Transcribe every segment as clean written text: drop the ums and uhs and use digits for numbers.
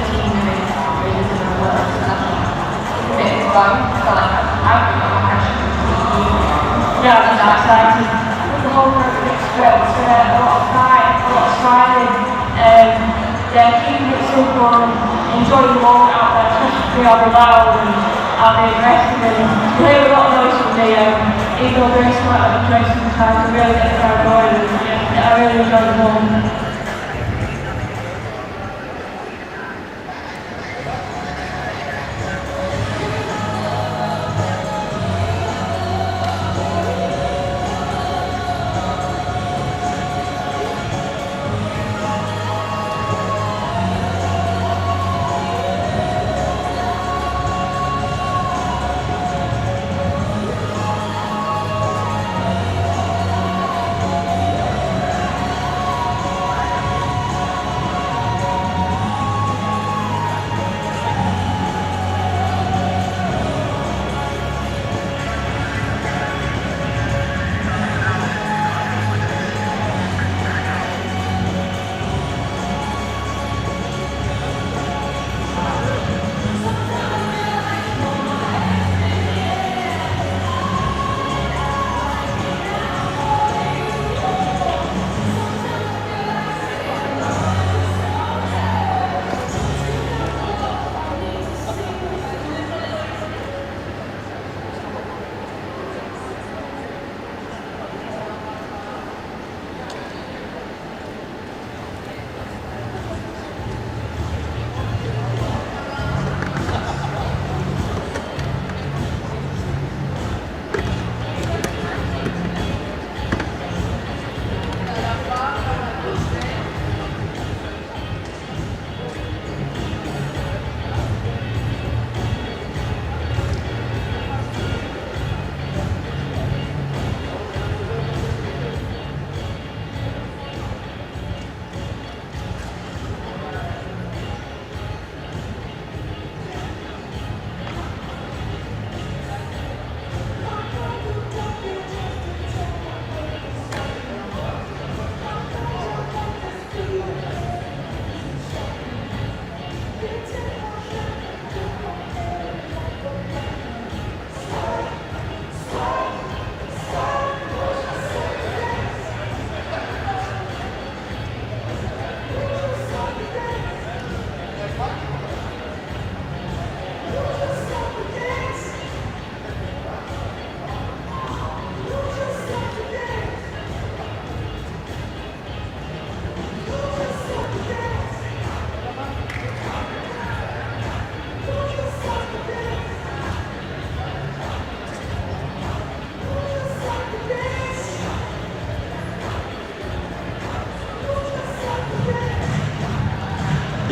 team really doesn't know what else to happen. It's a bit fun, so like I've got my passion completely. Yeah, on that side, the whole group of experts, a lot of fight, a lot of smiling. Yeah, keeping it simple and enjoying the moment out there, especially if we are loud and out there aggressive. And you hear a lot of noise from the even though very smart at the place sometimes to really get the crowd going. And yeah, I really enjoyed the moment.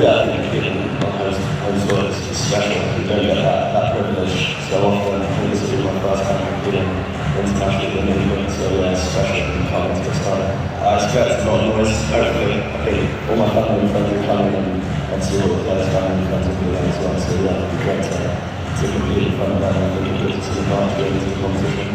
Yeah, I think being on those words is special. We don't get that privilege so often. I think this will be my first time competing internationally in England, so yeah, it's special and can't wait to get started. I expect a lot of noise, hopefully. I think all my family and friends are coming and see all the players coming and friends will be there as well, so yeah, it'll be great to compete in front of them and looking forward to the advantage going into the competition.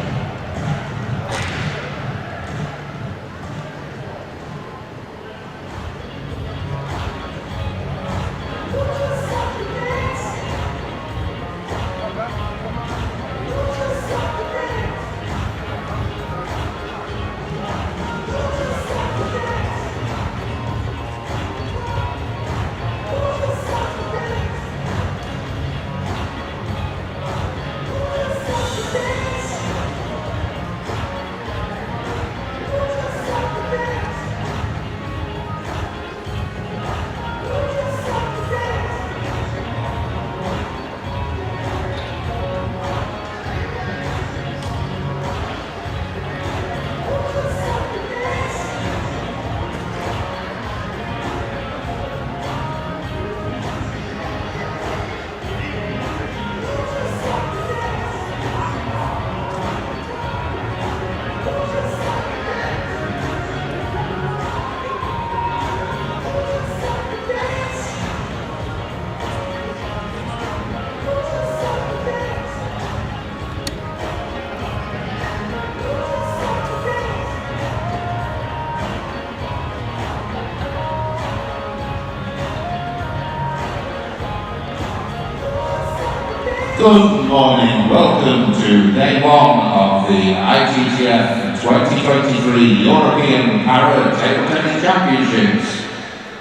Good morning, welcome to day one of the ITTF 2023 European Para Table Tennis Championships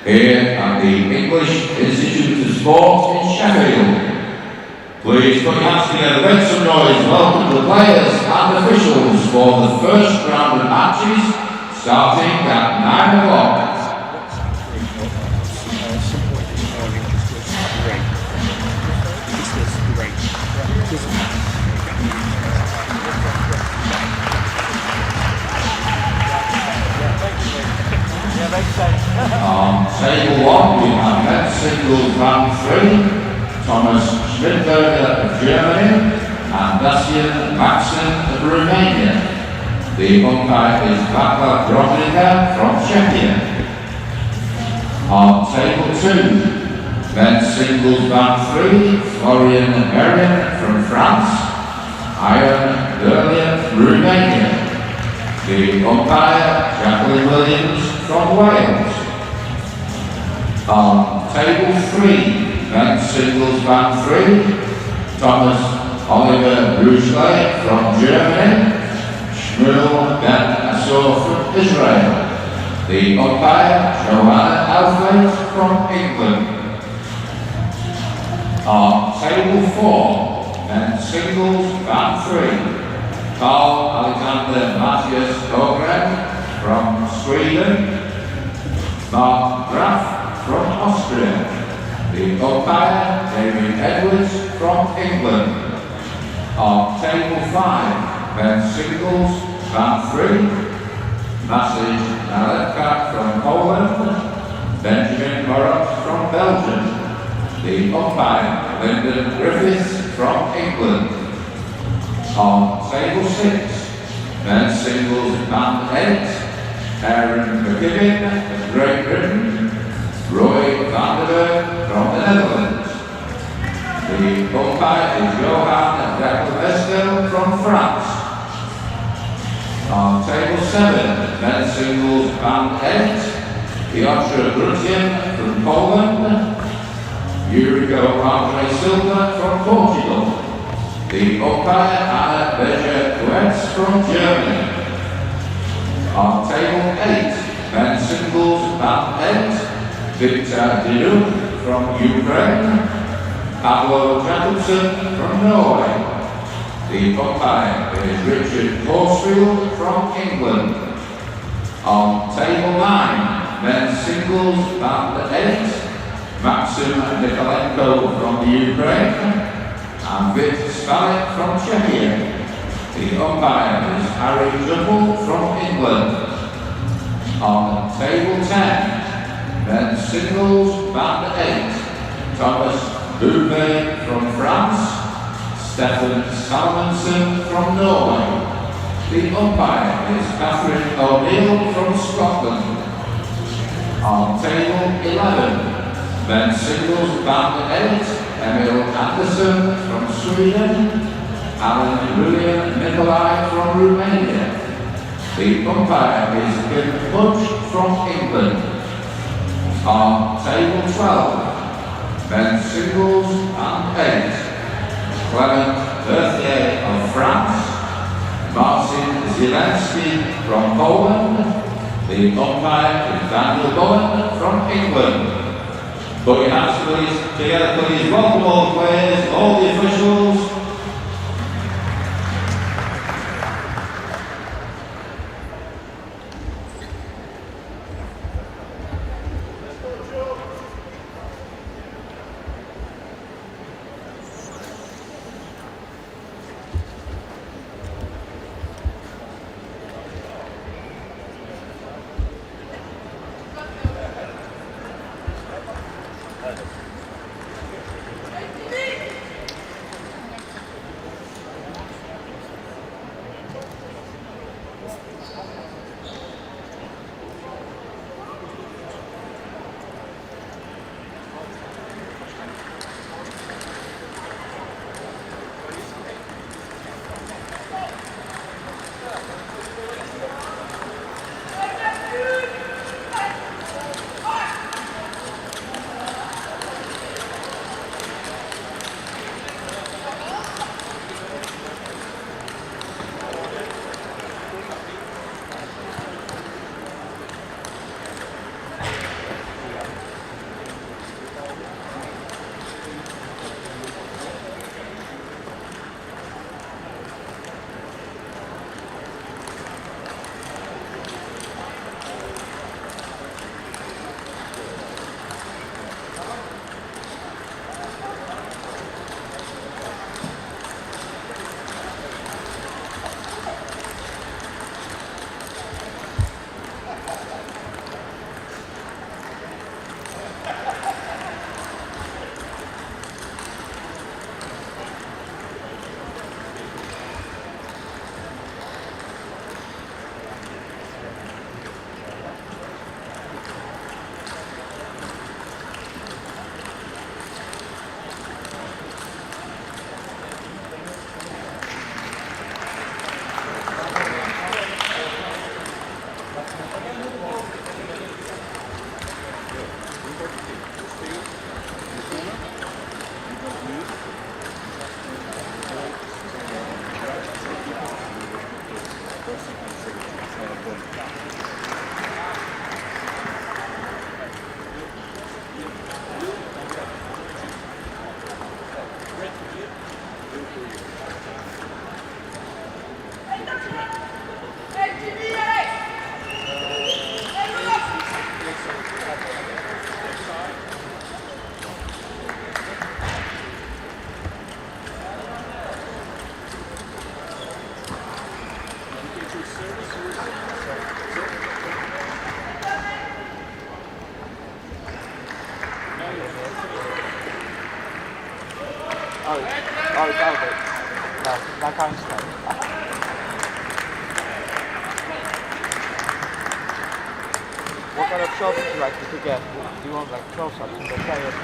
here at the English Institute of Sport in Sheffield. Please put your hands together, make some noise, welcome the players and officials for the first round of matches starting at 9 o'clock. On table one, we have men's singles round 3, Thomas Schmidberger of Germany and Dacian Maxim of Romania. The umpire is Václav Gromnica from Czechia. On table 2, men's singles round 3, Florian Merian from France, Iron Derlian, Romania. The umpire, Shackleton Williams from Wales. On table 3, men's singles round 3, Thomas Oliver Brusley from Germany, Shmuel Ben Asor from Israel. The umpire, Joanna Alfred from England. On table 4, men's singles round 3, Carl Alexander Matthias Koven from Sweden, Mark Graf from Austria. The umpire, David Edwards from England. On table 5, men's singles round 3, Maciej Naletka from Poland, Benjamin Morot from Belgium. The umpire, Lyndon Griffiths from England. On table 6, men's singles band 8, Aaron McKibben of Great Britain, Roy Vanderberg from the Netherlands. The umpire is Johan Deckelvestel from France. On table 7, men's singles band 8, Piotr Grutien from Poland, Yurigo Andre Silva from Portugal. The umpire, Anna Berger-Kuetz from Germany. On table 8, men's singles band 8, Victor Diduk from Ukraine, Pablo Jacobson from Norway. The umpire is Richard Horsfield from England. On table 9, men's singles band 8, Maxim Nikolenko from the Ukraine, and Vit Spalek from Czechia. The umpire is Harry Juppel from England. On table 10, men's singles band 8, Thomas Bouvet from France, Stefan Salmonson from Norway. The umpire is Catherine O'Neill from Scotland. On table 11, men's singles band 8, Emil Anderson from Sweden, Alan Julian Nikolai from Romania. The umpire is Kim Budge from England. On table 12, men's singles and 8, Clement Berthier of France, Marcin Zielinski from Poland. The umpire is Daniel Bowen from England. Put your hands please together, please. Welcome all the players, all the officials. Oh, it's Albert. No, that can't stay. What kind of shot would you like to get? Do you want like 12 shots and the players?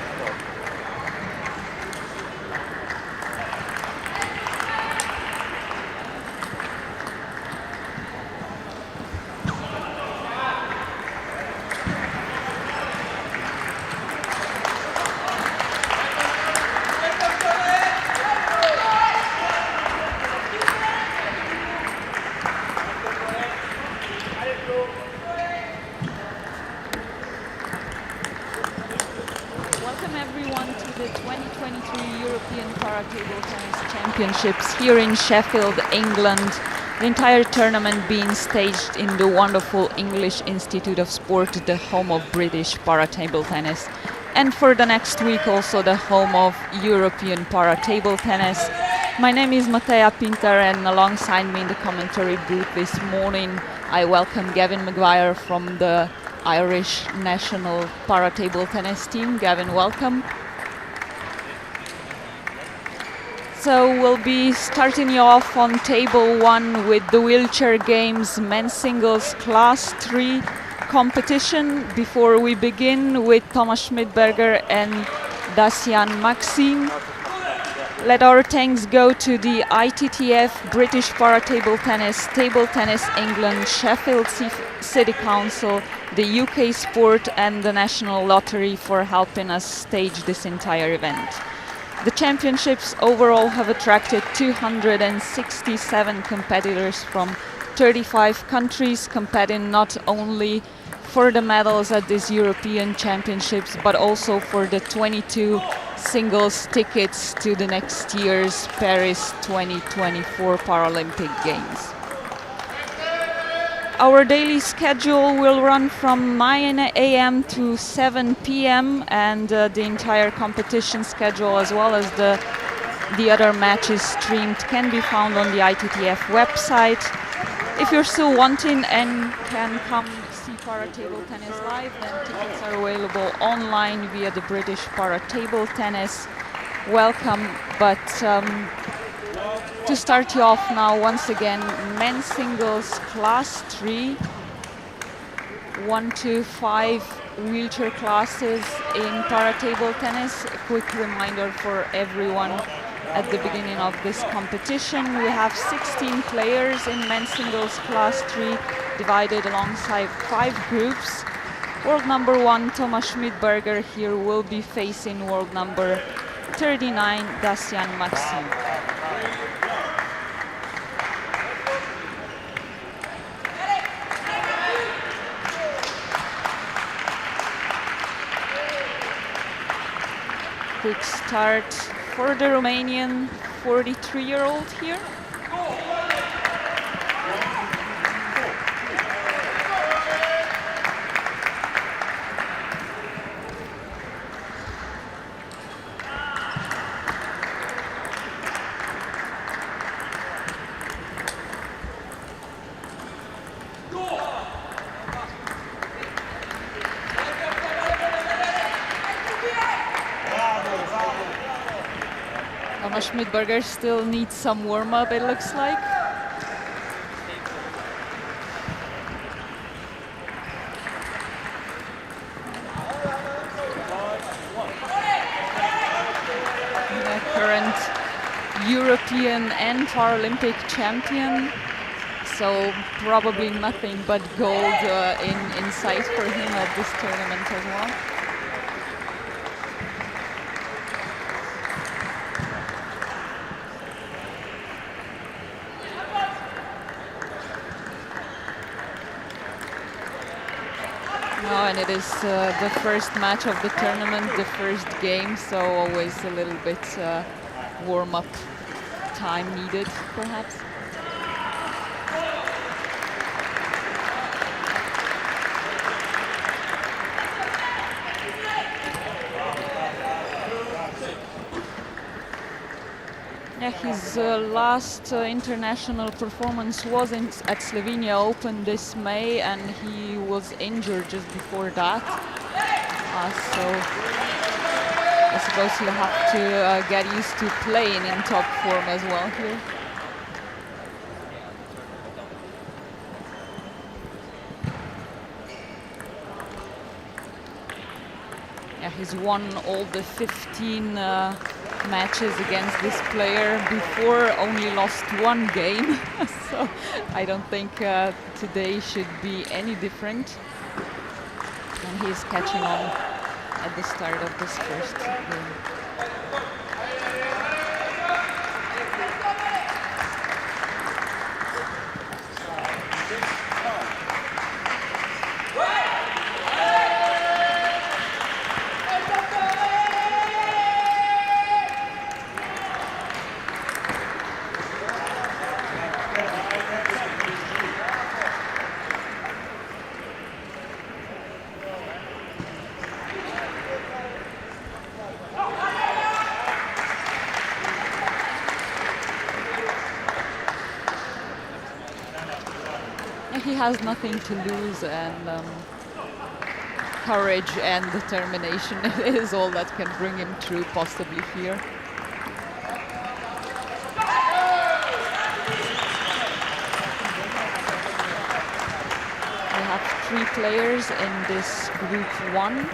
Welcome everyone to the 2023 European Para Table Tennis Championships here in Sheffield, England. The entire tournament being staged in the wonderful English Institute of Sport, the home of British para table tennis. And for the next week also the home of European para table tennis. My name is Matea Pinter, and alongside me in the commentary booth this morning I welcome Gavin Maguire from the Irish national para table tennis team. Gavin, welcome. So we'll be starting you off on table 1 with the wheelchair games men's singles class 3 competition. Before we begin with Thomas Schmidberger and Dacian Maxime, let our thanks go to the ITTF, British Para Table Tennis England, Sheffield City Council, the UK Sport and the National Lottery for helping us stage this entire event. The championships overall have attracted 267 competitors from 35 countries, competing not only for the medals at these European Championships, but also for the 22 singles tickets to the next year's Paris 2024 Paralympic Games. Our daily schedule will run from 9 a.m. to 7 p.m. and the entire competition schedule as well as the other matches streamed can be found on the ITTF website. If you're still wanting and can come see Para Table Tennis live, then tickets are available online via the British Para Table Tennis. Welcome, but to start you off now, once again, men's singles class 3, 1 to 5 wheelchair classes in para table tennis. A quick reminder for everyone at the beginning of this competition. We have 16 players in men's singles class 3, divided alongside 5 groups. World number 1 Thomas Schmidberger here will be facing world number 39 Dacian Maxime. Quick start for the Romanian 43-year-old here. Schmidberger still needs some warm-up, it looks like. The current European and Paralympic champion, so probably nothing but gold in sight for him at this tournament as well. And it is the first match of the tournament, the first game, so always a little bit warm-up time needed, perhaps. Yeah, his last international performance was at Slovenia Open this May, and he was injured just before that. So I suppose he'll have to get used to playing in top form as well here. Yeah, he's won all the 15 matches against this player before, only lost one game. So I don't think today should be any different. And he's catching on at the start of this first game. He has nothing to lose, and courage and determination is all that can bring him through possibly here. We have 3 players in this group 1.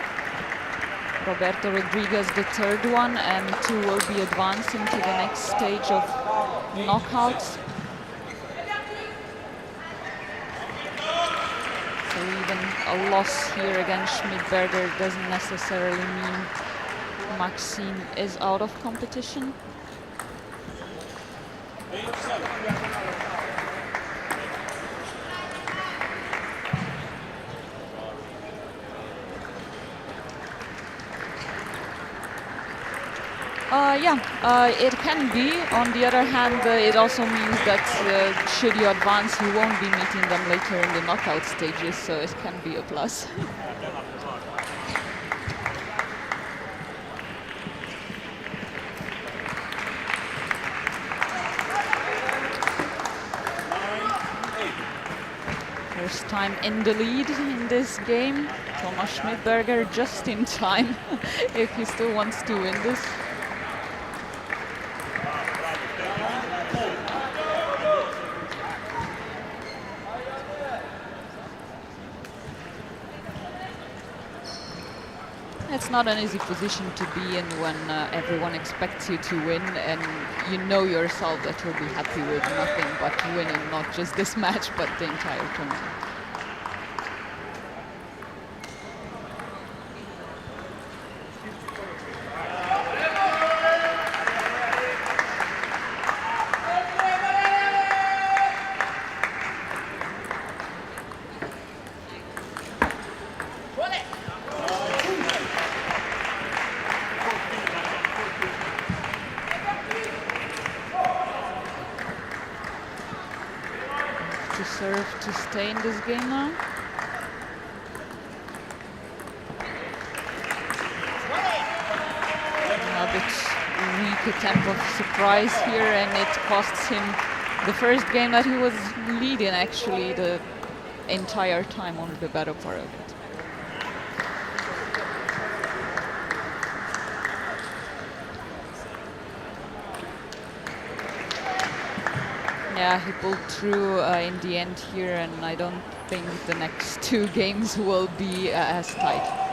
Roberto Rodriguez, the 3rd one, and 2 will be advancing to the next stage of knockouts. So even a loss here against Schmidberger doesn't necessarily mean Maxime is out of competition. It can be. On the other hand, it also means that should you advance, you won't be meeting them later in the knockout stages, so it can be a plus. First time in the lead in this game. Thomas Schmidberger just in time if he still wants to win this. It's not an easy position to be in when everyone expects you to win, and you know yourself that you'll be happy with nothing but winning, not just this match, but the entire tournament. Serve to stay in this game now. A bit weak attempt of surprise here, and it costs him the first game that he was leading actually the entire time, on the better part of it. Yeah, he pulled through in the end here, and I don't think the next 2 games will be as tight.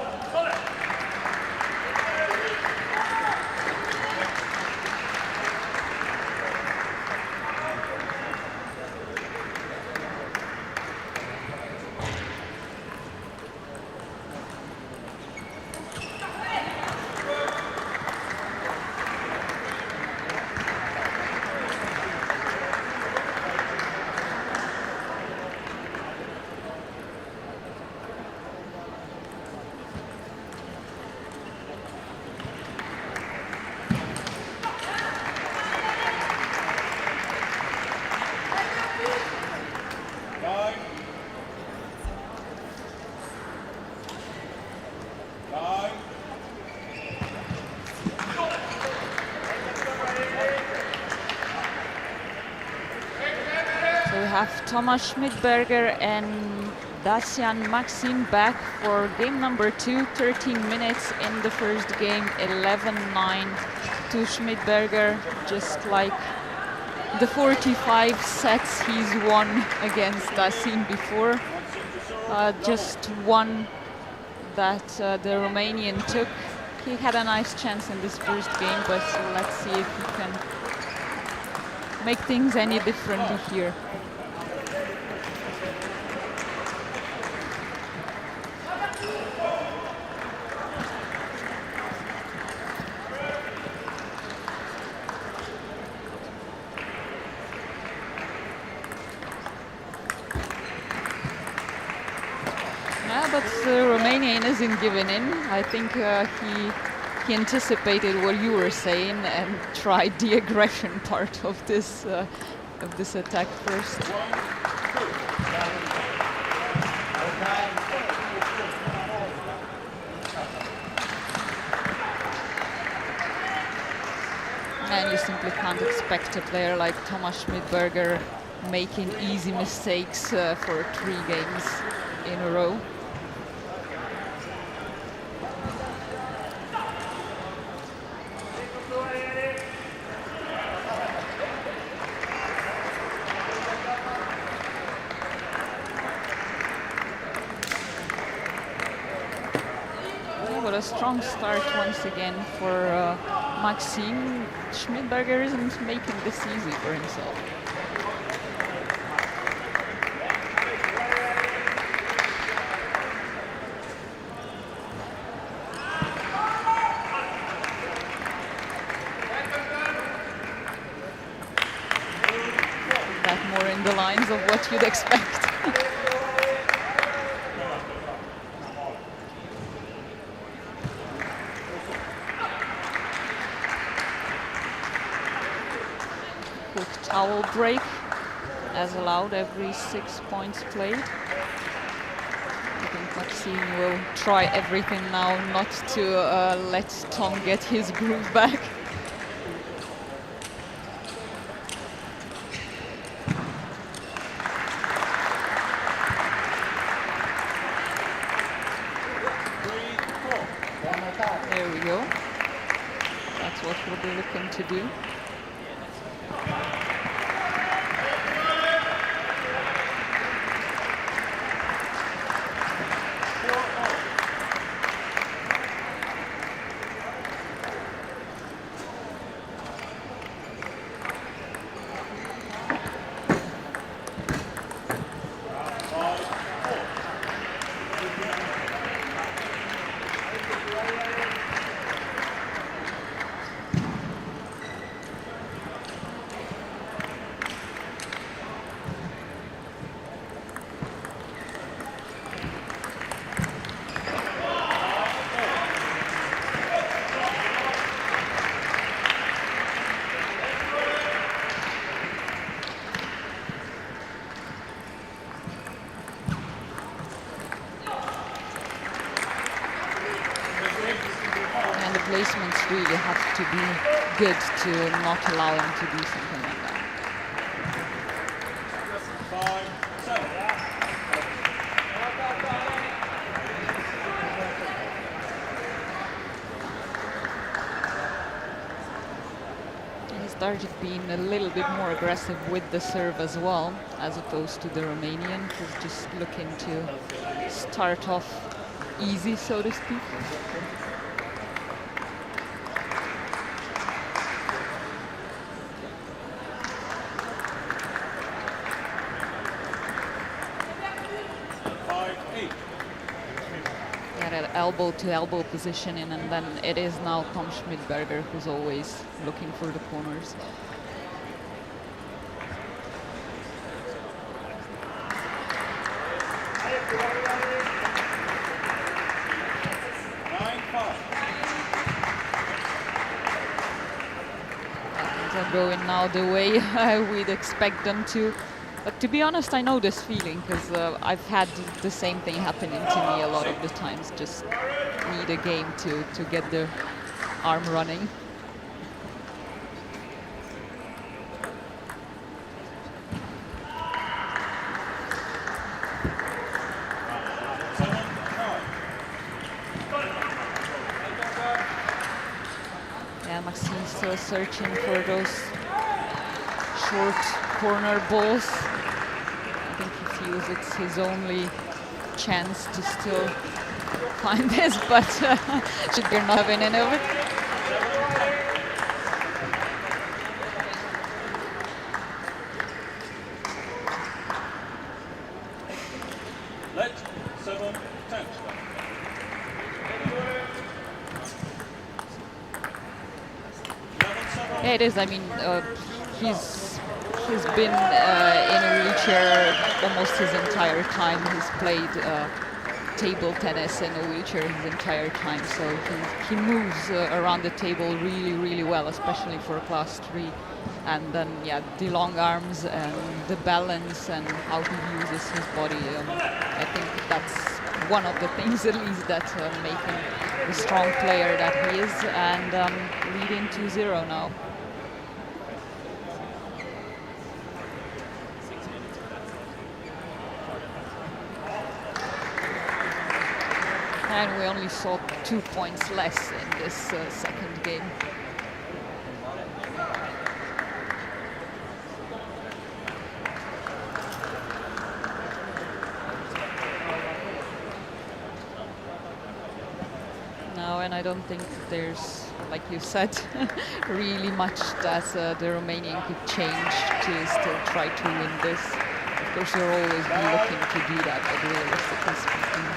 Have Thomas Schmidberger and Dacian Maxim back for game number 2, 13 minutes in the first game, 11-9 to Schmidberger, just like the 45 sets he's won against Dacian before. Just one that the Romanian took. He had a nice chance in this first game, but let's see if he can make things any differently here. But Romanian isn't giving in. I think he anticipated what you were saying and tried the aggression part of this attack first. And you simply can't expect a player like Thomas Schmidberger making easy mistakes for 3 games in a row. What a strong start once again for Maxim. Schmidberger isn't making this easy for himself. That more in the lines of what you'd expect. Towel break as allowed every 6 points played. I think Maxime will try everything now not to let Tom get his groove back. There we go. That's what we'll be looking to do. Placements really have to be good to not allow him to do something like that. He started being a little bit more aggressive with the serve as well, as opposed to the Romanian, who's just looking to start off easy, so to speak. Elbow-to-elbow positioning, and then it is now Tom Schmidberger who's always looking for the corners. Things are going now the way we'd expect them to. But to be honest, I know this feeling because I've had the same thing happening to me a lot of the times. Just need a game to get the arm running. searching for those short corner balls. I think he feels it's his only chance to still find this, but Schmidberger not having any of it. Let 7 10. Yeah, it is. I mean, he's been in a wheelchair almost his entire time. He's played table tennis in a wheelchair his entire time, so he moves around the table really, really well, especially for class 3. And then, yeah, the long arms and the balance and how he uses his body. I think that's one of the things, at least, that make him the strong player that he is, and leading 2-0 now. And we only saw 2 points less in this second game. No, and I don't think there's, like you said, really much that the Romanian could change to still try to win this. Of course, you'll always be looking to do that, but realistically speaking,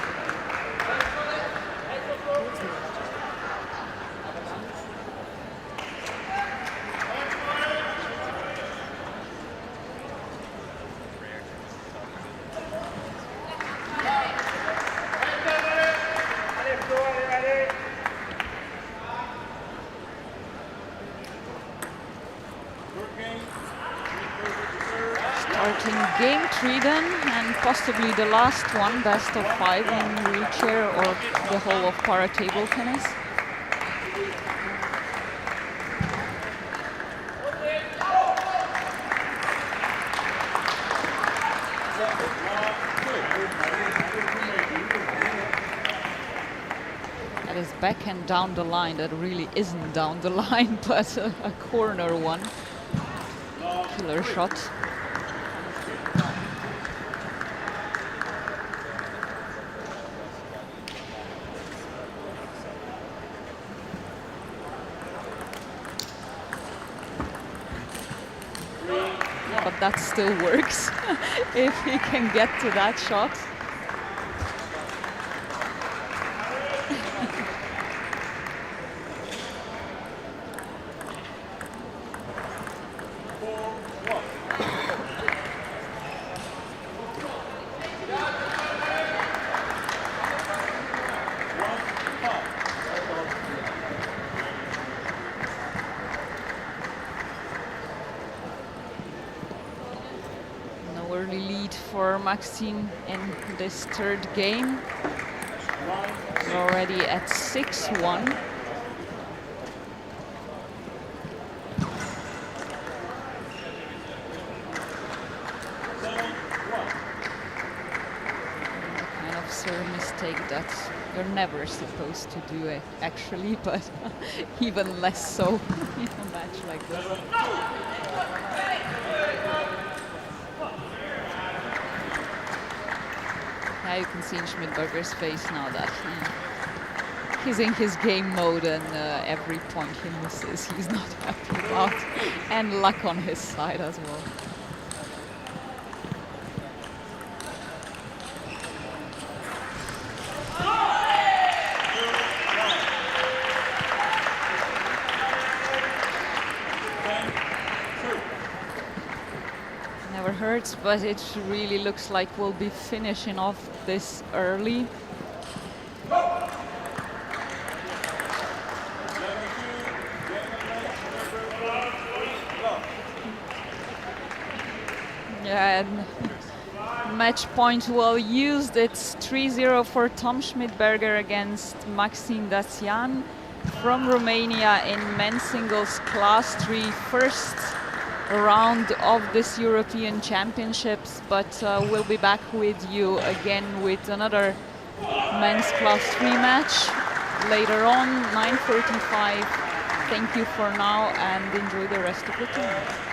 game 3 then, and possibly the last one, best of 5 in wheelchair or the whole of para table tennis. That is backhand down the line. That really isn't down the line, but a corner one. Killer shot. But that still works if he can get to that shot. Early lead for Maxime in this third game. We're already at 6-1. Kind of serve mistake that you're never supposed to do it, actually, but even less so in a match like this. Now you can see in Schmidberger's face now that he's in his game mode, and every point he misses he's not happy about, and luck on his side as well. Hurts, but it really looks like we'll be finishing off this early. Yeah, and match point well used. It's 3-0 for Tom Schmidberger against Maxime Dacian from Romania in men's singles class 3, first round of this European Championships, but we'll be back with you again with another men's class 3 match later on, 9:45 thank you for now and enjoy the rest of the tournament.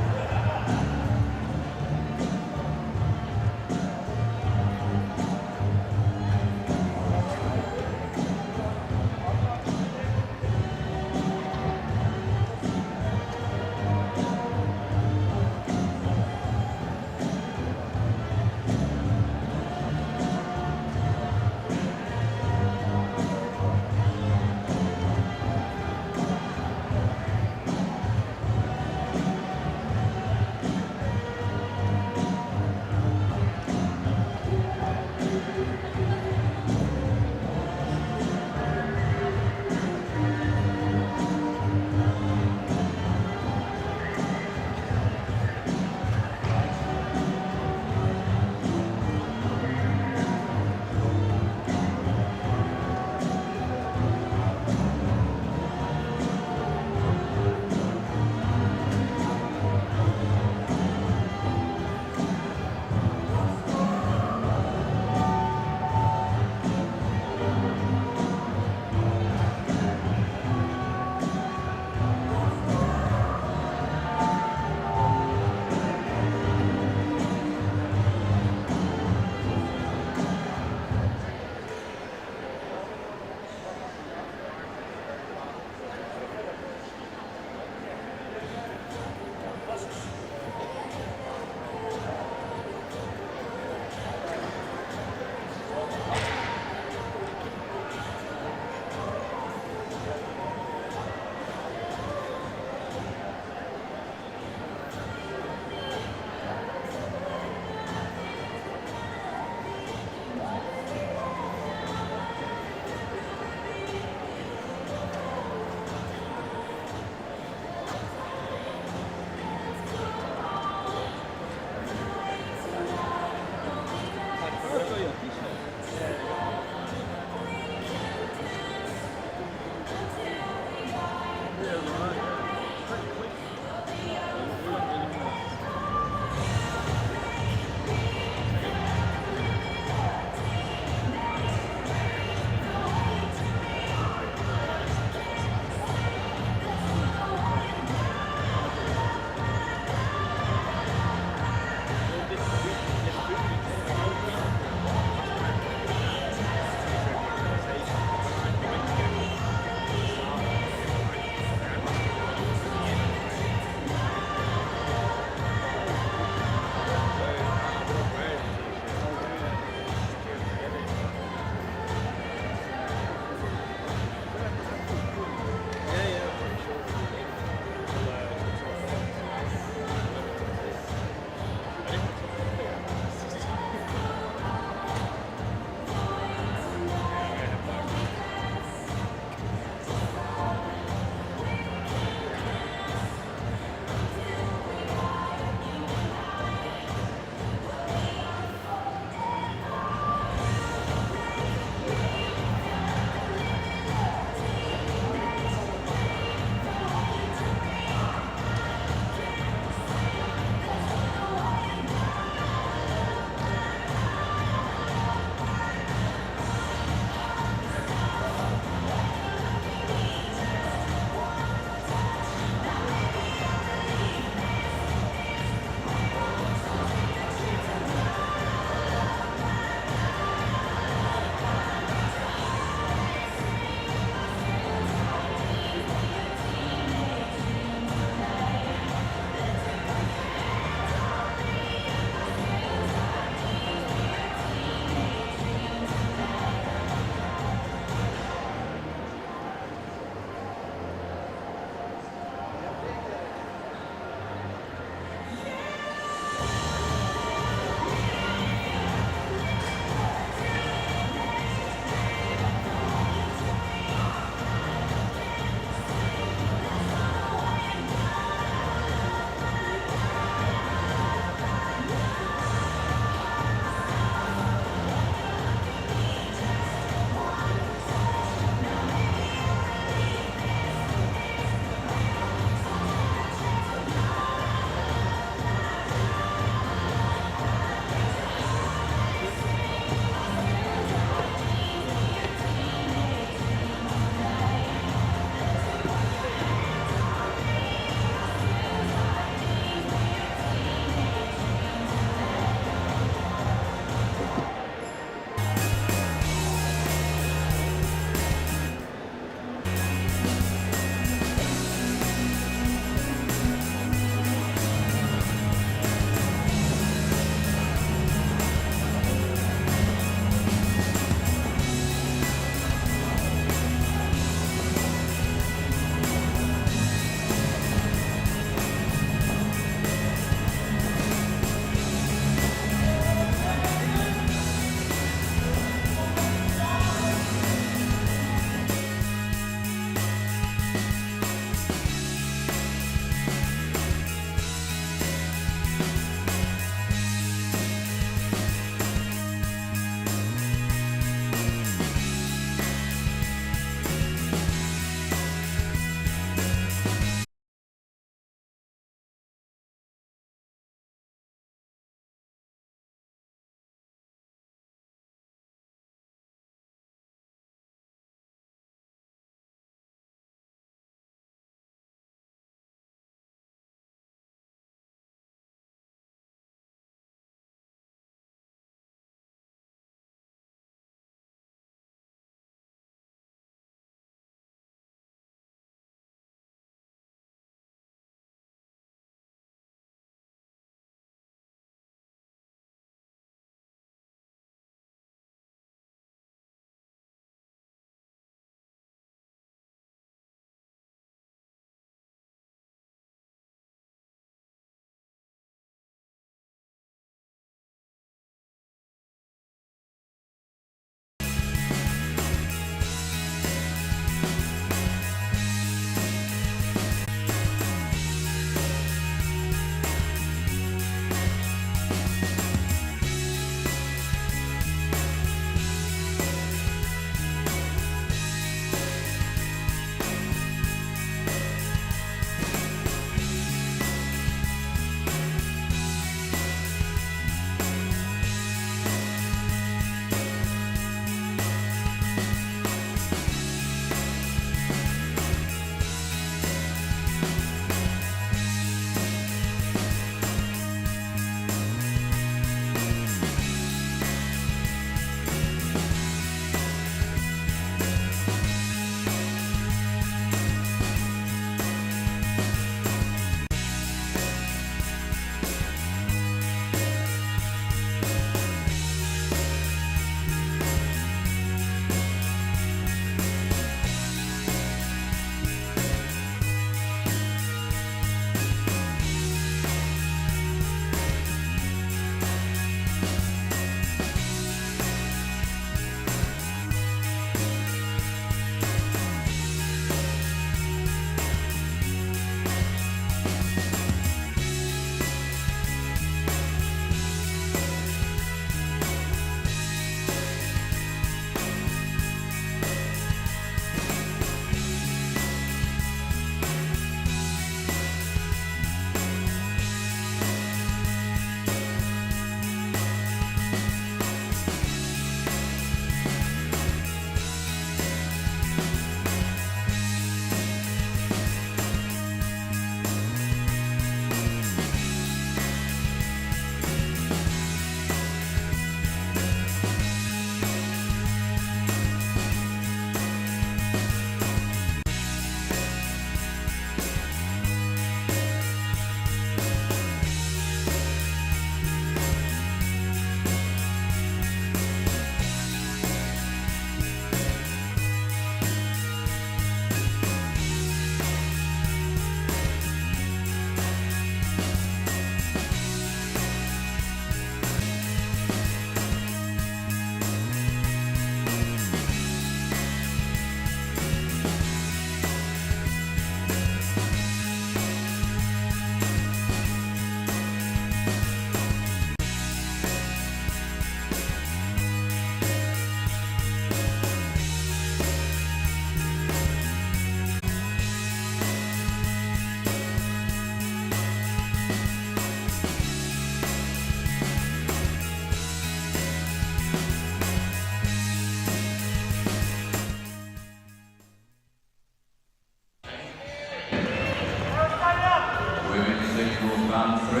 singles band 3,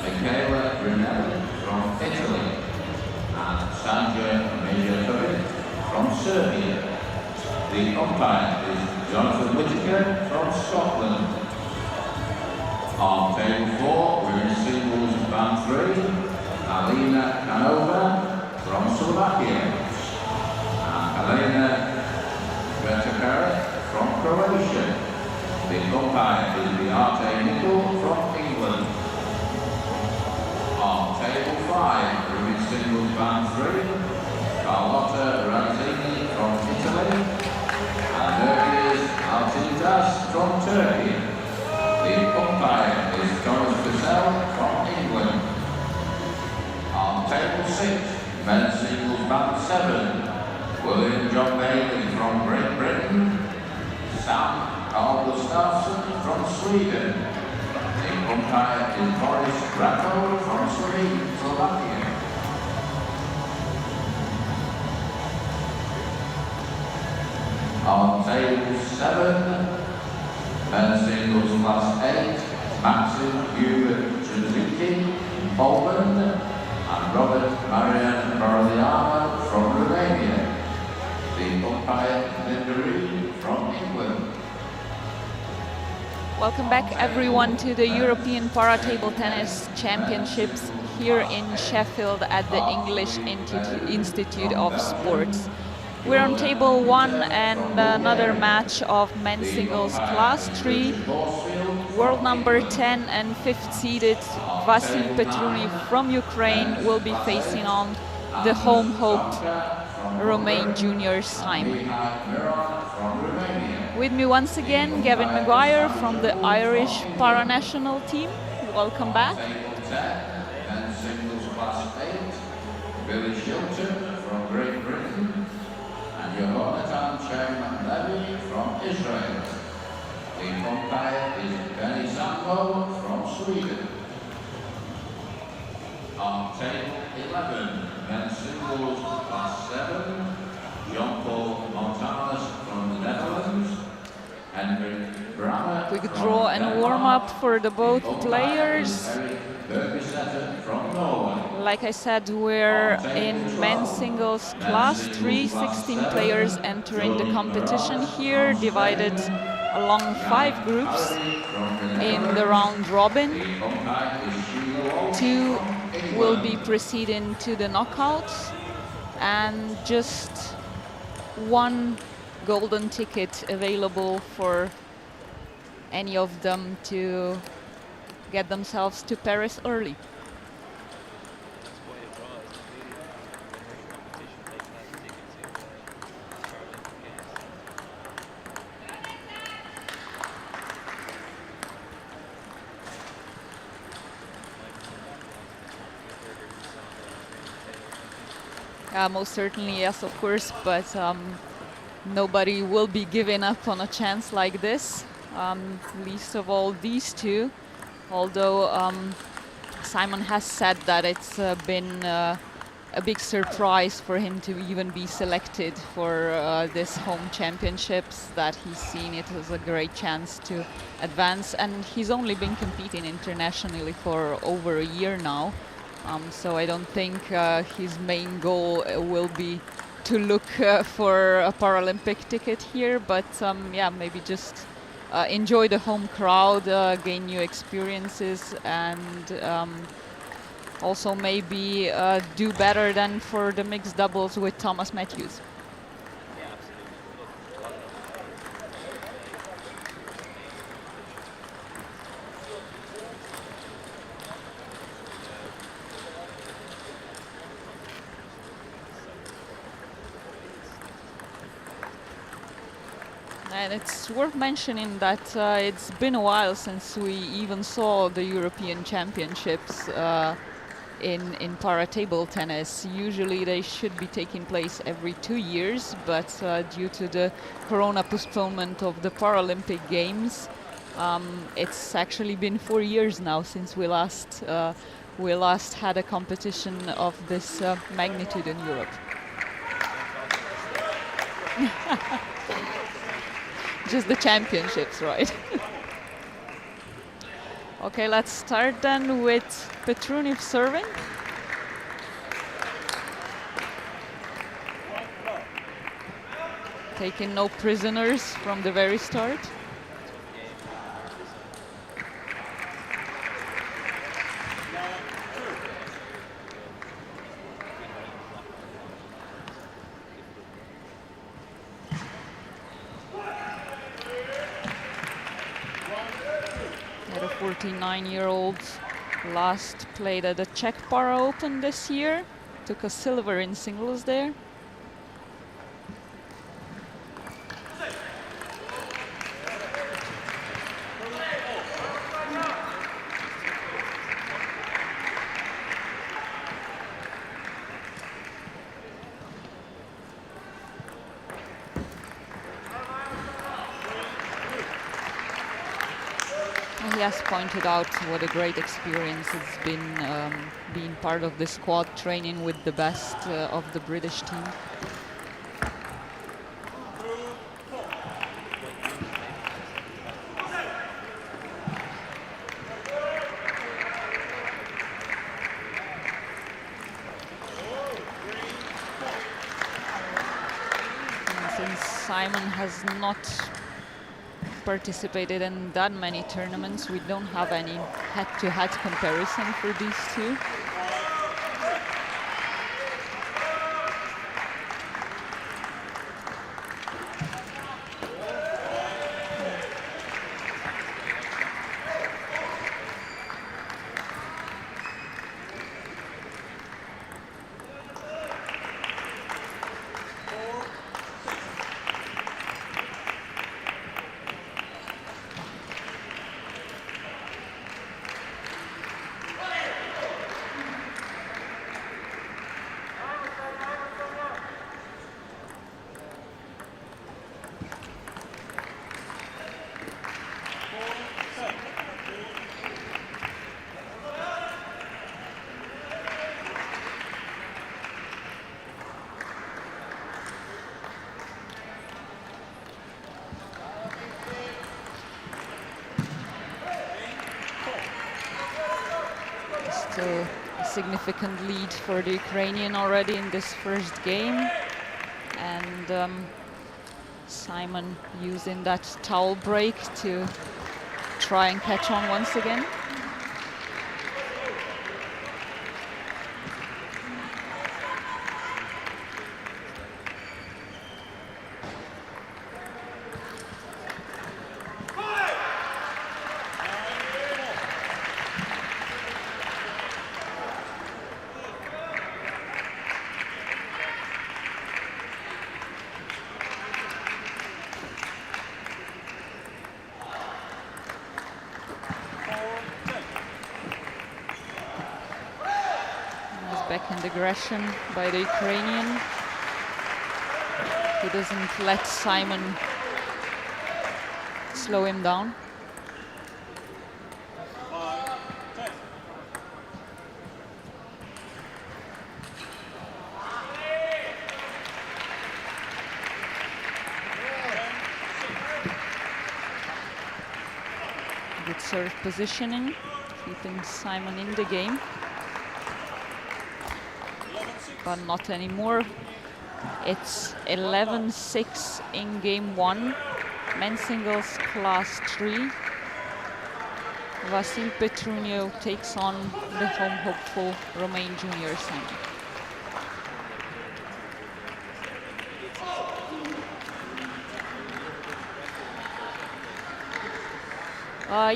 Michaela Brunelli from Italy, and Sandra Mikolashek from Serbia. The umpire is Jonathan Whittaker from Scotland. On table 4, women's singles band 3, Alina Kanova from Slovakia, and Helena Petruno from Croatia. The umpire is Beate Nicol from England. On table 5, women's singles band 3, Carlotta Ranzini from Italy, and Nurkiz Altintas from Turkey. The umpire is Thomas Purcell from England. On table 6, men's singles band 7, William John Bailey from Great Britain, Sam Carl Gustafsson from Sweden. The umpire is Boris Grako from Slovakia. On table 7, men's singles class 8, Maxim Hubert Trzynski from Poland, and Robert Marian Pervolovic from Romania. The umpire is Linda Reed from England. Welcome back everyone to the European Para Table Tennis Championships here in Sheffield at the English Institute of Sports. We're on table 1 and another match of men's singles class 3. World number 10 and 5th seeded Vasil Petruno from Ukraine will be facing on the home hoped Romain junior Simon. With me once again, Gavin Maguire from the Irish para-national team. Welcome back. Men's singles class 8, Billy Shilton from Great Britain, and Yehonatan Chairman Levy from Israel. The umpire is Benny Sambo from Sweden. On table 11, men's singles class 7, Jean-Paul Montanas from the Netherlands, Henrik Bramme. Quick draw and warm-up for the both players. From Norway. Like I said, we're in men's singles class 3, 16 players entering the competition here, divided along 5 groups in the round robin. 2 will be proceeding to the knockouts, and just 1 golden ticket available for any of them to get themselves to Paris early. Most certainly, yes, of course, but nobody will be giving up on a chance like this, least of all these two. Although Simon has said that it's been a big surprise for him to even be selected for this home championships, that he's seen it as a great chance to advance, and he's only been competing internationally for over a year now. So I don't think his main goal will be to look for a Paralympic ticket here, but yeah, maybe just enjoy the home crowd, gain new experiences, and also maybe do better than for the mixed doubles with Thomas Matthews. And it's worth mentioning that it's been a while since we even saw the European Championships in para table tennis. Usually they should be taking place every 2 years, but due to the corona postponement of the Paralympic Games, it's actually been 4 years now since we last had a competition of this magnitude in Europe. Just the championships, right? Okay, let's start then with Petruno serving. Taking no prisoners from the very start. The 49-year-old last played at the Czech Para Open this year. Took a silver in singles there. He has pointed out what a great experience it's been being part of the squad, training with the best of the British team. And since Simon has not participated in that many tournaments, we don't have any head-to-head comparison for these two. Still a significant lead for the Ukrainian already in this first game. And Simon using that towel break to try and catch on once again. Backhand aggression by the Ukrainian. He doesn't let Simon slow him down. Good serve positioning, keeping Simon in the game. But not anymore. It's 11-6 in game 1. Men's singles class 3. Vasil Petruno takes on the home hopeful Romain junior Simon.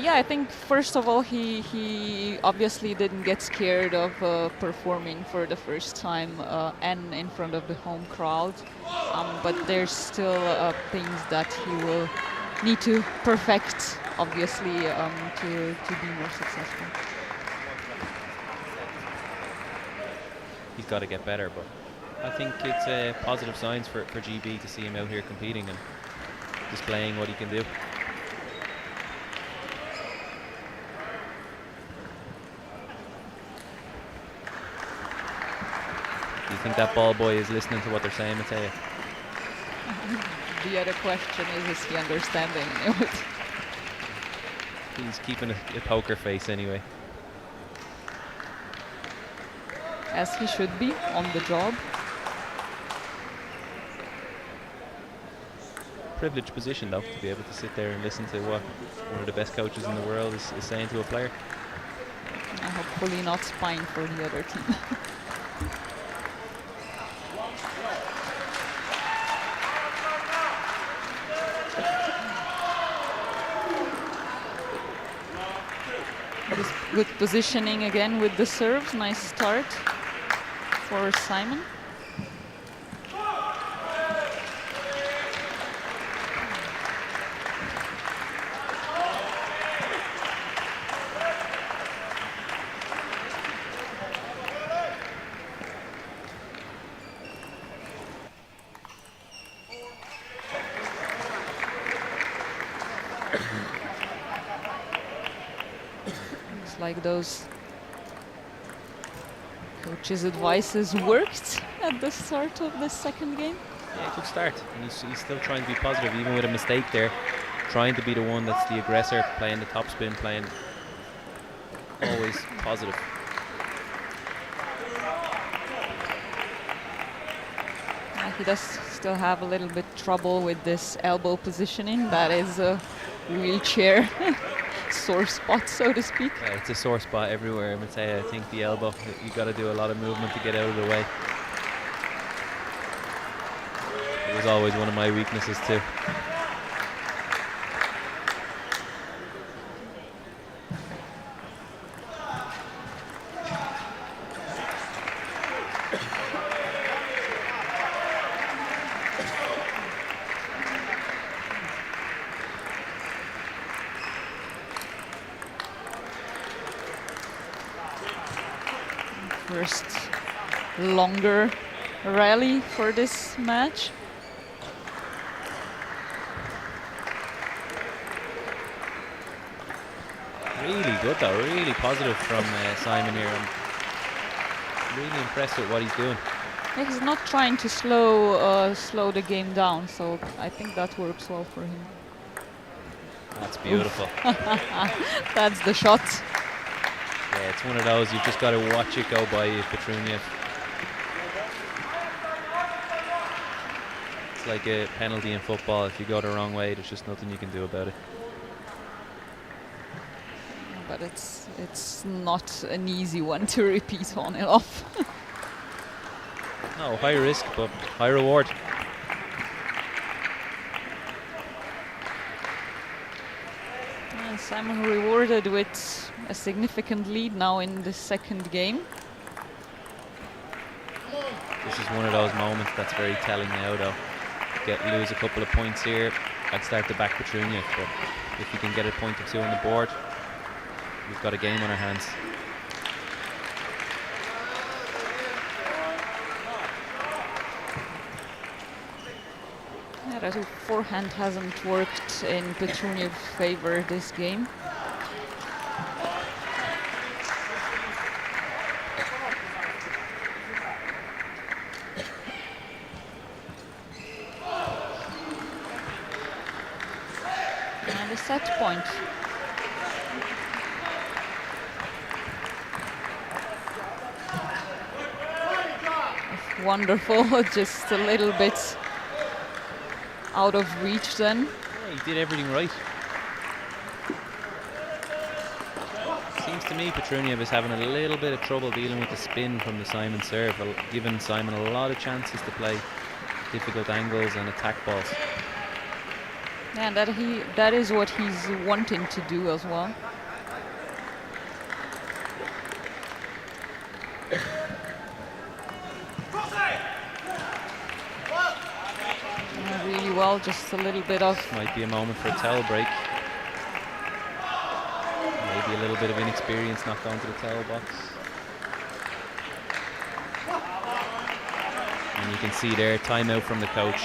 Yeah, I think first of all he obviously didn't get scared of performing for the first time and in front of the home crowd, but there's still things that he will need to perfect, obviously, to be more successful. He's got to get better, but I think it's positive signs for GB to see him out here competing and displaying what he can do. Do you think that ball boy is listening to what they're saying, Mateo? The other question is he understanding it? He's keeping a poker face anyway. As he should be, on the job. Privileged position though, to be able to sit there and listen to what one of the best coaches in the world is saying to a player. Hopefully not spying for the other team. Good positioning again with the serves. Nice start for Simon. Like those coaches' advices worked at the start of the second game. Yeah, good start. And he's still trying to be positive, even with a mistake there. Trying to be the one that's the aggressor, playing the top spin, playing always positive. He does still have a little bit trouble with this elbow positioning. That is a wheelchair sore spot, so to speak. Yeah, it's a sore spot everywhere. I think the elbow, you got to do a lot of movement to get out of the way. It was always one of my weaknesses too. First longer rally for this match. Really good though, really positive from Simon here. I'm really impressed with what he's doing. Yeah, he's not trying to slow the game down, so I think that works well for him. That's beautiful. That's the shot. Yeah, it's one of those, you've just got to watch it go by you, Petruno. It's like a penalty in football. If you go the wrong way, there's just nothing you can do about it. But it's not an easy one to repeat on and off. No, high risk, but high reward. And Simon rewarded with a significant lead now in the second game. This is one of those moments that's very telling now though. Lose a couple of points here, I'd start to back Petruno, but if you can get a point or two on the board, we've got a game on our hands. Yeah, that forehand hasn't worked in Petruno's favor this game. And a set point. Wonderful, just a little bit out of reach then. Yeah, he did everything right. Seems to me Petruno is having a little bit of trouble dealing with the spin from the Simon serve, giving Simon a lot of chances to play difficult angles and attack balls. Yeah, and that is what he's wanting to do as well. Really well, just a little bit of... Might be a moment for a towel break. Maybe a little bit of inexperience not going to the towel box. And you can see there, timeout from the coach.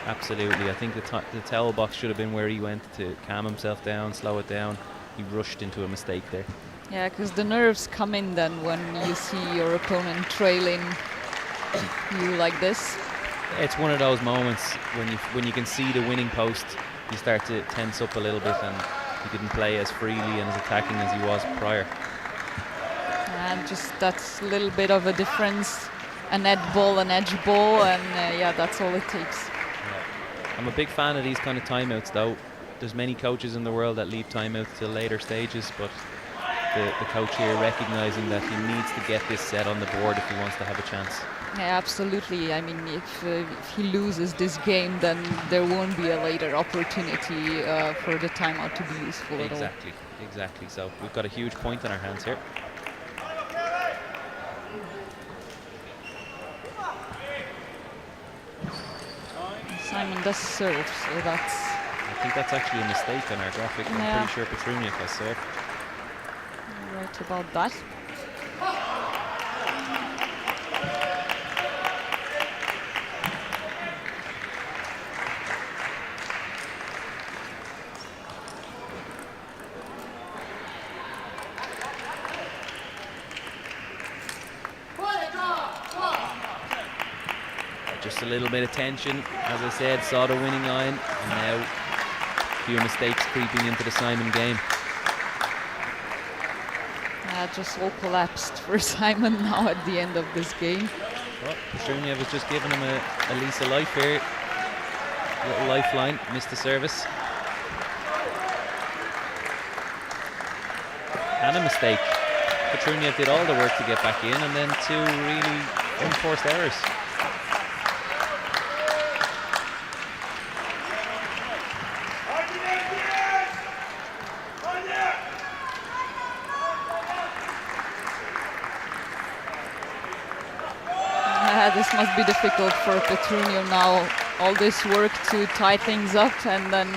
Absolutely, I think the towel box should have been where he went to calm himself down, slow it down. He rushed into a mistake there. Yeah, because the nerves come in then when you see your opponent trailing you like this. It's one of those moments when you can see the winning post, you start to tense up a little bit, and he didn't play as freely and as attacking as he was prior. And just that's a little bit of a difference. A net ball, an edge ball, and yeah, that's all it takes. I'm a big fan of these kind of timeouts, though. There's many coaches in the world that leave timeouts till later stages, but the coach here recognising that he needs to get this set on the board if he wants to have a chance. Yeah, absolutely. I mean, if he loses this game, then there won't be a later opportunity for the timeout to be useful at all. Exactly. So we've got a huge point on our hands here. Simon does serve, so that's... I think that's actually a mistake on our graphic. I'm pretty sure Petruno has served. Right about that. Just a little bit of tension, as I said, saw the winning line, and now a few mistakes creeping into the Simon game. Just all collapsed for Simon now at the end of this game. Well, Petruno was just giving him a lease of life here. A little lifeline, missed the service. And a mistake. Petruno did all the work to get back in, and then two really unforced errors. This must be difficult for Petruno now. All this work to tie things up, and then,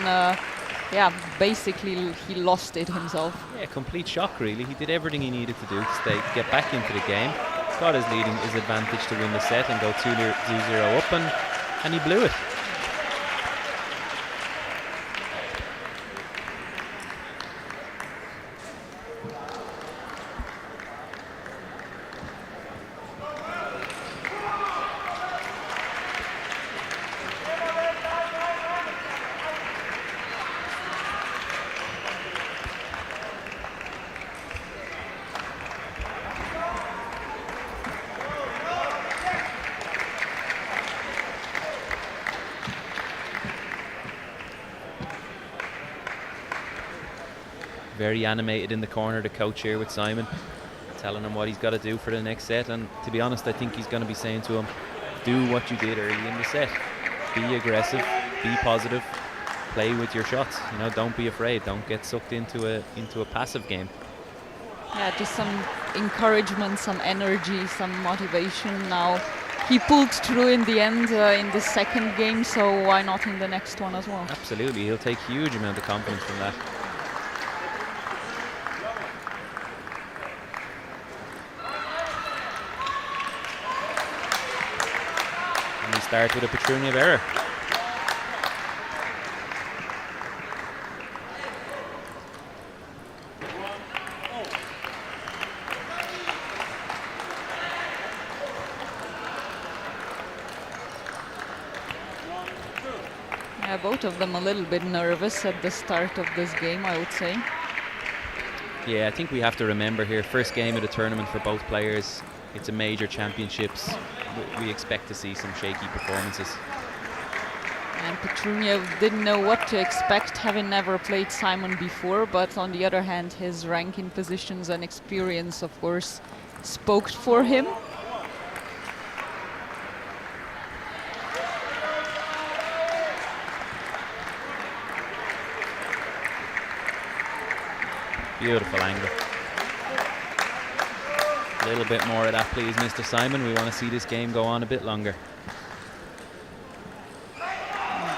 yeah, basically he lost it himself. Yeah, complete shock really. He did everything he needed to do to get back into the game. Got his advantage to win the set and go 2-0 up, and he blew it. Very animated in the corner, the coach here with Simon, telling him what he's got to do for the next set. And to be honest, I think he's going to be saying to him, do what you did early in the set. Be aggressive, be positive, play with your shots. You know, don't be afraid. Don't get sucked into a passive game. Yeah, just some encouragement, some energy, some motivation. Now he pulled through in the end in the second game, so why not in the next one as well? Absolutely, he'll take huge amount of confidence from that. Start with a Petruno error. Yeah, both of them a little bit nervous at the start of this game, I would say. Yeah, I think we have to remember here, first game of the tournament for both players. It's a major championships. We expect to see some shaky performances. And Petruno didn't know what to expect, having never played Simon before, but on the other hand, his ranking positions and experience, of course, spoke for him. Beautiful angle. A little bit more of that, please, Mr. Simon. We want to see this game go on a bit longer.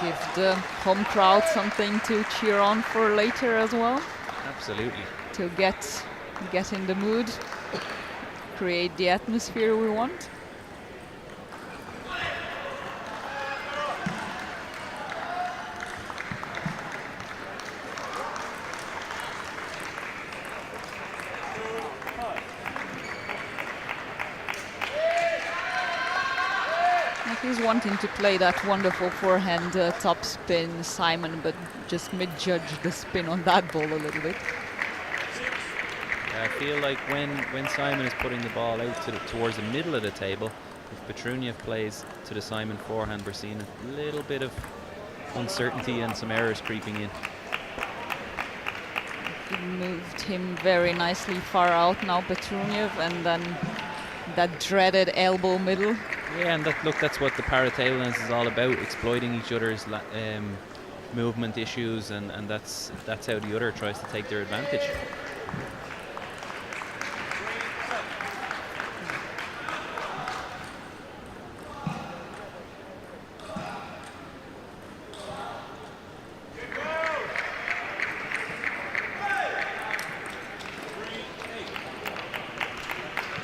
Give the home crowd something to cheer on for later as well. Absolutely. To get in the mood, create the atmosphere we want. He's wanting to play that wonderful forehand top spin, Simon, but just misjudged the spin on that ball a little bit. I feel like when Simon is putting the ball out towards the middle of the table, if Petruno plays to the Simon forehand, we're seeing a little bit of uncertainty and some errors creeping in. He moved him very nicely far out now, Petruno, and then that dreaded elbow middle. Yeah, and that's what the para-table tennis is all about, exploiting each other's movement issues, and that's how the other tries to take their advantage.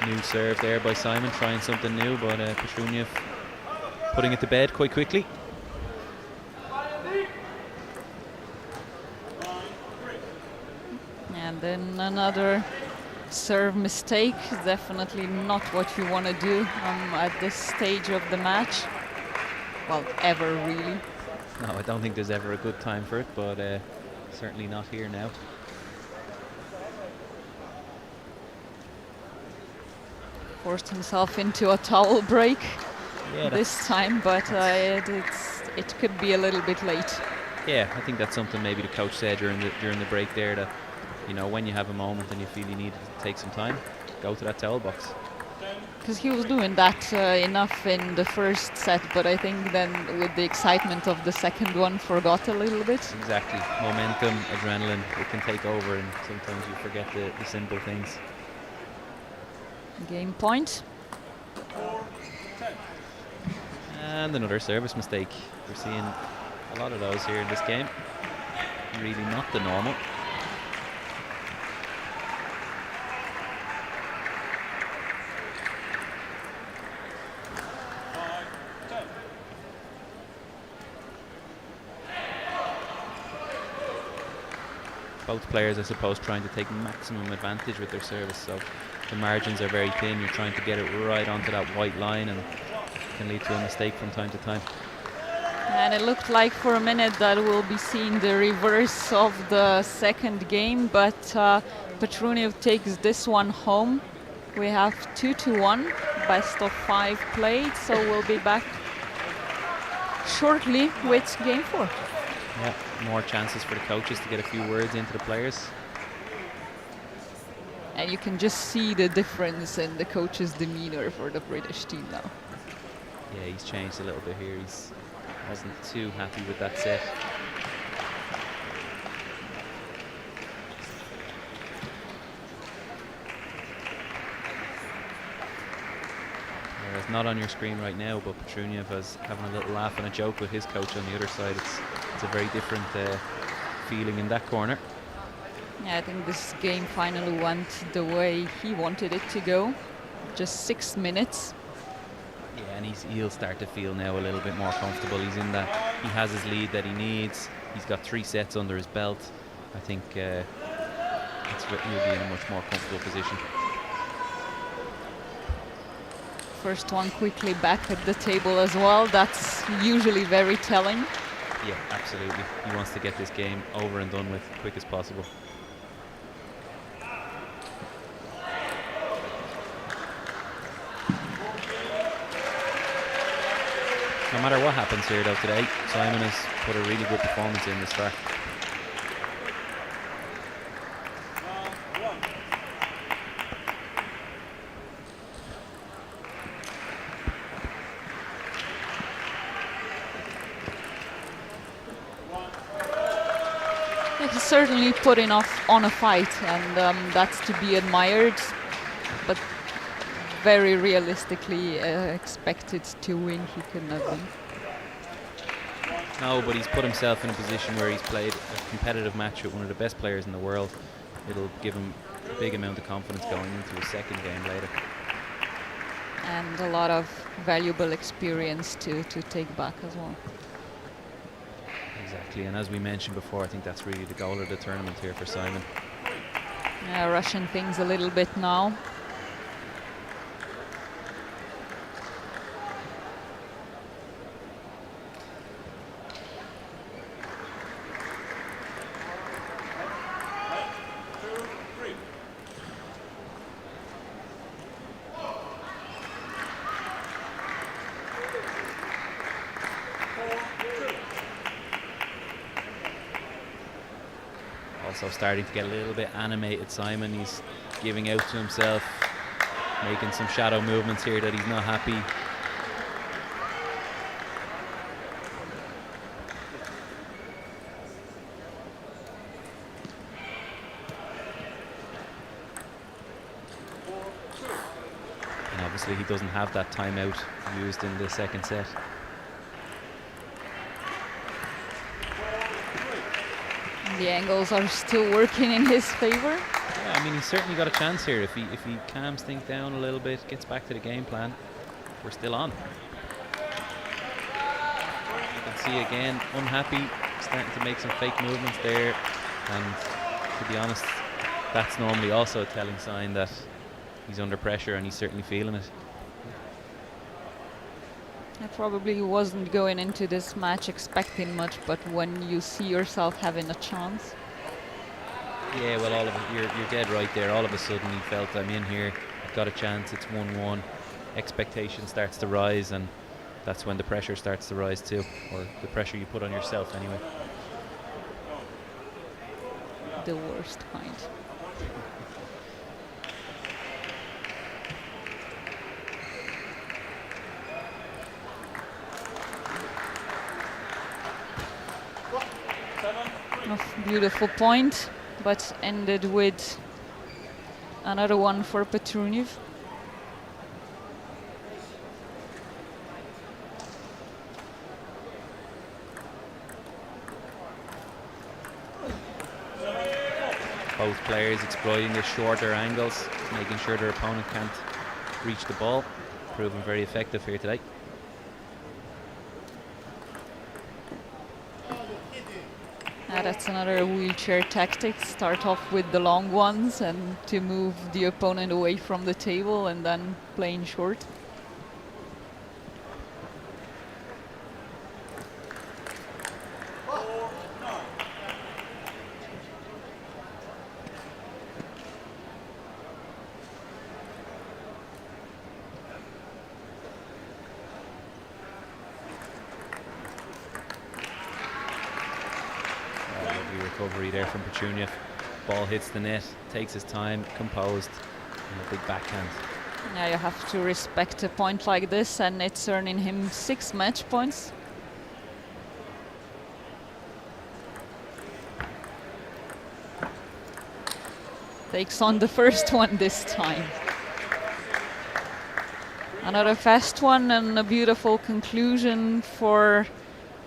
New serve there by Simon, trying something new, but Petruno putting it to bed quite quickly. And then another serve mistake. Definitely not what you want to do at this stage of the match. Well, ever really. No, I don't think there's ever a good time for it, but certainly not here now. Forced himself into a towel break this time, but it could be a little bit late. Yeah, I think that's something maybe the coach said during the break there, that when you have a moment and you feel you need to take some time, go to that towel box. Because he was doing that enough in the first set, but I think then with the excitement of the second one, forgot a little bit. Exactly, momentum, adrenaline, it can take over, and sometimes you forget the simple things. Game point. And another service mistake. We're seeing a lot of those here in this game. Really not the normal. Both players, I suppose, trying to take maximum advantage with their service, so the margins are very thin. You're trying to get it right onto that white line, and it can lead to a mistake from time to time. And it looked like for a minute that we'll be seeing the reverse of the second game, but Petruno takes this one home. We have 2-1, best of 5 played, so we'll be back shortly with game 4. Yeah, more chances for the coaches to get a few words into the players. And you can just see the difference in the coach's demeanor for the British team now. Yeah, he's changed a little bit here. He wasn't too happy with that set. It's not on your screen right now, but Petruno is having a little laugh and a joke with his coach on the other side. It's a very different feeling in that corner. Yeah, I think this game finally went the way he wanted it to go. Just 6 minutes. Yeah, and he'll start to feel now a little bit more comfortable. He's in that, he has his lead that he needs. He's got 3 sets under his belt. I think he'll be in a much more comfortable position. First one quickly back at the table as well. That's usually very telling. Yeah, absolutely. He wants to get this game over and done with quick as possible. No matter what happens here though today, Simon has put a really good performance in this far. He's certainly putting on a fight, and that's to be admired, but very realistically expected to win, he couldn't have been. No, but he's put himself in a position where he's played a competitive match with one of the best players in the world. It'll give him a big amount of confidence going into his second game later. And a lot of valuable experience to take back as well. Exactly, and as we mentioned before, I think that's really the goal of the tournament here for Simon. Yeah, rushing things a little bit now. So starting to get a little bit animated, Simon. He's giving out to himself, making some shadow movements here that he's not happy. And obviously he doesn't have that timeout used in the second set. The angles are still working in his favor. Yeah, I mean, he's certainly got a chance here. If he calms things down a little bit, gets back to the game plan, we're still on. You can see again, unhappy, starting to make some fake movements there. And to be honest, that's normally also a telling sign that he's under pressure, and he's certainly feeling it. I probably wasn't going into this match expecting much, but when you see yourself having a chance. Yeah, well, all of it, you're dead right there. All of a sudden he felt, I'm in here, I've got a chance, it's 1-1. Expectation starts to rise, and that's when the pressure starts to rise too, or the pressure you put on yourself anyway. The worst kind. Beautiful point, but ended with another one for Petruno. Both players exploiting the shorter angles, making sure their opponent can't reach the ball. Proving very effective here today. That's another wheelchair tactic. Start off with the long ones and to move the opponent away from the table and then playing short. Recovery there from Petruno. Ball hits the net, takes his time, composed, and a big backhand. Yeah, you have to respect a point like this, and it's earning him 6 match points. Takes on the first one this time. Another fast one and a beautiful conclusion for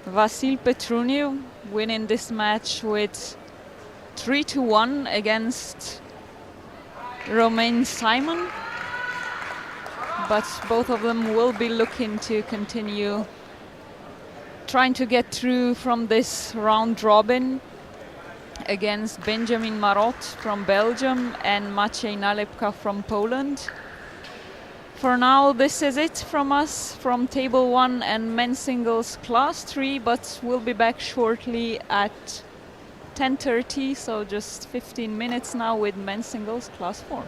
Vasil Petruno, winning this match with 3-1 against Romain Simon. But both of them will be looking to continue trying to get through from this round robin against Benjamin Marot from Belgium and Maciej Nalepka from Poland. For now, this is it from us from Table 1 and Men's Singles Class 3, but we'll be back shortly at 10:30, so just 15 minutes now with Men's Singles Class 4.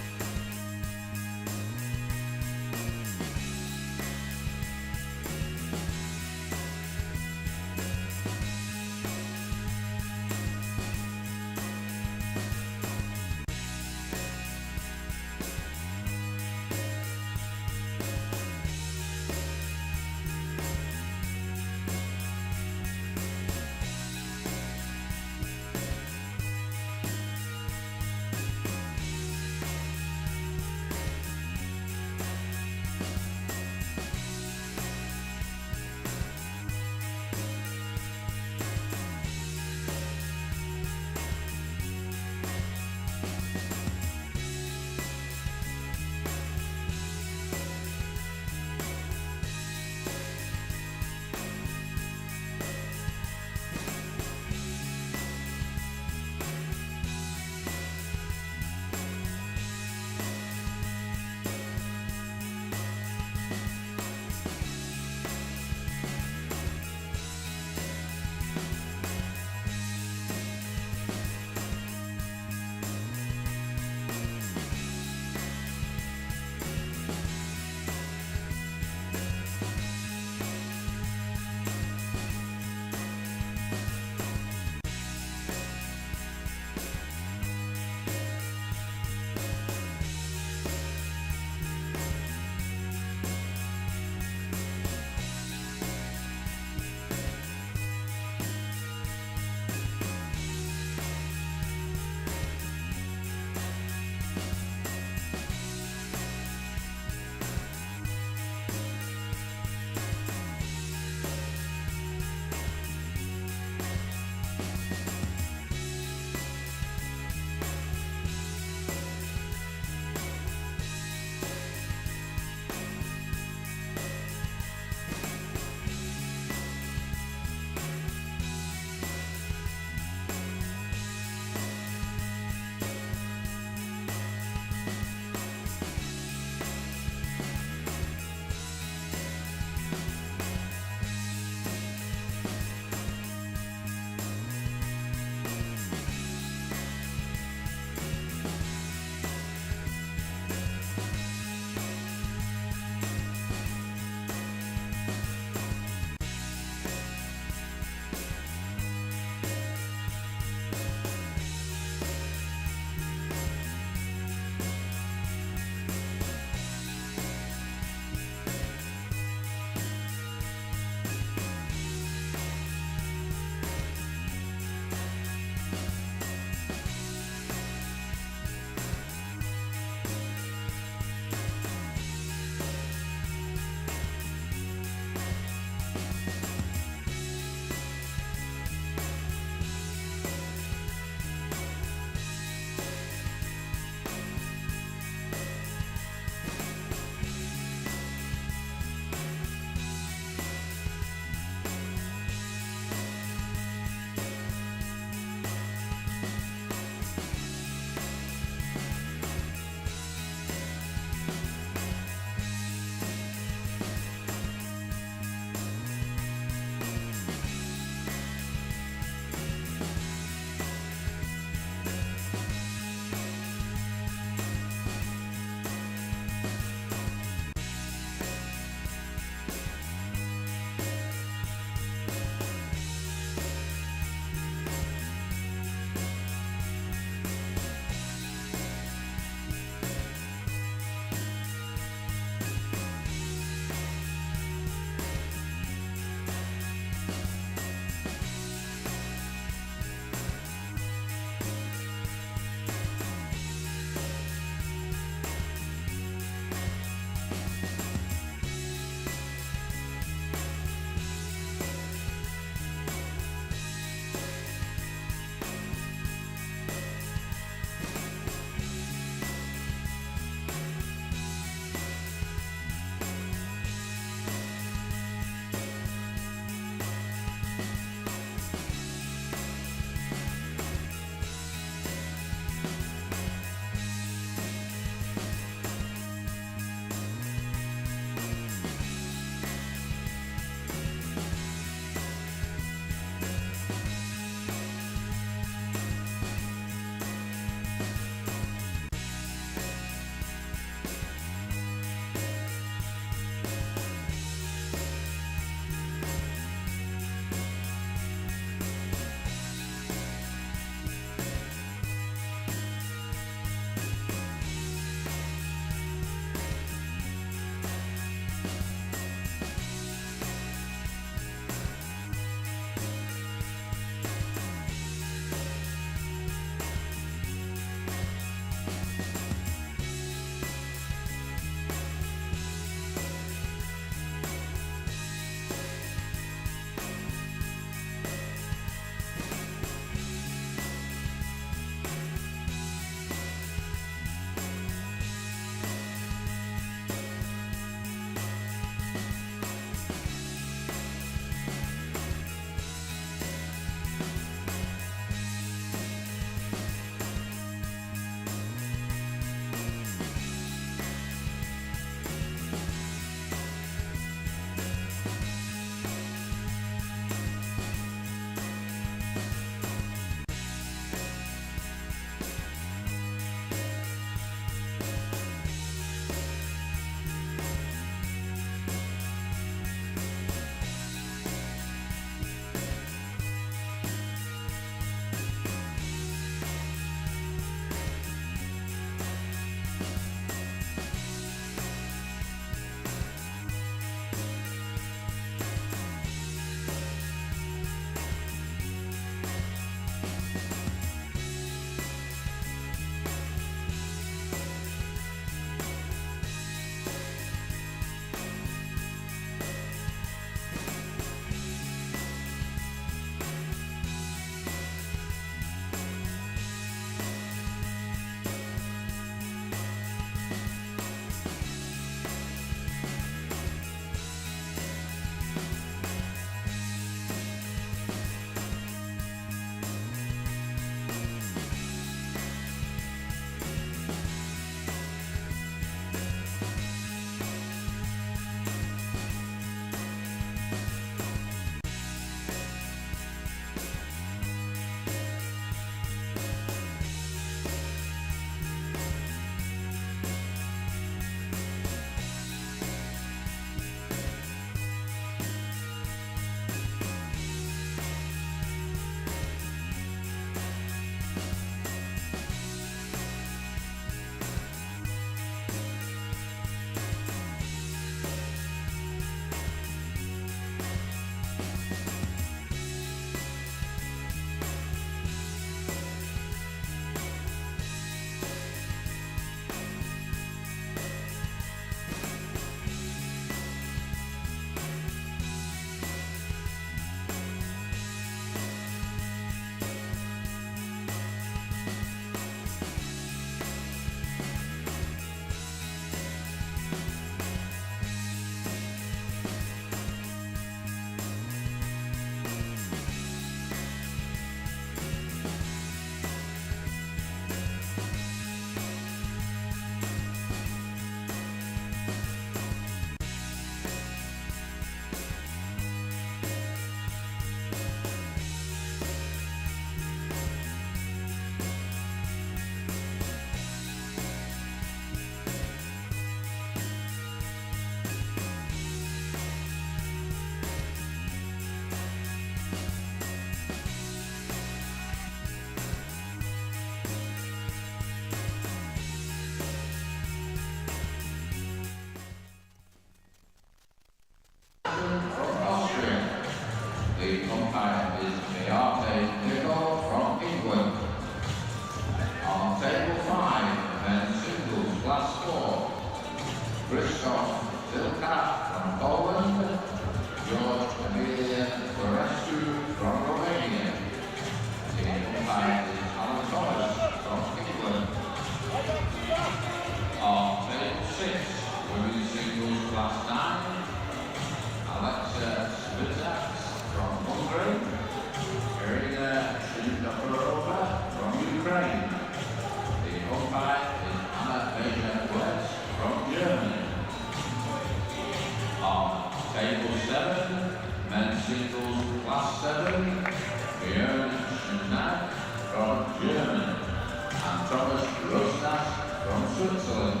Thomas Rosnas from Switzerland.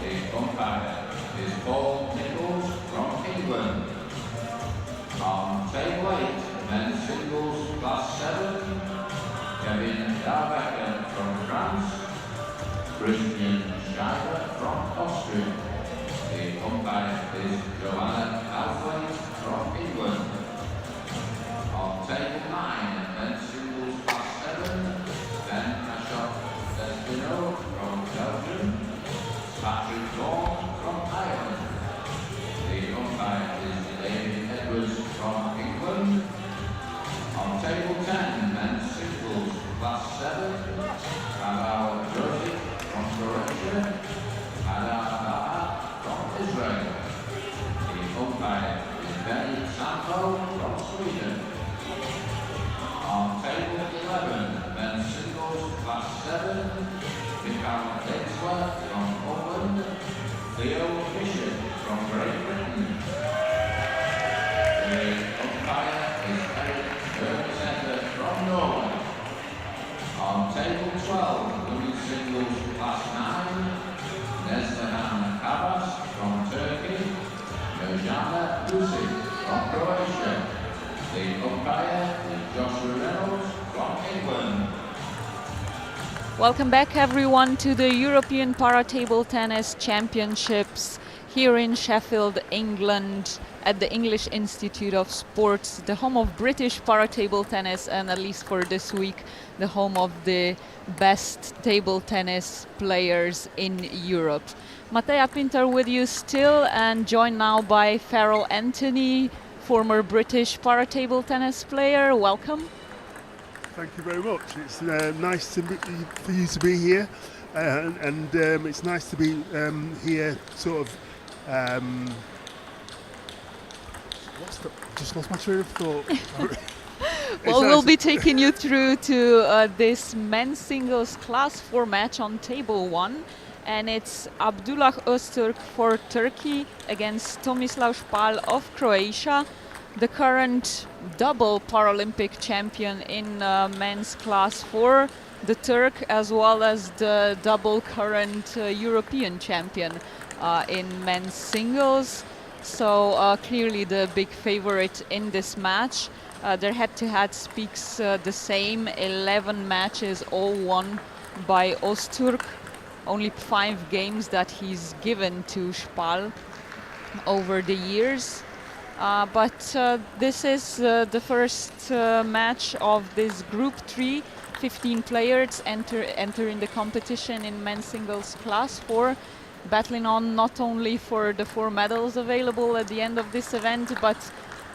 The umpire is Paul Nichols from England. On table 8, men's singles class 7, Kevin Darbecker from France, Christian Schreiber from Austria. The umpire is Joanna Alfred from England. On table 9, men's singles class 7, Ben Ashok Destino from Belgium, Patrick Vaughan from Ireland. The umpire is David Edwards from England. On table 10, men's singles class 7, Pavel Joseph from Croatia, Adam Baha from Israel. The umpire is Benny Sampo from Sweden. On table 11, men's singles class 7, Mikael Dexler from Poland, Theo Bishop from Great Britain. The umpire is Eric Bergsender from Norway. On table 12, women's singles class 9, Neslihan Kabas from Turkey, Mirjana Lusic from Croatia. The umpire is Joshua Reynolds from England. Welcome back everyone to the European Para Table Tennis Championships here in Sheffield, England, at the English Institute of Sports, the home of British para table tennis, and at least for this week, the home of the best table tennis players in Europe. Matea Pinter with you still, and joined now by Farrell Anthony, former British para table tennis player. Welcome. Thank you very much. It's nice for you to be here, and it's nice to be here. Sort of. Just lost my train of thought. Well, we'll be taking you through to this men's singles class 4 match on table 1, and it's Abdullah Ozturk for Turkey against Tomislav Špal of Croatia, the current double Paralympic champion in men's class 4, the Turk, as well as the double current European champion in men's singles. So clearly the big favorite in this match. Their head-to-head speaks the same, 11 matches all won by Ozturk, only 5 games that he's given to Špal over the years. But this is the first match of this Group 3. 15 players enter in the competition in men's singles class 4, battling on not only for the 4 medals available at the end of this event, but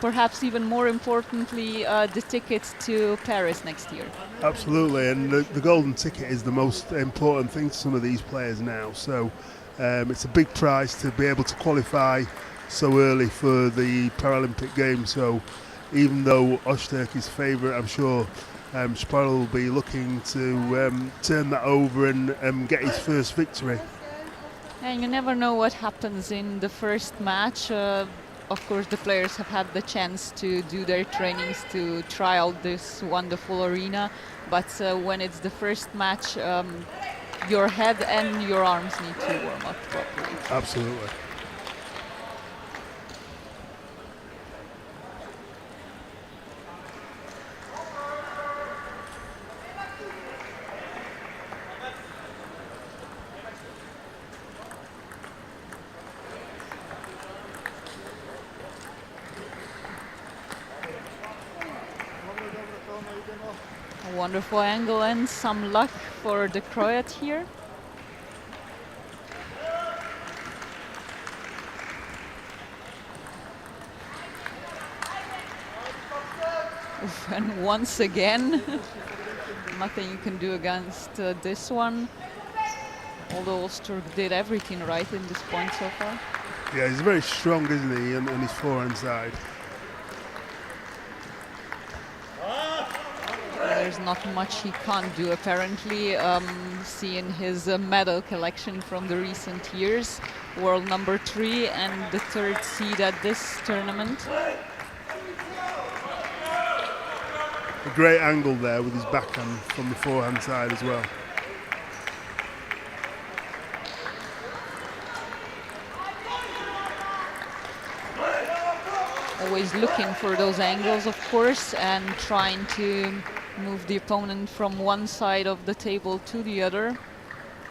perhaps even more importantly, the tickets to Paris next year. Absolutely, and the golden ticket is the most important thing to some of these players now. So it's a big prize to be able to qualify so early for the Paralympic Games. So even though Ozturk is favourite, I'm sure Špal will be looking to turn that over and get his first victory. And you never know what happens in the first match. Of course, the players have had the chance to do their trainings to try out this wonderful arena, but when it's the first match, your head and your arms need to warm up properly. Absolutely. A wonderful angle and some luck for the Croat here. Oof, and once again, nothing you can do against this one. Although Ozturk did everything right in this point so far. Yeah, he's very strong, isn't he, on his forehand side. There's not much he can't do, apparently, seeing his medal collection from the recent years. World number 3 and the 3rd seed at this tournament. A great angle there with his backhand from the forehand side as well. always looking for those angles, of course, and trying to move the opponent from one side of the table to the other,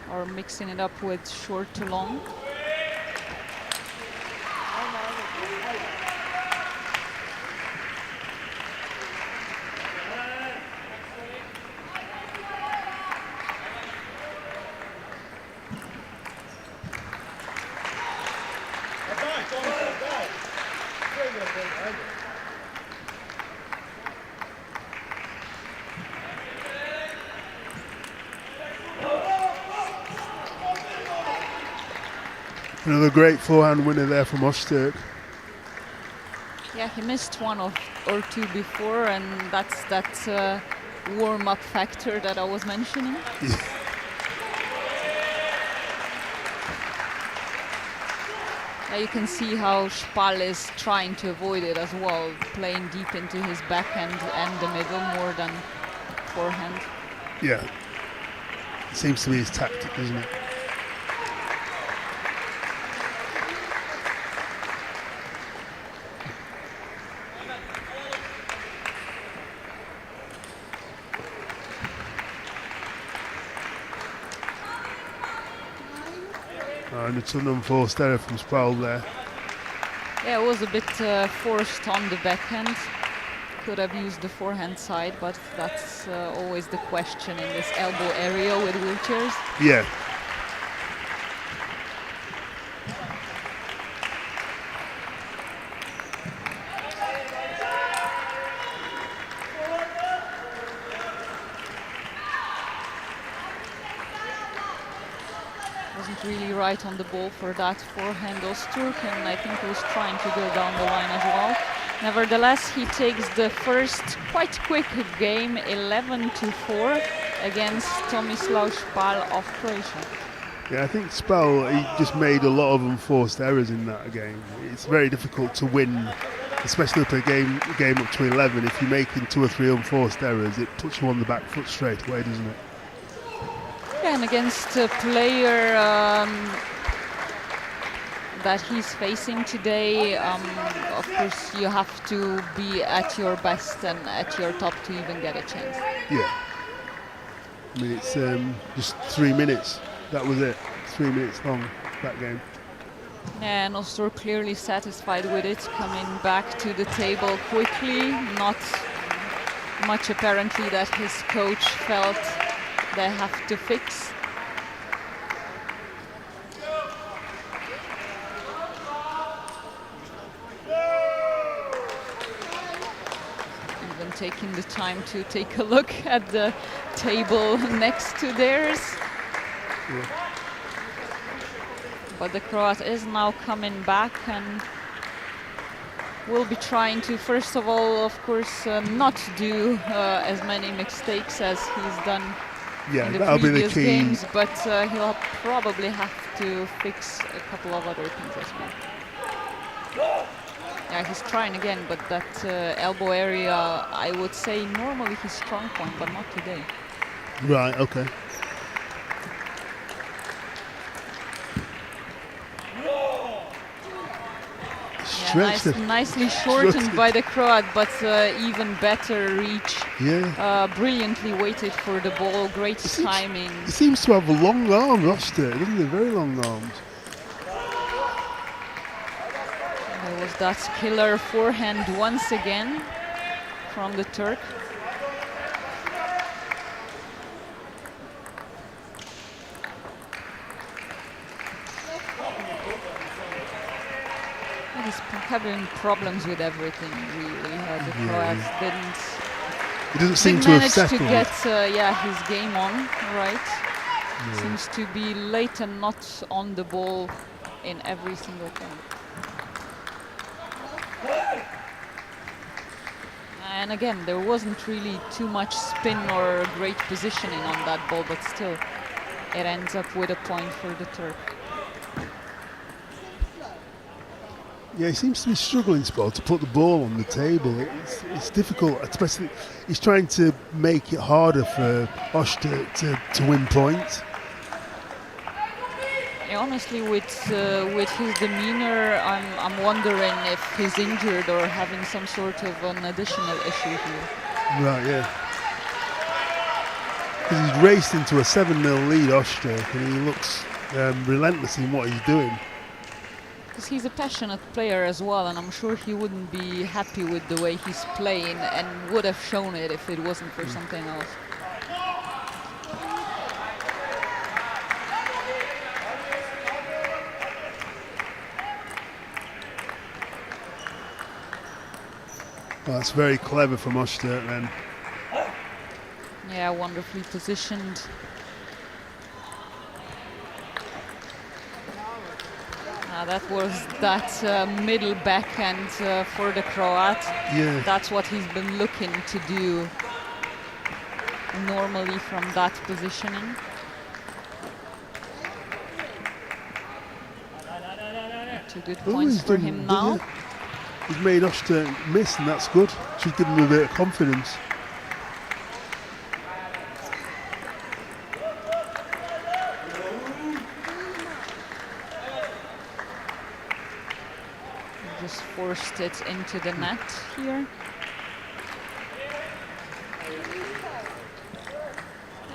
or mixing it up with short to long. Another great forehand winner there from Ozturk. Yeah, he missed one or two before, and that's that warm-up factor that I was mentioning. Yeah. You can see how Spal is trying to avoid it as well, playing deep into his backhand and the middle more than forehand. Yeah, it seems to be his tactic, doesn't it? And it's an unforced error from Spal there. Yeah, it was a bit forced on the backhand. Could have used the forehand side, but that's always the question in this elbow area with wheelchairs. Yeah. Wasn't really right on the ball for that forehand Ozturk, and I think he was trying to go down the line as well. Nevertheless, he takes the first quite quick game, 11-4, against Tomislav Spal of Croatia. Yeah, I think Spal, he just made a lot of unforced errors in that game. It's very difficult to win, especially for a game up to 11. If you're making 2 or 3 unforced errors, it puts you on the back foot straight away, doesn't it? Yeah, and against a player that he's facing today, of course you have to be at your best and at your top to even get a chance. Yeah. I mean, it's just 3 minutes. That was it. 3 minutes long, that game. Yeah, and Ozturk clearly satisfied with it, coming back to the table quickly. Not much apparently that his coach felt they have to fix. Even taking the time to take a look at the table next to theirs. Yeah. But the Croat is now coming back and will be trying to, first of all, of course, not do as many mistakes as he's done in the that'll be the previous key. games, but he'll probably have to fix a couple of other things as well. Yeah, he's trying again, but that elbow area, I would say normally his strong point, but not today. Right, okay. Yeah, nicely shortened by the Croat, but even better reach. Yeah. Brilliantly waited for the ball, great timing. He seems to have a long arm, Ozturk, doesn't he? Very long arms. There was that killer forehand once again from the Turk. He's having problems with everything, really. The Croats He doesn't seem to have manage settled. to get his game on right. Seems to be late and not on the ball in every single point. And again, there wasn't really too much spin or great positioning on that ball, but still, it ends up with a point for the Turk. Yeah, he seems to be struggling, Spal, to put the ball on the table. It's difficult, especially he's trying to make it harder for Ozturk to win points. Yeah, honestly, with his demeanor, I'm wondering if he's injured or having some sort of an additional issue here. Right, yeah. Because he's raced into a 7-0 lead, Ozturk, and he looks relentless in what he's doing. Because he's a passionate player as well, and I'm sure he wouldn't be happy with the way he's playing and would have shown it if it wasn't for something else. Well, that's very clever from Ozturk then. Yeah, wonderfully positioned. That was that middle backhand for the Croat. Yeah. That's what he's been looking to do normally from that positioning. Two good points for him now. Yeah. He's made Ozturk miss, and that's good. Should give him a bit of confidence. Just forced it into the net here.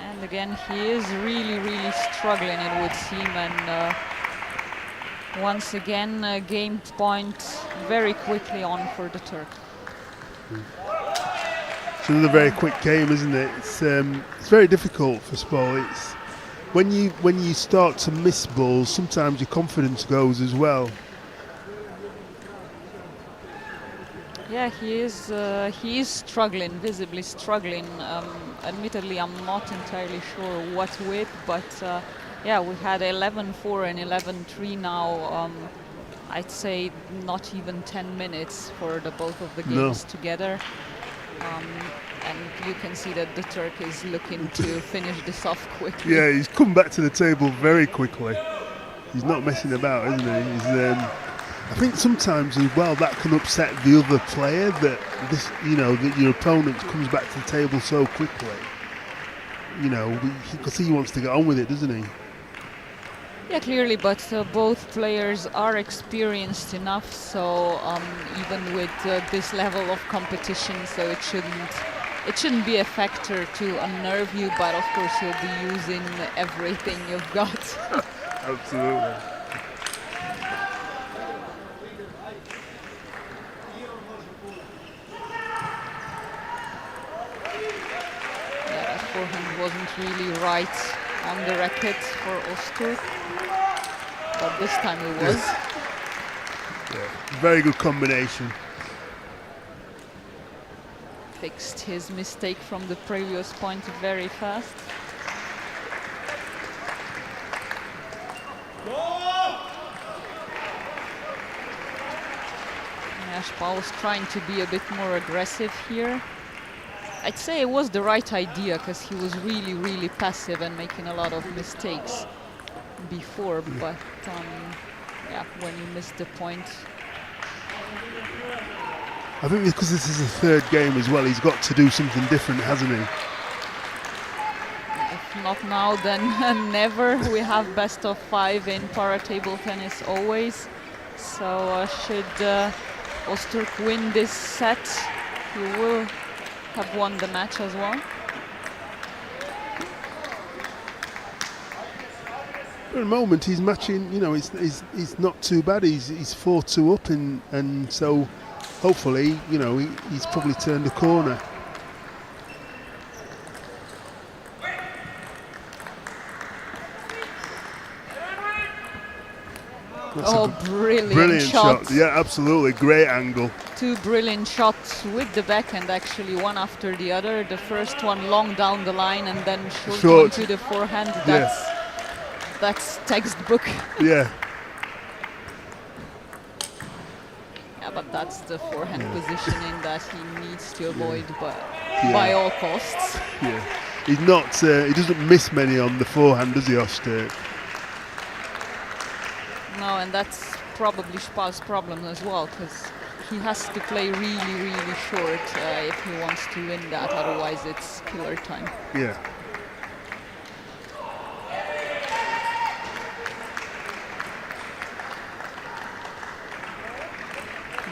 And again, he is really struggling, it would seem, and once again, game point very quickly on for the Turk. It's another very quick game, isn't it? It's very difficult for Spol. It's when you start to miss balls, sometimes your confidence goes as well. Yeah, he is struggling, visibly struggling. Admittedly, I'm not entirely sure what with, but yeah, we had 11-4 and 11-3 now. I'd say not even 10 minutes for the both of the games together. And you can see that the Turk is looking to finish this off quickly. Yeah, he's come back to the table very quickly. He's not messing about, isn't he? He's, I think sometimes as well that can upset the other player, that that your opponent comes back to the table so quickly. Because he wants to get on with it, doesn't he? Yeah, clearly, but both players are experienced enough, so even with this level of competition, so it shouldn't be a factor to unnerve you, but of course you'll be using everything you've got. Absolutely. Yeah, that forehand wasn't really right on the racket for Ozturk, but this time it was. Yeah, very good combination. Fixed his mistake from the previous point very fast. Yeah, Spal was trying to be a bit more aggressive here. I'd say it was the right idea because he was really passive and making a lot of mistakes before, but yeah, when you miss the point. I think because this is the third game as well, he's got to do something different, hasn't he? If not now, then never. We have best of 5 in para table tennis always. So should Ozturk win this set, he will have won the match as well. For the moment, he's matching. He's not too bad. He's 4-2 up, and so hopefully, he's probably turned a corner. That's brilliant shot. Yeah, absolutely. Great angle. 2 brilliant shots with the backhand, actually, one after the other. The first one long down the line and then short to the forehand. That's textbook. Yeah. Yeah, but that's the forehand positioning that he needs to avoid, but by all costs. Yeah. He's not. He doesn't miss many on the forehand, does he, Ozturk? No, and that's probably Spal's problem as well, because he has to play really short if he wants to win that, otherwise it's killer time. Yeah.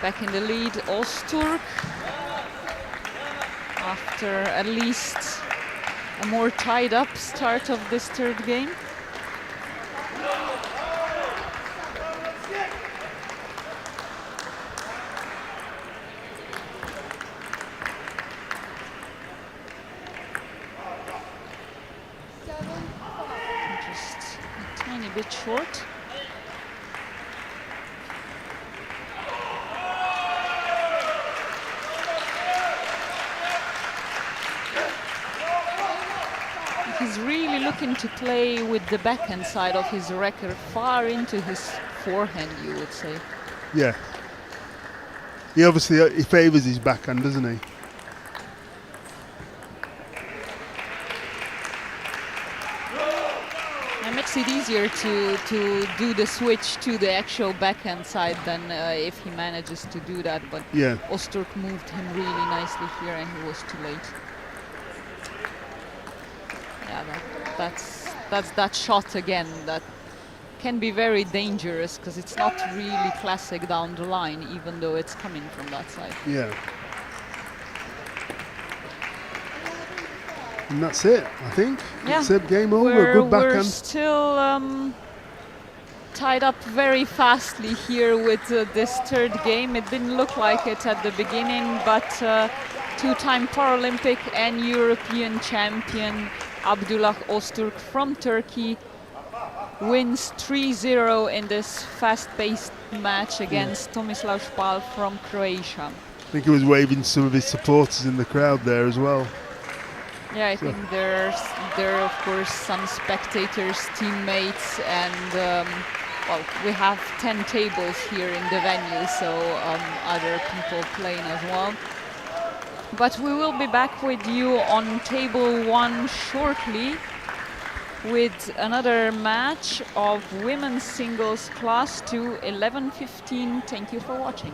Back in the lead, Ozturk, after at least a more tied up start of this third game. Just a tiny bit short. He's really looking to play with the backhand side of his racket far into his forehand, you would say. Yeah. He obviously he favours his backhand, doesn't he? It makes it easier to do the switch to the actual backhand side than if he manages to do that. But Yeah. Ozturk moved him really nicely here and he was too late. Yeah, that's that shot again that can be very dangerous because it's not really classic down the line, even though it's coming from that side. Yeah. And that's it, I think. Yeah. It's it, game over. Good We're backhand. still tied up very fastly here with this third game. It didn't look like it at the beginning, but two-time Paralympic and European champion Abdullah Ozturk from Turkey wins 3-0 in this fast-paced match against Tomislav Špal from Croatia. I think he was waving some of his supporters in the crowd there as well. Yeah, I think there are of course some spectators, teammates, and well, we have 10 tables here in the venue, so other people playing as well. But we will be back with you on table 1 shortly with another match of women's singles class 2, 11:15. Thank you for watching.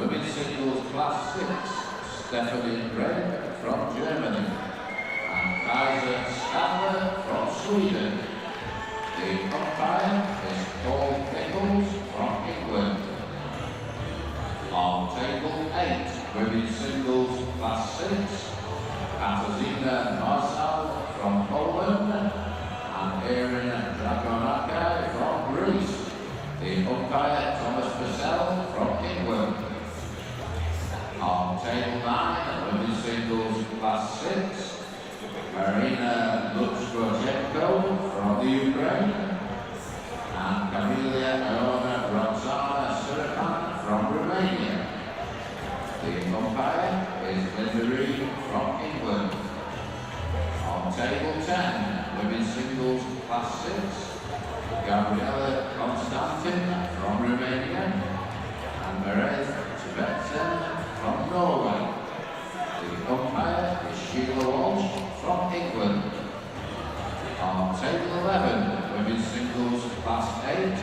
Women's singles class 6, Stephanie Gregg from Germany and Kaiser Stadler from Sweden. The umpire is Paul Nichols from England. On table 8, women's singles class 6, Katarzyna Marcel from Poland and Erin Dragonaka from Greece. The umpire Thomas Purcell from England. On table 9, women's singles class 6, Marina Lutzkochenko from the Ukraine and Camilla Iona Roxana Surapan from Romania. The umpire is Linda Reed from England. On table 10, women's singles class 6, Gabriela Konstantin from Romania and Merez Tibetsen from Norway. The umpire is Sheila Walsh from England. On table 11, women's singles class 8,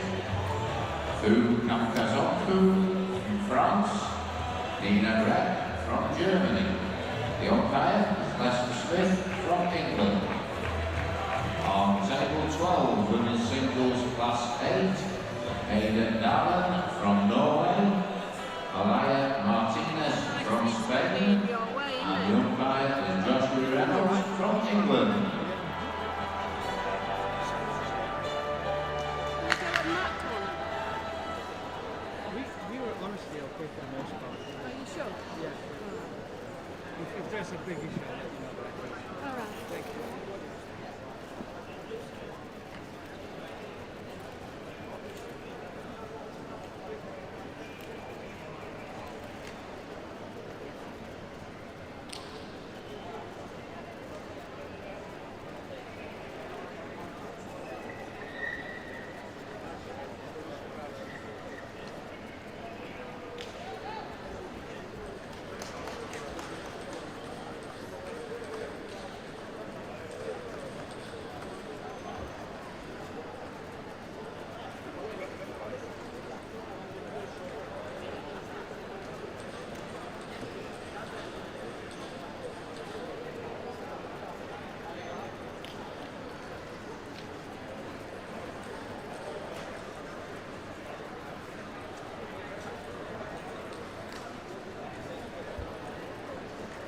Fu Kamkazonku from France, Nina Reck from Germany. The umpire is Lester Smith from England. On table 12, women's singles class 8, Aidan Dallin from Norway, Alaya Martinez from Spain, and the umpire is Joshua Reynolds from England. We were honestly okay for the most part. Are you sure? Yeah. If there's a big issue, I'll let you know. All right. Thank you.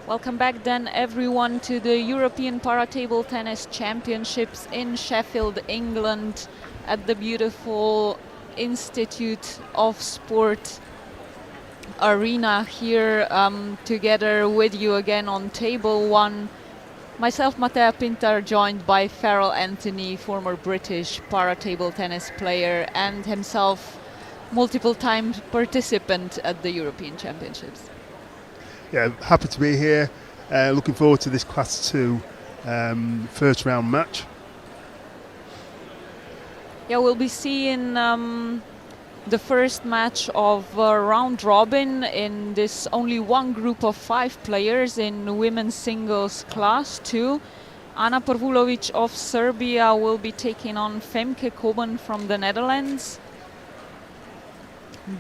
Welcome back then everyone to the European Para-Table Tennis Championships in Sheffield, England at the beautiful Institute of Sport arena here together with you again on table 1. Myself, Mattea Pintar, joined by Farrell Anthony, former British para-table tennis player and himself multiple time participant at the European Championships. Yeah, happy to be here. Looking forward to this Class 2 first round match. Yeah, we'll be seeing the first match of round robin in this only one group of 5 players in women's singles Class 2. Ana Pervolovic of Serbia will be taking on Femke Koven from the Netherlands.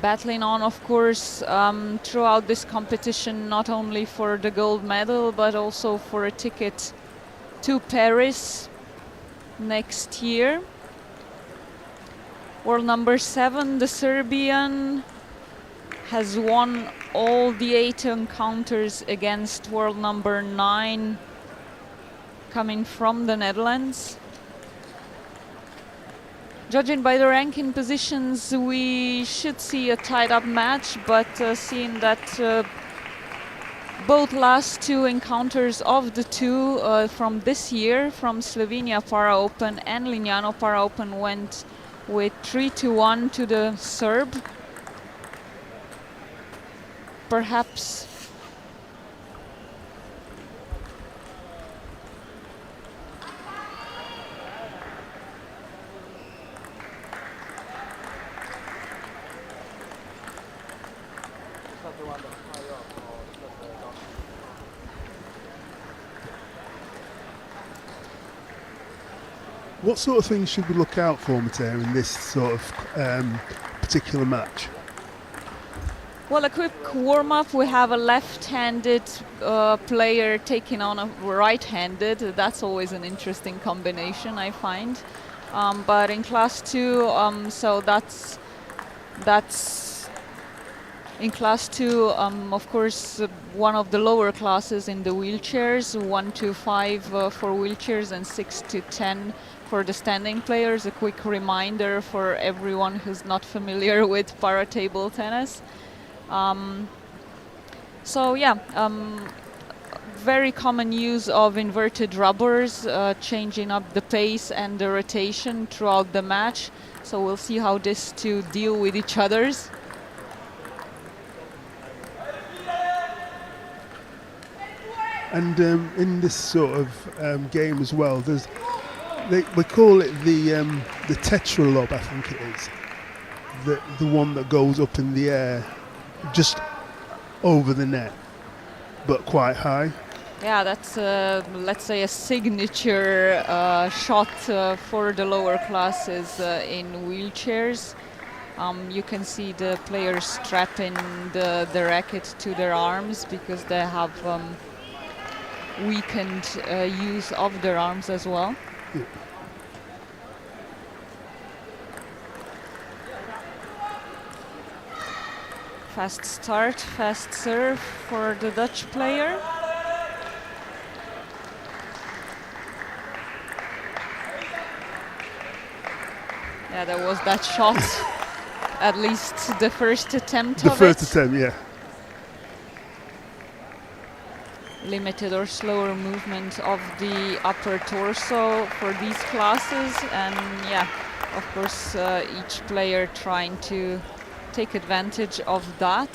Battling on, of course, throughout this competition, not only for the gold medal, but also for a ticket to Paris next year. World number 7, the Serbian, has won all the 8 encounters against world number 9, coming from the Netherlands. Judging by the ranking positions, we should see a tied-up match, but seeing that both last 2 encounters of the 2 from this year, from Slovenia Para Open and Lignano Para Open, went with 3-1 to the Serb. Perhaps What sort of things should we look out for, Mattea, in this sort of particular match? Well, a quick warm-up. We have a left-handed player taking on a right-handed. That's always an interesting combination, I find. But in class 2, so that's in class 2, of course, one of the lower classes in the wheelchairs, 1 to 5 for wheelchairs and 6 to 10 for the standing players. A quick reminder for everyone who's not familiar with para table tennis. So yeah, very common use of inverted rubbers, changing up the pace and the rotation throughout the match. So we'll see how these two deal with each other's. And in this sort of game as well, we call it the tetra lob, I think it is, the one that goes up in the air, just over the net, but quite high. Yeah, that's let's say a signature shot for the lower classes in wheelchairs. You can see the players strapping the racket to their arms because they have weakened use of their arms as well. Yeah. Fast start, fast serve for the Dutch player. Yeah, there was that shot, at least the first attempt The of first it. attempt, yeah. Limited or slower movement of the upper torso for these classes, and yeah, of course each player trying to take advantage of that.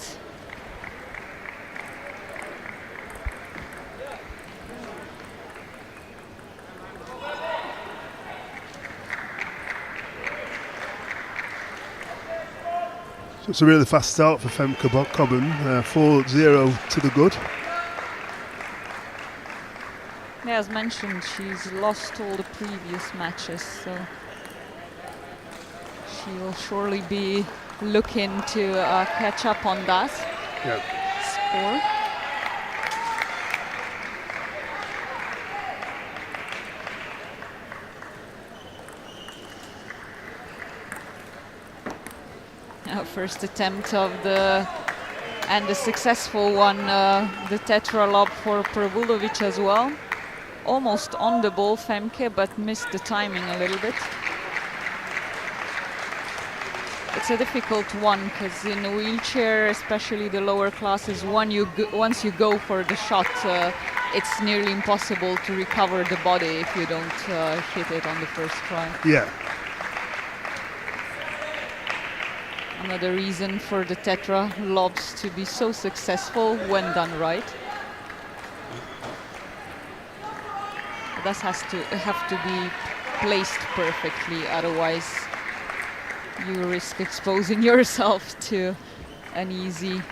So it's a really fast start for Femke Koven, 4-0 to the good. Yeah, as mentioned, she's lost all the previous matches, so she will surely be looking to catch up on that score. First attempt of the successful one, the tetra lob for Pervolovic as well. Almost on the ball, Femke, but missed the timing a little bit. It's a difficult one because in a wheelchair, especially the lower classes, once you go for the shot, it's nearly impossible to recover the body if you don't hit it on the first try. Yeah. Another reason for the tetra lobs to be so successful when done right. That have to be placed perfectly, otherwise you risk exposing yourself to an easy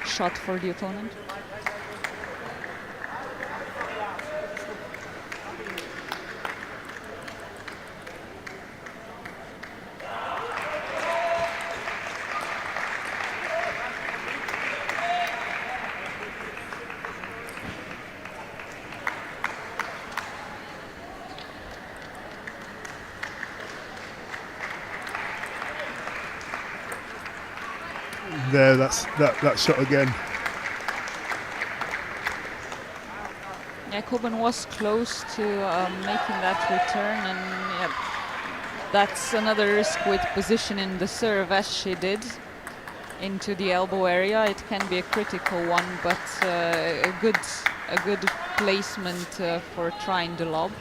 shot for the opponent. There, that shot again. Yeah, Koven was close to making that return, and yeah, that's another risk with positioning the serve as she did into the elbow area. It can be a critical one, but a good placement for trying the lob.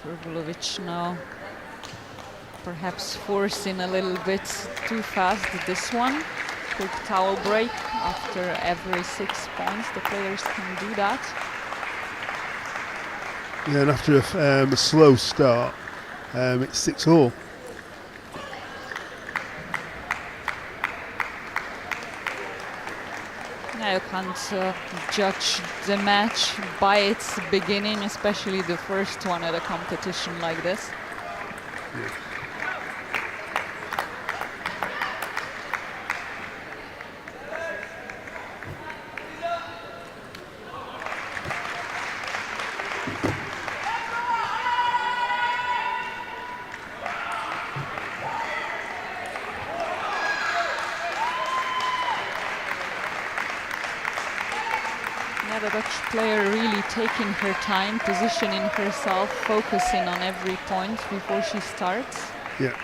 Pervolovic now perhaps forcing a little bit too fast this one. Quick towel break after every 6 points. The players can do that. Yeah, and after a slow start, it's 6-all. Yeah, you can't judge the match by its beginning, especially the first one at a competition like this. Yeah. The Dutch player really taking her time, positioning herself, focusing on every point before she starts. Yeah.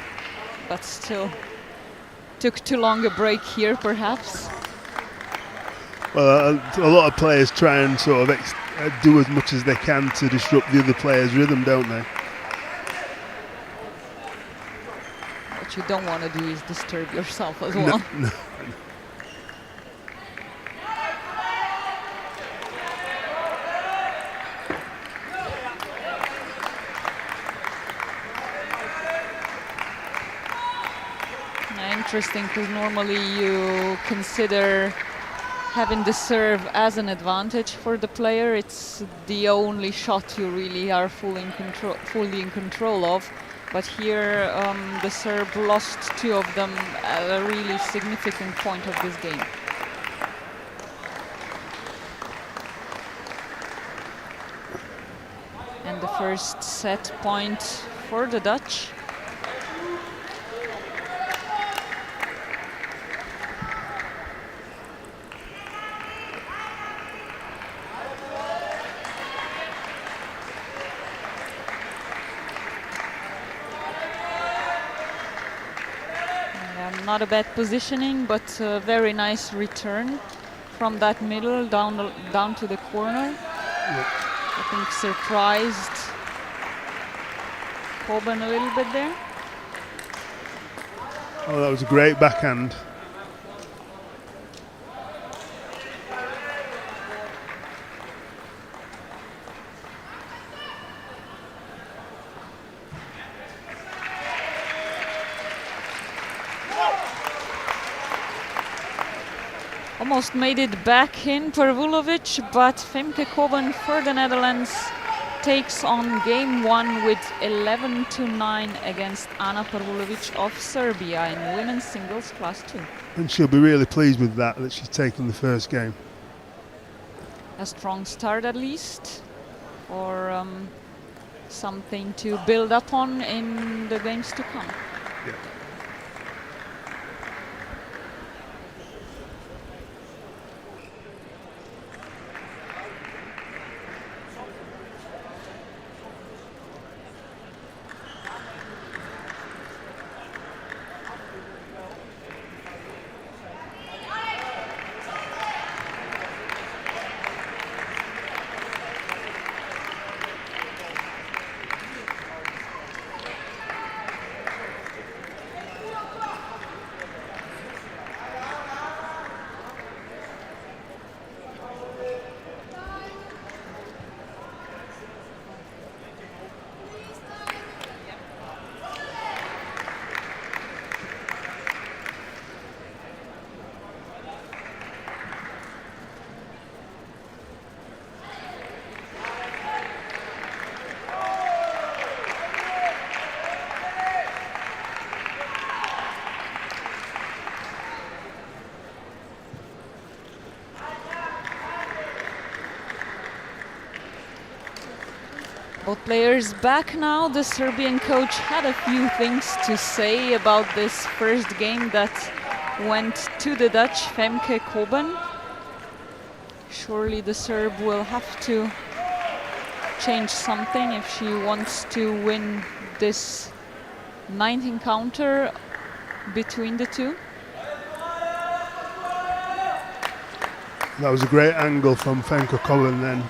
But still took too long a break here, perhaps. Well, a lot of players try and sort of do as much as they can to disrupt the other player's rhythm, don't they? What you don't want to do is disturb yourself as well. No. Interesting, because normally you consider having the serve as an advantage for the player. It's the only shot you really are fully in control of. But here the Serb lost two of them at a really significant point of this game. And the first set point for the Dutch. Not a bad positioning, but a very nice return from that middle down to the corner. Yeah. I think surprised Koven a little bit there. Oh, that was a great backhand. Almost made it back in Pervolovic, but Femke Koven for the Netherlands takes on game one with 11-9 against Ana Pervolovic of Serbia in women's singles class 2. And she'll be really pleased with that she's taken the first game. A strong start at least, or something to build up on in the games to come. Yeah. Both players back now. The Serbian coach had a few things to say about this first game that went to the Dutch, Femke Koven. Surely the Serb will have to change something if she wants to win this ninth encounter between the two. That was a great angle from Femke Koven then.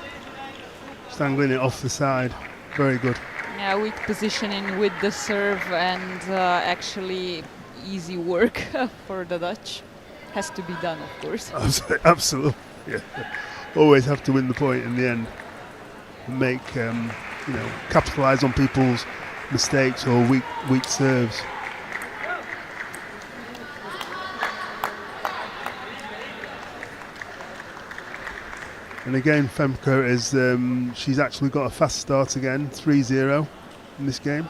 Just angling it off the side. Very good. Yeah, weak positioning with the serve and actually easy work for the Dutch. Has to be done, of course. Absolutely. Yeah. Always have to win the point in the end. And make, capitalise on people's mistakes or weak serves. And again, Femke is she's actually got a fast start again, 3-0 in this game.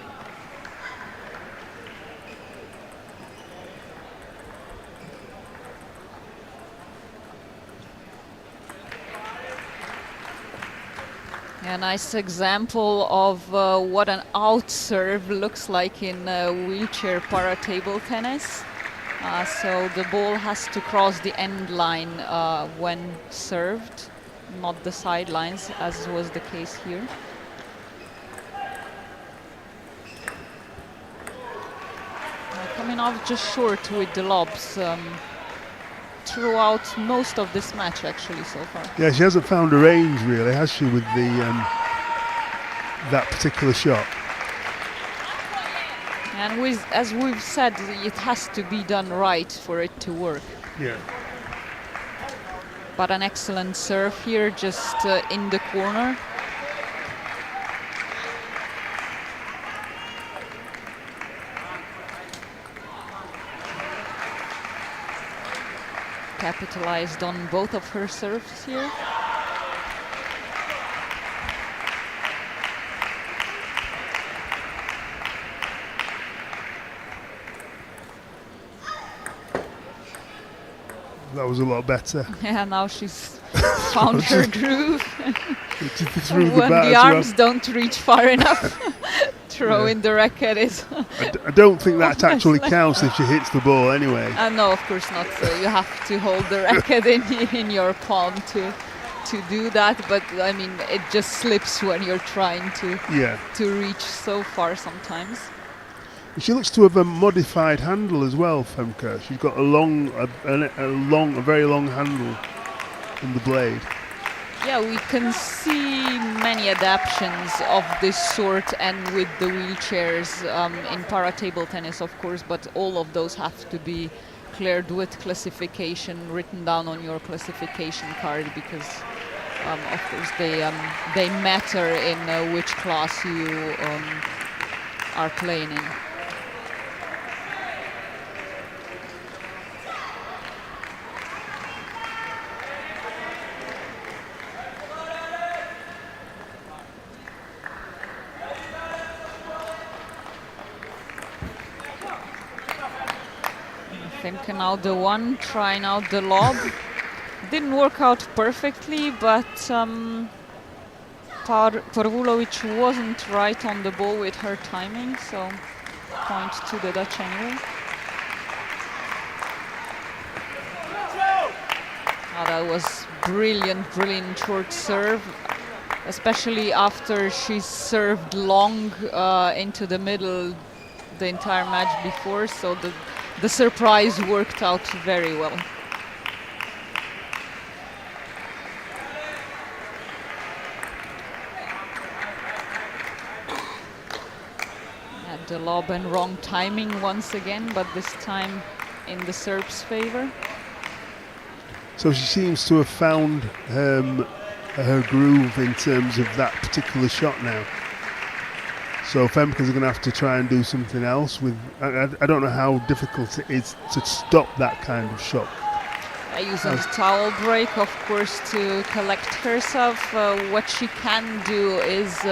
A nice example of what an out serve looks like in wheelchair para table tennis. So the ball has to cross the end line when served, not the sidelines, as was the case here. Coming off just short with the lobs throughout most of this match, actually, so far. Yeah, she hasn't found a range really, has she, with the that particular shot. And as we've said, it has to be done right for it to work. Yeah. But an excellent serve here, just in the corner. Capitalized on both of her serves here. That was a lot better. Yeah, now she's found her groove. When the arms don't reach far enough, throwing the racket is... I don't think that actually counts if she hits the ball anyway. No, of course not. You have to hold the racket in your palm to do that, but I mean, it just slips when you're trying to reach so far sometimes. She looks to have a modified handle as well, Femke. She's got a very long handle in the blade. Yeah, we can see many adaptations of this sort, and with the wheelchairs in para table tennis, of course, but all of those have to be cleared with classification, written down on your classification card, because of course they matter in which class you are playing in. Femke now the one, trying out the lob. Didn't work out perfectly, but Pervolovic wasn't right on the ball with her timing, so point to the Dutch anyway. Oh, that was brilliant short serve, especially after she served long into the middle the entire match before, so the surprise worked out very well. Had the lob and wrong timing once again, but this time in the Serbs' favor. So she seems to have found her groove in terms of that particular shot now. So Femke's going to have to try and do something else with. I don't know how difficult it is to stop that kind of shot. Using the towel break, of course, to collect herself. What she can do is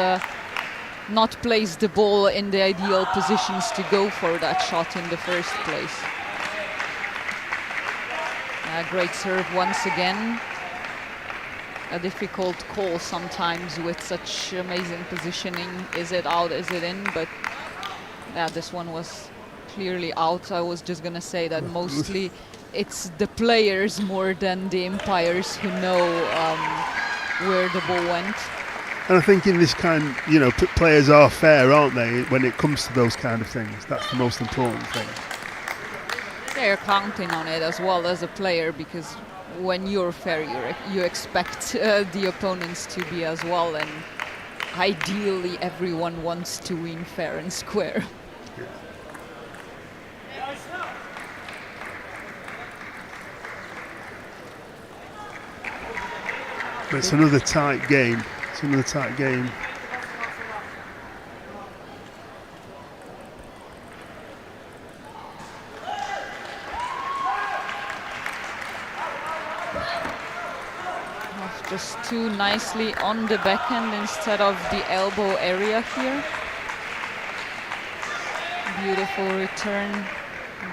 not place the ball in the ideal positions to go for that shot in the first place. Great serve once again. A difficult call sometimes with such amazing positioning. Is it out, is it in? But yeah, this one was clearly out. I was just gonna say that mostly it's the players more than the umpires who know where the ball went. And I think in this kind, players are fair, aren't they, when it comes to those kind of things? That's the most important thing. They're counting on it as well as a player, because when you're fair, you expect the opponents to be as well, and ideally everyone wants to win fair and square. But it's another tight game. It's another tight game. Just too nicely on the backhand instead of the elbow area here. Beautiful return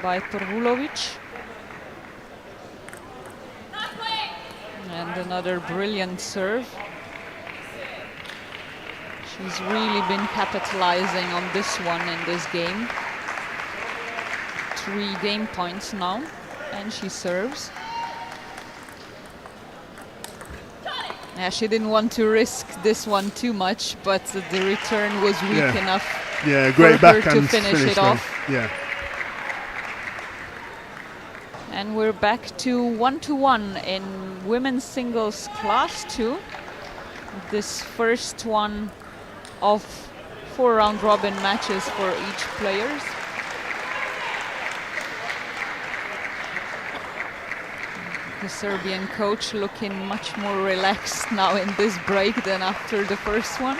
by Pervolovic. And another brilliant serve. She's really been capitalizing on this one in this game. 3 game points now, and she serves. Yeah, she didn't want to risk this one too much, but the return was weak enough great for her backhand to finish it off. Yeah. And we're back to 1-1 in women's singles class 2. This first one of 4 round robin matches for each players. The Serbian coach looking much more relaxed now in this break than after the first one.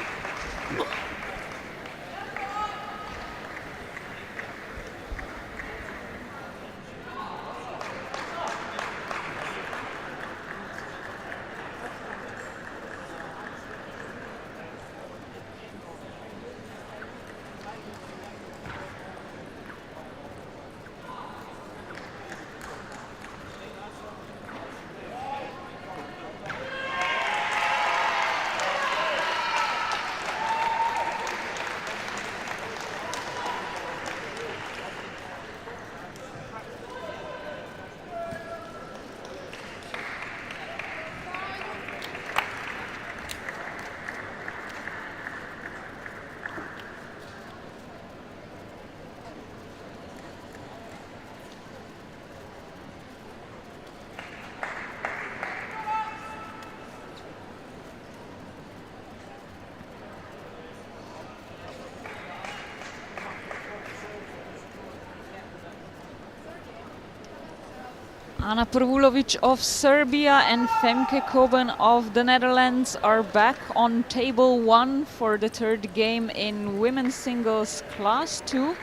Anna Pervolovic of Serbia and Femke Koven of the Netherlands are back on table 1 for the 3rd game in women's singles class 2.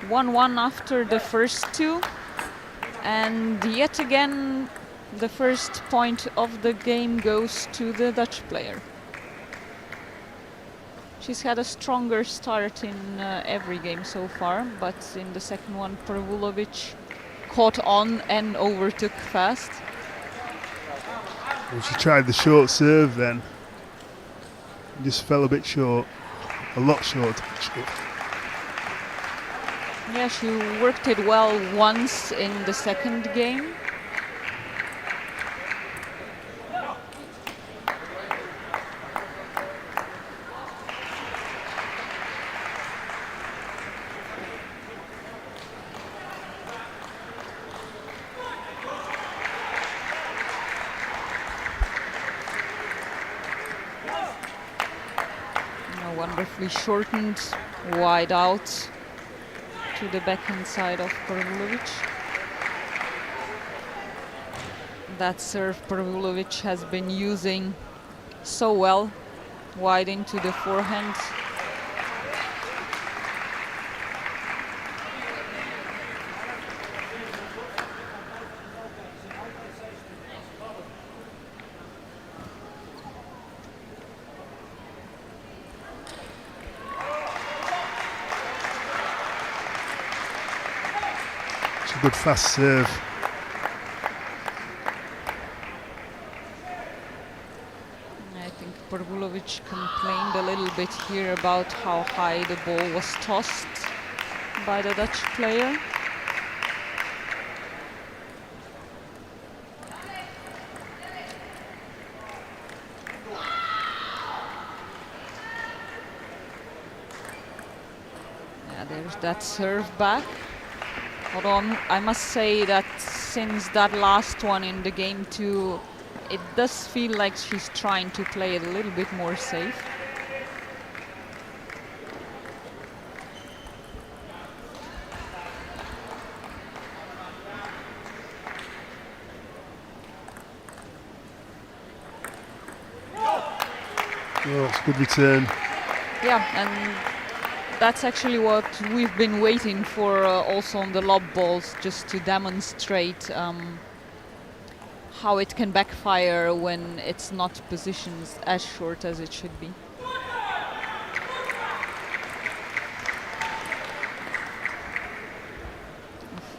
1-1 after the first 2. And yet again, the first point of the game goes to the Dutch player. She's had a stronger start in every game so far, but in the second one, Pervolovic caught on and overtook fast. Well, she tried the short serve then. Just fell a bit short. A lot short, actually. Yeah, she worked it well once in the second game. Wonderfully shortened, wide out to the backhand side of Pervolovic. That serve Pervolovic has been using so well, wide into the forehand. Good fast serve. I think Pervolovic complained a little bit here about how high the ball was tossed by the Dutch player. Yeah, there's that serve back. Hold on, I must say that since that last one in the game 2, it does feel like she's trying to play it a little bit more safe. Oh, it's a good return. Yeah, and that's actually what we've been waiting for also on the lob balls, just to demonstrate how it can backfire when it's not positioned as short as it should be.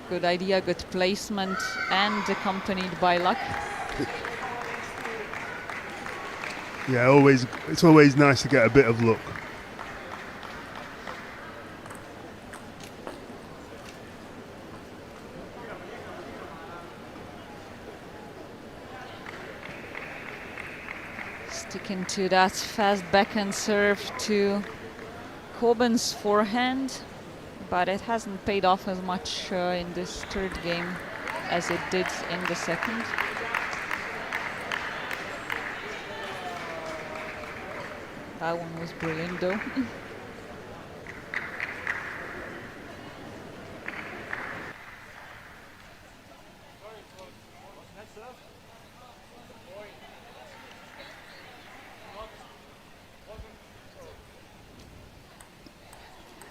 Good idea, good placement, and accompanied by luck. Yeah, it's always nice to get a bit of luck. Sticking to that fast backhand serve to Koven's forehand, but it hasn't paid off as much in this third game as it did in the second. That one was brilliant though.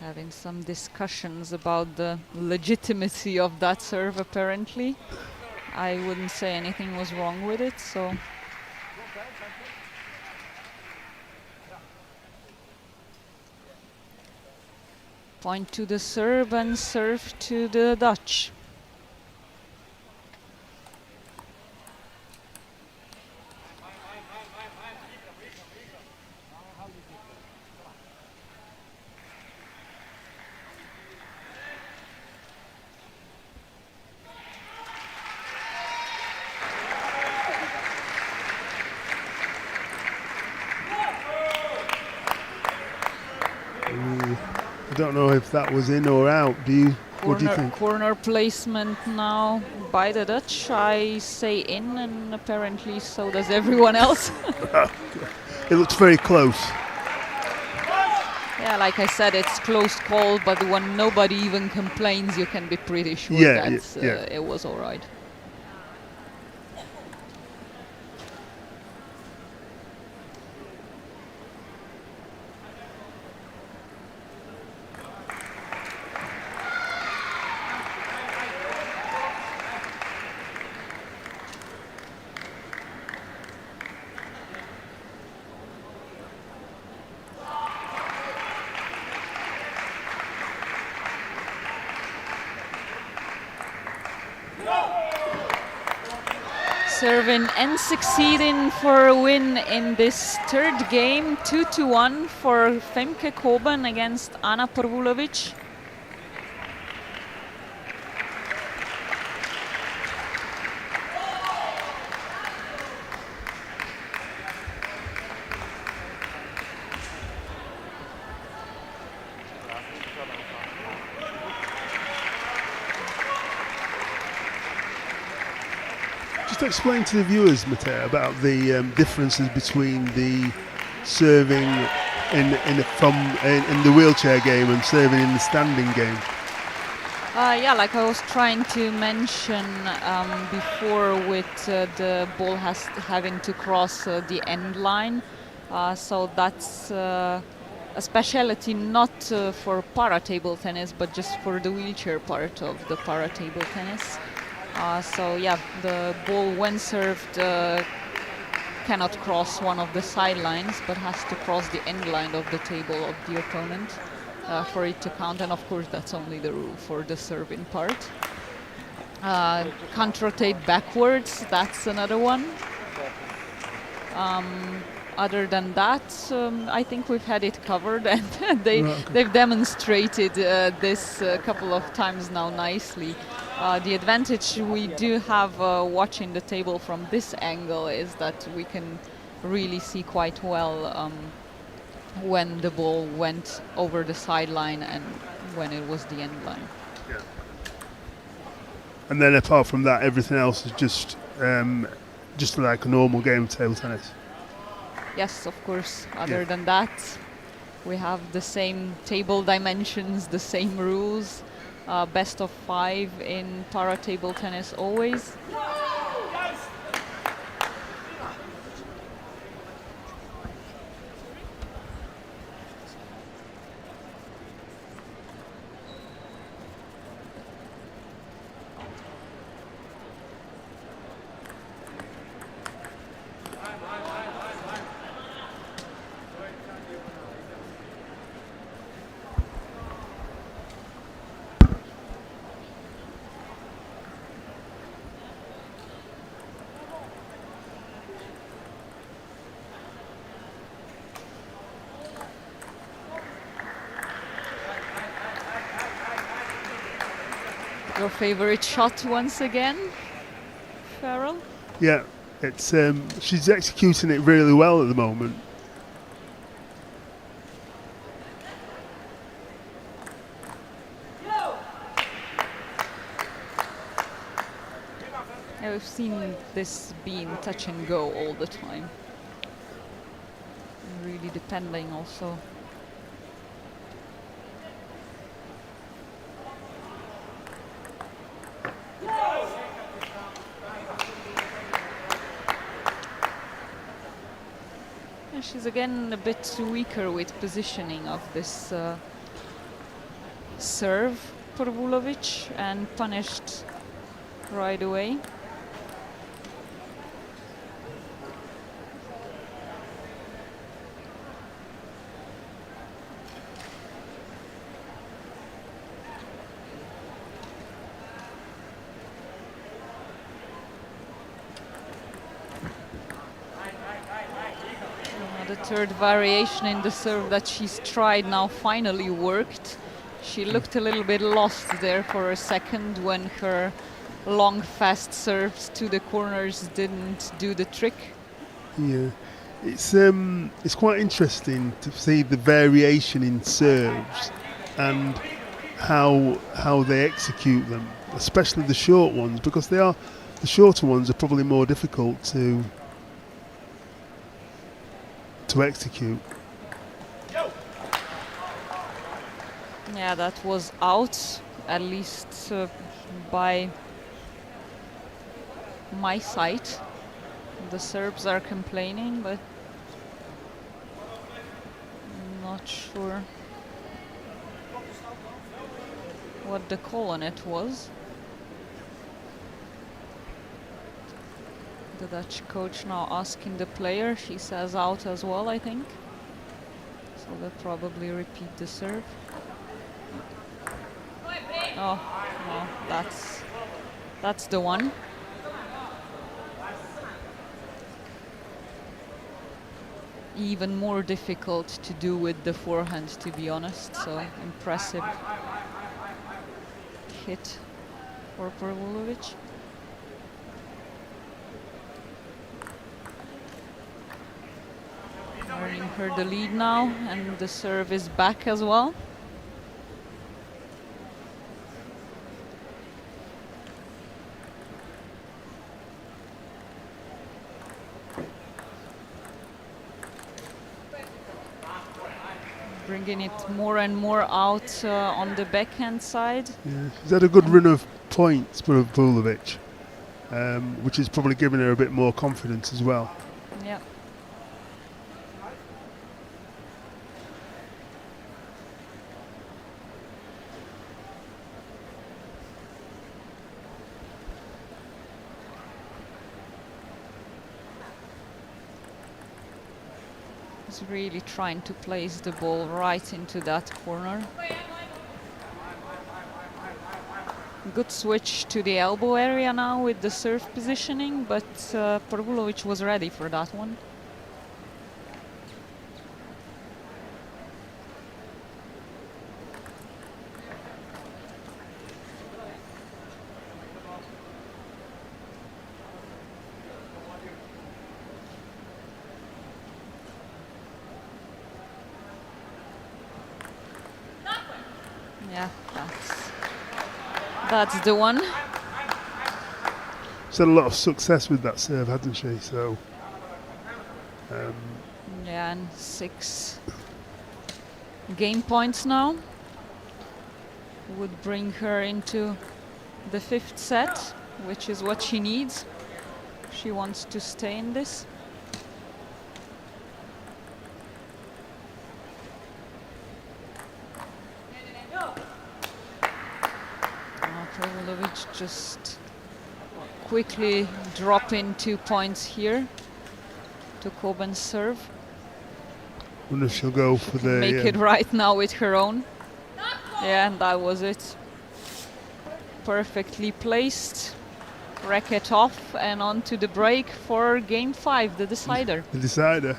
Having some discussions about the legitimacy of that serve, apparently. I wouldn't say anything was wrong with it, so. Point to the Serb and serve to the Dutch. I don't know if that was in or out. What do you think? Corner placement now by the Dutch. I say in, and apparently so does everyone else. It looks very close. Yeah, like I said, it's close call, but when nobody even complains, you can be pretty sure that it was all right. Serving and succeeding for a win in this third game, 2-1 for Femke Koven against Anna Pervolovic. Just explain to the viewers, Matteo, about the differences between the serving in the wheelchair game and serving in the standing game. Yeah, like I was trying to mention before, with the ball having to cross the end line. So that's a specialty not for para-table tennis, but just for the wheelchair part of the para-table tennis. So yeah, the ball when served cannot cross one of the sidelines, but has to cross the end line of the table of the opponent for it to count. And of course, that's only the rule for the serving part. Can't rotate backwards, that's another one. Other than that, I think we've had it covered, and they've demonstrated this a couple of times now nicely. The advantage we do have watching the table from this angle is that we can really see quite well when the ball went over the sideline and when it was the end line. Yeah. And then apart from that, everything else is just like a normal game of table tennis. Yes, of course. Other than that, we have the same table dimensions, the same rules. Best of 5 in para-table tennis always. Your favorite shot once again, Farrell? Yeah, it's she's executing it really well at the moment. Yeah, we've seen this being touch and go all the time. Really depending also. And she's again a bit weaker with positioning of this serve, Pervolovic, and punished right away. The third variation in the serve that she's tried now finally worked. She looked a little bit lost there for a second when her long, fast serves to the corners didn't do the trick. Yeah, it's quite interesting to see the variation in serves and how they execute them, especially the short ones, because the shorter ones are probably more difficult to execute. Yeah, that was out, at least by my sight. The Serbs are complaining, but I'm not sure what the call on it was. The Dutch coach now asking the player. She says out as well, I think. So they'll probably repeat the serve. Oh, no, that's the one. Even more difficult to do with the forehand, to be honest. So impressive hit for Pervolovic. Earning her the lead now, and the serve is back as well. Bringing it more and more out on the backhand side. Yeah, she's had a good run of points for Pervolovic, which is probably giving her a bit more confidence as well. Yeah. Really trying to place the ball right into that corner. Good switch to the elbow area now with the serve positioning, but Pervolovic was ready for that one. Yeah, that's the one. She's had a lot of success with that serve, hasn't she? So, yeah, and 6 game points now would bring her into the 5th set, which is what she needs. She wants to stay in this. Pervolovic just quickly dropping 2 points here to Koven's serve. wonder if she'll go for the... Make it right now with her own. Yeah, and that was it. Perfectly placed. Racket off and on to the break for game 5, the decider. The decider.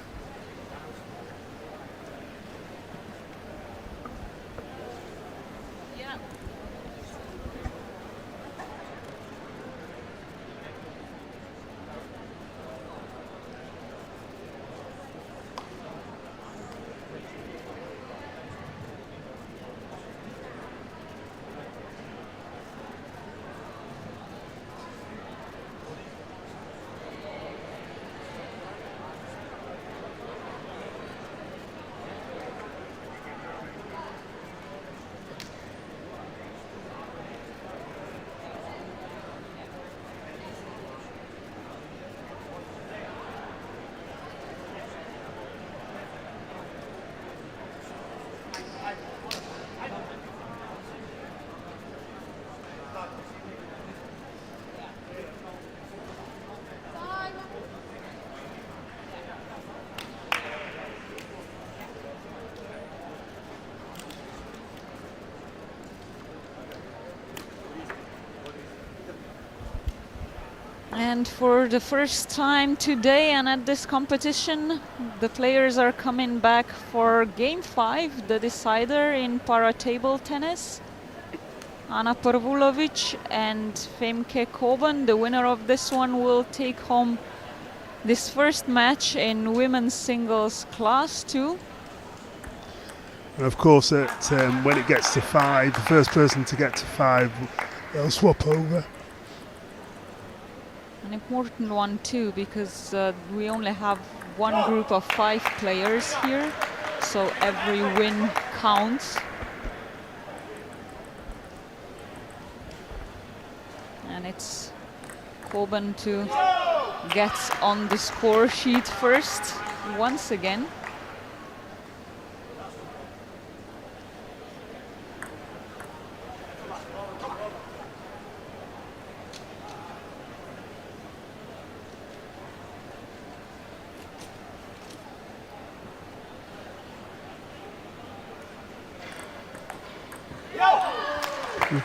And for the first time today and at this competition, the players are coming back for Game 5, the decider in para-table tennis. Ana Pervolovic and Femke Koven, the winner of this one, will take home this first match in women's singles class 2. And of course, when it gets to 5, the first person to get to 5, they'll swap over. An important one too, because we only have one group of 5 players here, so every win counts. And it's Koven to get on the score sheet first, once again.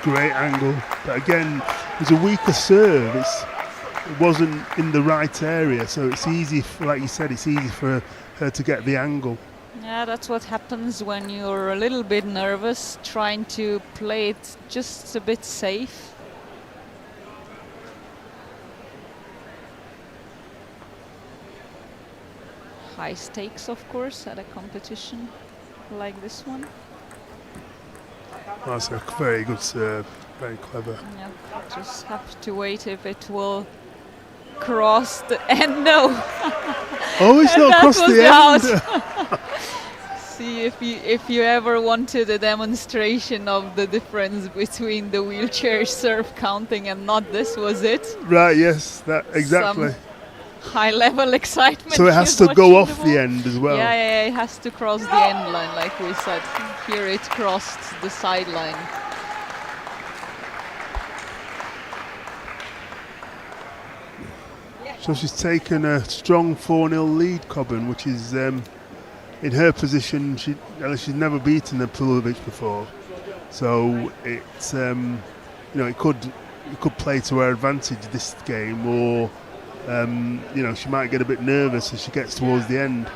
Great angle, but again, it was a weaker serve. It wasn't in the right area, so it's easy, like you said, it's easy for her to get the angle. Yeah, that's what happens when you're a little bit nervous, trying to play it just a bit safe. High stakes, of course, at a competition like this one. That's a very good serve, very clever. Yeah, just have to wait if it will cross the end. No. Oh, it's not across the end. See, if you ever wanted a demonstration of the difference between the wheelchair serve counting and not, this was it. Right, yes, that exactly. Some high-level excitement. So it has to go off the end as well. Yeah, it has to cross the end line, like we said. Here it crossed the sideline. So she's taken a strong 4-0 lead, Koven, which is in her position. She's never beaten a Pervolovic before, so it's it could play to her advantage this game, or she might get a bit nervous as she gets towards the end.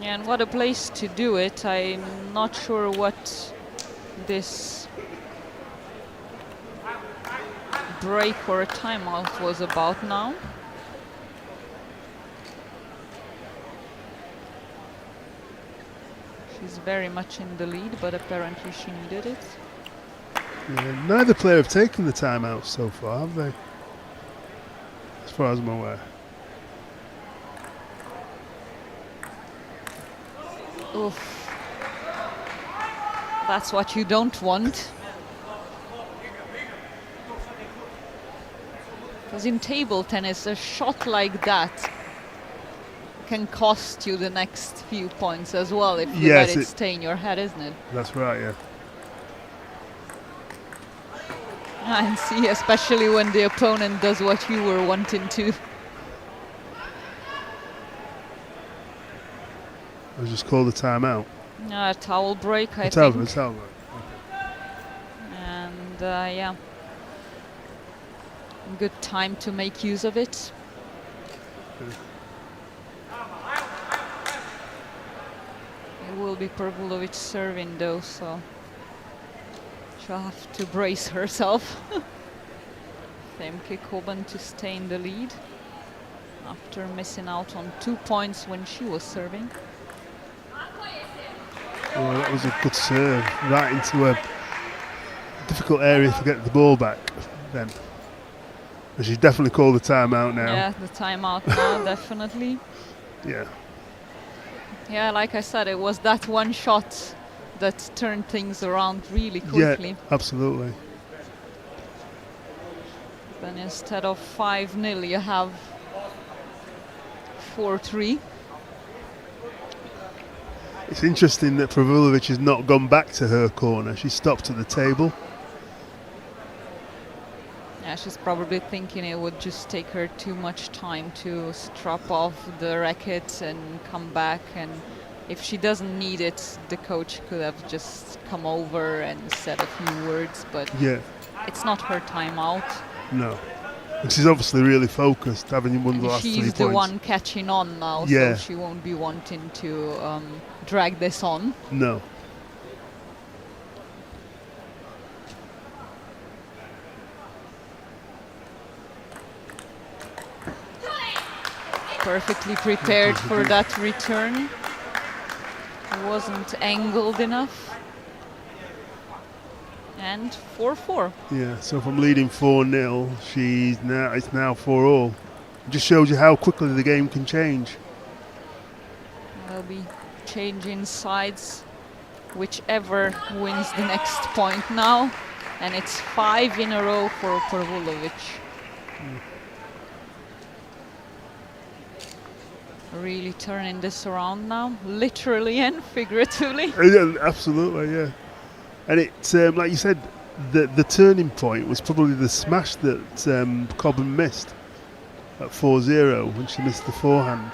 Yeah, and what a place to do it. I'm not sure what this break or timeout was about now. She's very much in the lead, but apparently she needed it. Yeah, neither player have taken the timeout so far, have they? As far as I'm aware. Oof. That's what you don't want. Because in table tennis, a shot like that can cost you the next few points as well if you let it stay in your head, isn't it? That's right, yeah. And see, especially when the opponent does what you were wanting to. I just called the timeout. Towel break, I think. Towel break. Okay. And yeah, good time to make use of it. Okay. It will be Pervolovic serving though, so she'll have to brace herself. Femke Koven to stay in the lead after missing out on 2 points when she was serving. Oh, that was a good serve, right into a difficult area to get the ball back then. And she's definitely called the timeout now. Yeah, the timeout now, definitely. Yeah. Yeah, like I said, it was that one shot that turned things around really quickly. Yeah, absolutely. Then instead of 5-0, you have 4-3. It's interesting that Pervolovic has not gone back to her corner. She stopped at the table. Yeah, she's probably thinking it would just take her too much time to strap off the racket and come back. And if she doesn't need it, the coach could have just come over and said a few words. But yeah, it's not her timeout. No. And she's obviously really focused, having won the last 3 She's points. the one catching on now, Yeah. so she won't be wanting to drag this on. No. Perfectly prepared for that return. Wasn't angled enough. And 4-4. Yeah, so from leading 4-0, it's now 4-all. It just shows you how quickly the game can change. They'll be changing sides, whichever wins the next point now. And it's 5 in a row for Pervolovic. Really turning this around now, literally and figuratively. Yeah, absolutely, yeah. And it's like you said, the turning point was probably the smash that Koven missed at 4-0 when she missed the forehand.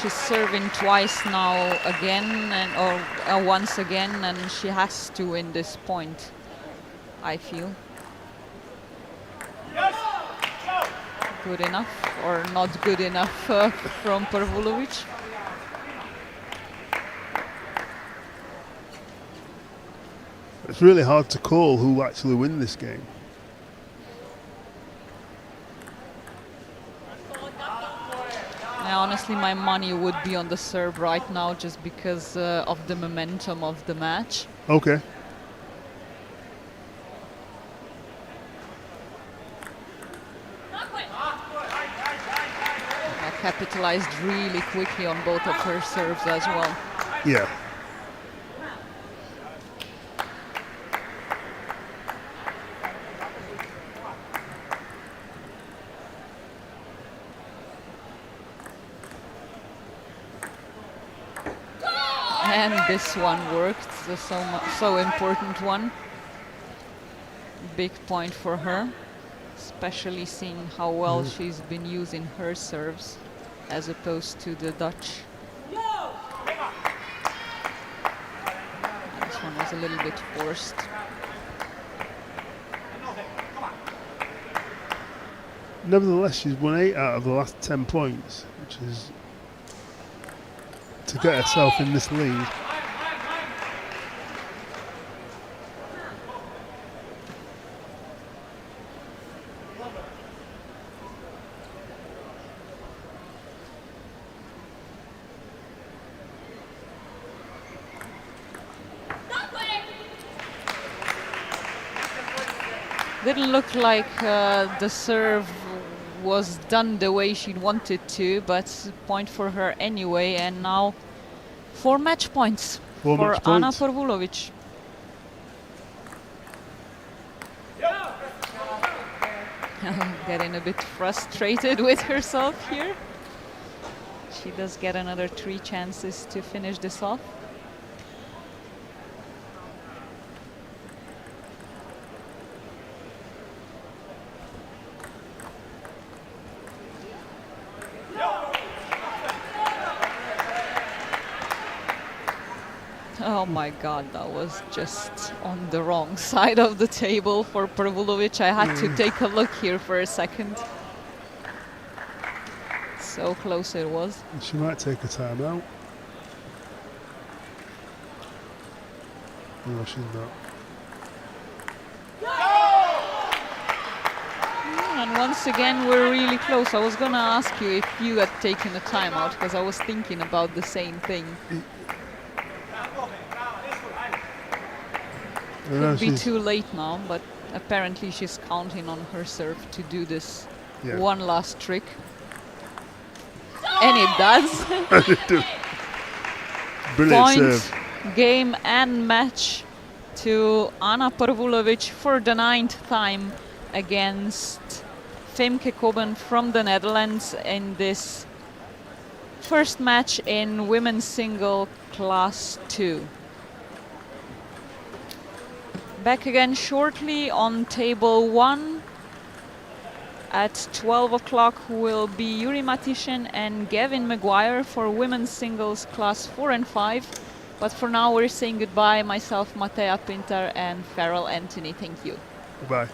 She's serving twice now again, or once again, and she has to win this point, I feel. Good enough or not good enough from Pervolovic. It's really hard to call who will actually win this game. Honestly, my money would be on the serve right now just because of the momentum of the match. Okay. Capitalized really quickly on both of her serves as well. Yeah. And this one worked, the so important one. Big point for her, especially seeing how well she's been using her serves as opposed to the Dutch. This one was a little bit forced. Nevertheless, she's won 8 out of the last 10 points, which is to get herself in this lead. Didn't look like the serve was done the way she wanted to, but point for her anyway. And now 4 match points for Anna Pervolovic. Getting a bit frustrated with herself here. She does get another 3 chances to finish this off. Oh my God, that was just on the wrong side of the table for Pervolovic. I had to take a look here for a second. So close it was. She might take a time out. No, she's not. And once again, we're really close. I was going to ask you if you had taken a timeout, because I was thinking about the same thing. Could be too late now, but apparently she's counting on her serve to do this one last trick. And it does. Brilliant Point, serve. game and match to Anna Pervolovic for the 9th time against Femke Koven from the Netherlands in this first match in women's single class 2. Back again shortly on table 1. At 12 o'clock will be Yuri Matishin and Gavin Maguire for women's singles class 4 and 5. But for now, we're saying goodbye. Myself, Matea Pinter, and Farrell Anthony. Thank you. Goodbye.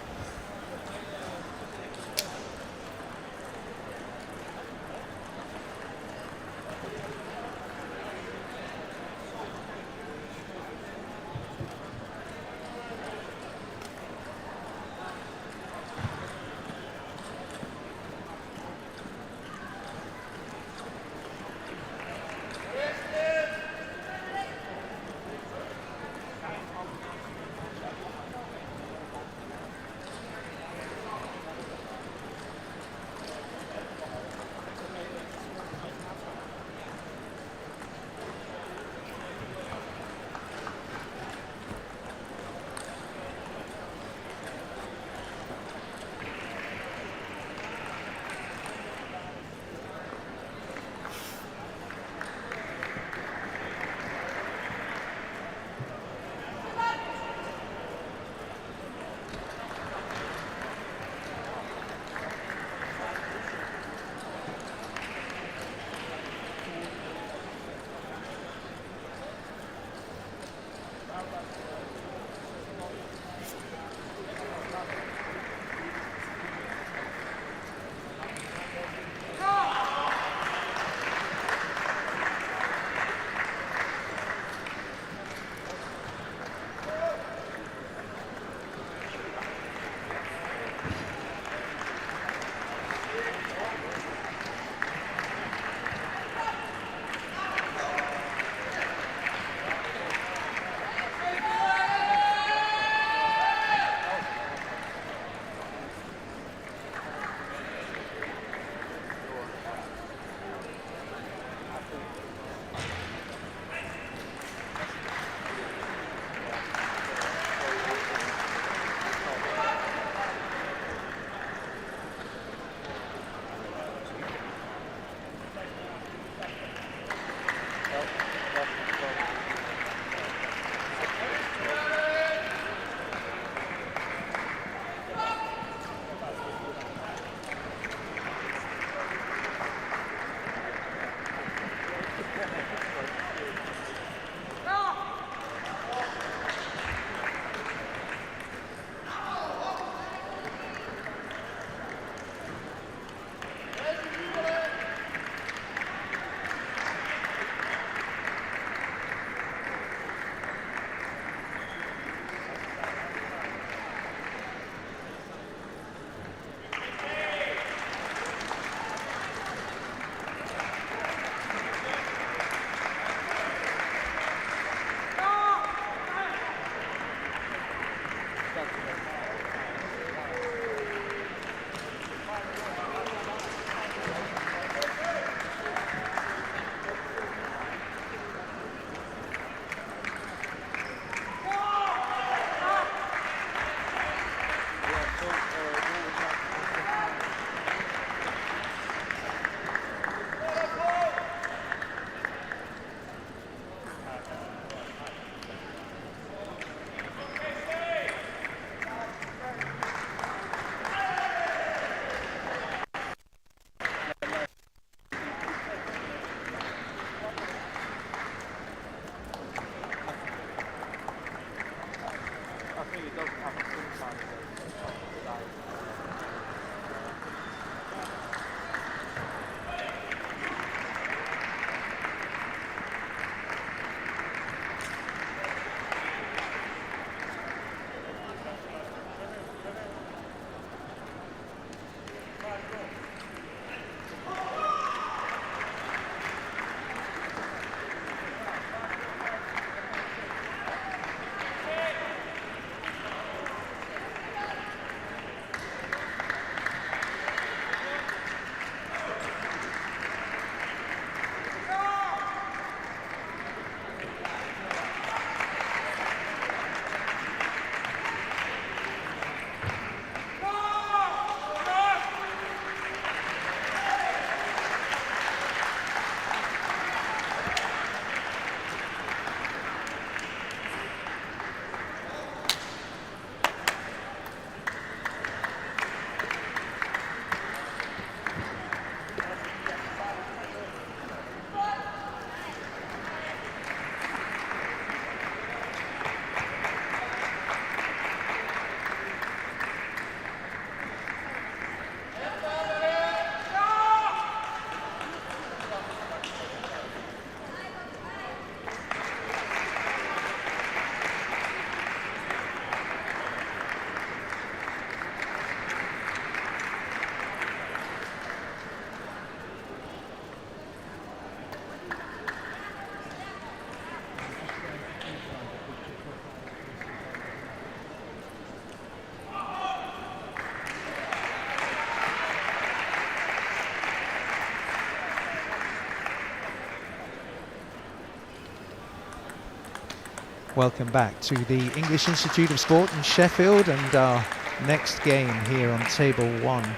Welcome back to the English Institute of Sport in Sheffield, and our next game here on table 1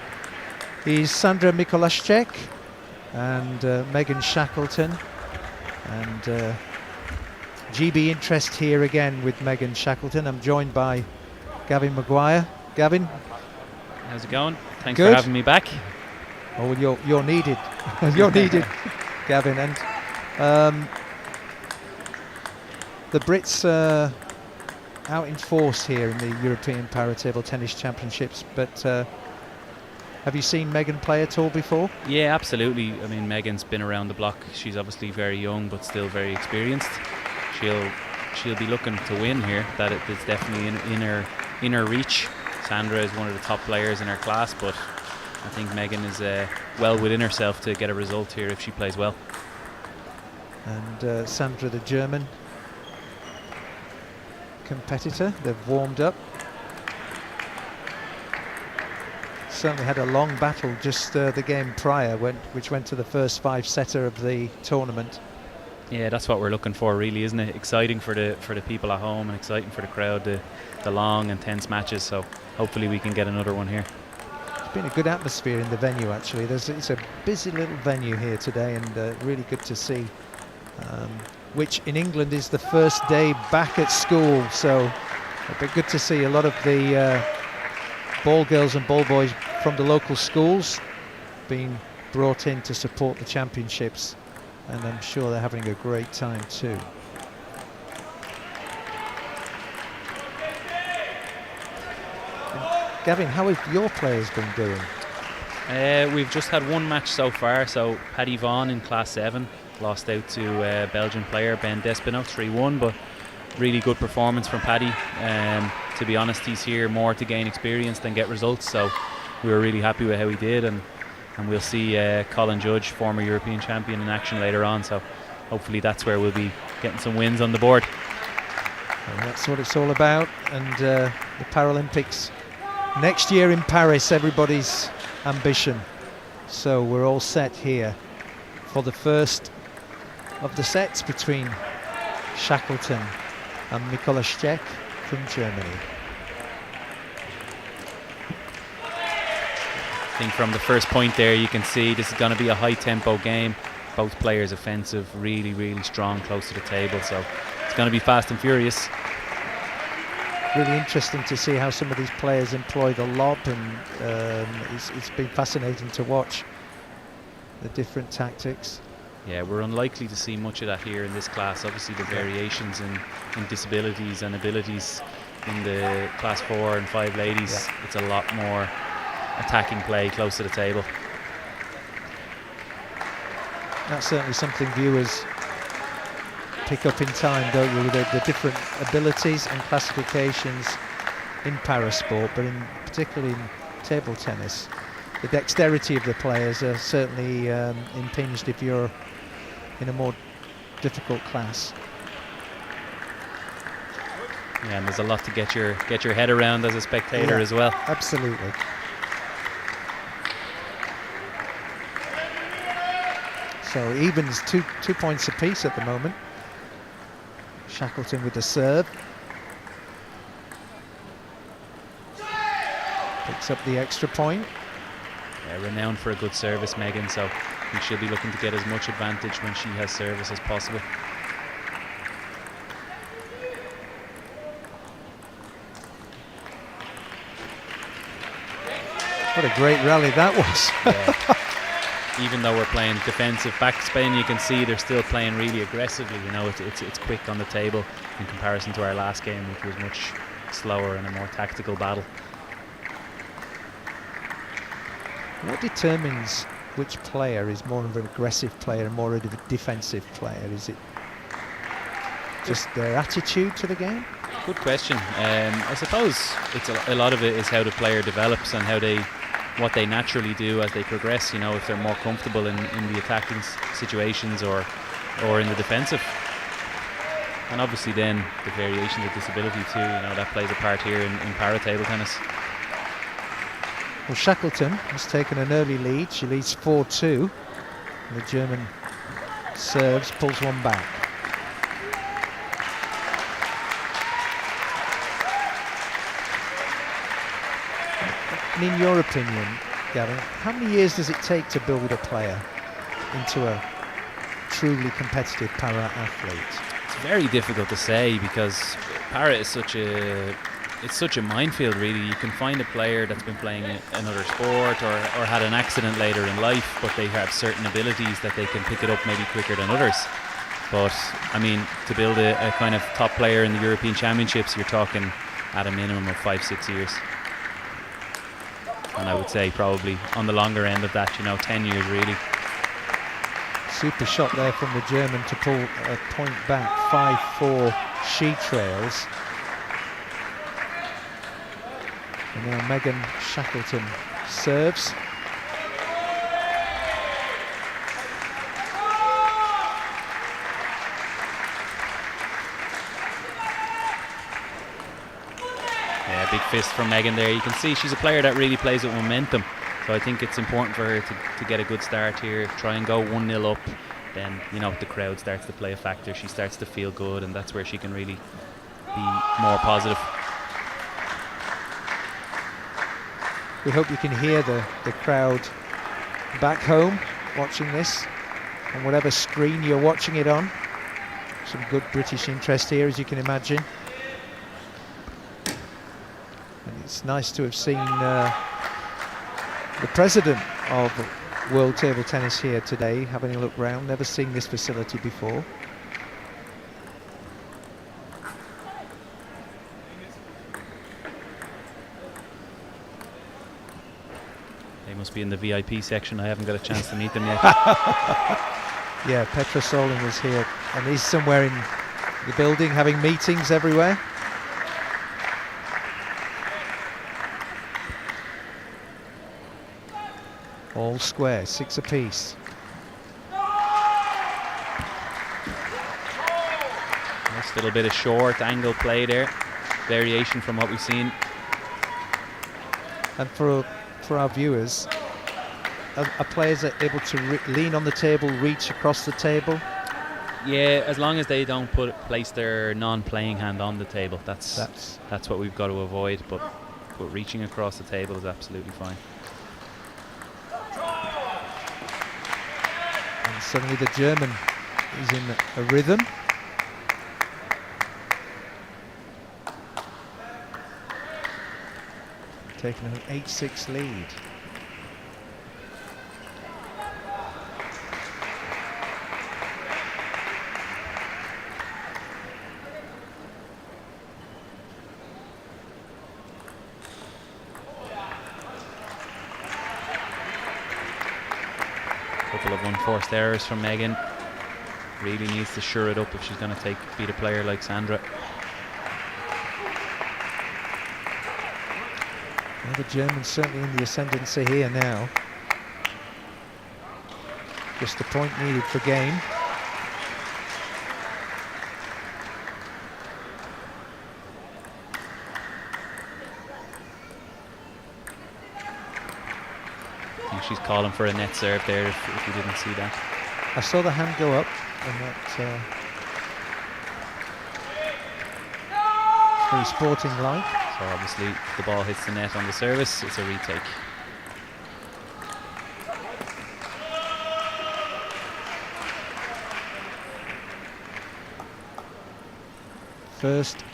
is Sandra Mikolashek and Megan Shackleton, and GB interest here again with Megan Shackleton. I'm joined by Gavin Maguire. Gavin, how's it going? Thanks Good. for having me back. Oh, well, you're needed. You're needed, Gavin. And the Brits are out in force here in the European Para Table Tennis Championships, but have you seen Megan play at all before? Yeah, absolutely. I mean, Megan's been around the block. She's obviously very young, but still very experienced. She'll be looking to win here. That it's definitely in her reach. Sandra is one of the top players in her class, but I think Megan is well within herself to get a result here if she plays well. And Sandra, the German competitor, they've warmed up. Certainly had a long battle just the game prior, which went to the first 5-setter of the tournament. Yeah, that's what we're looking for, really, isn't it? Exciting for the people at home and exciting for the crowd, the long and tense matches. So hopefully we can get another one here. It's been a good atmosphere in the venue, actually. It's a busy little venue here today, and really good to see. Which in England is the first day back at school, so it'd be good to see a lot of the ball girls and ball boys from the local schools being brought in to support the championships, and I'm sure they're having a great time too. Gavin, how have your players been doing? We've just had one match so far. So Paddy Vaughan in Class 7 lost out to Belgian player Ben Despino 3-1, but really good performance from Paddy. To be honest, he's here more to gain experience than get results, so we were really happy with how he did, and we'll see Colin Judge, former European champion, in action later on, so hopefully that's where we'll be getting some wins on the board. And that's what it's all about, and the Paralympics next year in Paris, everybody's ambition. So we're all set here for the first of the sets between Shackleton and Mikolashek from Germany. I think from the first point there you can see this is going to be a high tempo game. Both players offensive, really strong, close to the table, so it's going to be fast and furious. Really interesting to see how some of these players employ the lob, and it's been fascinating to watch the different tactics. Yeah, we're unlikely to see much of that here in this class. Obviously the variations in disabilities and abilities in the Class 4 and 5 ladies, it's a lot more attacking play close to the table. That's certainly something viewers pick up in time, don't you, the different abilities and classifications in parasport, but particularly in table tennis. The dexterity of the players are certainly impinged if you're in a more difficult class. Yeah, and there's a lot to get your head around as a spectator as well. Absolutely. So evens two points apiece at the moment. Shackleton with the serve. Picks up the extra point. Yeah, renowned for a good service, Megan, so I think she'll be looking to get as much advantage when she has service as possible. What a great rally that was. Yeah. Even though we're playing defensive backspin, you can see they're still playing really aggressively. You know, it's quick on the table in comparison to our last game, which was much slower and a more tactical battle. What determines which player is more of an aggressive player and more of a defensive player? Is it just their attitude to the game? Good question. I suppose a lot of it is how the player develops and what they naturally do as they progress. You know, if they're more comfortable in the attacking situations or in the defensive. And obviously then the variations of disability too, you know, that plays a part here in para table tennis. Well, Shackleton has taken an early lead. She leads 4-2. The German serves, pulls one back. in your opinion, Gavin, how many years does it take to build a player into a truly competitive para athlete? It's very difficult to say because para is such a minefield really. You can find a player that's been playing another sport or had an accident later in life, but they have certain abilities that they can pick it up maybe quicker than others. But I mean, to build a kind of top player in the European Championships, you're talking at a minimum of 5-6 years. And I would say probably on the longer end of that, 10 years really. Super shot there from the German to pull a point back. 5-4 she trails. And now Megan Shackleton serves. Yeah, big fist from Megan there. You can see she's a player that really plays with momentum. So I think it's important for her to get a good start here, try and go 1-0 up. Then, the crowd starts to play a factor. She starts to feel good, and that's where she can really be more positive. We hope you can hear the crowd back home watching this on whatever screen you're watching it on. Some good British interest here, as you can imagine. And it's nice to have seen the president of World Table Tennis here today, having a look round. Never seen this facility before. They must be in the VIP section. I haven't got a chance to meet them yet. Yeah, Petra Solin was here, and he's somewhere in the building having meetings everywhere. All square, 6 apiece. Nice little bit of short angle play there. Variation from what we've seen. And for our viewers, are players able to lean on the table, reach across the table? Yeah, as long as they don't place their non-playing hand on the table. That's what we've got to avoid. But reaching across the table is absolutely fine. And suddenly the German is in a rhythm. Taking an 8-6 lead. Couple of unforced errors from Megan. Really needs to shore it up if she's going to beat a player like Sandra. Well, the Germans certainly in the ascendancy here now. Just a point needed for game. I think she's calling for a net serve there if you didn't see that. I saw the hand go up, and that very sporting-like. So obviously the ball hits the net on the service, it's a retake. First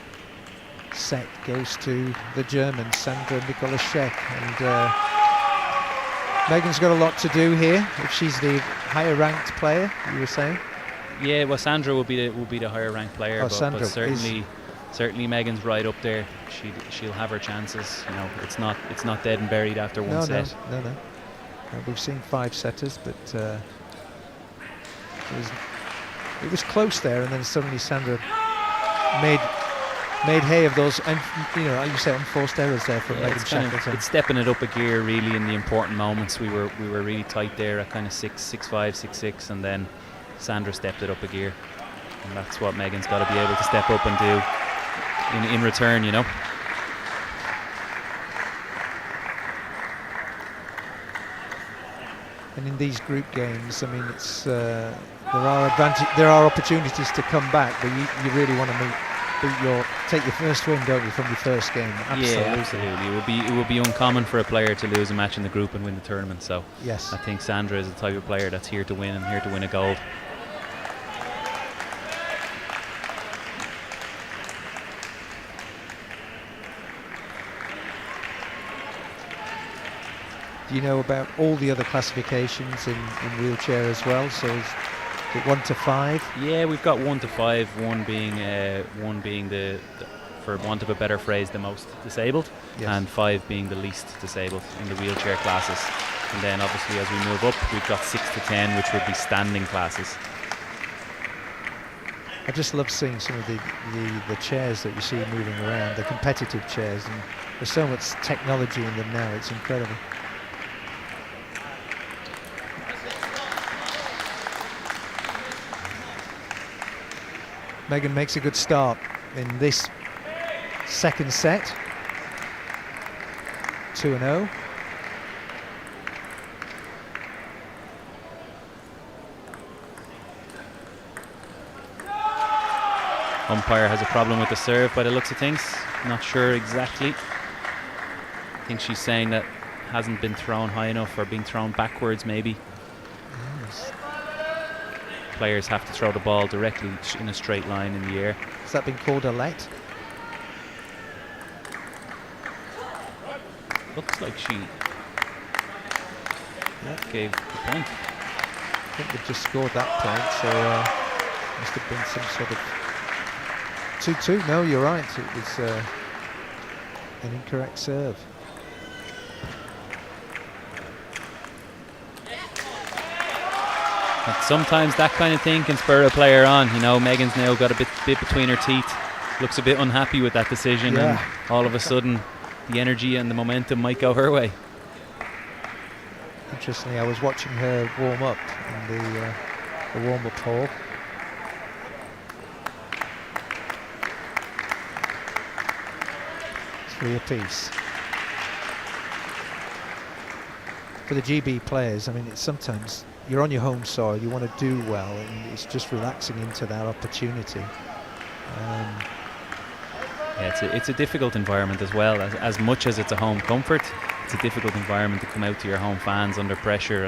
set goes to the German, Sandra Mikolashek, and Megan's got a lot to do here if she's the higher ranked player, you were saying? Yeah, well Sandra will be the higher ranked player, but certainly Megan's right up there. She'll have her chances. It's not dead and buried after one set. No. We've seen 5 setters, but it was close there, and then suddenly Sandra made hay of those, and like you say, unforced errors there from Megan Shackleton. It's stepping it up a gear really in the important moments. We were really tight there at kind of 6-5, 6-6, and then Sandra stepped it up a gear, and that's what Megan's got to be able to step up and do in return, And in these group games, I mean, it's there are opportunities to come back, but you really want to take your first win, don't you, from your first game? Absolutely. Yeah, absolutely. It would be uncommon for a player to lose a match in the group and win the tournament. So yes, I think Sandra is the type of player that's here to win and here to win a gold. Do you know about all the other classifications in wheelchair as well? So is it 1 to 5? Yeah, we've got 1 to 5. One being the for want of a better phrase, the most disabled, yes, and 5 being the least disabled in the wheelchair classes. And then obviously as we move up, we've got 6 to 10, which would be standing classes. I just love seeing some of the chairs that you see moving around, the competitive chairs, and there's so much technology in them now. It's incredible. Megan makes a good start in this second set. 2-0. Umpire has a problem with the serve by the looks of things. Not sure exactly. I think she's saying that hasn't been thrown high enough or being thrown backwards maybe. Yes. Players have to throw the ball directly in a straight line in the air. Has that been called a let? Looks like she gave the point. I think they've just scored that point, so must have been some sort of 2-2. No, you're right. It was an incorrect serve. And sometimes that kind of thing can spur a player on. You know, Megan's now got a bit between her teeth. Looks a bit unhappy with that decision, yeah, and all of a sudden the energy and the momentum might go her way. Interestingly, I was watching her warm up in the warm-up hall. It's 3 apiece. For the GB players, I mean, it's sometimes you're on your home soil, you want to do well, and it's just relaxing into that opportunity. Yeah, it's a difficult environment as well. As much as it's a home comfort, it's a difficult environment to come out to your home fans under pressure,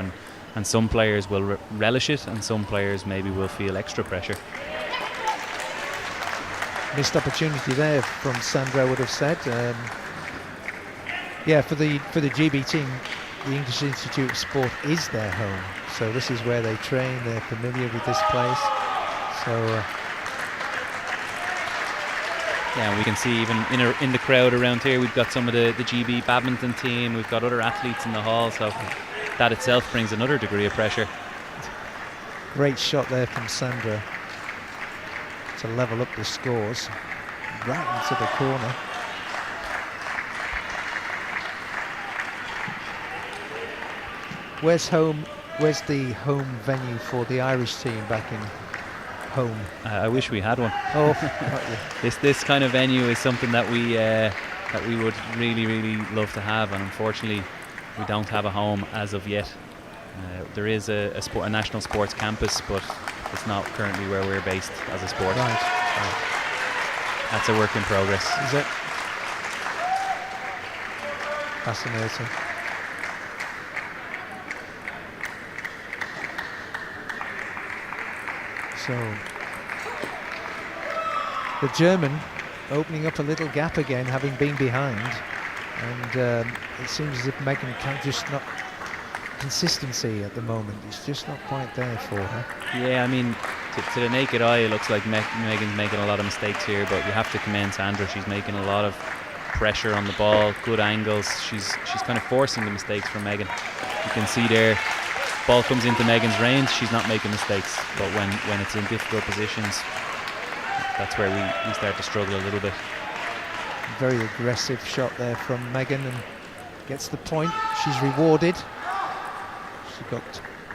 and some players will relish it, and some players maybe will feel extra pressure. Missed opportunity there from Sandra, I would have said. Yeah, for the GB team, the English Institute of Sport is their home, so this is where they train. They're familiar with this place, so yeah, and we can see even in the crowd around here, we've got some of the GB badminton team, we've got other athletes in the hall, so that itself brings another degree of pressure. Great shot there from Sandra to level up the scores, right into the corner. Where's the home venue for the Irish team back in home? I wish we had one. Oh, this kind of venue is something that we would really love to have, and unfortunately we don't have a home as of yet. There is a national sports campus, but it's not currently where we're based as a sport. Right. That's a work in progress. Is it? Fascinating. So the German opening up a little gap again, having been behind, and it seems as if Megan can't just not consistency at the moment. It's just not quite there for her. Yeah, I mean, to the naked eye, it looks like Megan's making a lot of mistakes here, but you have to commend Sandra. She's making a lot of pressure on the ball, good angles. She's kind of forcing the mistakes from Megan. You can see there, ball comes into Megan's range, she's not making mistakes, but when it's in difficult positions, that's where we start to struggle a little bit. Very aggressive shot there from Megan, and gets the point. She's rewarded. She got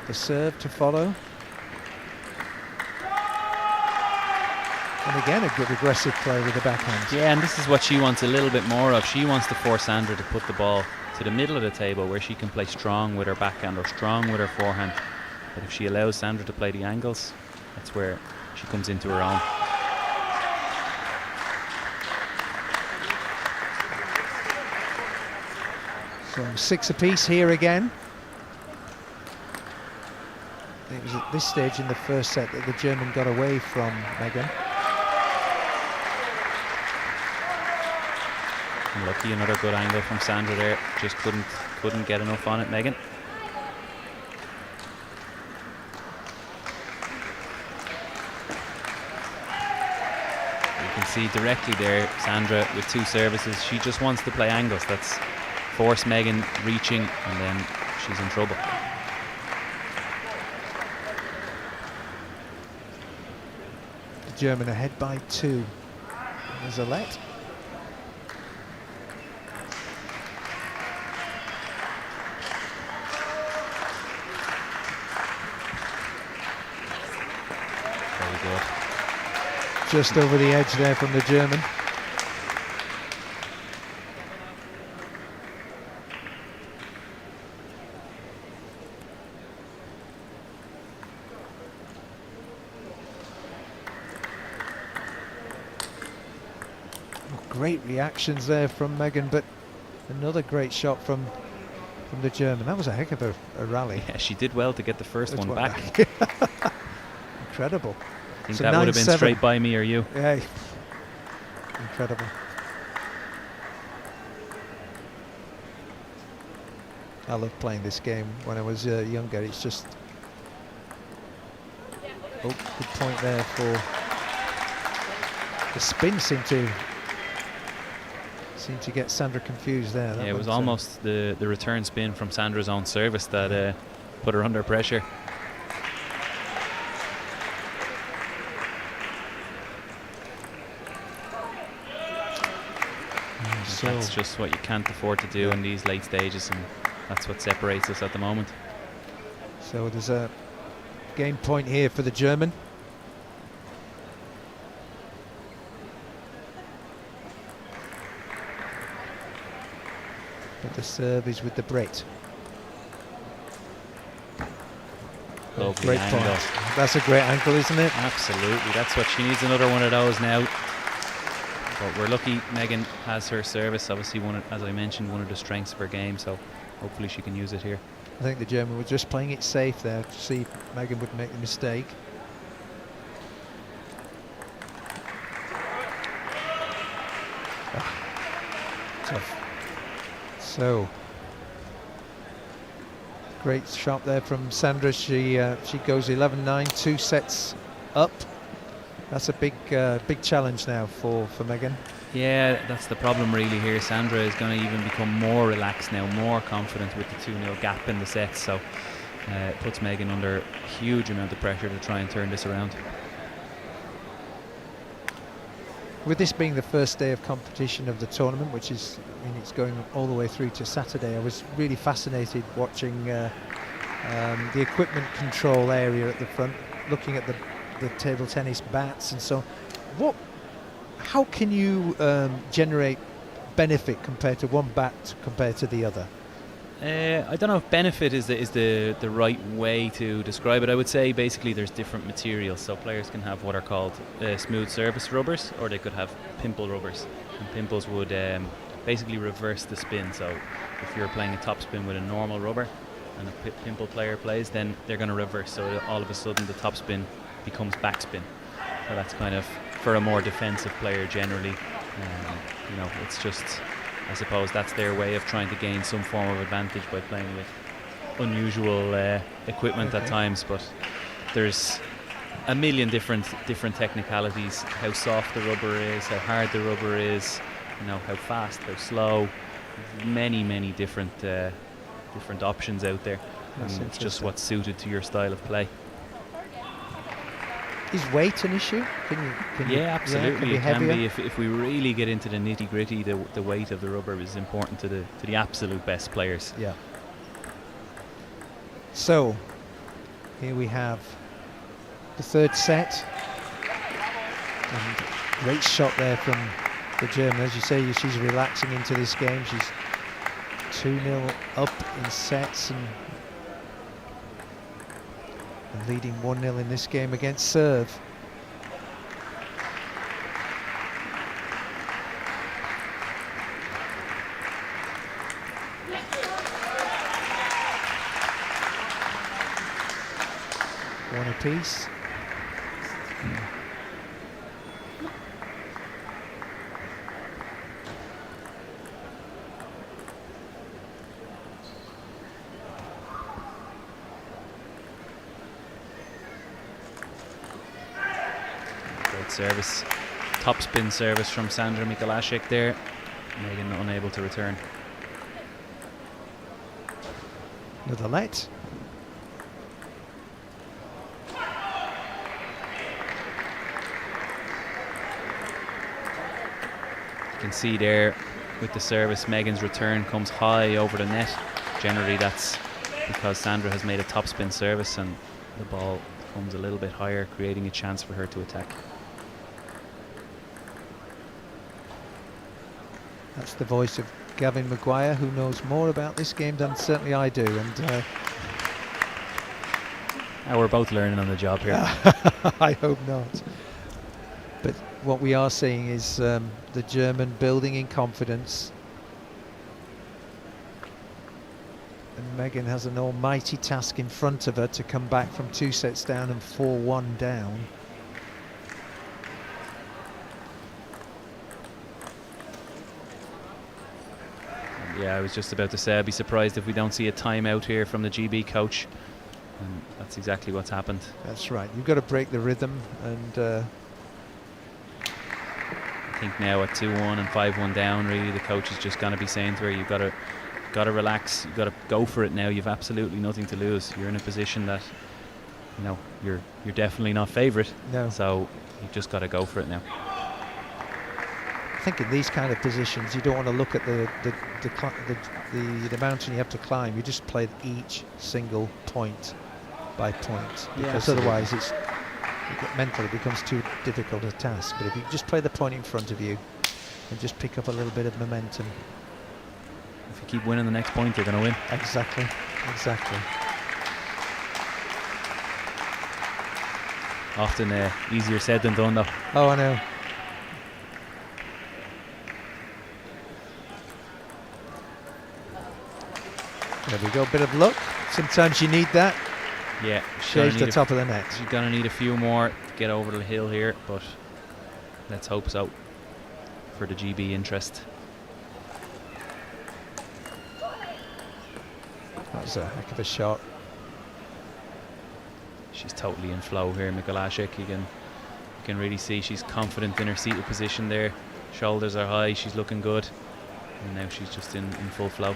the serve to follow. And again, a good aggressive play with the backhand. Yeah, and this is what she wants a little bit more of. She wants to force Sandra to put the ball to the middle of the table where she can play strong with her backhand or strong with her forehand. But if she allows Sandra to play the angles, that's where she comes into her own. So 6 apiece here again. It was at this stage in the first set that the German got away from Megan. Lucky, another good angle from Sandra there. Just couldn't get enough on it, Megan. You can see directly there, Sandra with 2 services. She just wants to play angles. That's force Megan reaching, and then she's in trouble. The German ahead by 2. There's a let. Very good. Just over the edge there from the German. Great reactions there from Megan, but another great shot from the German. That was a heck of a rally. Yeah, she did well to get the first one back. Incredible. I think that would have been straight by me or you. Yeah. Incredible. I loved playing this game when I was younger. It's just... Oh, good point there for... The spin seemed to get Sandra confused there. Yeah, it was almost the return spin from Sandra's own service that put her under pressure. So that's just what you can't afford to do in these late stages, and that's what separates us at the moment. So there's a game point here for the German. But the serve is with the Brit. Great point. That's a great angle, isn't it? Absolutely. That's what she needs, another one of those now. But we're lucky Megan has her service. Obviously, as I mentioned, one of the strengths of her game. So hopefully she can use it here. I think the German was just playing it safe there to see if Megan would make the mistake. Tough. So, great shot there from Sandra. She goes 11-9, 2 sets up. That's a big challenge now for Megan. Yeah, that's the problem really here. Sandra is going to even become more relaxed now, more confident with the 2-0 gap in the sets. So it puts Megan under a huge amount of pressure to try and turn this around. With this being the first day of competition of the tournament, which is, it's going all the way through to Saturday, I was really fascinated watching the equipment control area at the front, looking at the table tennis bats and so on. How can you generate benefit compared to one bat compared to the other? I don't know if benefit is the right way to describe it. I would say basically there's different materials, so players can have what are called smooth surface rubbers, or they could have pimple rubbers, and pimples would basically reverse the spin. So if you're playing a top spin with a normal rubber and a pimple player plays, then they're going to reverse, so all of a sudden the top spin becomes backspin. So that's kind of for a more defensive player generally. It's just, I suppose that's their way of trying to gain some form of advantage by playing with unusual equipment at times. But there's a million different technicalities. How soft the rubber is, how hard the rubber is, how fast, how slow. Many different options out there. And it's just what's suited to your style of play. Is weight an issue? Can you, absolutely. it can be if we really get into the nitty gritty. The weight of the rubber is important to the absolute best players. Yeah. So here we have the third set, and great shot there from the German. As you say, she's relaxing into this game. She's 2-0 up in sets and leading 1-0 in this game against serve. apiece. Great service. Top spin service from Sandra Mikolashek there. Megan unable to return. Another let. You can see there with the service, Megan's return comes high over the net. Generally that's because Sandra has made a top spin service and the ball comes a little bit higher, creating a chance for her to attack. That's the voice of Gavin Maguire, who knows more about this game than certainly I do. And we're both learning on the job here. I hope not. But what we are seeing is the German building in confidence. And Megan has an almighty task in front of her to come back from 2 sets down and 4-1 down. Yeah, I was just about to say I'd be surprised if we don't see a timeout here from the GB coach. And that's exactly what's happened. That's right. You've got to break the rhythm, and I think now at 2-1 and 5-1 down, really the coach is just going to be saying to her, you've got to relax, you've got to go for it now. You've absolutely nothing to lose. You're in a position that, you know, you're definitely not favourite. No. So you've just got to go for it now. I think in these kind of positions you don't want to look at the mountain you have to climb. You just play each single point by point, because otherwise it mentally becomes too difficult a task. But if you just play the point in front of you and just pick up a little bit of momentum. If you keep winning the next point, you're going to win. Exactly. Often easier said than done, though. Oh, I know. There we go, bit of luck. Sometimes you need that. Yeah. Shaves the top of the net. You're going to need a few more to get over the hill here, but let's hope so for the GB interest. That was a heck of a shot. She's totally in flow here, Mikolashek. You can really see she's confident in her seated position there. Shoulders are high, she's looking good. And now she's just in full flow.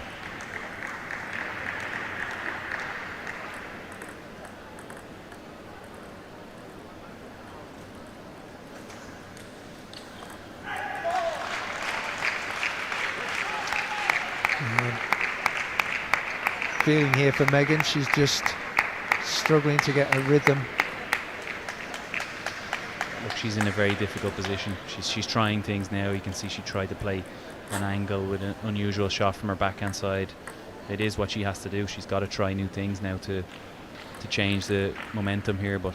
Feeling here for Megan, she's just struggling to get her rhythm. Look, she's in a very difficult position. She's trying things now. You can see she tried to play an angle with an unusual shot from her backhand side. It is what she has to do. She's got to try new things now to change the momentum here, but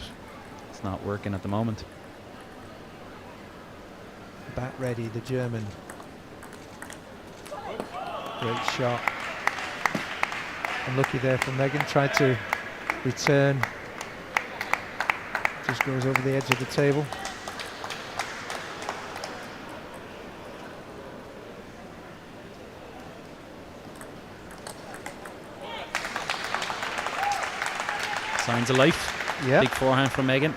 it's not working at the moment. Back ready, the German. Great shot. Unlucky there for Megan, tried to return, just goes over the edge of the table. Signs of life. Yeah. Big forehand from Megan.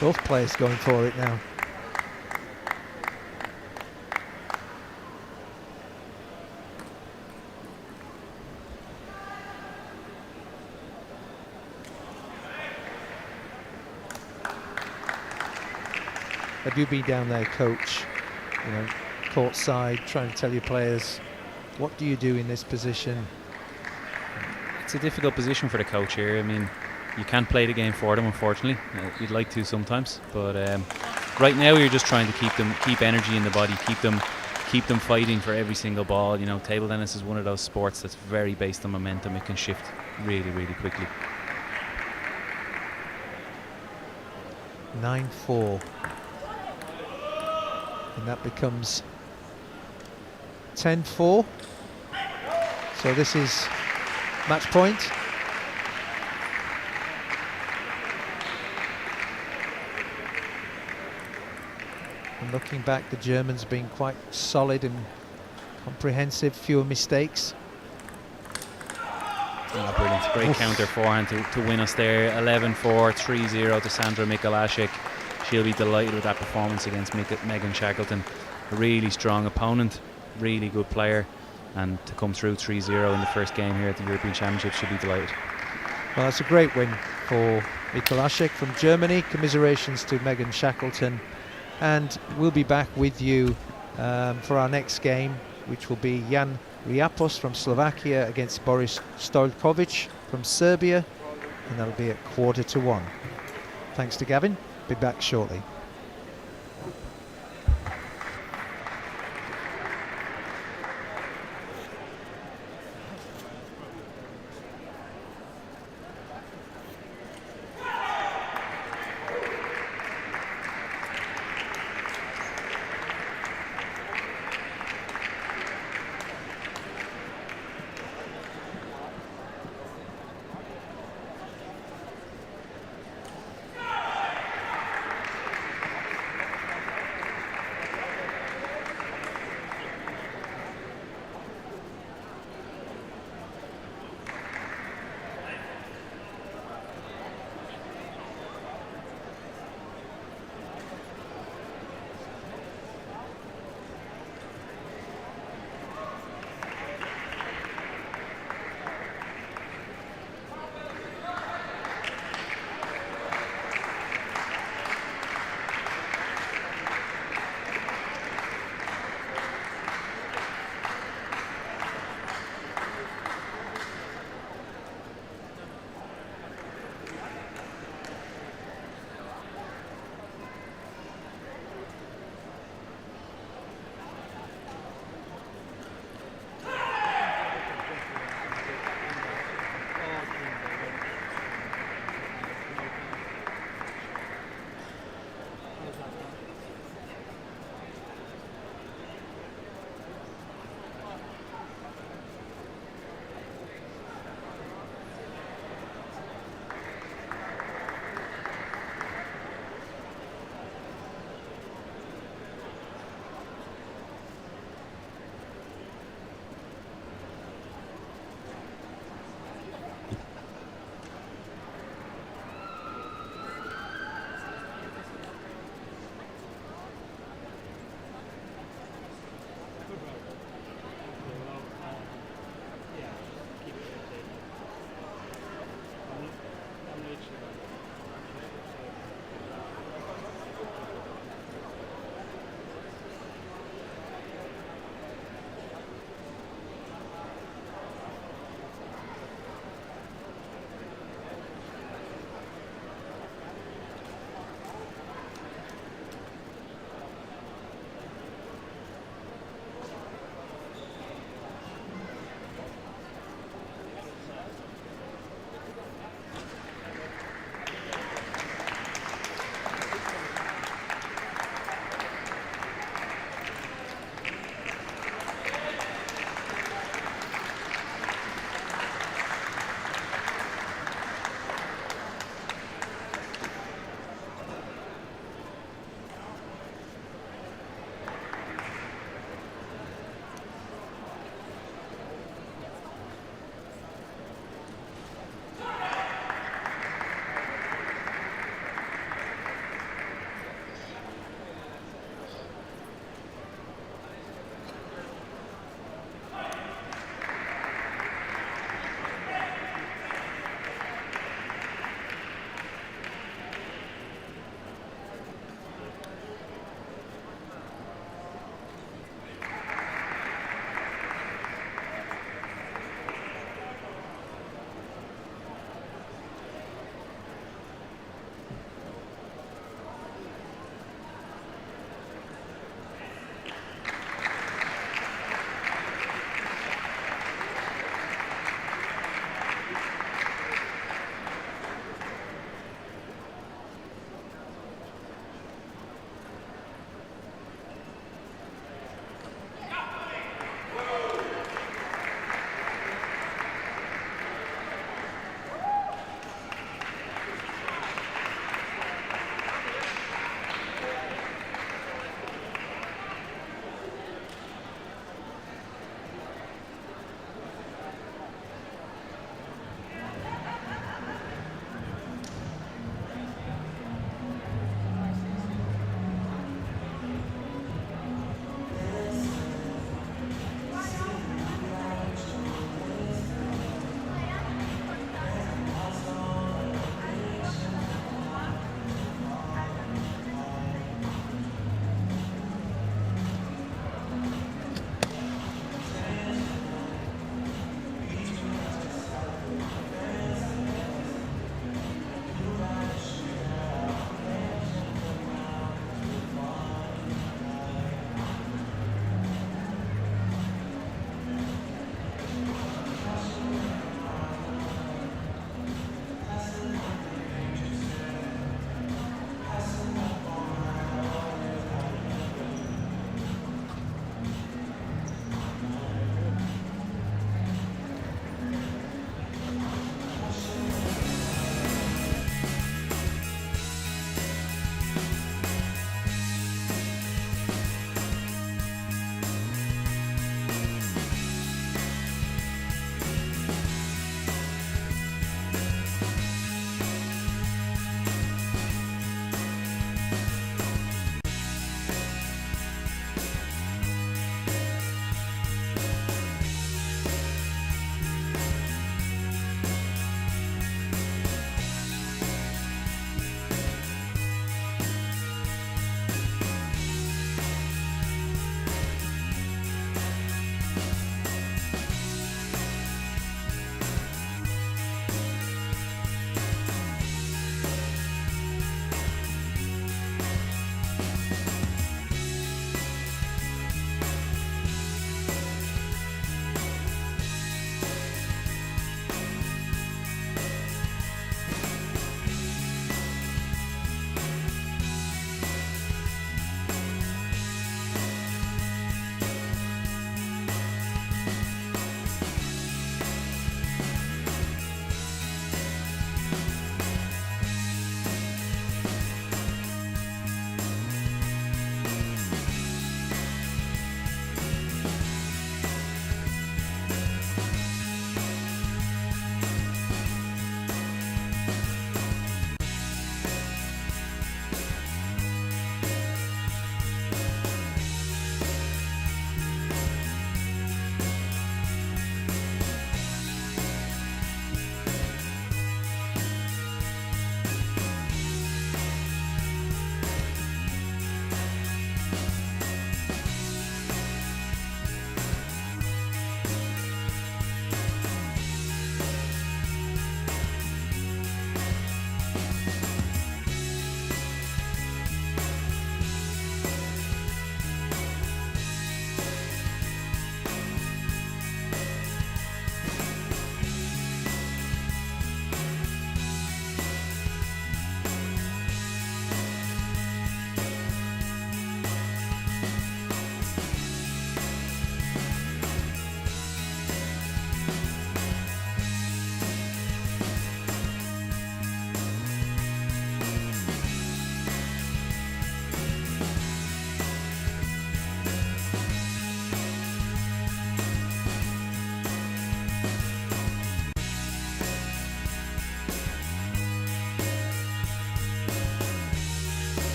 Both players going for it now. Have you been down there, coach? You know, court side, trying to tell your players, what do you do in this position? It's a difficult position for the coach here. I mean, you can't play the game for them, unfortunately. You'd like to sometimes, but right now you're just trying to keep energy in the body, keep them fighting for every single ball. You know, table tennis is one of those sports that's very based on momentum. It can shift really, really quickly. 9-4, and that becomes 10-4. So this is match point. And looking back, the Germans being quite solid and comprehensive, fewer mistakes. Oh, brilliant. Great counter forehand to win us there. 11-4, 3-0 to Sandra Mikolashek. She'll be delighted with that performance against Megan Shackleton. A really strong opponent, really good player, and to come through 3-0 in the first game here at the European Championship, she'll be delighted. Well, that's a great win for Mikolashek from Germany. Commiserations to Megan Shackleton. And we'll be back with you for our next game, which will be Jan Riapos from Slovakia against Boris Stojkovic from Serbia, and that'll be at 1:45. Thanks to Gavin. Be back shortly.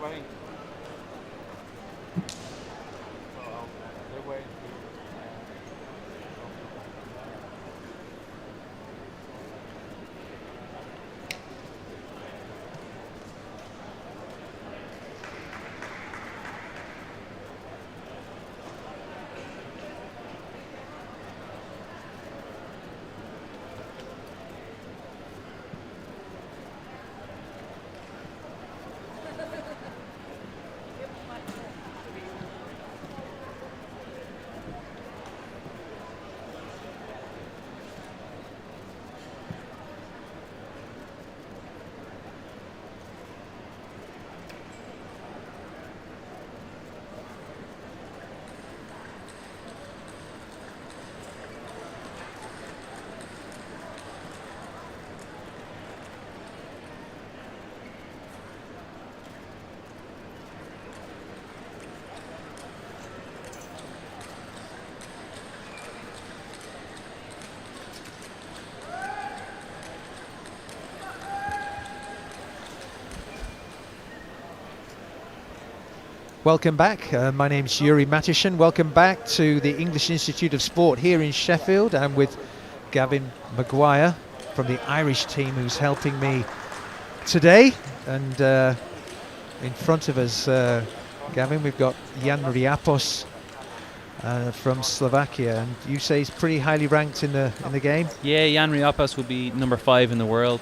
waiting. They're waiting. Welcome back. My name's Yuri Matishin. Welcome back to the English Institute of Sport here in Sheffield. I'm with Gavin Maguire from the Irish team who's helping me today. And in front of us, Gavin, we've got Jan Riapos from Slovakia. And you say he's pretty highly ranked in the game? Yeah, Jan Riapos would be number 5 in the world.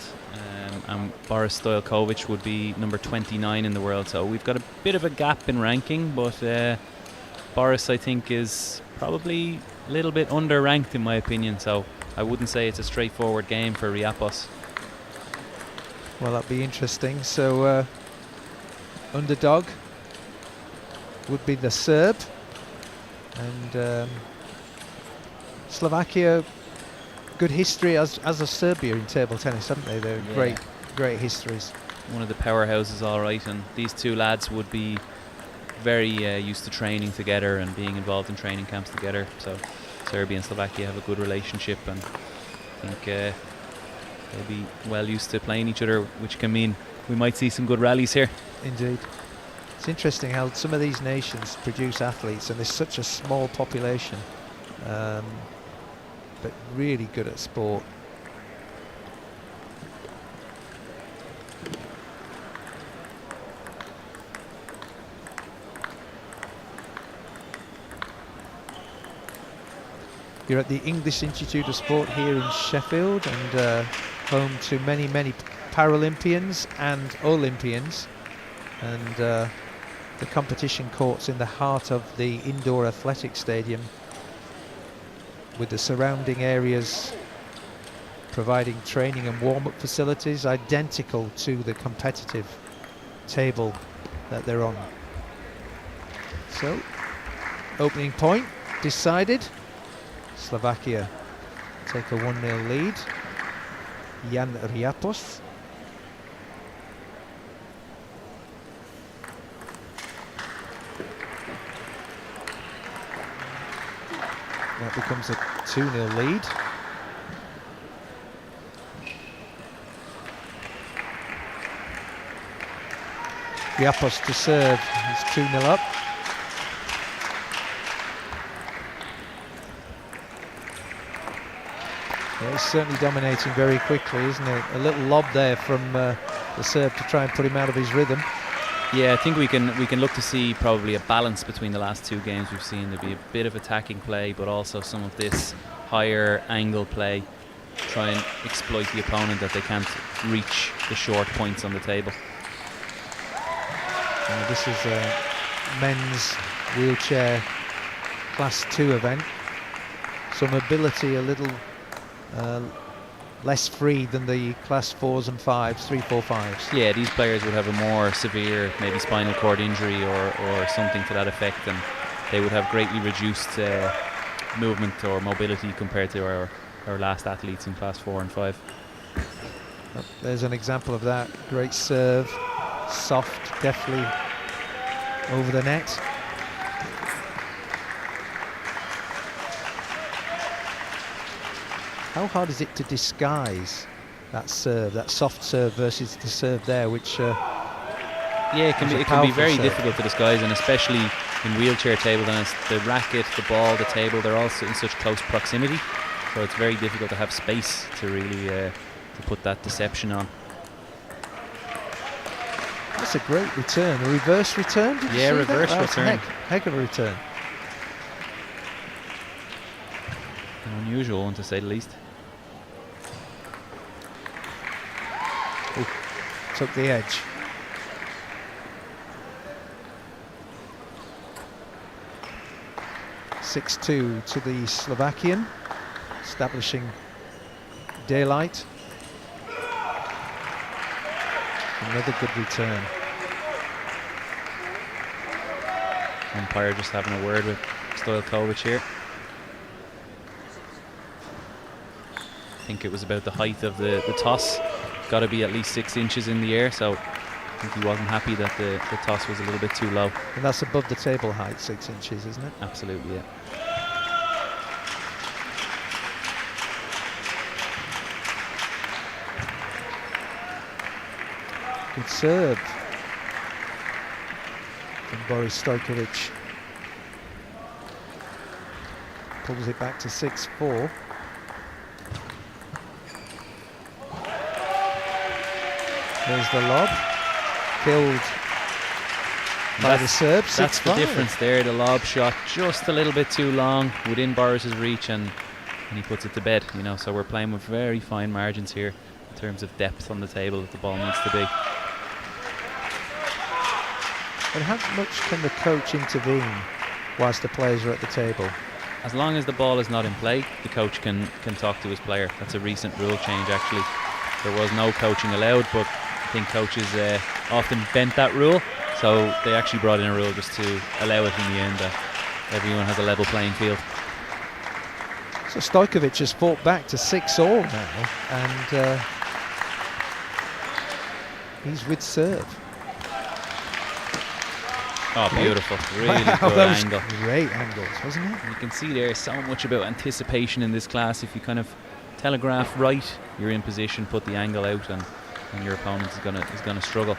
And Boris Stojkovic would be number 29 in the world. So we've got a bit of a gap in ranking, but Boris, I think, is probably a little bit under-ranked in my opinion. So I wouldn't say it's a straightforward game for Riapos. Well, that'd be interesting. So underdog would be the Serb. And Slovakia, good history as a Serbia in table tennis, haven't they? They're great histories. One of the powerhouses, all right, and these two lads would be very used to training together and being involved in training camps together. So Serbia and Slovakia have a good relationship, and I think they'll be well used to playing each other, which can mean we might see some good rallies here. Indeed. It's interesting how some of these nations produce athletes, and there's such a small population, but really good at sport. You're at the English Institute of Sport here in Sheffield, and home to many Paralympians and Olympians, and the competition courts in the heart of the indoor athletic stadium, with the surrounding areas providing training and warm-up facilities identical to the competitive table that they're on. So, opening point decided. Slovakia take a 1-0 lead. Jan Riapos. That becomes a 2-0 lead. Riapos to serve. He's 2-0 up. Yeah, he's certainly dominating very quickly, isn't it? A little lob there from the serve to try and put him out of his rhythm. Yeah, I think we can look to see probably a balance between the last two games we've seen. There'll be a bit of attacking play, but also some of this higher angle play. Try and exploit the opponent that they can't reach the short points on the table. This is a men's wheelchair class 2 event. So mobility a little less free than the class 4s and 5s, 3, 4, 5s. Yeah, these players would have a more severe, maybe spinal cord injury or something to that effect, and they would have greatly reduced movement or mobility compared to our last athletes in class 4 and 5. There's an example of that. Great serve, soft, deftly over the net. How hard is it to disguise that serve, that soft serve, versus the serve there, which Yeah, it can It's a be powerful very serve. difficult to disguise, and especially in wheelchair table tennis, the racket, the ball, the table, they're all in such close proximity, so it's very difficult to have space to really to put that deception on. That's a great return. A reverse return? Did you Yeah, see reverse that? That's return. Heck of a return. An unusual one, to say the least. Ooh, took the edge. (6-2) to the Slovakian, establishing daylight. Another good return. Umpire just having a word with Stojkovic here. I think it was about the height of the toss. Got to be at least 6 inches in the air, so I think he wasn't happy that the toss was a little bit too low. And that's above the table height, 6 inches, isn't it? Absolutely, yeah. Good serve from Boris Stojkovic. Pulls it back to 6-4. There's the lob. Killed by the serve. That's the difference there. The lob shot just a little bit too long within Boris's reach, and he puts it to bed. You know, so we're playing with very fine margins here in terms of depth on the table that the ball needs to be. And how much can the coach intervene whilst the players are at the table? As long as the ball is not in play, the coach can talk to his player. That's a recent rule change, actually. There was no coaching allowed, but I think coaches often bent that rule, so they actually brought in a rule just to allow it in the end, that everyone has a level playing field. So Stojkovic has fought back to 6-all now, and he's with serve. Oh, beautiful. Really Wow, good that was angle. great angles, wasn't it? You can see there's so much about anticipation in this class. If you kind of telegraph right, you're in position, put the angle out, and your opponent is gonna struggle.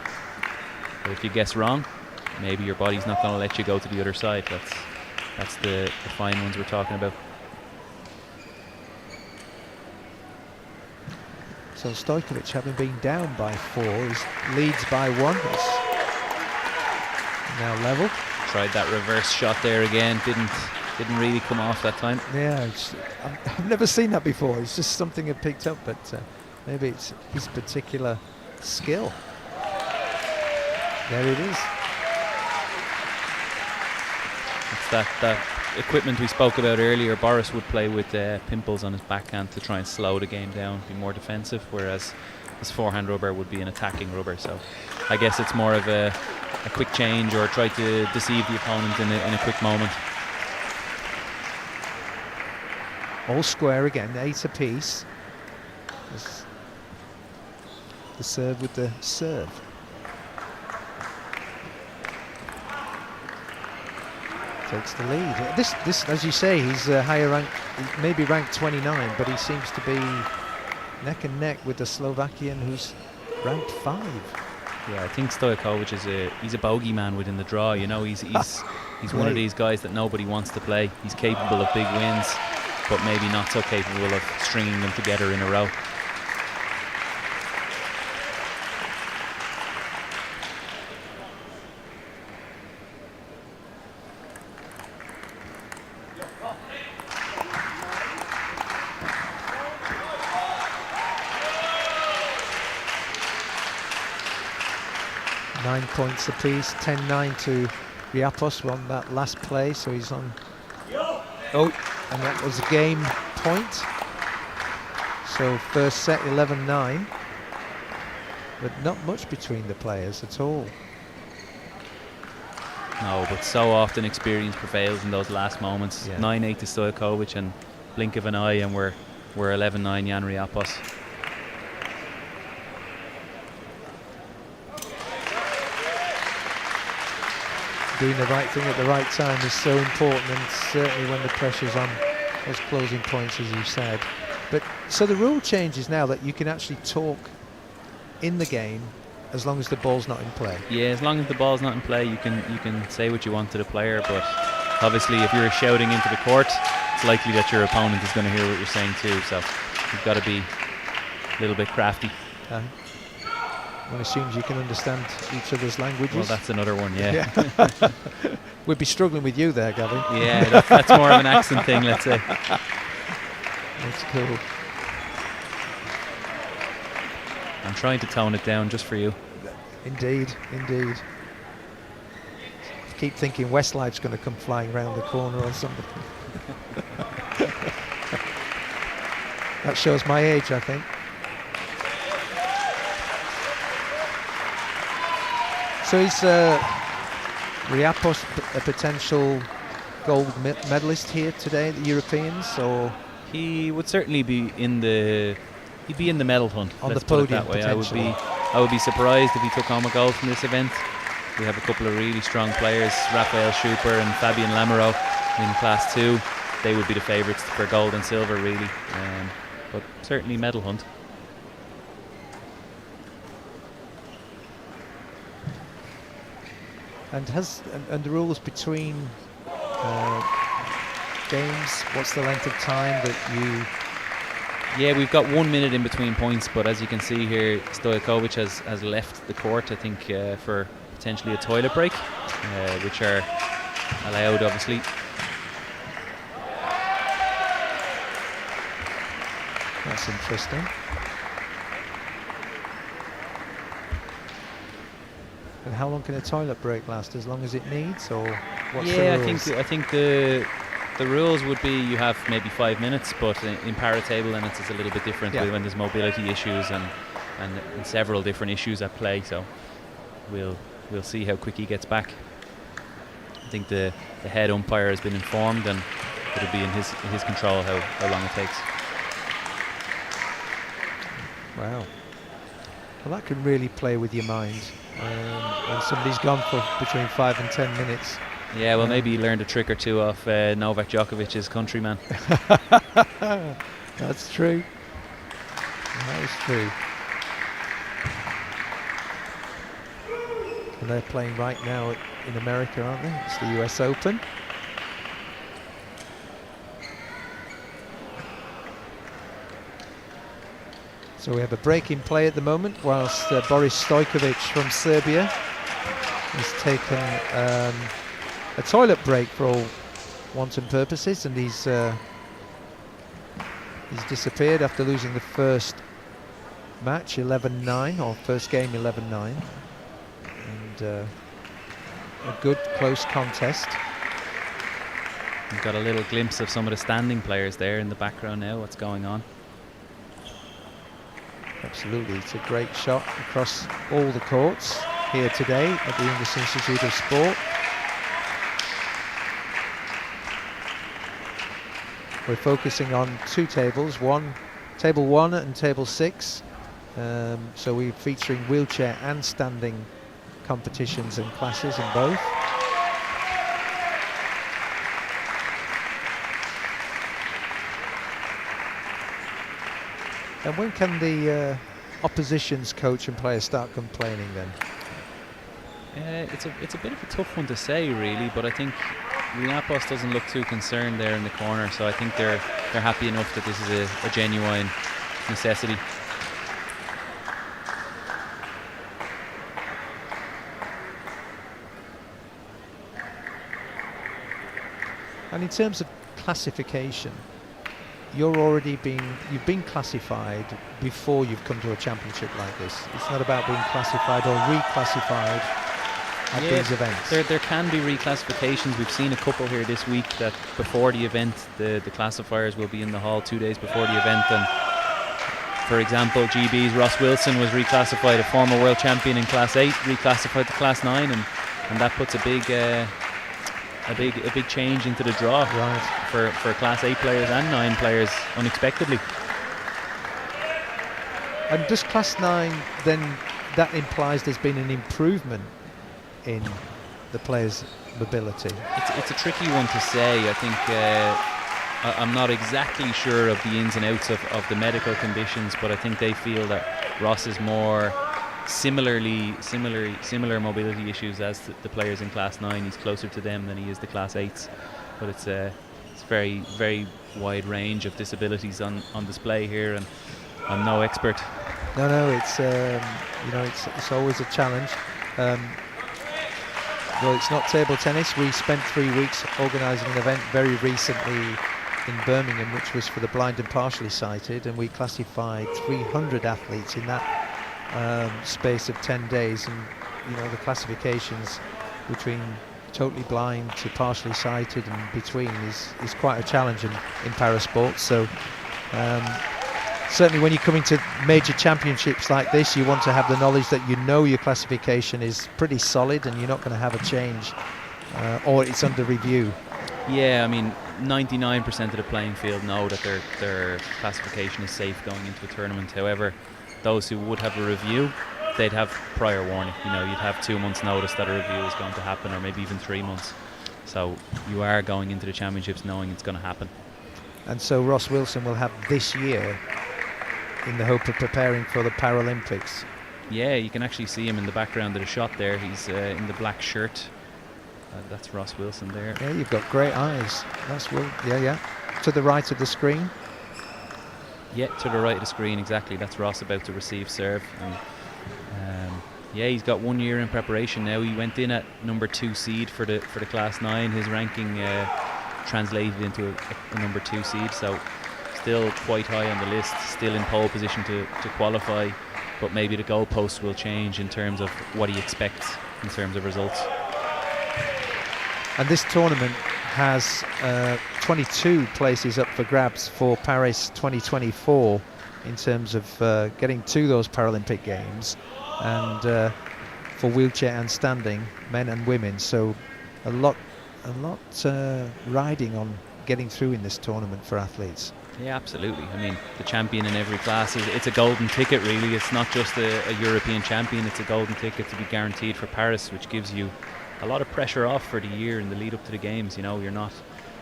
But if you guess wrong, maybe your body's not gonna let you go to the other side. That's the fine ones we're talking about. So Stojkovic, having been down by 4, leads by 1. It's now level. Tried that reverse shot there again. Didn't really come off that time. Yeah, I've never seen that before. It's just something I picked up, but maybe it's his particular skill. There it is. It's that equipment we spoke about earlier. Boris would play with pimples on his backhand to try and slow the game down, be more defensive, whereas his forehand rubber would be an attacking rubber. So I guess it's more of a quick change, or try to deceive the opponent in a quick moment. All square again, 8 apiece. The serve with the serve. Takes the lead. This, as you say, he's higher ranked, maybe ranked 29, but he seems to be neck and neck with the Slovakian, who's ranked 5. Yeah, I think Stojkovic he's a bogeyman within the draw. You know, he's one of these guys that nobody wants to play. He's capable of big wins, but maybe not so capable of stringing them together in a row. Nine points apiece, 10-9 to Riapos on that last play, so he's on. Oh, and that was a game point. So first set 11-9, but not much between the players at all. No, but so often experience prevails in those last moments. Yeah. 9-8 to Stojkovic, and blink of an eye, and we're 11-9 Jan Riapos. Doing the right thing at the right time is so important, and certainly when the pressure's on those closing points, as you said. But so the rule changes now that you can actually talk in the game as long as the ball's not in play. Yeah, as long as the ball's not in play, you can say what you want to the player, but obviously if you're shouting into the court, it's likely that your opponent is going to hear what you're saying too, so you've got to be a little bit crafty. One assumes you can understand each other's languages. Well, that's another one, yeah. We'd be struggling with you there, Gavin. Yeah, that's more of an accent thing, let's say. That's cool. I'm trying to tone it down just for you. Indeed, indeed. Keep thinking Westlife's going to come flying round the corner or something. That shows my age, I think. So is Riapos a potential gold medalist here today at the Europeans, or he would certainly be in the medal hunt on the let's put it podium that way. I would be surprised if he took home a gold from this event. We have a couple of really strong players, Raphael Schuper and Fabien Lamoureux in Class 2. They would be the favourites for gold and silver, really, but certainly medal hunt. And the rules between games, what's the length of time that you... Yeah, we've got 1 minute in between points, but as you can see here, Stojkovic has left the court, I think, for potentially a toilet break, which are allowed, obviously. That's interesting. And how long can a toilet break last? As long as it needs, or what's the rules? I think the rules would be you have maybe 5 minutes, but in para-table then it's a little bit different when there's mobility issues and several different issues at play. So we'll see how quick he gets back. I think the head umpire has been informed, and it'll be in his control how long it takes. Wow. Well, that can really play with your mind. When somebody's gone for between 5 and 10 minutes. Yeah, well, maybe he learned a trick or two off Novak Djokovic's countryman. That's true. That is true. And they're playing right now in America, aren't they? It's the US Open. So we have a break in play at the moment, whilst Boris Stojkovic from Serbia has taken a toilet break for all wanton purposes, and he's disappeared after losing the first match 11-9, or first game 11-9, and a good close contest. We've got a little glimpse of some of the standing players there in the background now. What's going on? Absolutely, it's a great shot across all the courts here today at the English Institute of Sport. We're focusing on two tables, table 1 and table 6. So we're featuring wheelchair and standing competitions and classes in both. And when can the opposition's coach and players start complaining then? It's a bit of a tough one to say, really, but I think Riapos doesn't look too concerned there in the corner, so I think they're happy enough that this is a genuine necessity. And in terms of classification, you've been classified before you've come to a championship like this. It's not about being classified or reclassified at these events. There can be reclassifications. We've seen a couple here this week that before the event, the classifiers will be in the hall 2 days before the event. And for example, GB's Ross Wilson was reclassified, a former world champion in Class 8, reclassified to Class 9, and that puts a big change into the draw for Class 8 players and 9 players unexpectedly. And does Class 9 then, that implies there's been an improvement in the players' mobility? It's a tricky one to say. I think I'm not exactly sure of the ins and outs of the medical conditions, but I think they feel that Ross is more similar mobility issues as the players in Class 9. He's closer to them than he is the Class 8s, but it's very, very wide range of disabilities on display here, and I'm no expert. No, it's it's always a challenge. Well, it's not table tennis. We spent 3 weeks organising an event very recently in Birmingham, which was for the blind and partially sighted, and we classified 300 athletes in that space of 10 days. And the classifications between totally blind to partially sighted and between is quite a challenge in parasports. So certainly when you come into major championships like this, you want to have the knowledge that your classification is pretty solid and you're not going to have a change or it's under review. Yeah, I mean, 99% of the playing field know that their classification is safe going into a tournament. However, those who would have a review, they'd have prior warning. You'd have 2 months notice that a review is going to happen, or maybe even 3 months. So you are going into the championships knowing it's going to happen. And so Ross Wilson will have this year in the hope of preparing for the Paralympics. Yeah, you can actually see him in the background of the shot there. He's in the black shirt. That's Ross Wilson there. Yeah, you've got great eyes. That's Will. Yeah. To the right of the screen. Yeah, to the right of the screen, exactly. That's Ross about to receive serve. And, yeah, he's got 1 year in preparation now. He went in at number 2 seed for the Class 9. His ranking translated into a number 2 seed, so still quite high on the list, still in pole position to qualify, but maybe the goalposts will change in terms of what he expects in terms of results. And this tournament has 22 places up for grabs for Paris 2024 in terms of getting to those Paralympic Games, and for wheelchair and standing, men and women. So a lot riding on getting through in this tournament for athletes. Yeah, absolutely. I mean, the champion in every class, it's a golden ticket really. It's not just a European champion, it's a golden ticket to be guaranteed for Paris, which gives you a lot of pressure off for the year in the lead up to the games. You're not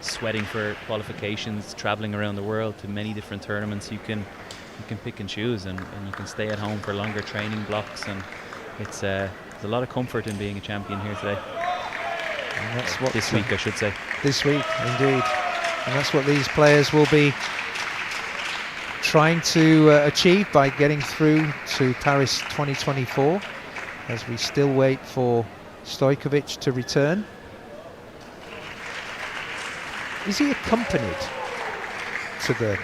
sweating for qualifications, traveling around the world to many different tournaments. You can pick and choose, and you can stay at home for longer training blocks, and it's there's a lot of comfort in being a champion here today. And that's what this week, I should say. This week, indeed. And that's what these players will be trying to achieve by getting through to Paris 2024, as we still wait for Stojkovic to return. Is he accompanied to the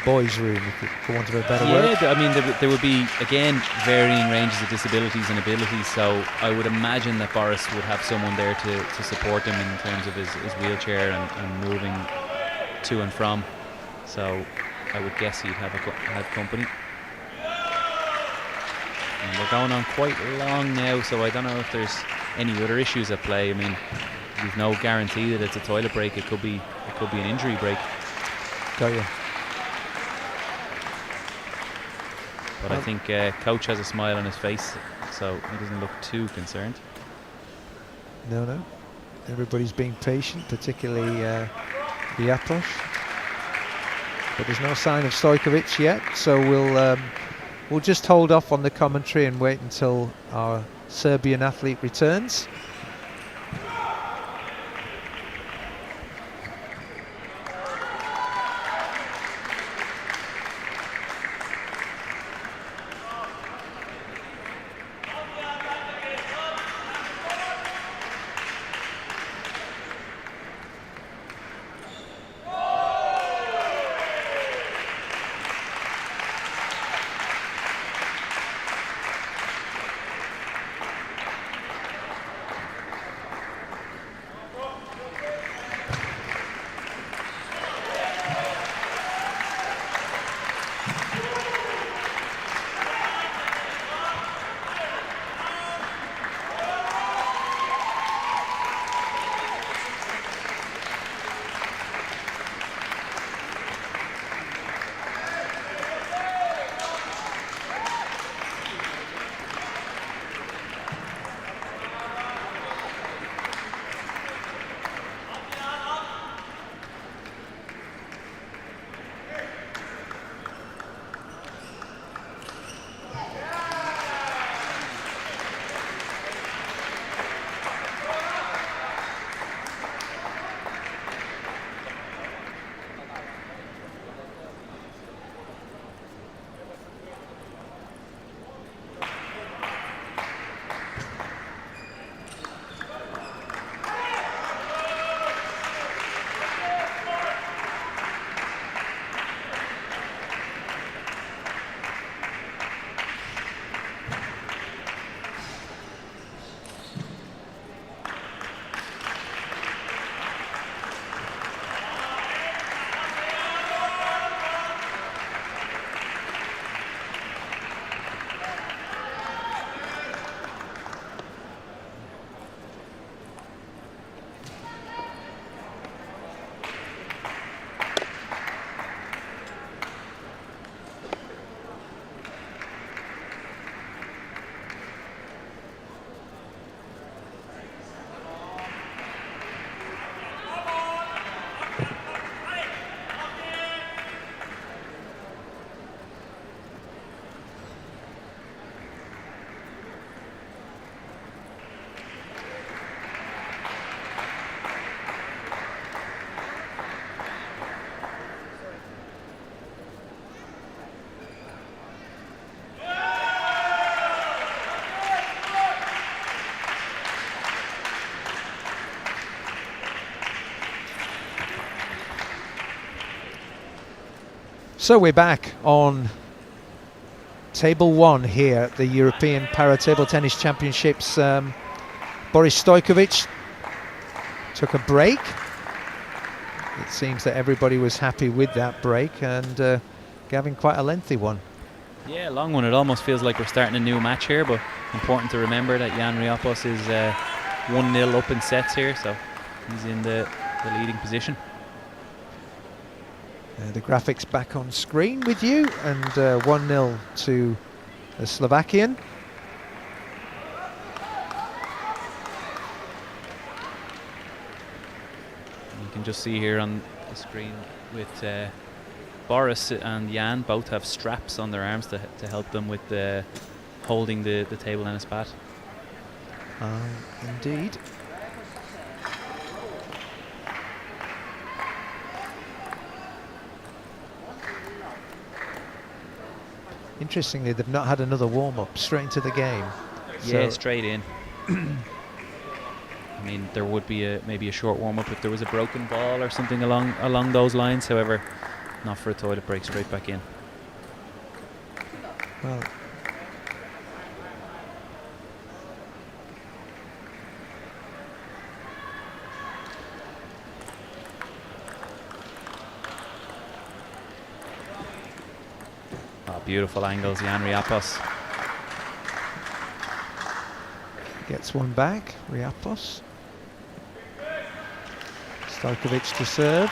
boys' room, for want of a better word? Yeah, I mean, there would be, again, varying ranges of disabilities and abilities, so I would imagine that Boris would have someone there to support him in terms of his wheelchair and moving to and from. So I would guess he'd have company. And we're going on quite long now, so I don't know if there's any other issues at play. I mean, we've no guarantee that it's a toilet break. It could be an injury break. Got you. But I think coach has a smile on his face, so he doesn't look too concerned. No. Everybody's being patient, particularly Riapos. But there's no sign of Stojkovic yet, so we'll just hold off on the commentary and wait until our Serbian athlete returns. So we're back on table 1 here at the European Para Table Tennis Championships. Boris Stojkovic took a break. It seems that everybody was happy with that break, and Gavin, quite a lengthy one. Yeah, long one. It almost feels like we're starting a new match here, but important to remember that Jan Riapos is 1-0 up in sets here, so he's in the leading position. The graphics back on screen with you, and 1-0 to the Slovakian. You can just see here on the screen with Boris and Jan both have straps on their arms to help them with holding the table tennis bat. Indeed. Interestingly, they've not had another warm-up, straight into the game. Yeah, straight in. I mean, there would be maybe a short warm-up if there was a broken ball or something along those lines. However, not for a toilet break, straight back in. Well, beautiful angles, Jan Riapos. Gets one back, Riapos. Stojkovic to serve.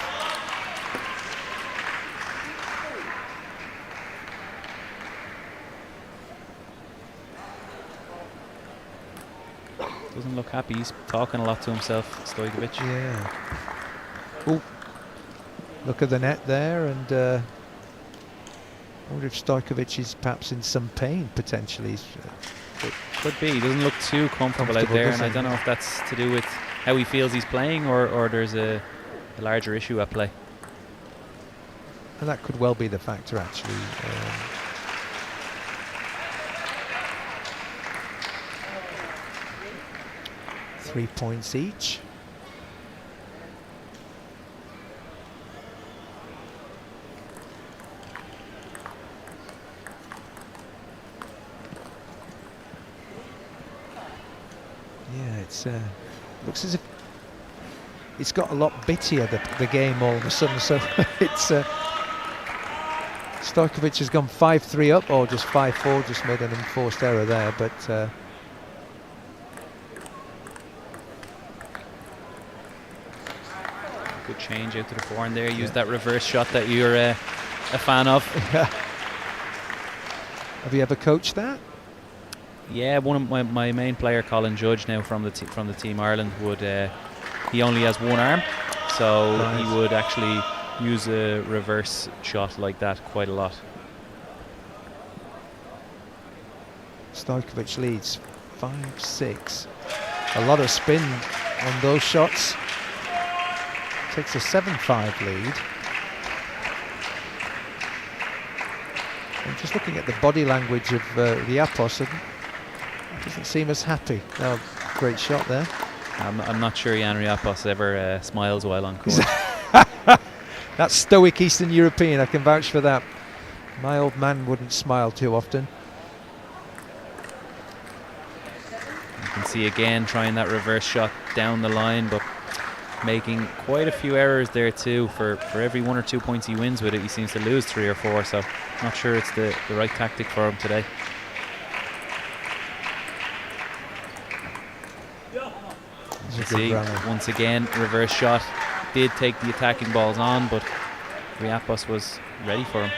Doesn't look happy, he's talking a lot to himself, Stojkovic. Yeah. Oh, look at the net there, and I wonder if Stojkovic is perhaps in some pain, potentially. It could be. He doesn't look too comfortable out there, and I don't know if that's to do with how he feels he's playing, or there's a larger issue at play. And that could well be the factor, actually. 3 points each. Yeah, it's looks as if it's got a lot bittier, the game, all of a sudden. So it's Stojkovic has gone 5-3 up, or just 5-4, just made an enforced error there, but good change out to the forehand there. Use that reverse shot that you're a fan of. Have you ever coached that? Yeah, one of my main player, Colin Judge, now from the Team Ireland, would he only has one arm, so he would actually use a reverse shot like that quite a lot. Stojkovic leads 5-6. A lot of spin on those shots. Takes a 7-5 lead. I'm just looking at the body language of Riapos, and doesn't seem as happy. Oh, great shot there. I'm not sure Jan Riapos ever smiles while on court. That's stoic Eastern European, I can vouch for that. My old man wouldn't smile too often. You can see again trying that reverse shot down the line, but making quite a few errors there too. For every 1 or 2 points he wins with it, he seems to lose 3 or 4, so not sure it's the right tactic for him today. You can see once again reverse shot, did take the attacking balls on, but Riapos was ready for him.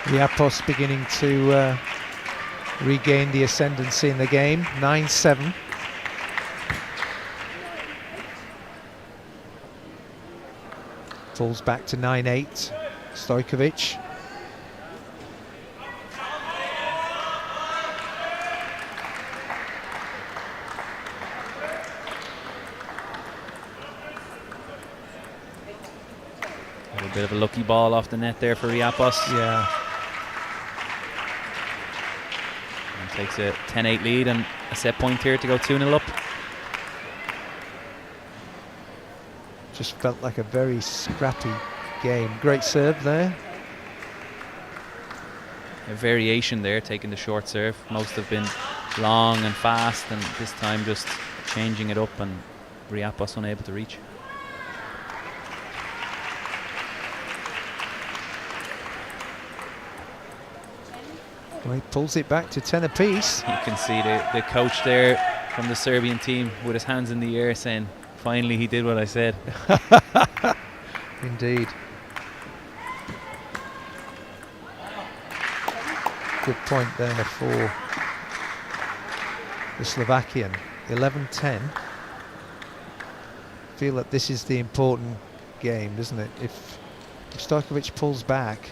Riapos beginning to regain the ascendancy in the game. 9-7. Falls back to 9-8. Stojkovic. A little bit of a lucky ball off the net there for Riapos. Yeah. takes a 10-8 lead and a set point here to go 2-0 up. Just felt like a very scrappy game. Great serve there. A variation there, taking the short serve. Most have been long and fast, and this time just changing it up, and Riapos unable to reach. Well, he pulls it back to 10 apiece. You can see the coach there from the Serbian team with his hands in the air saying, finally he did what I said. Indeed. Good point there for the Slovakian. 11-10. Feel that this is the important game, doesn't it? If Stojkovic pulls back,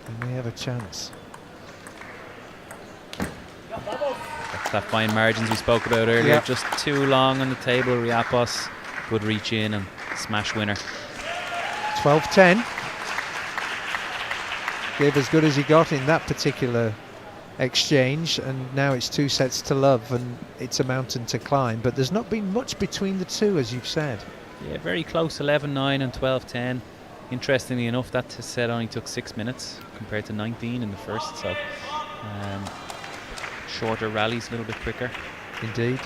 he may have a chance. That's that fine margins we spoke about earlier. Yep. Just too long on the table. Riapos, good reach in and smash winner. 12-10. Gave as good as he got in that particular exchange, and now it's 2 sets to love, and it's a mountain to climb. But there's not been much between the two, as you've said. Yeah, very close, 11-9 and 12-10. Interestingly enough, that set only took 6 minutes compared to 19 in the first, so shorter rallies, a little bit quicker. Indeed.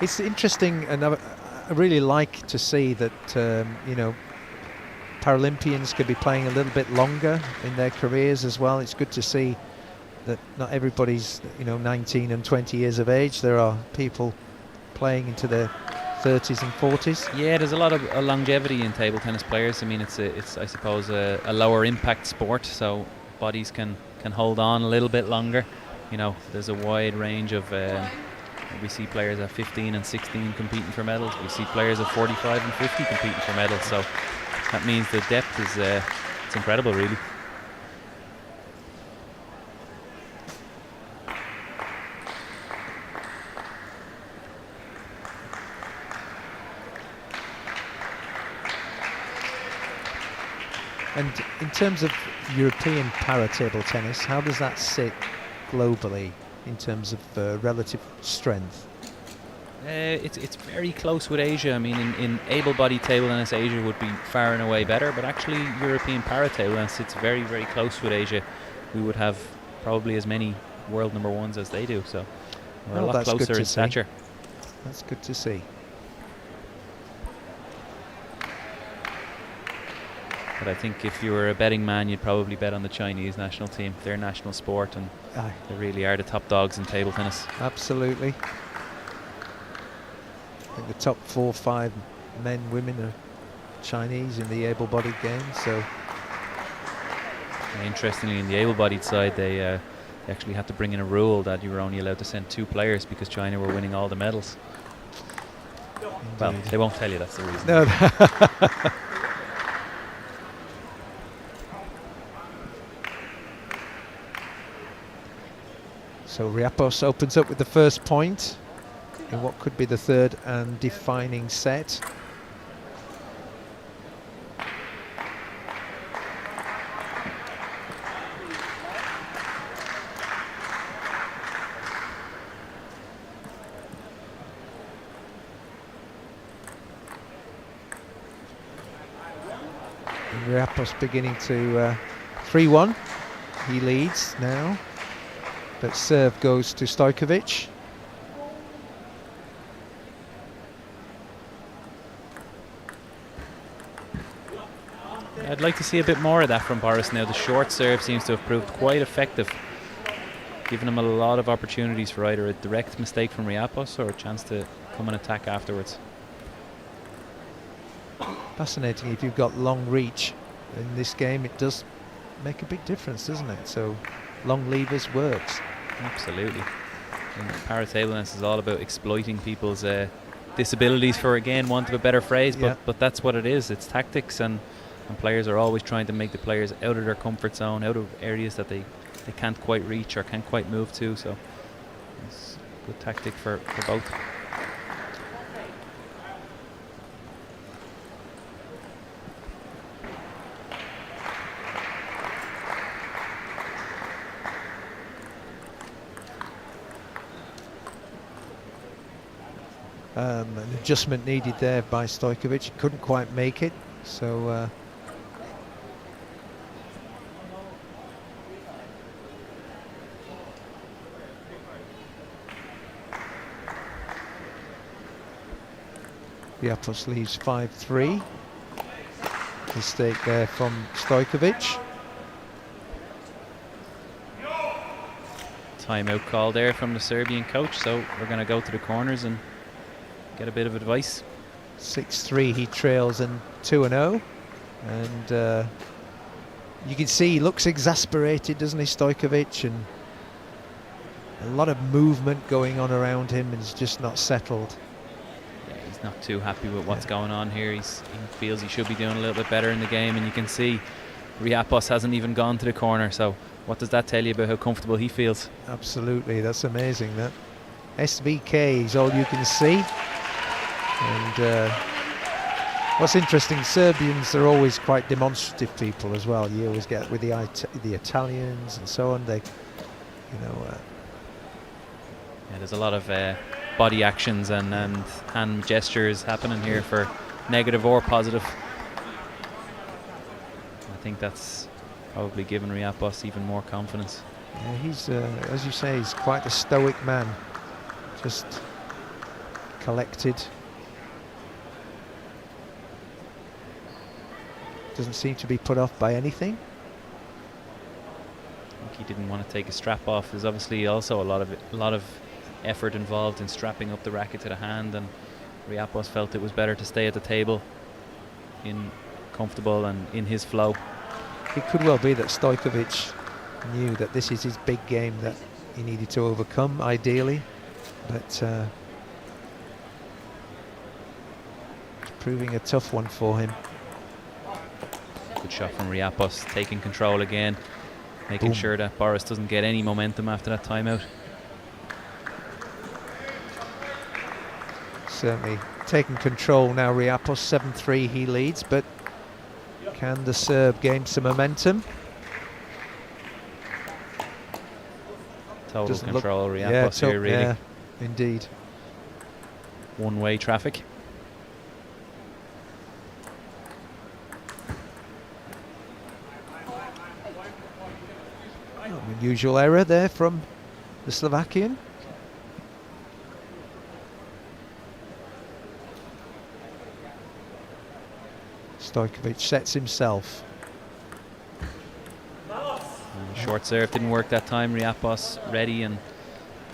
It's interesting, and I really like to see that, you know, Paralympians could be playing a little bit longer in their careers as well. It's good to see that not everybody's, you know, 19 and 20 years of age. There are people playing into their 30s and 40s. Yeah, there's a lot of longevity in table tennis players. I mean, it's I suppose a lower impact sport, so bodies can hold on a little bit longer. You know, there's a wide range of. We see players at 15 and 16 competing for medals. We see players at 45 and 50 competing for medals. So that means the depth is it's incredible, really. And in terms of European para-table tennis, how does that sit globally in terms of relative strength? It's very close with Asia. I mean, in able-bodied table tennis, Asia would be far and away better, but actually European para-table tennis sits very, very close with Asia. We would have probably as many world number ones as they do, so we're a lot closer in stature. That's good to see. But I think if you were a betting man, you'd probably bet on the Chinese national team. Their national sport, and they really are the top dogs in table tennis. Absolutely. I think the top 4 or 5 men, women are Chinese in the able-bodied game. So, interestingly, in the able-bodied side, they actually had to bring in a rule that you were only allowed to send 2 players because China were winning all the medals. Indeed. Well, they won't tell you that's the reason. No. So Riapos opens up with the first point in what could be the third and defining set. And Riapos beginning to 3-1. He leads now. But serve goes to Stojkovic. I'd like to see a bit more of that from Boris now. The short serve seems to have proved quite effective, giving him a lot of opportunities for either a direct mistake from Riapos or a chance to come and attack afterwards. Fascinating. If you've got long reach in this game, it does make a big difference, doesn't it? So long levers works. Absolutely. And para-table tennis is all about exploiting people's disabilities, for, again, want of a better phrase, but that's what it is. It's tactics, and players are always trying to make the players out of their comfort zone, out of areas that they can't quite reach or can't quite move to. So it's a good tactic for both. An adjustment needed there by Stojkovic. He couldn't quite make it, so Riapos leaves 5-3. Mistake there from Stojkovic. Timeout call there from the Serbian coach, so we're going to go to the corners and get a bit of advice. 6-3 he trails and 2-0, and you can see he looks exasperated, doesn't he, Stojkovic, and a lot of movement going on around him, and he's just not settled. Yeah, he's not too happy with what's going on here. He feels he should be doing a little bit better in the game, and you can see Riapos hasn't even gone to the corner, so what does that tell you about how comfortable he feels? Absolutely, that's amazing. That SVK is all you can see. And what's interesting, Serbians are always quite demonstrative people as well. You always get with the Italians and so on. They, you know. Yeah, there's a lot of body actions and hand gestures happening here for negative or positive. I think that's probably given Riapos even more confidence. Yeah, he's, as you say, he's quite a stoic man. Just collected. Doesn't seem to be put off by anything. I think he didn't want to take a strap off. There's obviously also a lot of effort involved in strapping up the racket to the hand, and Riapos felt it was better to stay at the table, in comfortable and in his flow. It could well be that Stojkovic knew that this is his big game that he needed to overcome, ideally, but it's proving a tough one for him. Good shot from Riapos, taking control again, making sure that Boris doesn't get any momentum after that timeout. Certainly taking control now, Riapos, 7-3 he leads, but can the Serb gain some momentum? Total Doesn't control, Riapos here, really. Yeah, indeed. One-way traffic. Unusual error there from the Slovakian. Stojkovic sets himself. And the short serve didn't work that time. Riapos ready, and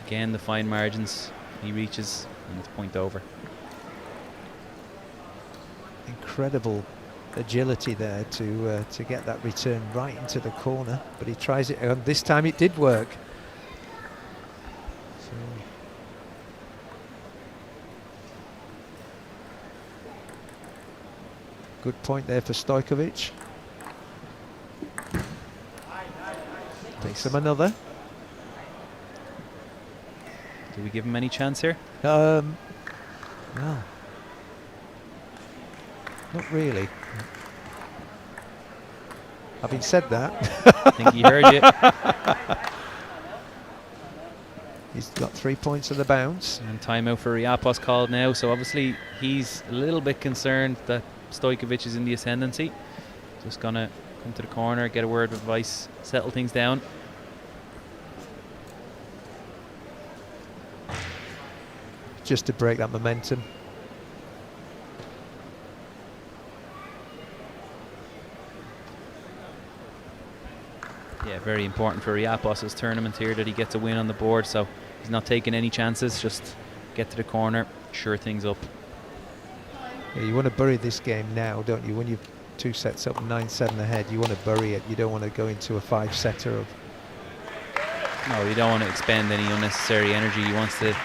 again the fine margins. He reaches and it's point over. Incredible agility there to get that return right into the corner, but he tries it, and this time it did work. So good point there for Stojkovic. Takes him another. Do we give him any chance here? Well, not really. Having said that, I think he heard you. He's got 3 points of the bounce. And timeout for Riapos called now, so obviously he's a little bit concerned that Stojkovic is in the ascendancy. Just gonna come to the corner, get a word of advice, settle things down. Just to break that momentum. Yeah, very important for Riapos' tournament here that he gets a win on the board, so he's not taking any chances, just get to the corner, sure things up. Yeah, you want to bury this game now, don't you? When you're 2 sets up, 9-7 ahead, you want to bury it. You don't want to go into a 5-setter of... No, you don't want to expend any unnecessary energy. He wants to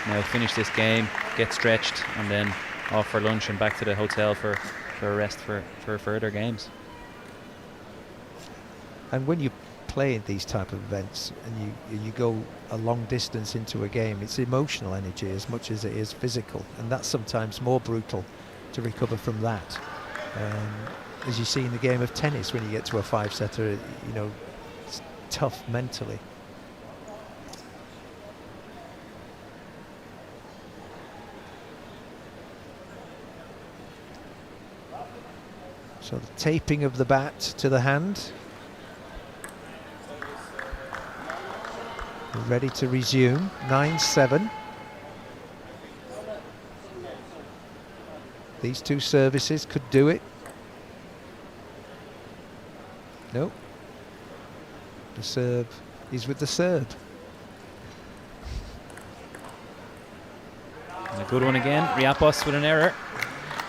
now finish this game, get stretched, and then off for lunch and back to the hotel for a rest for further games. And when you play in these type of events and you go a long distance into a game, it's emotional energy as much as it is physical, and that's sometimes more brutal to recover from that. As you see in the game of tennis, when you get to a 5-setter, you know, it's tough mentally. So the taping of the bat to the hand. We're ready to resume. 9-7. These two services could do it. Nope. The serve is with the Serb. And a good one again. Riapos with an error.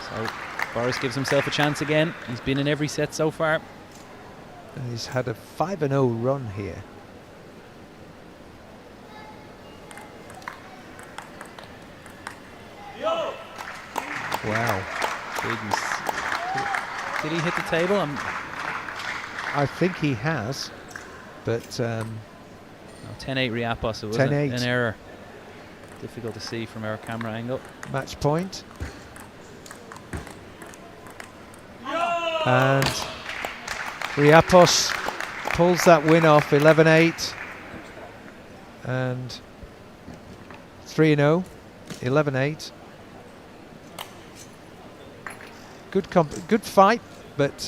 So Boris gives himself a chance again. He's been in every set so far. And he's had a 5-0 run here. Wow. Did he hit the table? I think he has, but 10-8 Riapos. It was 10-8. an error. Difficult to see from our camera angle. Match point. And Riapos pulls that win off. 11-8 and 3-0. 11-8. Good fight, but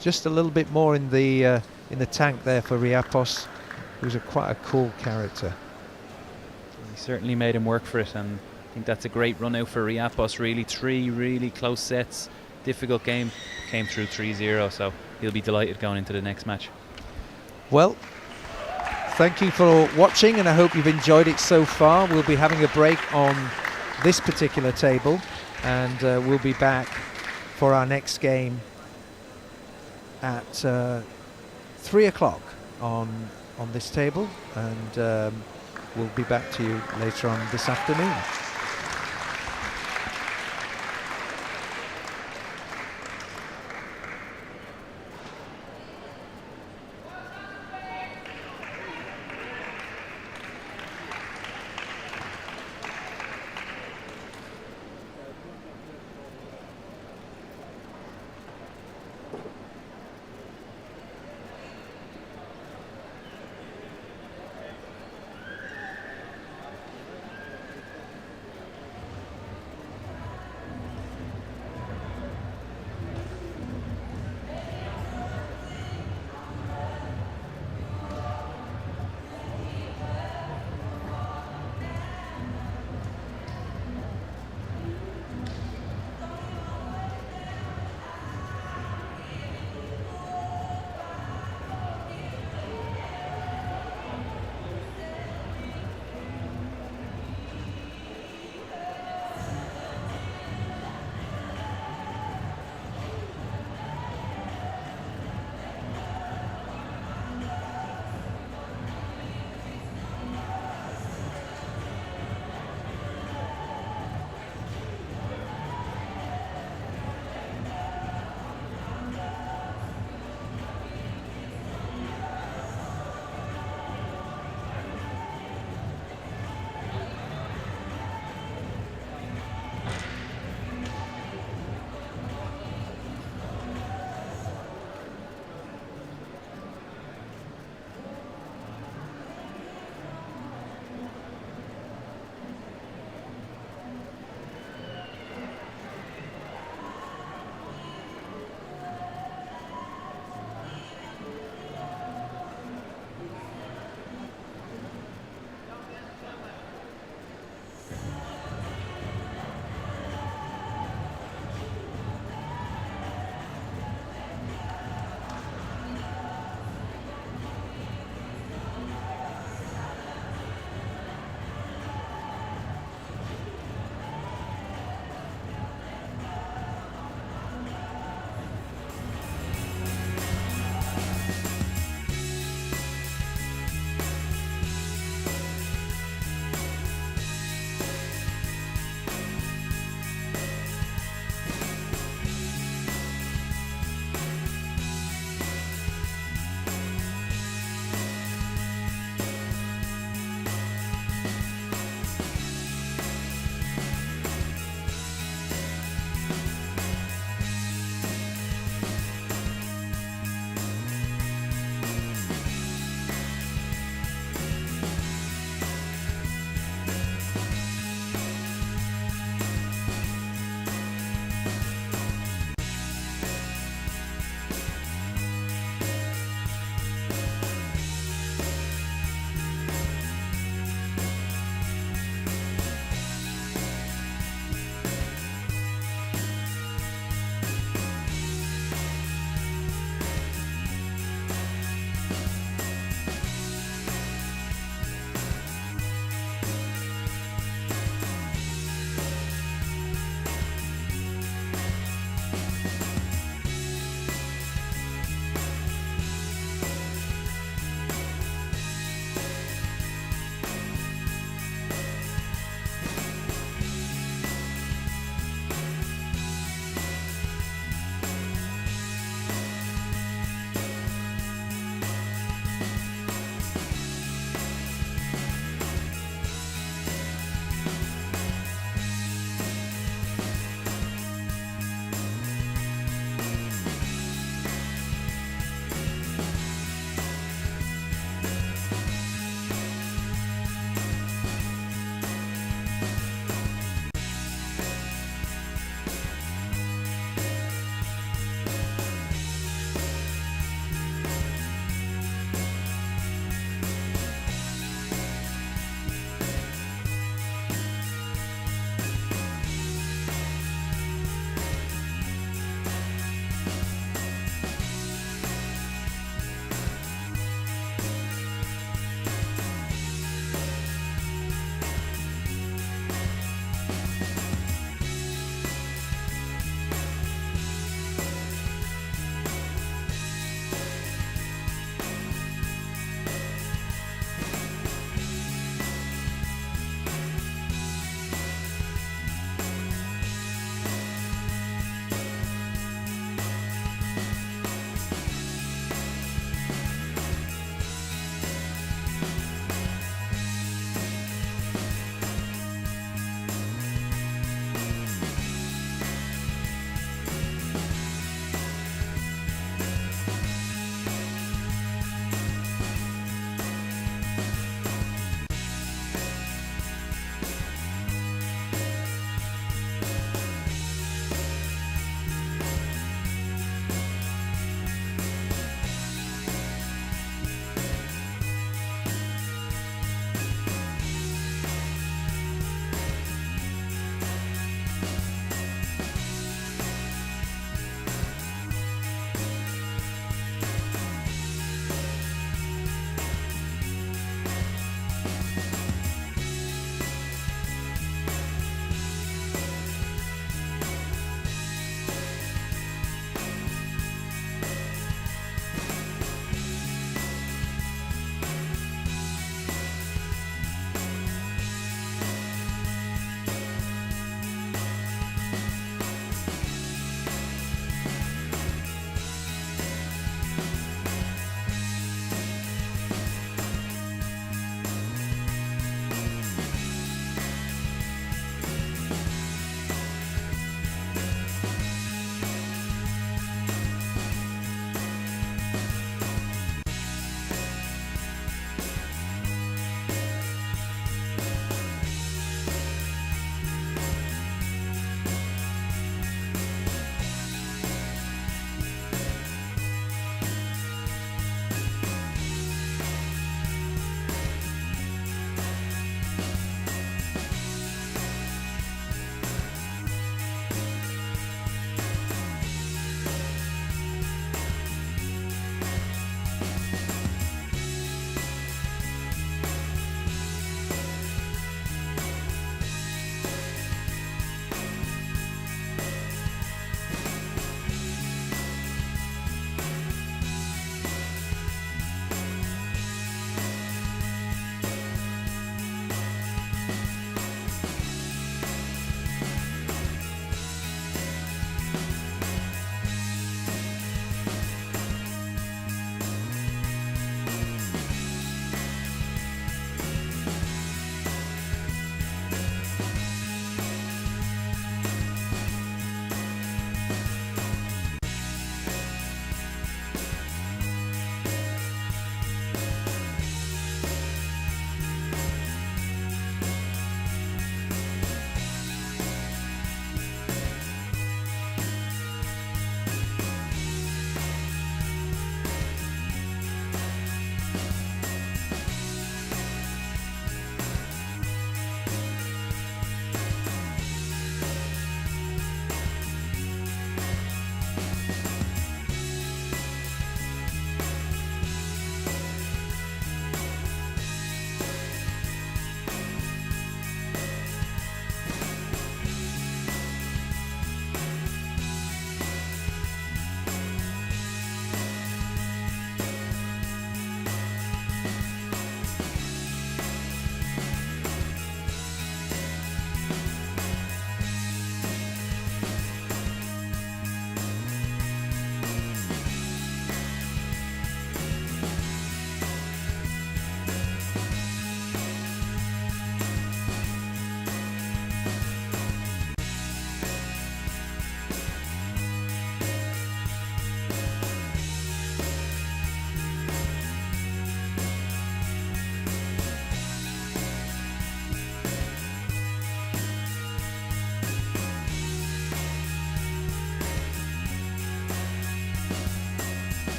just a little bit more in the tank there for Riapos, who's quite a cool character. He certainly made him work for it, and I think that's a great run out for Riapos. Really, 3 really close sets, difficult game, came through 3-0, so he'll be delighted going into the next match. Well, thank you for watching, and I hope you've enjoyed it so far. We'll be having a break on this particular table, and we'll be back for our next game at 3 o'clock on this table, and we'll be back to you later on this afternoon.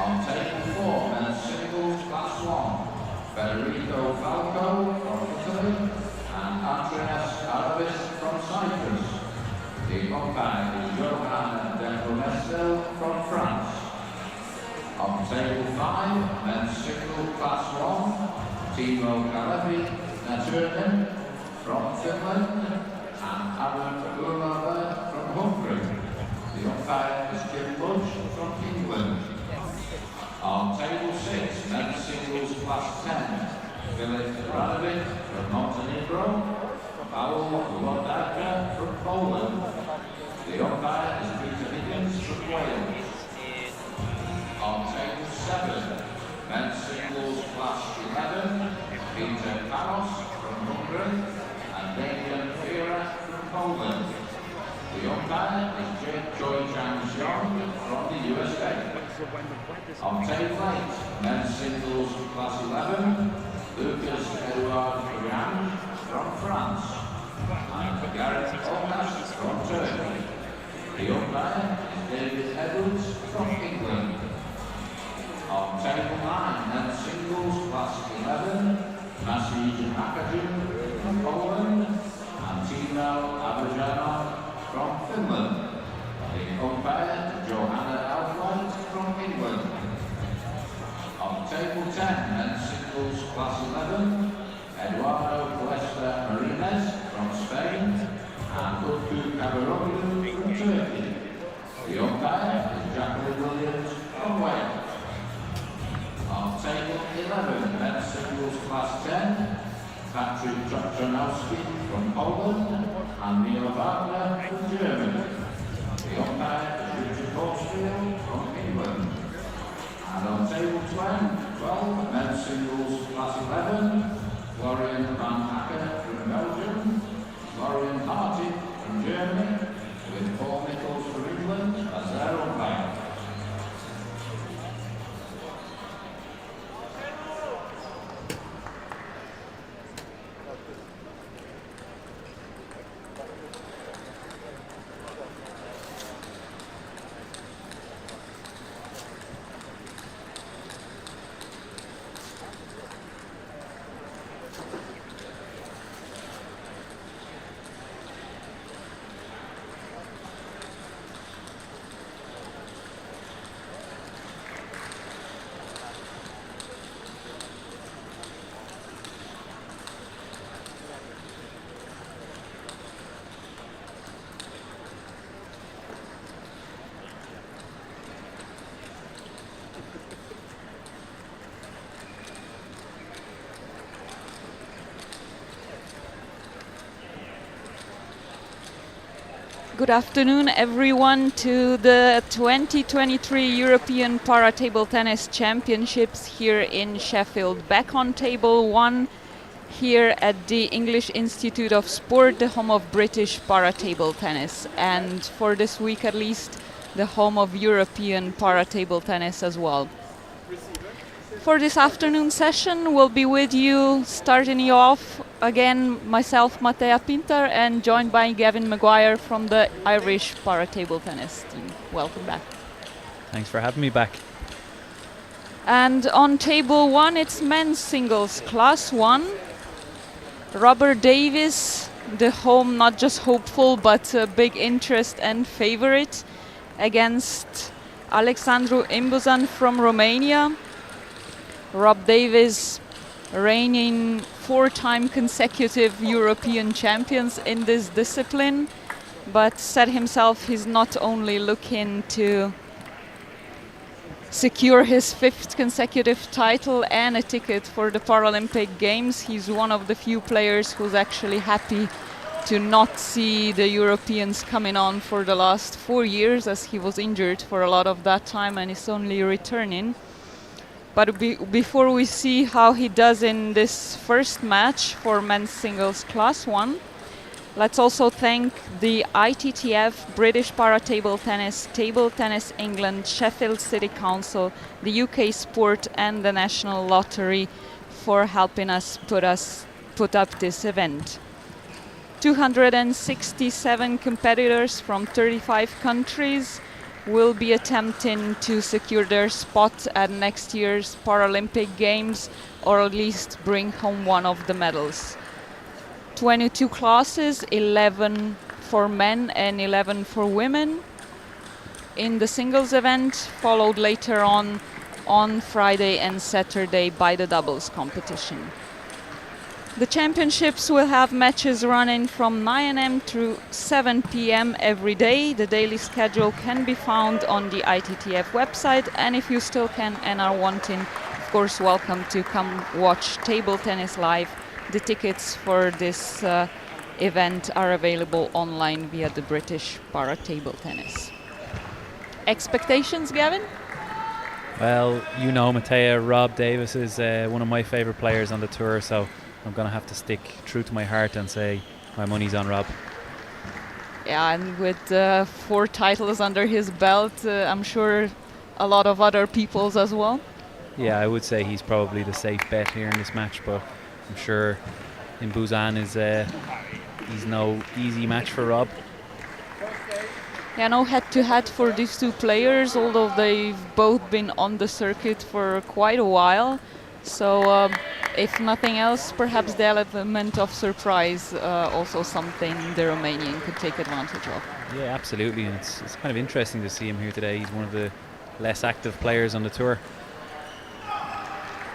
On table 4, men's singles class 1, Federico Falco from Italy and Andreas Aravis from Cyprus. The umpire is Johan Dembromestel from France. On table 5, men's single class 1, Timo Kalevi Naturinen from Finland and Aaron Ulava from Hungary. The umpire is Jim Budge from England. On table 6, men's singles class 10, Filip Radovic from Montenegro, Paul Lodaka from Poland. The umpire is Peter Higgins from Wales. On table 7, men's singles class 11, Peter Panos from Hungary and Damian Fiera from Poland. The umpire is Joy Chang-Xiong from the USA. On table 8, men's singles class 11, Lucas Eduard Briand from France and Gareth Olnas from Turkey. The umpire is David Edwards from England. On table 9, men's singles class 11, Maciej Akajin from Poland and Timo Abajanov from Finland. The umpire, Johanna Alflight from England. On table 10, men's singles class 11, Eduardo Cuesta Marines from Spain and Utku Kabaroglu from Turkey. The umpire is Jacqueline Williams from Wales. On table 11, men's singles class 10, Patrick Trochanowski from Poland and Neil Wagner from Germany. The umpire is Richard Horsfield from England. And on table 12, men's singles class 11, Florian van Acker from Belgium, Florian Hartig from Germany, with Paul Nichols from England as their umpire. Good afternoon, everyone, to the 2023 European Para Table Tennis Championships here in Sheffield. Back on table 1 here at the English Institute of Sport, the home of British Para Table Tennis, and for this week at least, the home of European Para Table Tennis as well. For this afternoon session, we'll be with you, starting you off again, myself, Matea Pinter, and joined by Gavin Maguire from the Irish Para Table Tennis team. Welcome back. Thanks for having me back. And on table 1, it's men's singles class 1. Robert Davis, the home not just hopeful but a big interest and favorite, against Alexandru Imbuzan from Romania. Rob Davis, reigning 4-time consecutive European champions in this discipline, but said himself he's not only looking to secure his 5th consecutive title and a ticket for the Paralympic Games. He's one of the few players who's actually happy to not see the Europeans coming on for the last 4 years, as he was injured for a lot of that time and is only returning. But before we see how he does in this first match for men's singles class 1, let's also thank the ITTF, British Para Table Tennis England, Sheffield City Council, the UK Sport and the National Lottery for helping us put up this event. 267 competitors from 35 countries, will be attempting to secure their spot at next year's Paralympic Games, or at least bring home one of the medals. 22 classes, 11 for men and 11 for women in the singles event, followed later on Friday and Saturday by the doubles competition. The championships will have matches running from 9 a.m. to 7 p.m. every day. The daily schedule can be found on the ITTF website, and if you still can and are wanting, of course, welcome to come watch table tennis live. The tickets for this event are available online via the British Para Table Tennis. Expectations, Gavin? Well, you know, Matea, Rob Davis is one of my favourite players on the tour, so I'm going to have to stick true to my heart and say my money's on Rob. Yeah, and with 4 titles under his belt, I'm sure a lot of other people's as well. Yeah, I would say he's probably the safe bet here in this match, but I'm sure in Busan he's no easy match for Rob. Yeah, no head-to-head for these two players, although they've both been on the circuit for quite a while. So if nothing else, perhaps the element of surprise also something the Romanian could take advantage of. Yeah, absolutely, and it's kind of interesting to see him here today. He's one of the less active players on the tour.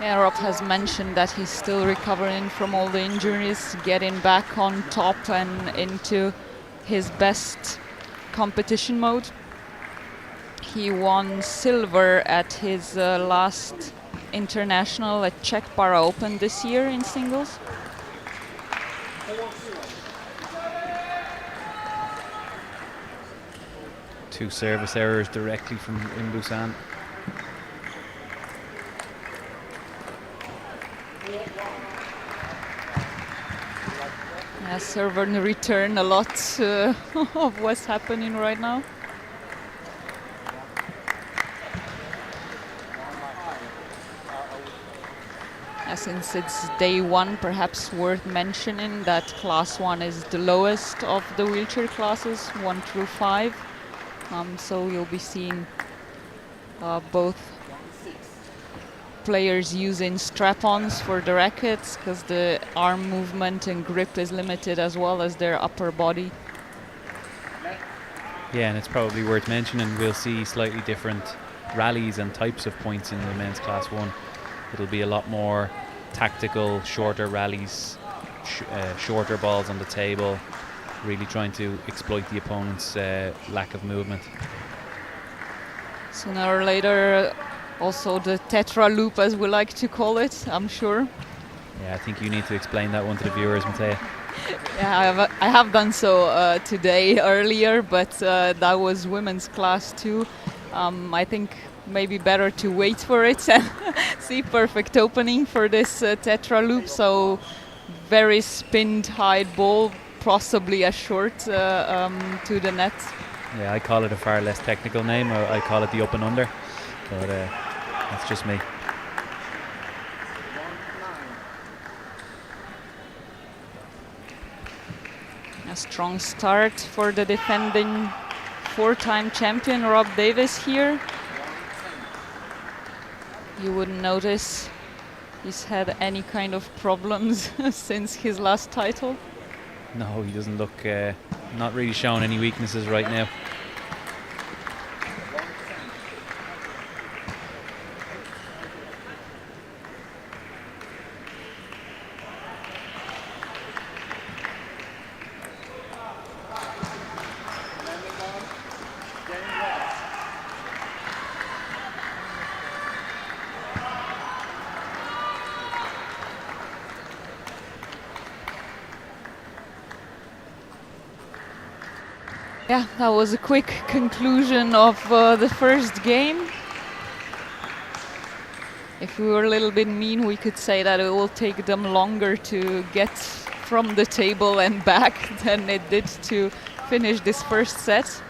Yeah, Rob has mentioned that he's still recovering from all the injuries, getting back on top and into his best competition mode. He won silver at his last international at Czech Para Open this year in singles. Two service errors directly from in Busan. Yeah, serve and return, a lot of what's happening right now. Since it's day one, perhaps worth mentioning that class 1 is the lowest of the wheelchair classes, 1 through 5. So you'll be seeing both players using strap-ons for the rackets, because the arm movement and grip is limited, as well as their upper body. Yeah, and it's probably worth mentioning we'll see slightly different rallies and types of points in the men's class 1. It'll be a lot more tactical, shorter rallies, shorter balls on the table, really trying to exploit the opponent's lack of movement. Sooner or later, also the tetra loop, as we like to call it, I'm sure. Yeah, I think you need to explain that one to the viewers, Matea. Yeah, I have done so today earlier, but that was women's class 2. I think maybe better to wait for it and see perfect opening for this tetra loop. So very spinned high ball, possibly a short to the net. Yeah, I call it a far less technical name. I call it the up and under, but that's just me. A strong start for the defending 4-time champion Rob Davis here. You wouldn't notice he's had any kind of problems since his last title. No, he doesn't look not really showing any weaknesses right now. Yeah, that was a quick conclusion of the first game. If we were a little bit mean, we could say that it will take them longer to get from the table and back than it did to finish this first set.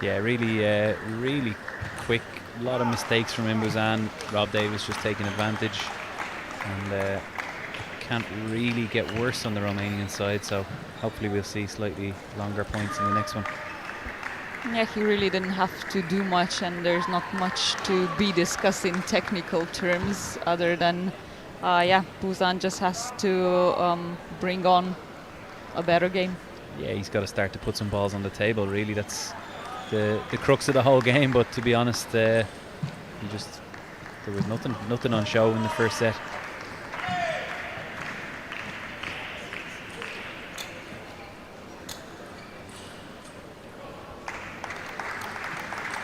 Yeah, really quick. A lot of mistakes from Busan. Rob Davis just taking advantage, and can't really get worse on the Romanian side, so hopefully we'll see slightly longer points in the next one. Yeah, he really didn't have to do much, and there's not much to be discussed in technical terms other than, Busan just has to bring on a better game. Yeah, he's got to start to put some balls on the table, really. That's the crux of the whole game, but to be honest, there was nothing on show in the first set.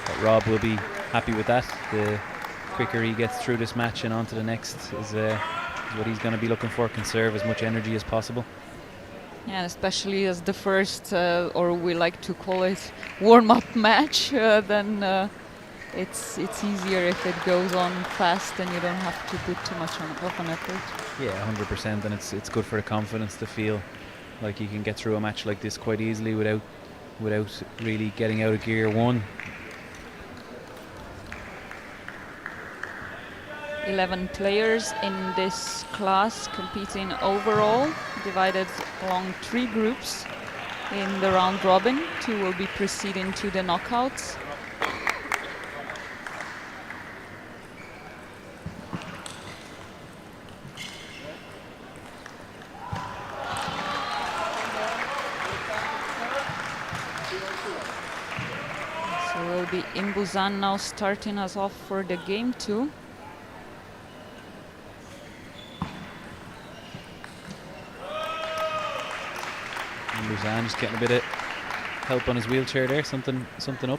But Rob will be happy with that. The quicker he gets through this match and on to the next is what he's going to be looking for. Conserve as much energy as possible. Yeah, and especially as the first, or we like to call it, warm-up match, then it's easier if it goes on fast and you don't have to put too much of an effort. Yeah, 100%, and it's good for the confidence to feel like you can get through a match like this quite easily without really getting out of gear one. 11 players in this class competing overall, divided along 3 groups in the round robin. 2 will be proceeding to the knockouts. So we'll be in Busan now, starting us off for the game 2. Busan just getting a bit of help on his wheelchair there, something up.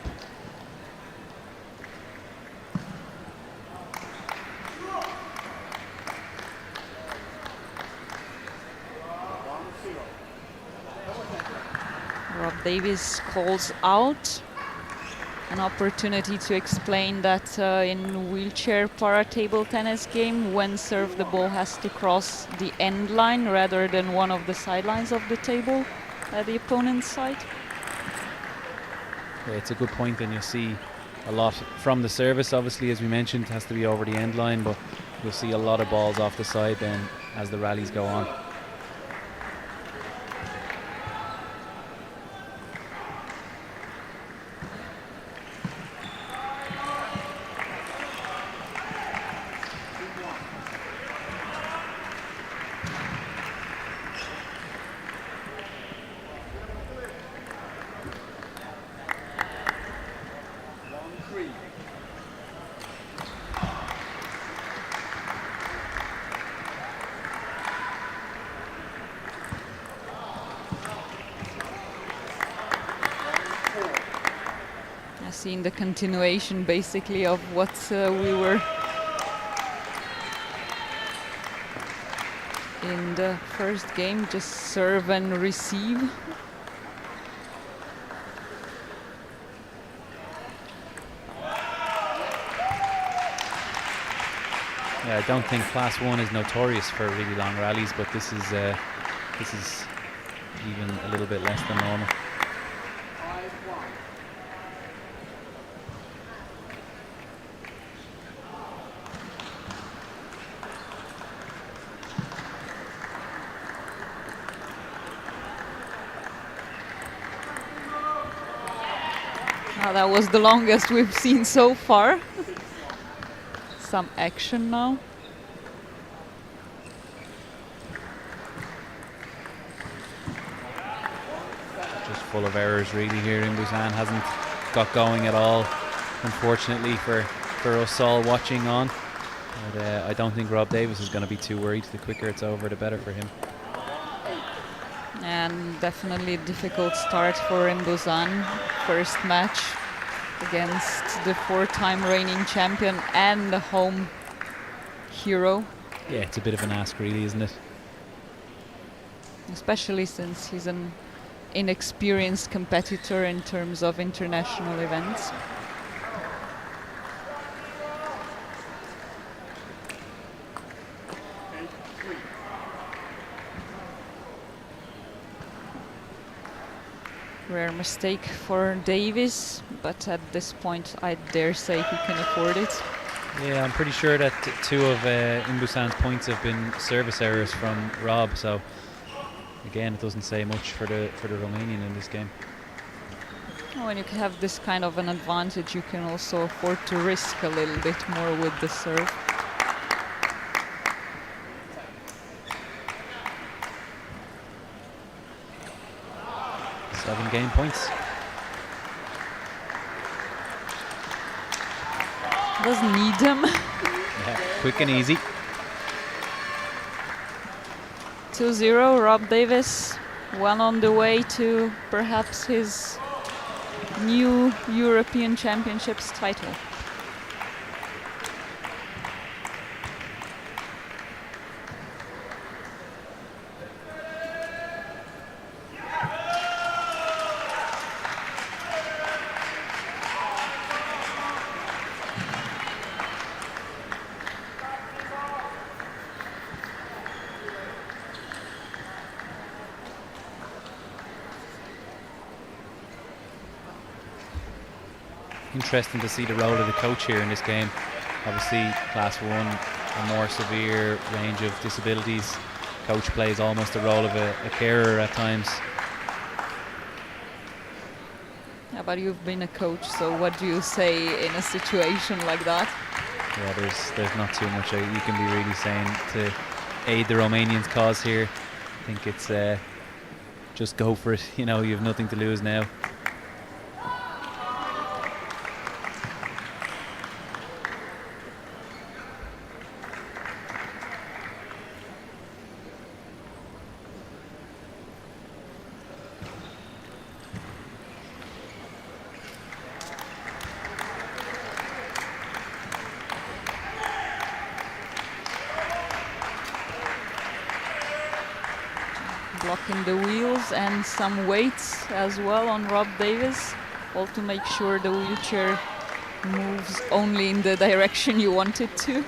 Rob Davis calls out an opportunity to explain that in wheelchair para table tennis game, when served, the ball has to cross the end line rather than one of the sidelines of the table at the opponent's side. Yeah, it's a good point, and you'll see a lot from the service. Obviously, as we mentioned, it has to be over the end line, but you'll see a lot of balls off the side then as the rallies go on. Seeing the continuation basically of what we were in the first game, just serve and receive. Yeah, I don't think Class 1 is notorious for really long rallies, but this is even a little bit less than normal. That was the longest we've seen so far. Some action now. Just full of errors really here in Busan. Hasn't got going at all, unfortunately for us all watching on. But I don't think Rob Davis is going to be too worried. The quicker it's over, the better for him. And definitely a difficult start for Busan. First match against the 4-time reigning champion and the home hero. Yeah, it's a bit of an ask really, isn't it? Especially since he's an inexperienced competitor in terms of international events. Rare mistake for Davis, but at this point I dare say he can afford it. Yeah, I'm pretty sure that 2 of Busan's points have been service errors from Rob, so again it doesn't say much for the Romanian in this game. When you have this kind of an advantage, you can also afford to risk a little bit more with the serve. Seven game points. Doesn't need them. Yeah, quick and easy. 2-0, Rob Davis, well on the way to perhaps his new European Championships title. Interesting to see the role of the coach here in this game. Obviously, Class 1, a more severe range of disabilities. Coach plays almost the role of a carer at times. Yeah, but you've been a coach, so what do you say in a situation like that? Yeah, there's not too much you can be really saying to aid the Romanians' cause here. I think it's just go for it. You know, you have nothing to lose now. Blocking the wheels and some weights as well on Rob Davis, all to make sure the wheelchair moves only in the direction you want it to.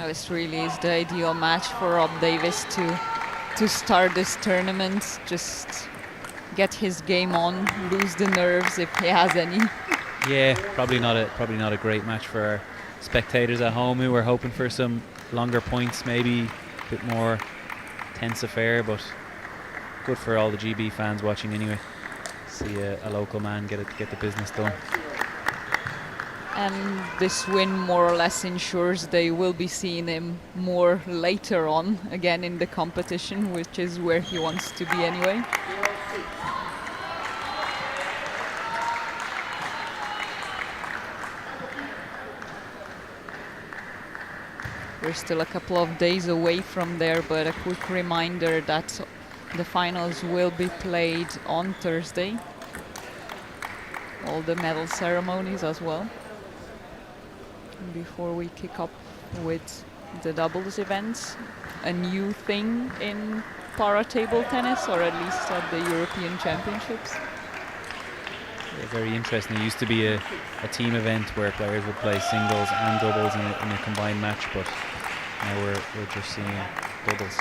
This really is the ideal match for Rob Davis to start this tournament. Just get his game on, lose the nerves if he has any. Yeah, probably not a great match for our spectators at home who were hoping for some longer points, maybe a bit more tense affair, but good for all the GB fans watching anyway. See a local man get the business done. And this win more or less ensures they will be seeing him more later on again in the competition, which is where he wants to be anyway. We're still a couple of days away from there, but a quick reminder that the finals will be played on Thursday. All the medal ceremonies as well. Before we kick up with the doubles events, a new thing in para table tennis, or at least at the European Championships. Yeah, very interesting. It used to be a team event where players would play singles and doubles in a combined match, but now we're just seeing doubles.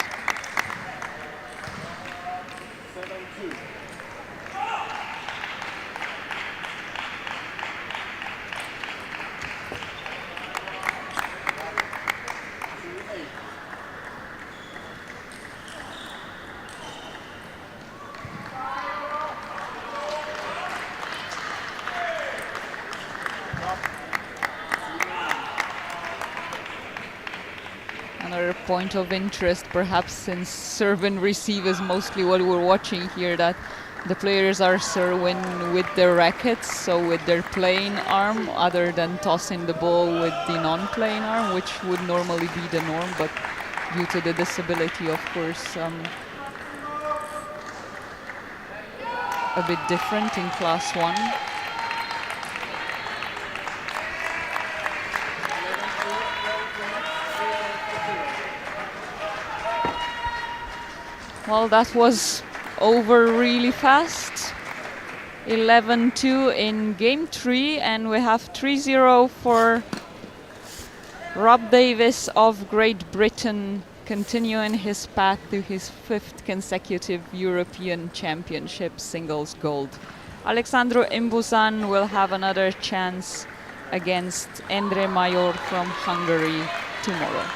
Another point of interest, perhaps, since serve and receive is mostly what we're watching here, that the players are serving with their rackets, so with their playing arm, other than tossing the ball with the non-playing arm, which would normally be the norm, but due to the disability, of course, a bit different in class 1. Well, that was over really fast. 11-2 in game 3, and we have 3-0 for Rob Davis of Great Britain, continuing his path to his 5th consecutive European Championship singles gold. Alexandru Imbuzan will have another chance against Endre Major from Hungary tomorrow.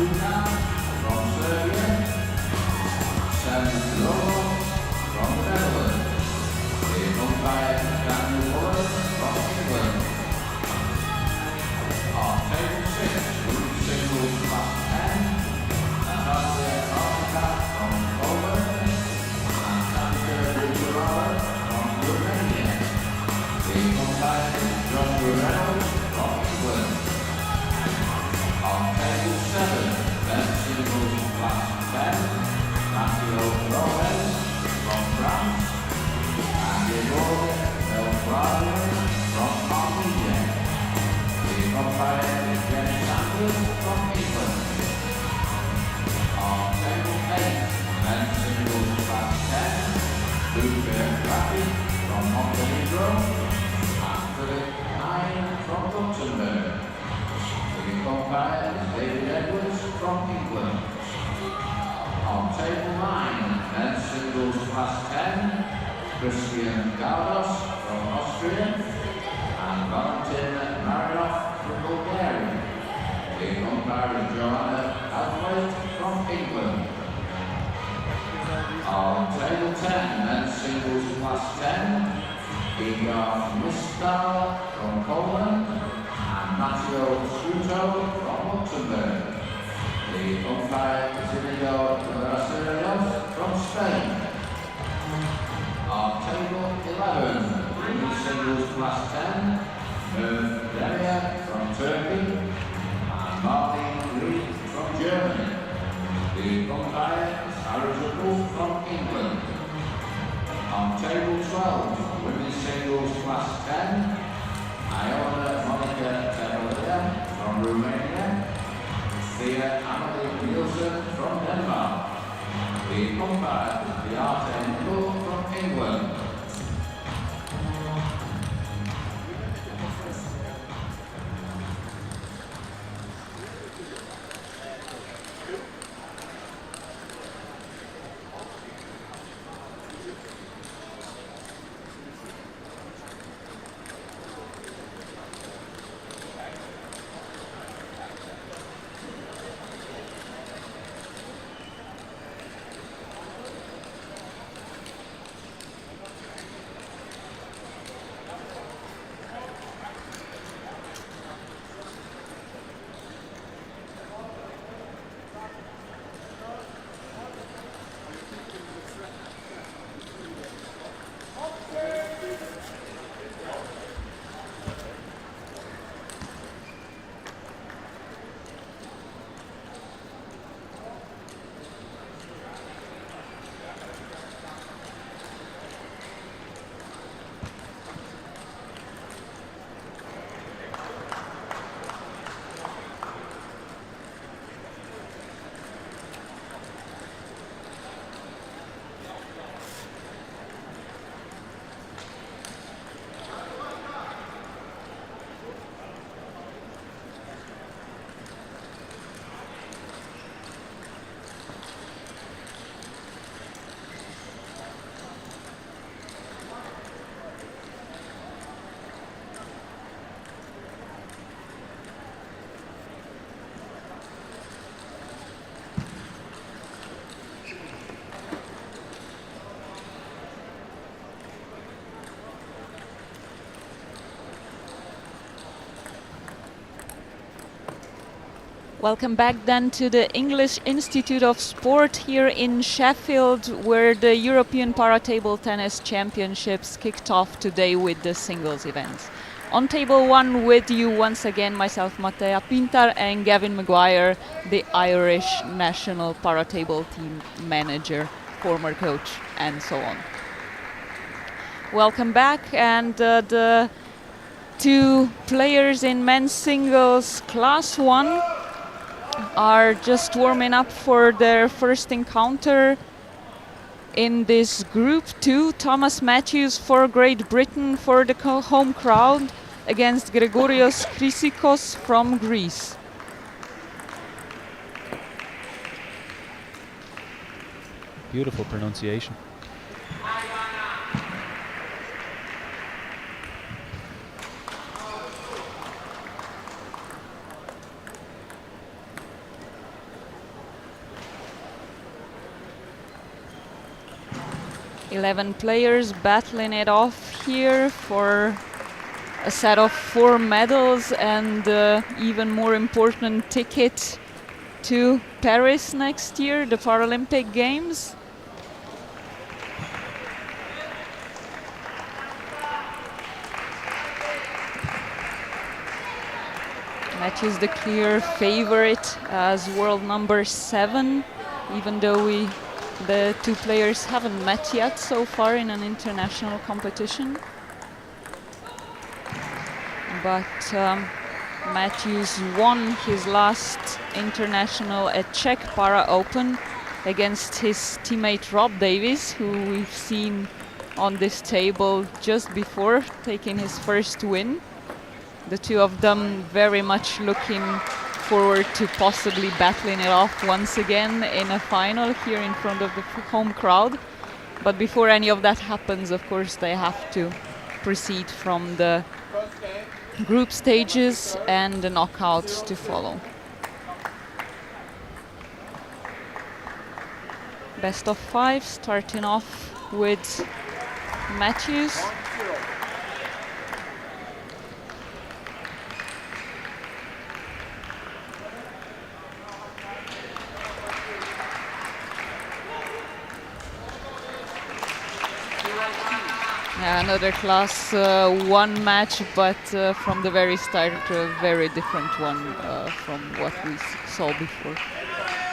Petruno from Serbia, Stojkovic from the Netherlands. The umpire Daniel Bullock from England. On table 6, group singles class 10, Natalia Koven from Koven and Crosara from Romania. The umpire is Joshua Reynolds from England. On table 7, men's singles class 10, Matthew Koven from France and Yelyk from Armenia. The umpire is from England. On table 8, men's singles class 10, Riapos from Montenegro and Philip from Luxembourg. The umpire is David Edwards from England. On table 9, men's singles class 10, Christian Gardos from Austria and Valentin Marinov from Bulgaria. The umpire is Joanna Althwaite from England. On table 10, men's singles class 10, Igor Mistal from Poland and Matteo Scuto from Luxembourg. The umpire is Inigo from Spain. On table 11, women's singles class 10, Merv Demir from Turkey and Marlene Reed from Germany. The umpire is Arizona from England. On table 12, women's singles class 10, Iona Monica Tevelia from Romania, Thea Amelie Nielsen from Denmark. The umpire is Beate Nicol from England. Welcome back then to the English Institute of Sport here in Sheffield, where the European Para-Table Tennis Championships kicked off today with the singles events. On table 1 with you once again, myself Mattea Pintar and Gavin Maguire, the Irish national para-table team manager, former coach and so on. Welcome back, and the two players in men's singles class 1 are just warming up for their first encounter in this group 2. Thomas Matthews for Great Britain for the home crowd against Gregorios Chrysikos from Greece. Beautiful pronunciation. 11 players battling it off here for a set of 4 medals and even more important ticket to Paris next year, the Paralympic Games. Matthews the clear favorite as world number 7, even though the 2 players haven't met yet so far in an international competition. But Matthews won his last international at Czech Para Open against his teammate Rob Davis, who we've seen on this table just before taking his first win. The 2 of them very much looking forward to possibly battling it off once again in a final here in front of the home crowd. But before any of that happens, of course, they have to proceed from the group stages and the knockouts to follow. Best of 5, starting off with Matthews. Yeah, another class 1 match, but from the very start a very different one from what we saw before.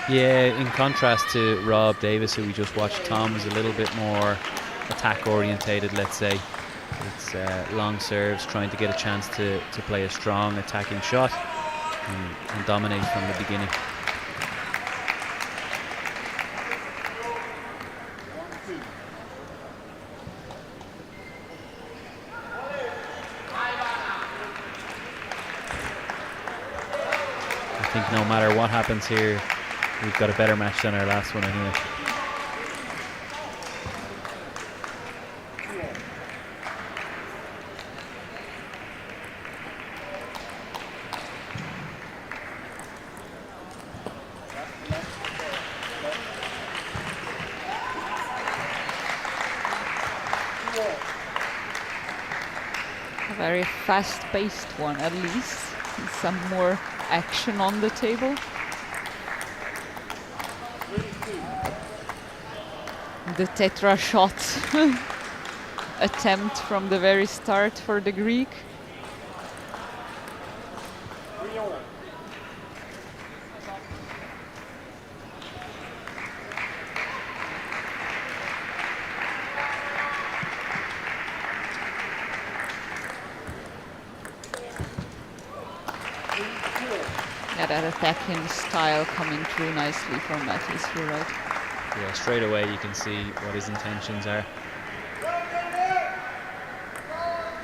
Yeah, in contrast to Rob Davis, who we just watched, Tom is a little bit more attack orientated, let's say. It's long serves, trying to get a chance to play a strong attacking shot and dominate from the beginning. I think no matter what happens here, we've got a better match than our last one anyway. A very fast-paced one, at least. Some more action on the table. The tetra shot attempt from the very start for the Greek. Yeah, that attacking style coming through nicely from Matthews, you're right. Yeah, straight away you can see what his intentions are.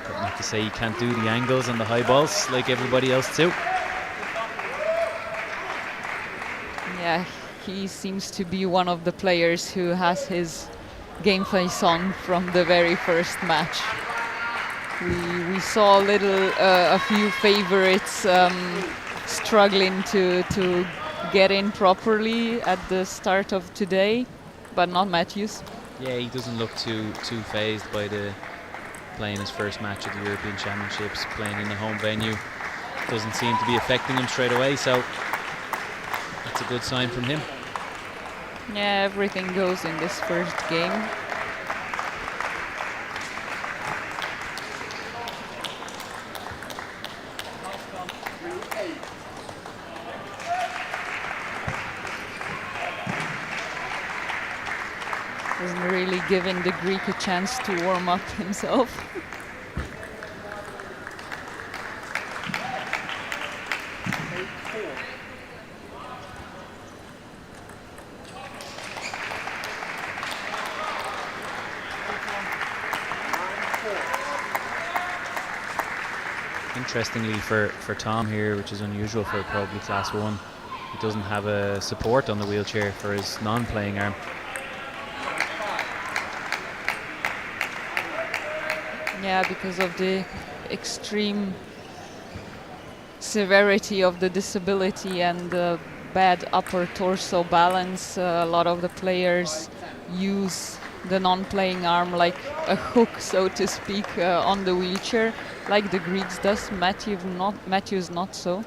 But not to say he can't do the angles and the high balls like everybody else too. Yeah, he seems to be one of the players who has his game face on from the very first match. We saw a few favorites struggling to get in properly at the start of today, but not Matthews. Yeah, he doesn't look too phased by playing his first match at the European Championships, playing in the home venue. Doesn't seem to be affecting him straight away, so that's a good sign from him. Yeah, everything goes in this first game. Isn't really giving the Greek a chance to warm up himself. Interestingly for Tom here, which is unusual for probably class 1, he doesn't have a support on the wheelchair for his non-playing arm. Yeah, because of the extreme severity of the disability and the bad upper torso balance, a lot of the players use the non-playing arm like a hook, so to speak, on the wheelchair, like the Greeks does. Matthews not so.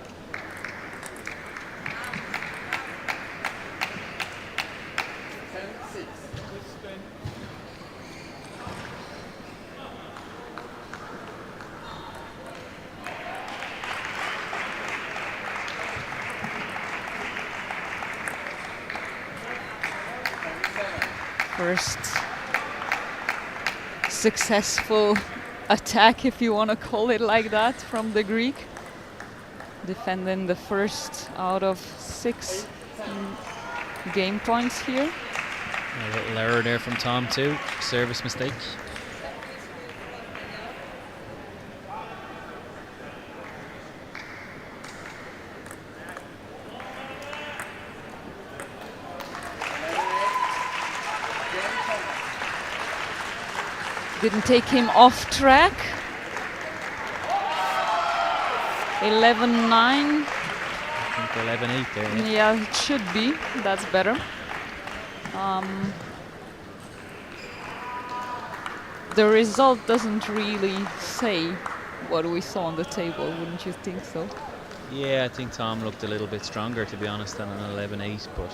First successful attack, if you want to call it like that, from the Greek. Defending the first out of 6 game points here. A little error there from Tom too, service mistake. Didn't take him off track. 11-9. I think 11-8 there. Yeah, it should be. That's better. The result doesn't really say what we saw on the table, wouldn't you think so? Yeah, I think Tom looked a little bit stronger, to be honest, than an 11-8, but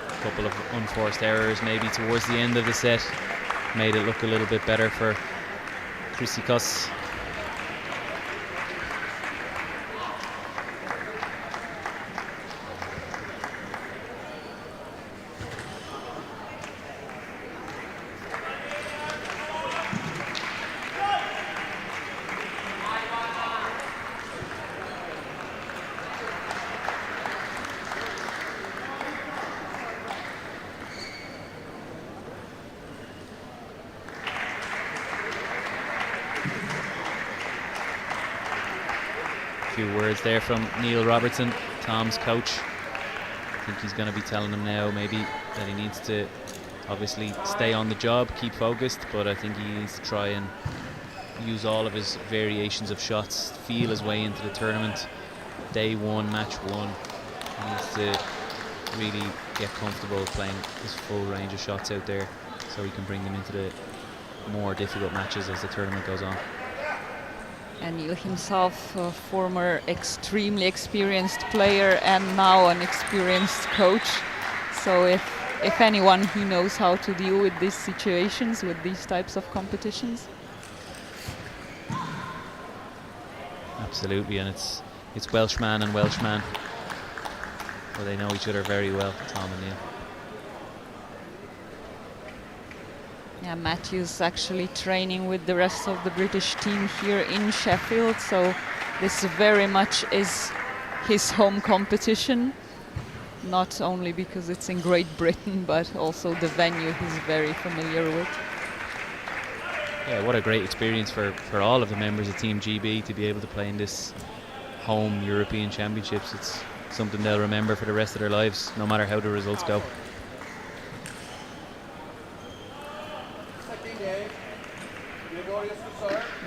a couple of unforced errors maybe towards the end of the set made it look a little bit better for Chrysikos. Few words there from Neil Robertson, Tom's coach. I think he's going to be telling him now maybe that he needs to obviously stay on the job, keep focused, but I think he needs to try and use all of his variations of shots, feel his way into the tournament. Day one, match one, he needs to really get comfortable playing his full range of shots out there so he can bring them into the more difficult matches as the tournament goes on. And Neil himself, a former extremely experienced player and now an experienced coach. So if anyone, he knows how to deal with these situations, with these types of competitions. Absolutely, and it's Welshman and Welshman. Well, they know each other very well, Tom and Neil. Yeah, Matthews actually training with the rest of the British team here in Sheffield, so this very much is his home competition, not only because it's in Great Britain, but also the venue he's very familiar with. Yeah, what a great experience for all of the members of Team GB to be able to play in this home European Championships. It's something they'll remember for the rest of their lives, no matter how the results go.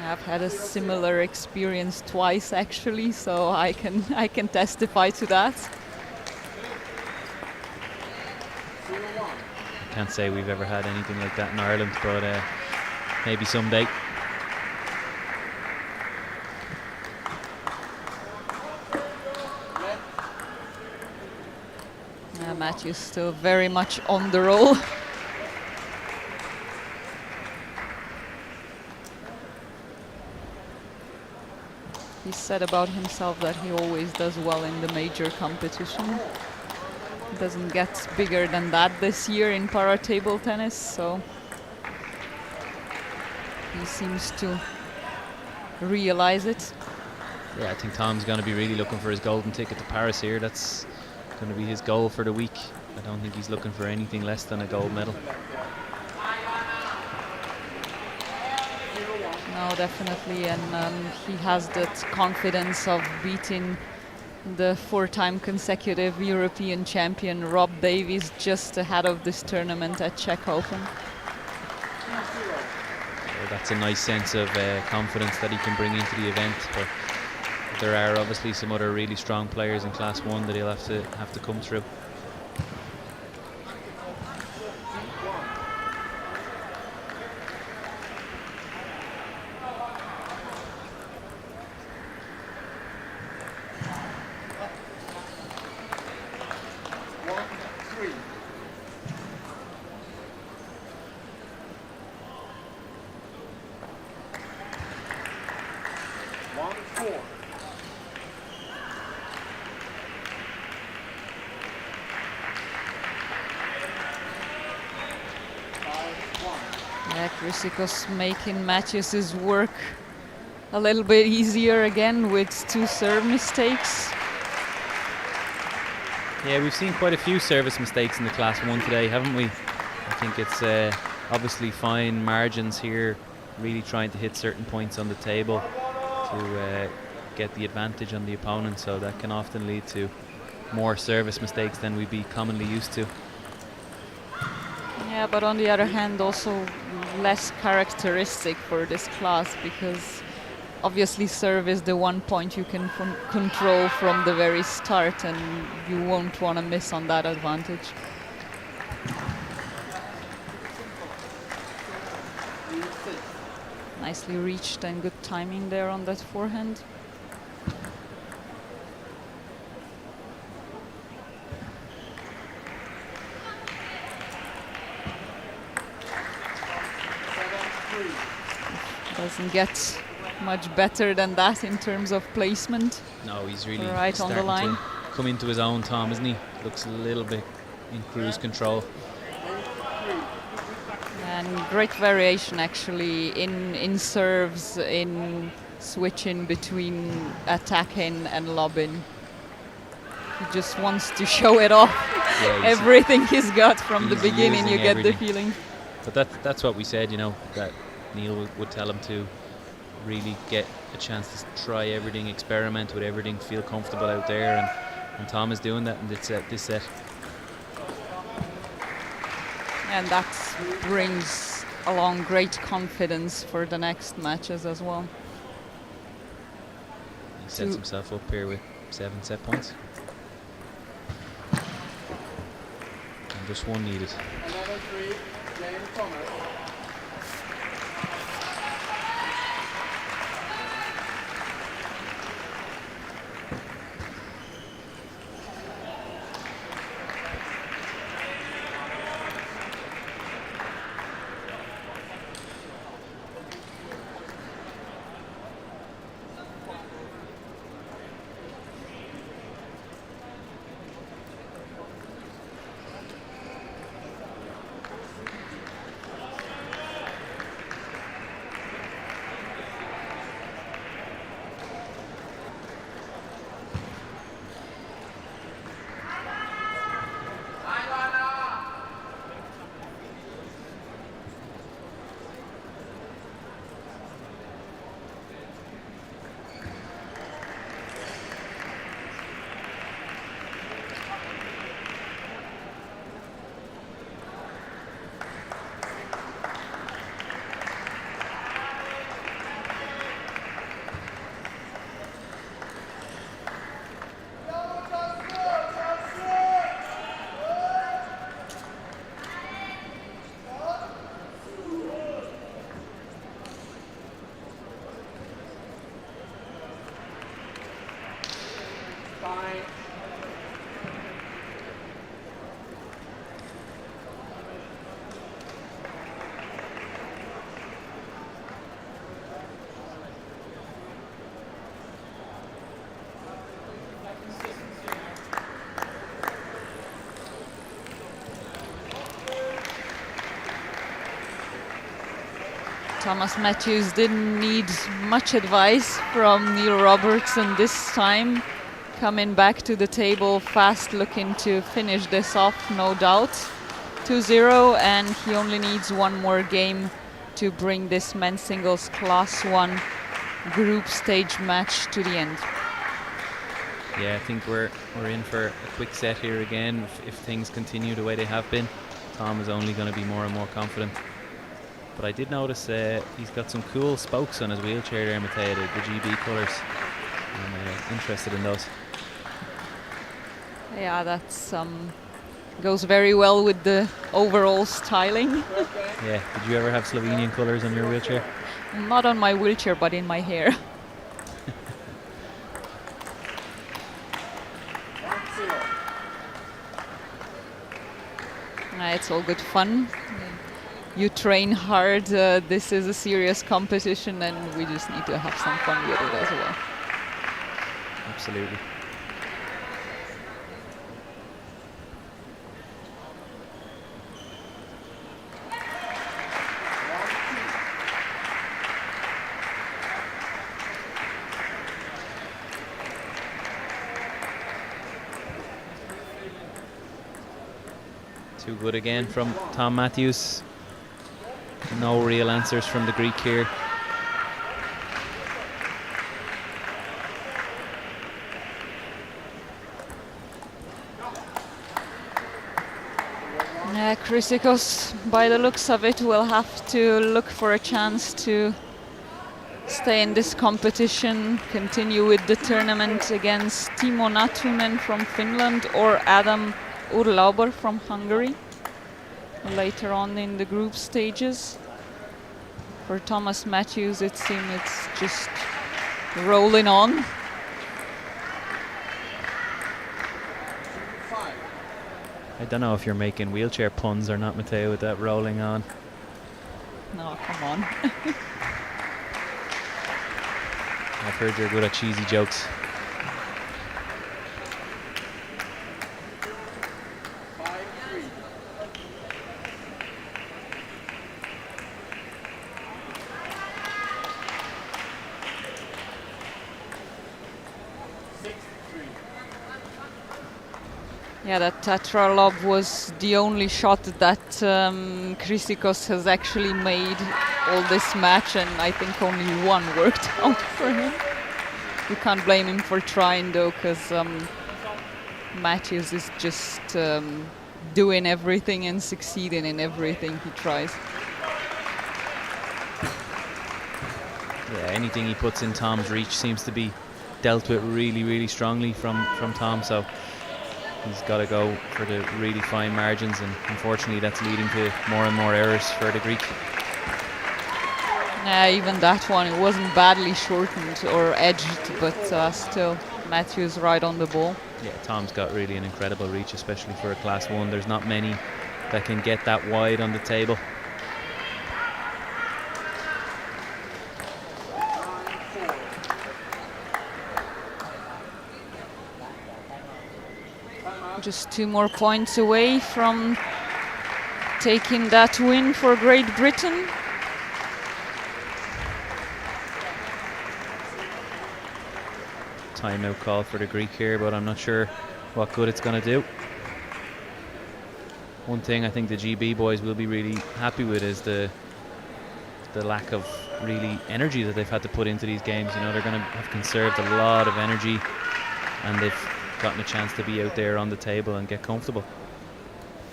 I've had a similar experience twice actually, so I can testify to that. Can't say we've ever had anything like that in Ireland, but maybe someday. Matthew's still very much on the roll. He said about himself that he always does well in the major competition. Doesn't get bigger than that this year in para table tennis, so he seems to realize it. Yeah, I think Tom's going to be really looking for his golden ticket to Paris here. That's going to be his goal for the week. I don't think he's looking for anything less than a gold medal. No, definitely, and he has that confidence of beating the 4-time consecutive European champion Rob Davies just ahead of this tournament at Czech Open. Well, that's a nice sense of confidence that he can bring into the event, but there are obviously some other really strong players in Class 1 that he'll have to come through. 3. One, 4. Yeah, Chrysikos making Mathias's work a little bit easier again with 2 serve mistakes. Yeah, we've seen quite a few service mistakes in the Class 1 today, haven't we? I think it's obviously fine margins here, really trying to hit certain points on the table to get the advantage on the opponent, so that can often lead to more service mistakes than we'd be commonly used to. Yeah, but on the other hand, also less characteristic for this class, because obviously serve is the one point you can control from the very start, and you won't want to miss on that advantage. Nicely reached and good timing there on that forehand. Doesn't get much better than that in terms of placement. No, he's really right on the line. to come into his own, Tom, isn't he? Looks a little bit in cruise control. And great variation actually in serves, in switching between attacking and lobbing. He just wants to show it off. Yeah, everything he's got from the he's beginning, you using get everything. the feeling. But that's what we said, you know, that Neil would tell him to really get a chance to try everything, experiment with everything, feel comfortable out there, and Tom is doing that in this set. And that brings along great confidence for the next matches as well. He sets himself up here with 7 set points. And just 1 needed. 11-3, Jane Thomas. Thomas Matthews didn't need much advice from Neil Robertson this time. Coming back to the table fast, looking to finish this off, no doubt. 2-0, and he only needs 1 more game to bring this men's singles Class 1 group stage match to the end. Yeah, I think we're in for a quick set here again. If things continue the way they have been, Tom is only going to be more and more confident. But I did notice he's got some cool spokes on his wheelchair there, Mateo, the GB colours. I'm interested in those. Yeah, that's goes very well with the overall styling. Yeah, did you ever have Slovenian colours on your wheelchair? Not on my wheelchair, but in my hair. It's all good fun. You train hard. This is a serious competition, and we just need to have some fun with it as well. Absolutely. Too good again from Tom Matthews. No real answers from the Greek here. Chrysikos, by the looks of it, will have to look for a chance to stay in this competition, continue with the tournament against Timo Natunen from Finland or Adam Urlauber from Hungary later on in the group stages. For Thomas Matthews, it seems it's just rolling on. I don't know if you're making wheelchair puns or not, Matteo, with that rolling on. No, come on. I've heard you're good at cheesy jokes. Yeah, that Tatra lob was the only shot that Chrysikos has actually made all this match, and I think only one worked out for him. You can't blame him for trying though, because Matthews is just doing everything and succeeding in everything he tries. Yeah, anything he puts in Tom's reach seems to be dealt with really, really strongly from Tom, so he's got to go for the really fine margins, and unfortunately that's leading to more and more errors for the Greek. Yeah, even that one, it wasn't badly shortened or edged, but still, Matthews right on the ball. Yeah, Tom's got really an incredible reach, especially for a Class 1. There's not many that can get that wide on the table. Just 2 more points away from taking that win for Great Britain. Timeout call for the Greek here, but I'm not sure what good it's going to do. One thing I think the GB boys will be really happy with is the lack of really energy that they've had to put into these games. You know, they're going to have conserved a lot of energy, and they've gotten a chance to be out there on the table and get comfortable.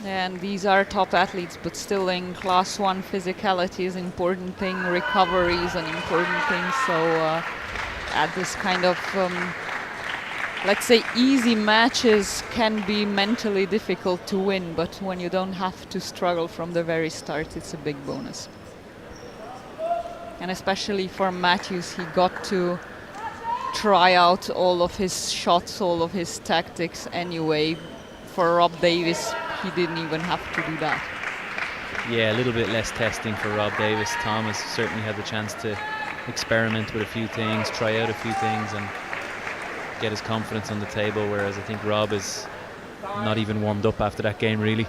And these are top athletes, but still in Class 1, physicality is an important thing, recovery is an important thing, so at this kind of, let's say, easy matches can be mentally difficult to win, but when you don't have to struggle from the very start, it's a big bonus. And especially for Matthews, he got to try out all of his shots, all of his tactics anyway. For Rob Davis, he didn't even have to do that. Yeah, a little bit less testing for Rob Davis. Tom has certainly had the chance to experiment with a few things, try out a few things and get his confidence on the table, whereas I think Rob is not even warmed up after that game, really.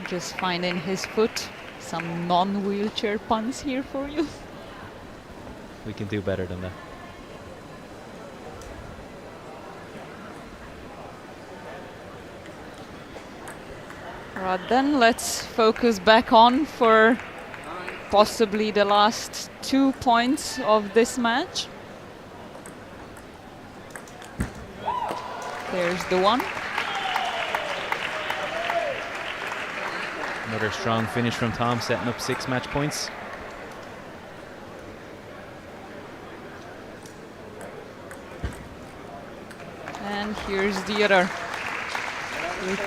Just finding his foot. Some non-wheelchair puns here for you. We can do better than that. Right then, let's focus back on for possibly the last 2 points of this match. There's the one. Another strong finish from Tom, setting up 6 match points. And here's the other. With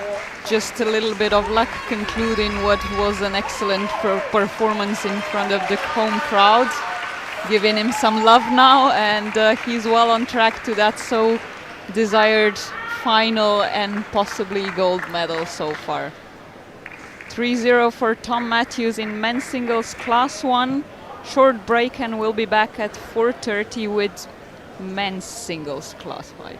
just a little bit of luck, concluding what was an excellent performance in front of the home crowd. Giving him some love now, and he's well on track to that. So desired final and possibly gold medal so far. 3-0 for Tom Matthews in men's singles class 1. Short break and we'll be back at 4:30 with men's singles class 5.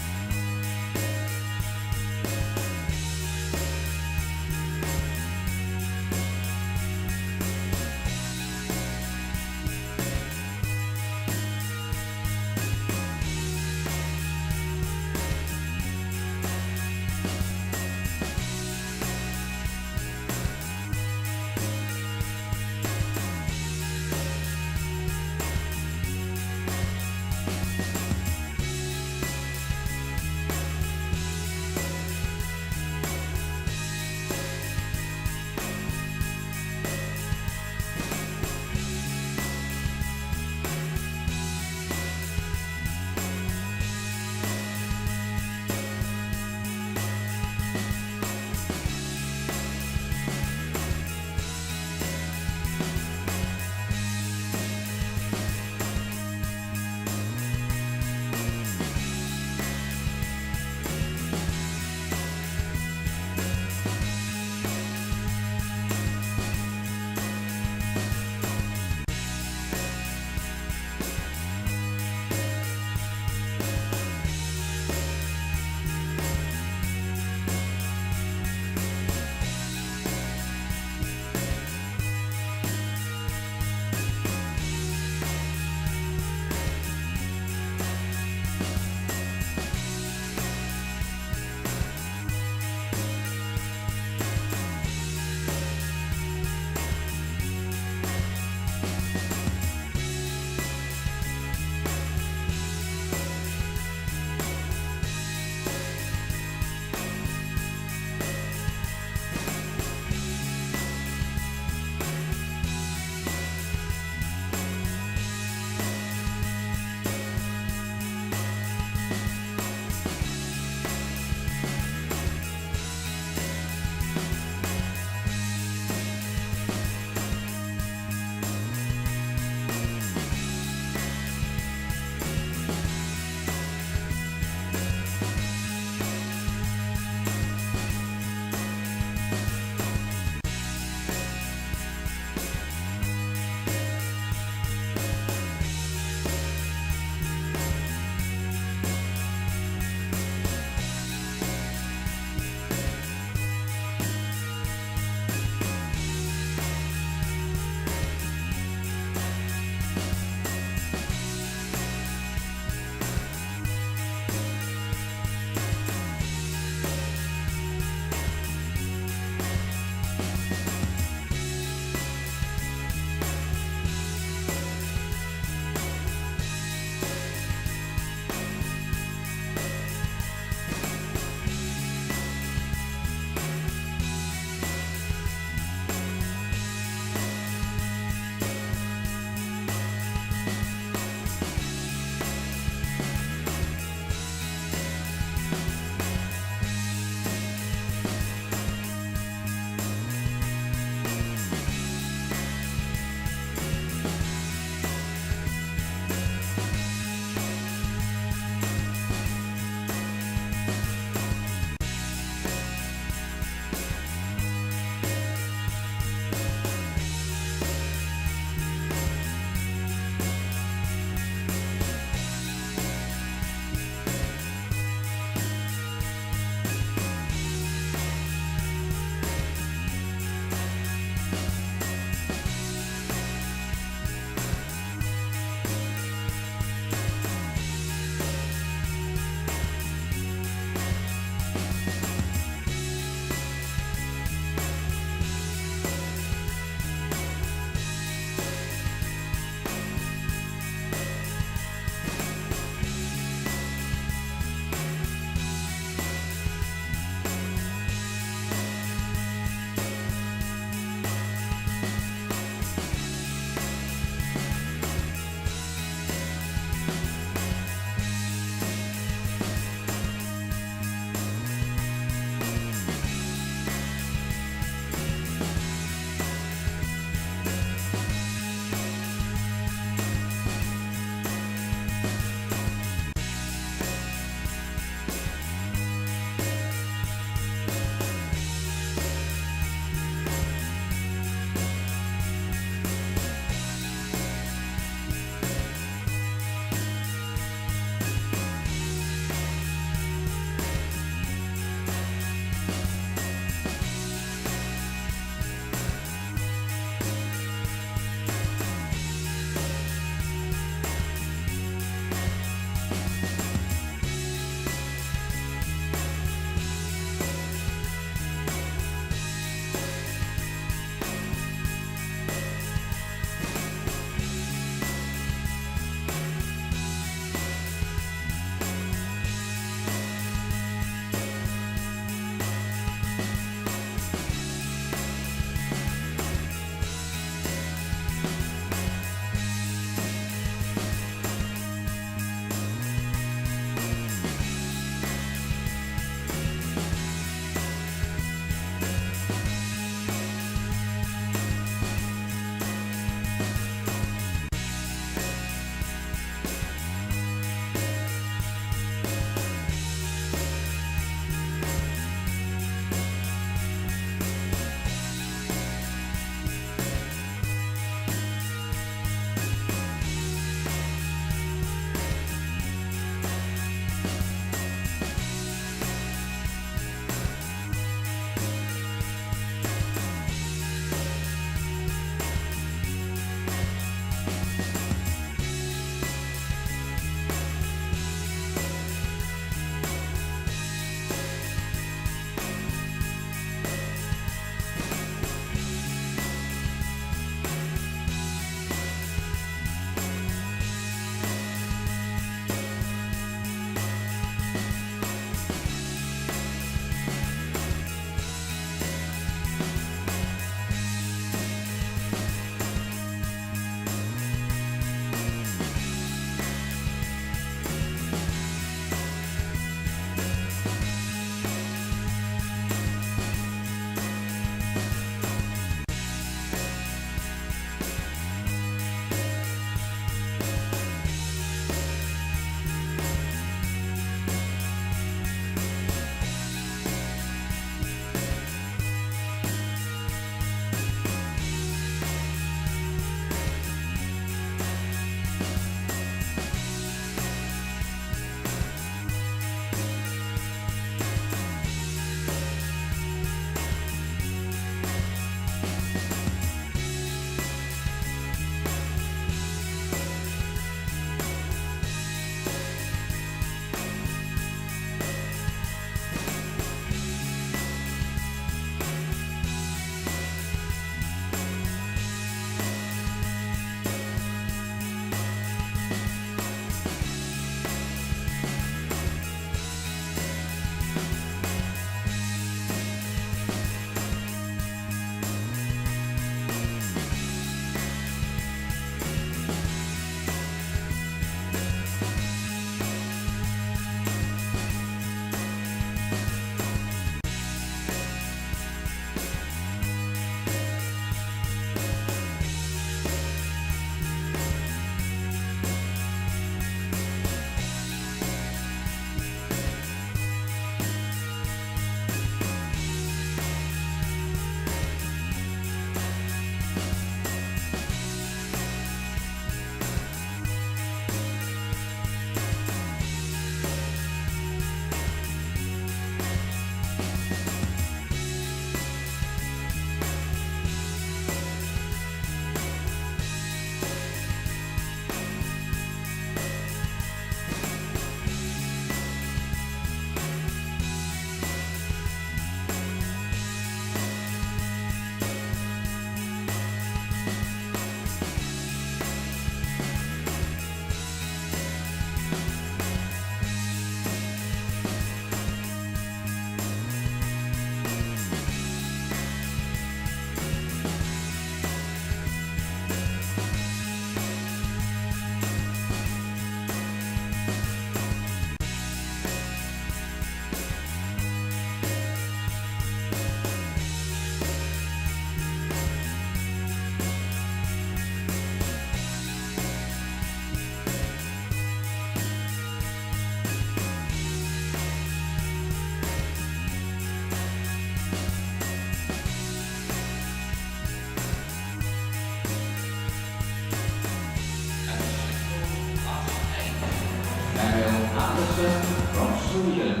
Andersson from Sweden.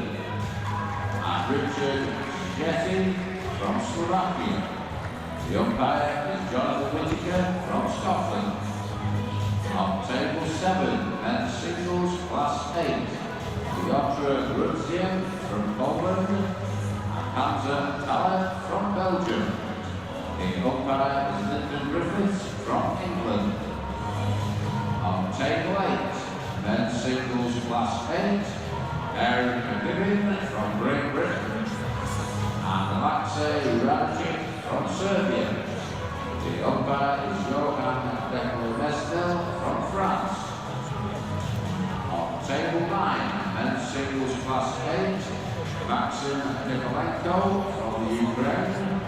And Richard Jetty from Slovakia. The umpire is Jonathan Whittaker from Scotland. On table 7, men's singles class 8, Piotr Grudzień from Poland and Hamza Taleb from Belgium. The umpire is Lyndon Griffiths from England. On table 8, men's singles class 8, Aaron McGibbon from Great Britain and Alexei Radjic from Serbia. The umpire is Johan Dekler-Mestel from France. On table 9, men's singles class 8, Maxim Nikolenko from the Ukraine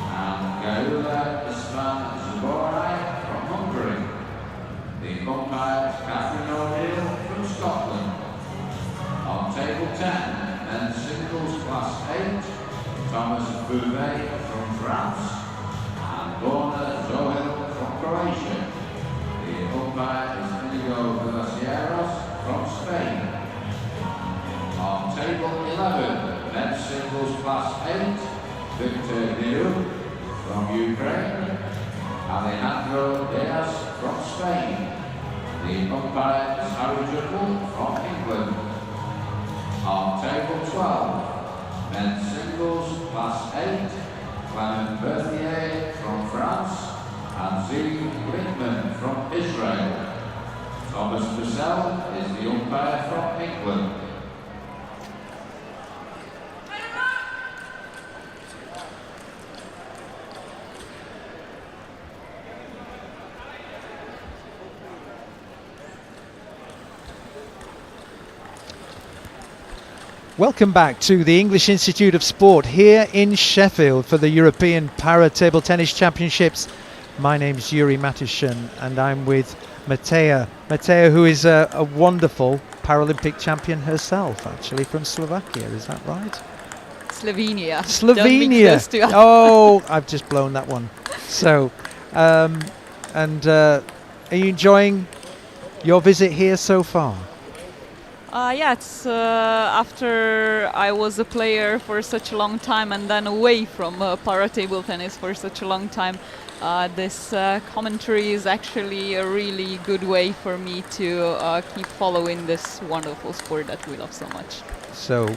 and Gaula Isvan Zaborai from Hungary. The umpire is Catherine O'Neill from Scotland. On table 10, men's singles class 8, Thomas Bouvet from France and Borna Zohil from Croatia. The umpire is Inigo Villasieros from Spain. On table 11, men's singles class 8, Victor Niu from Ukraine, Alejandro Diaz from Spain. The umpire is Harry Juttle from England. On table 12, men's singles class 8, Clement Berthier from France and Zig Littman from Israel. Thomas Purcell is the umpire from England. Welcome back to the English Institute of Sport here in Sheffield for the European Para Table Tennis Championships. My name's Yuri Matushin and I'm with Mateja. Mateja, who is a wonderful Paralympic champion herself, actually from Slovakia, is that right? Slovenia. Slovenia! Oh, I've just blown that one. So, are you enjoying your visit here so far? Yeah, it's after I was a player for such a long time and then away from para table tennis for such a long time, this commentary is actually a really good way for me to keep following this wonderful sport that we love so much. So,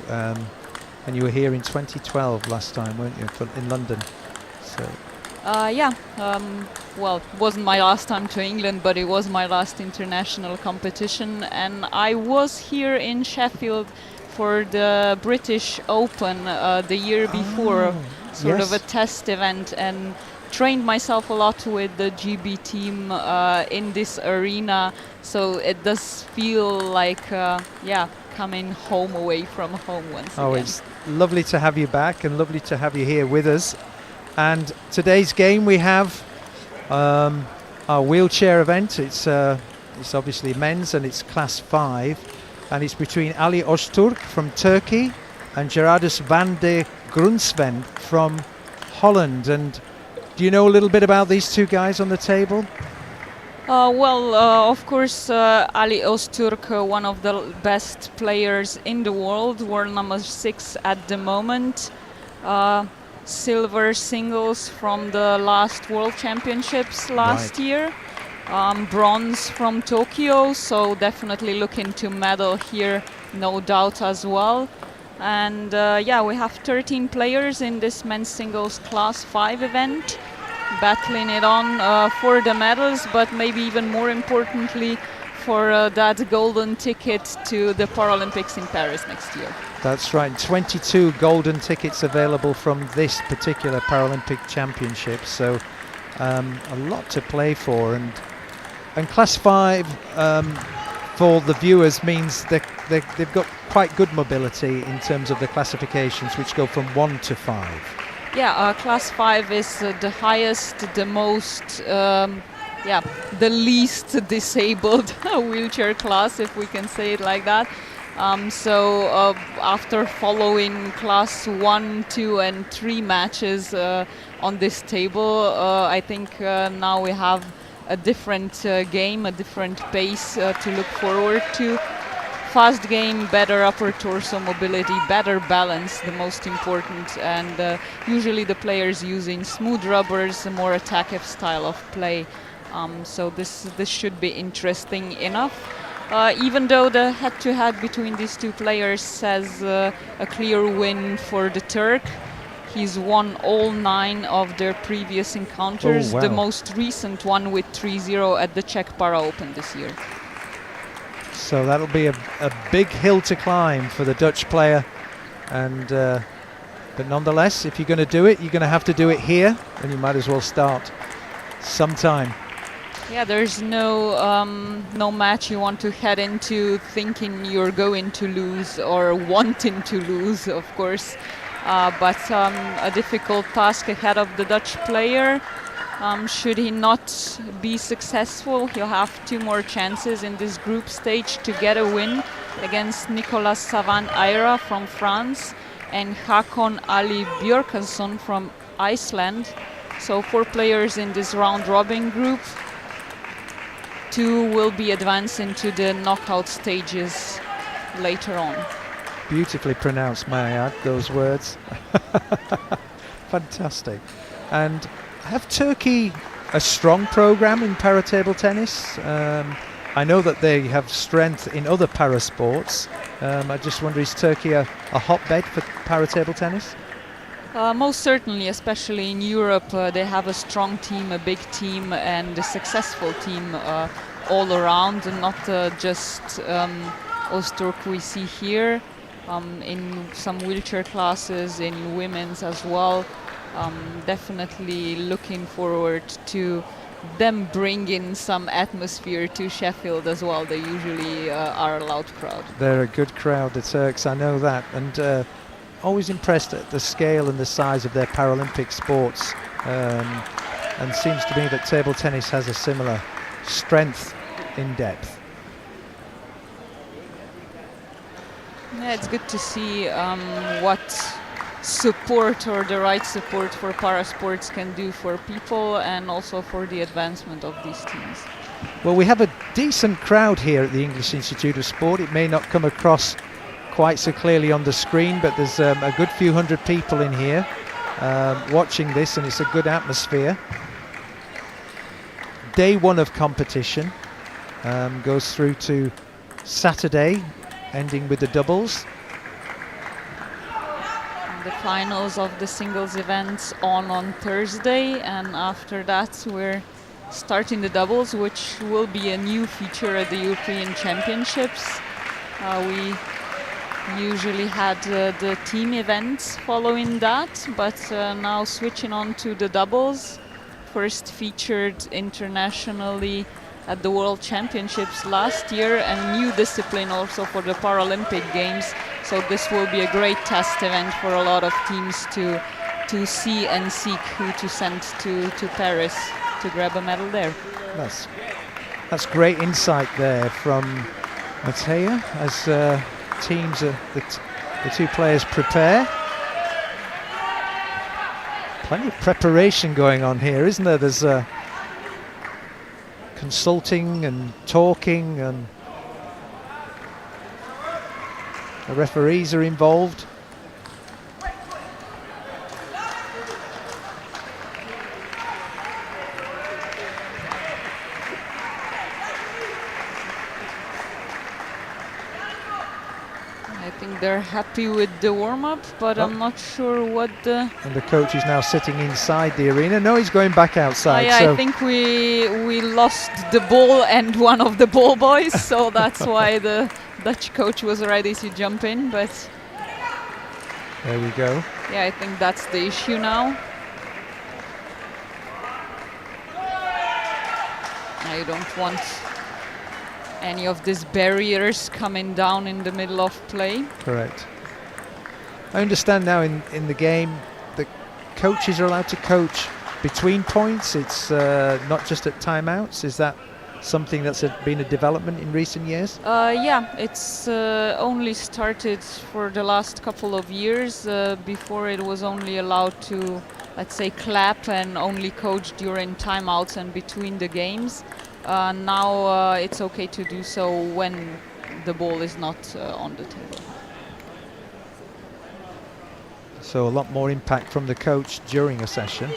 and you were here in 2012 last time, weren't you, in London? So. Yeah, well, it wasn't my last time to England, but it was my last international competition, and I was here in Sheffield for the British Open the year before, sort of a test event, and trained myself a lot with the GB team in this arena, so it does feel like, yeah, coming home away from home once again. It's lovely to have you back and lovely to have you here with us. And today's game we have our wheelchair event. It's obviously men's and it's class 5, and it's between Ali Ozturk from Turkey and Gerardus van de Grunsven from Holland. And do you know a little bit about these two guys on the table? Of course, Ali Ozturk, one of the best players in the world number 6 at the moment. Silver singles from the last World Championships last year, bronze from Tokyo, so definitely looking to medal here, no doubt as well. And yeah, we have 13 players in this men's singles class 5 event, battling it on for the medals, but maybe even more importantly for that golden ticket to the Paralympics in Paris next year. That's right, 22 golden tickets available from this particular Paralympic Championship, so a lot to play for. And class 5 for the viewers means they've got quite good mobility in terms of the classifications, which go from 1 to 5. Yeah, class 5 is the highest, the most, the least disabled wheelchair class, if we can say it like that. So after following class 1, 2 and 3 matches on this table, I think now we have a different game, a different pace to look forward to. fast game, better upper torso mobility, better balance, the most important, and usually the players using smooth rubbers, a more attackive style of play. So this should be interesting enough. Even though the head-to-head between these two players says a clear win for the Turk. He's won all 9 of their previous encounters, Oh, wow. the most recent one with 3-0 at the Czech Para Open this year. So that'll be a big hill to climb for the Dutch player, and but nonetheless, if you're going to do it, you're going to have to do it here, and you might as well start sometime. Yeah, there's no match you want to head into thinking you're going to lose or wanting to lose, of course. But a difficult task ahead of the Dutch player. Should he not be successful, he'll have 2 more chances in this group stage to get a win against Nicolas Savan-Eira from France and Hakon Ali Björkansson from Iceland. So 4 players in this round-robin group. 2 will be advancing to the knockout stages later on. Beautifully pronounced, may I add, those words. Fantastic. And have Turkey a strong program in para-table tennis? I know that they have strength in other para-sports. I just wonder, is Turkey a hotbed for para-table tennis? Most certainly, especially in Europe, they have a strong team, a big team, and a successful team all around, and not just Ozturk we see here. In some wheelchair classes, in women's as well. Definitely looking forward to them bringing some atmosphere to Sheffield as well. They usually are a loud crowd. They're a good crowd, the Turks, I know that. And always impressed at the scale and the size of their Paralympic sports. And seems to me that table tennis has a similar strength in depth. Yeah, it's good to see what support or the right support for para-sports can do for people and also for the advancement of these teams. Well, we have a decent crowd here at the English Institute of Sport. It may not come across quite so clearly on the screen, but there's a good few hundred people in here watching this, and it's a good atmosphere. Day 1 of competition goes through to Saturday, ending with the doubles. And the finals of the singles events on Thursday, and after that we're starting the doubles, which will be a new feature at the European Championships. We usually had the team events following that, but now switching on to the doubles. First featured internationally at the World Championships last year, and new discipline also for the Paralympic Games. So this will be a great test event for a lot of teams to see and seek who to send to Paris to grab a medal there. That's great insight there from Mattea as teams, the 2 players prepare. Plenty of preparation going on here, isn't there? There's consulting and talking, and the referees are involved. I think they're happy with the warm-up, but I'm not sure what the... And the coach is now sitting inside the arena. No, he's going back outside. Yeah, so I think we lost the ball and one of the ball boys, so that's why the Dutch coach was ready to jump in, but... There we go. Yeah, I think that's the issue now. I don't want any of these barriers coming down in the middle of play. Correct. I understand now in the game the coaches are allowed to coach between points. It's not just at timeouts. Is that something that's been a development in recent years? Yeah, it's only started for the last couple of years. Before it was only allowed to, let's say, clap and only coach during timeouts and between the games. Now it's okay to do so when the ball is not on the table. So a lot more impact from the coach during a session.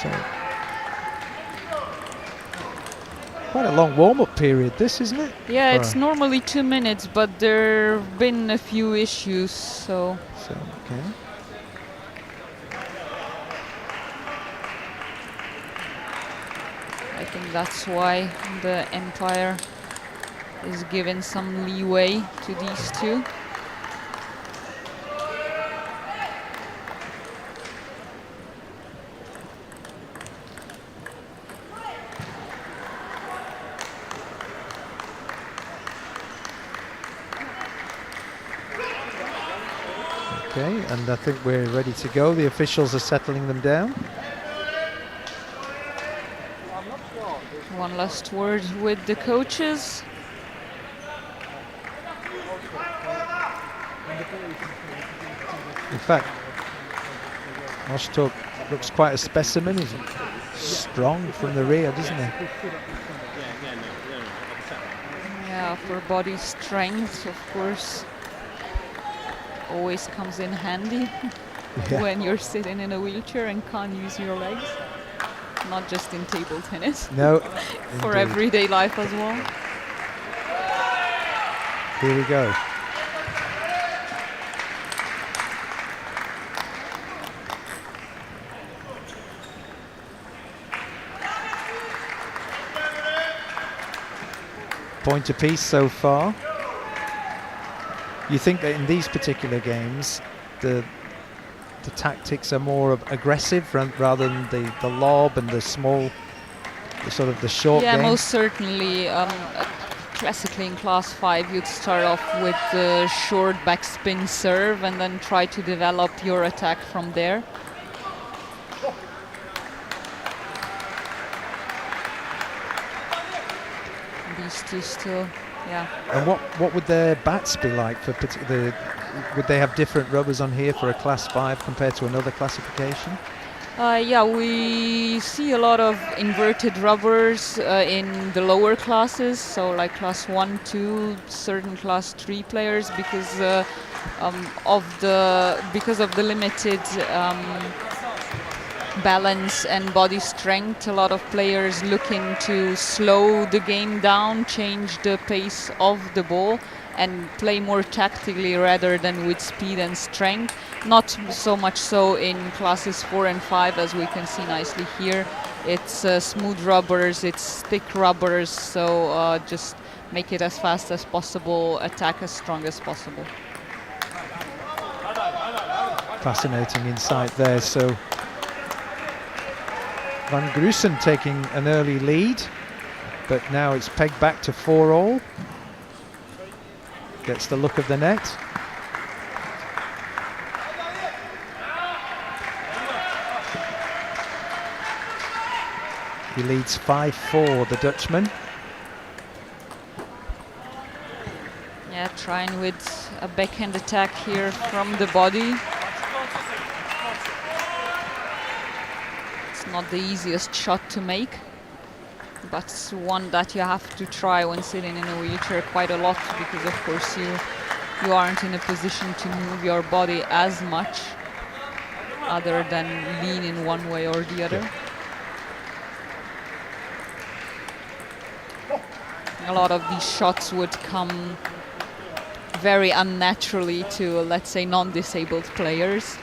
So quite a long warm-up period, this, isn't it? Yeah, it's normally 2 minutes, but there have been a few issues, so okay. I think that's why the umpire is giving some leeway to these two. Okay, and I think we're ready to go. The officials are settling them down. One last word with the coaches. In fact, Ozturk looks quite a specimen. He's strong from the rear, doesn't he? Yeah, for body strength, of course, always comes in handy when you're sitting in a wheelchair and can't use your legs. Not just in table tennis. No, for indeed. everyday life as well. Here we go. Point apiece so far. You think that in these particular games, the tactics are more of aggressive rather than the lob and the small, the sort of the short game? Yeah, most certainly. Classically in class 5, you'd start off with the short backspin serve and then try to develop your attack from there. These two still, yeah. And what would their bats be like for particular? Would they have different rubbers on here for a class 5 compared to another classification? Yeah, we see a lot of inverted rubbers in the lower classes, so like class 1, 2, certain class 3 players, because of the limited balance and body strength. A lot of players looking to slow the game down, change the pace of the ball, and play more tactically rather than with speed and strength. Not so much so in classes 4 and 5, as we can see nicely here. It's smooth rubbers, it's thick rubbers, so just make it as fast as possible, attack as strong as possible. Fascinating insight there. So Van Grussen taking an early lead, but now it's pegged back to 4-all. Gets the look of the net. He leads 5-4, the Dutchman. Yeah, trying with a backhand attack here from the body. It's not the easiest shot to make, but it's one that you have to try when sitting in a wheelchair quite a lot, because of course you aren't in a position to move your body as much other than lean in one way or the other. A lot of these shots would come very unnaturally to, let's say, non-disabled players,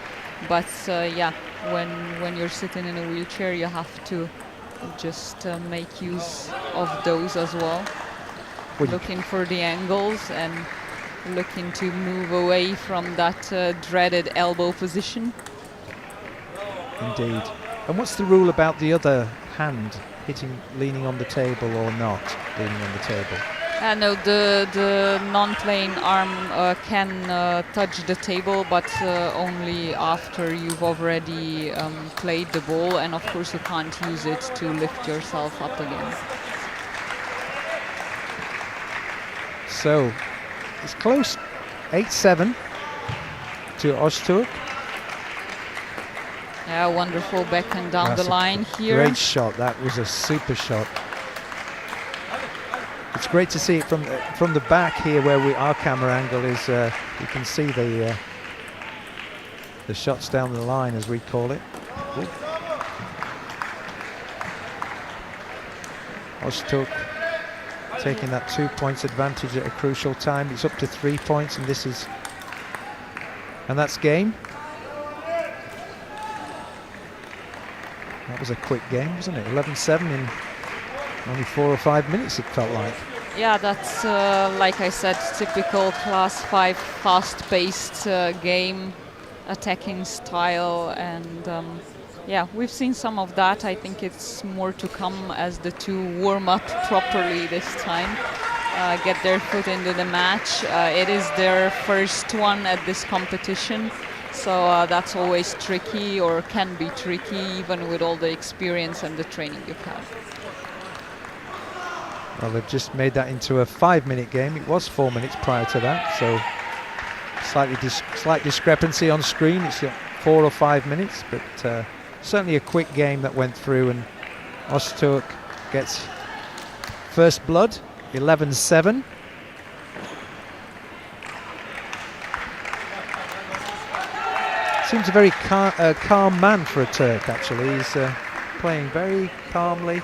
but yeah, when you're sitting in a wheelchair, you have to just make use of those as well. Looking for the angles and looking to move away from that dreaded elbow position. Indeed. And what's the rule about the other hand leaning on the table or not leaning on the table? No, the non-playing arm can touch the table, but only after you've already played the ball, and of course you can't use it to lift yourself up again. So it's close, 8-7 to Ozturk. Yeah, wonderful backhand down the line here. Great shot, that was a super shot. It's great to see it from the back here, where our camera angle is. You can see the shots down the line, as we call it. Ooh. Ozturk taking that 2 points advantage at a crucial time. It's up to 3 points, and that's game. That was a quick game, wasn't it? 11-7 in only 4 or 5 minutes, it felt like. Yeah, that's like I said, typical Class 5 fast-paced game, attacking style, and yeah, we've seen some of that. I think it's more to come as the two warm up properly this time, get their foot into the match. It is their first one at this competition, so that's always tricky, or can be tricky, even with all the experience and the training you've had. Well, they've just made that into a 5-minute game. It was 4 minutes prior to that, so slight discrepancy on screen. It's 4 or 5 minutes, but certainly a quick game that went through, and Ozturk gets first blood, 11-7. Seems a very calm man for a Turk, actually. He's playing very calmly.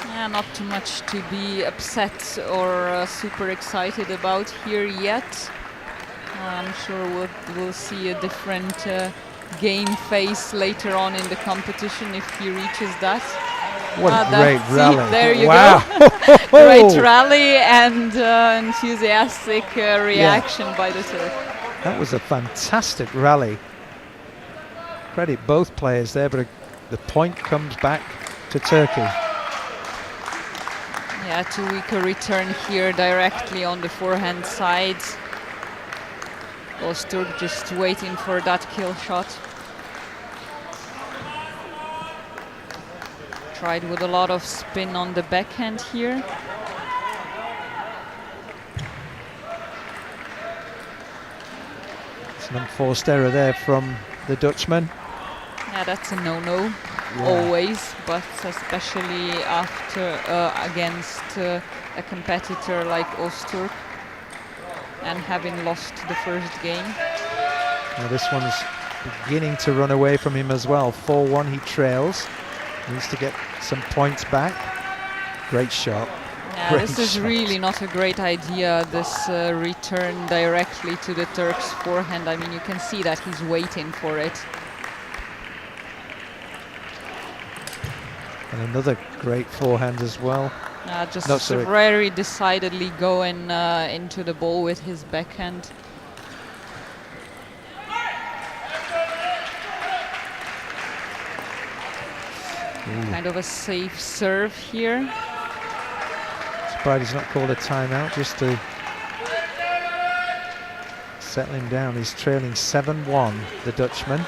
Yeah, not too much to be upset or super excited about here yet. I'm sure we'll see a different game face later on in the competition if he reaches that. What a great rally. There you wow. go. Great rally and enthusiastic reaction by the Turk. That was a fantastic rally. Credit both players there, but the point comes back to Turkey. Yeah, 2-week return here directly on the forehand side. Ozturk just waiting for that kill shot. Tried with a lot of spin on the backhand here. It's an unforced error there from the Dutchman. Yeah, that's a no-no, always, but especially after against a competitor like Ozturk, and having lost the first game. Now this one's beginning to run away from him as well. 4-1, he trails. Needs to get some points back. Great shot. Yeah, this is really not a great idea, this return directly to the Turk's forehand. I mean, you can see that he's waiting for it. And another great forehand as well. Just very decidedly going into the ball with his backhand. Kind of a safe serve here. Surprised he's not called a timeout, just to settle him down. He's trailing 7-1, the Dutchman.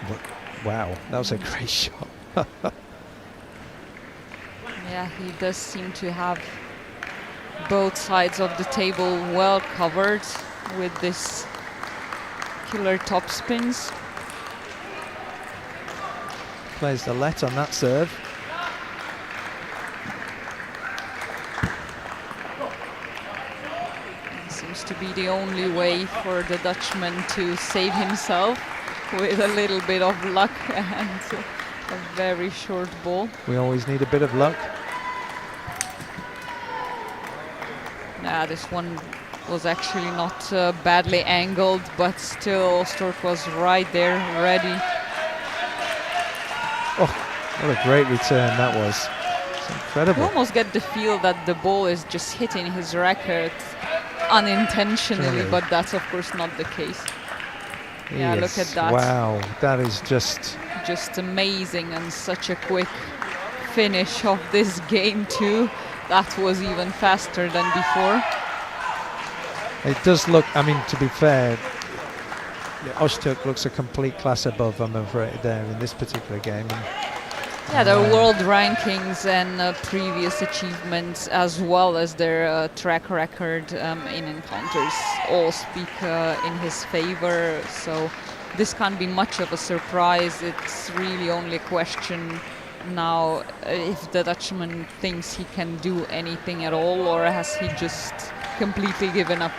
But, wow, that was a great shot. Yeah, he does seem to have both sides of the table well covered with this killer top spins. Plays the let on that serve. Seems to be the only way for the Dutchman to save himself, with a little bit of luck and a very short ball. We always need a bit of luck. Yeah, this one was actually not badly angled, but still Ozturk was right there, ready. Oh, what a great return that was. It's incredible. You almost get the feel that the ball is just hitting his racket unintentionally, really? But that's of course not the case. Yeah, Yes. look at that. Wow, that is just Amazing, and such a quick finish of this game too. That was even faster than before. It does look, I mean, to be fair, Ozturk looks a complete class above, I'm afraid, there in this particular game. And, yeah, their world rankings and previous achievements, as well as their track record in encounters, all speak in his favor. So this can't be much of a surprise. It's really only a question now if the Dutchman thinks he can do anything at all, or has he just completely given up?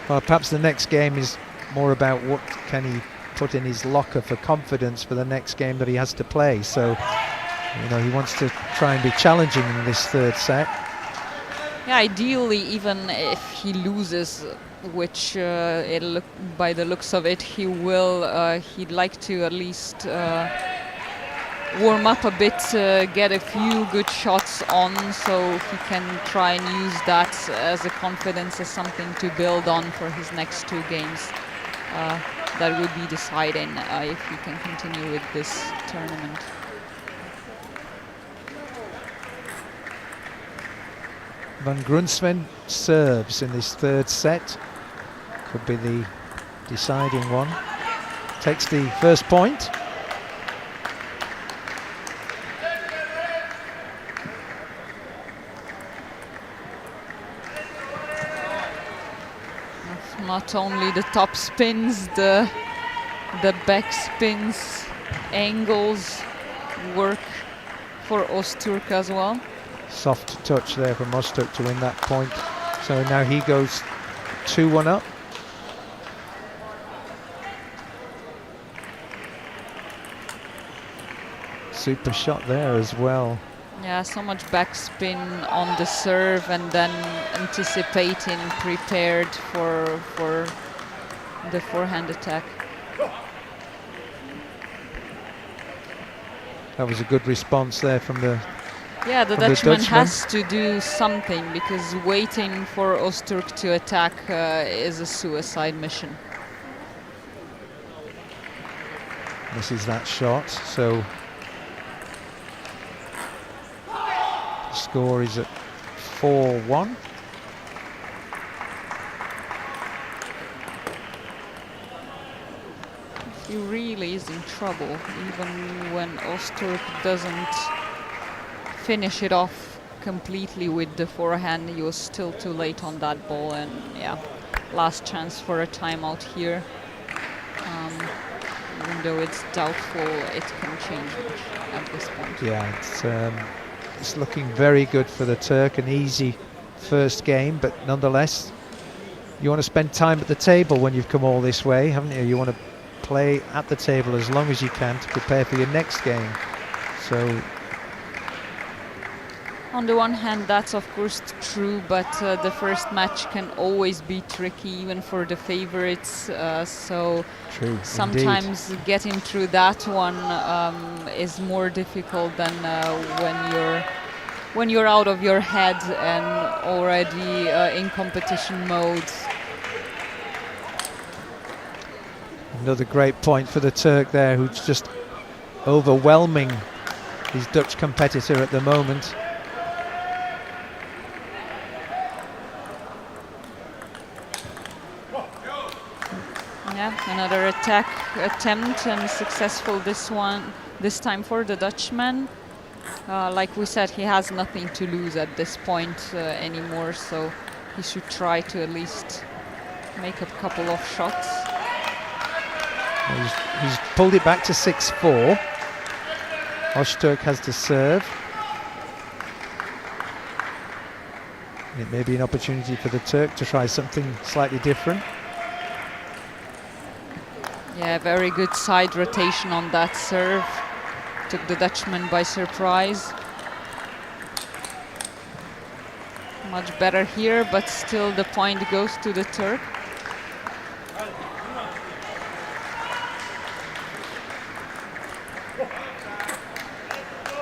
Well, perhaps the next game is more about what can he put in his locker for confidence for the next game that he has to play. So, you know, he wants to try and be challenging in this third set. Yeah, ideally, even if he loses, which by the looks of it he will, he'd like to at least warm up a bit, get a few good shots on, so he can try and use that as a confidence, as something to build on for his next two games. That would be deciding if he can continue with this tournament. Van Grunsven serves in this third set. Could be the deciding one. Takes the first point. Not only the top spins, the back spins, angles work for Ozturk as well. Soft touch there from Ozturk to win that point. So now he goes 2-1 up. Super shot there as well. Yeah, so much backspin on the serve, and then anticipating, prepared for the forehand attack. That was a good response there from the Dutchman has to do something, because waiting for Ozturk to attack is a suicide mission. Misses that shot, so the score is at 4-1. He really is in trouble, even when Ozturk doesn't finish it off completely with the forehand. He was still too late on that ball, and yeah, last chance for a timeout here. Even though it's doubtful it can change much at this point. Yeah, it's looking very good for the Turk, an easy first game, but nonetheless, you want to spend time at the table when you've come all this way, haven't you? You want to play at the table as long as you can to prepare for your next game. So, on the one hand, that's of course true, but the first match can always be tricky, even for the favorites. So true, sometimes indeed. Getting through that one is more difficult than when you're out of your head and already in competition mode. Another great point for the Turk there, who's just overwhelming his Dutch competitor at the moment. Yeah, another attack attempt, and successful this time for the Dutchman. Like we said, he has nothing to lose at this point anymore, so he should try to at least make a couple of shots. He's pulled it back to 6-4. Ozturk has to serve. It may be an opportunity for the Turk to try something slightly different. Yeah, very good side rotation on that serve. Took the Dutchman by surprise. Much better here, but still the point goes to the Turk.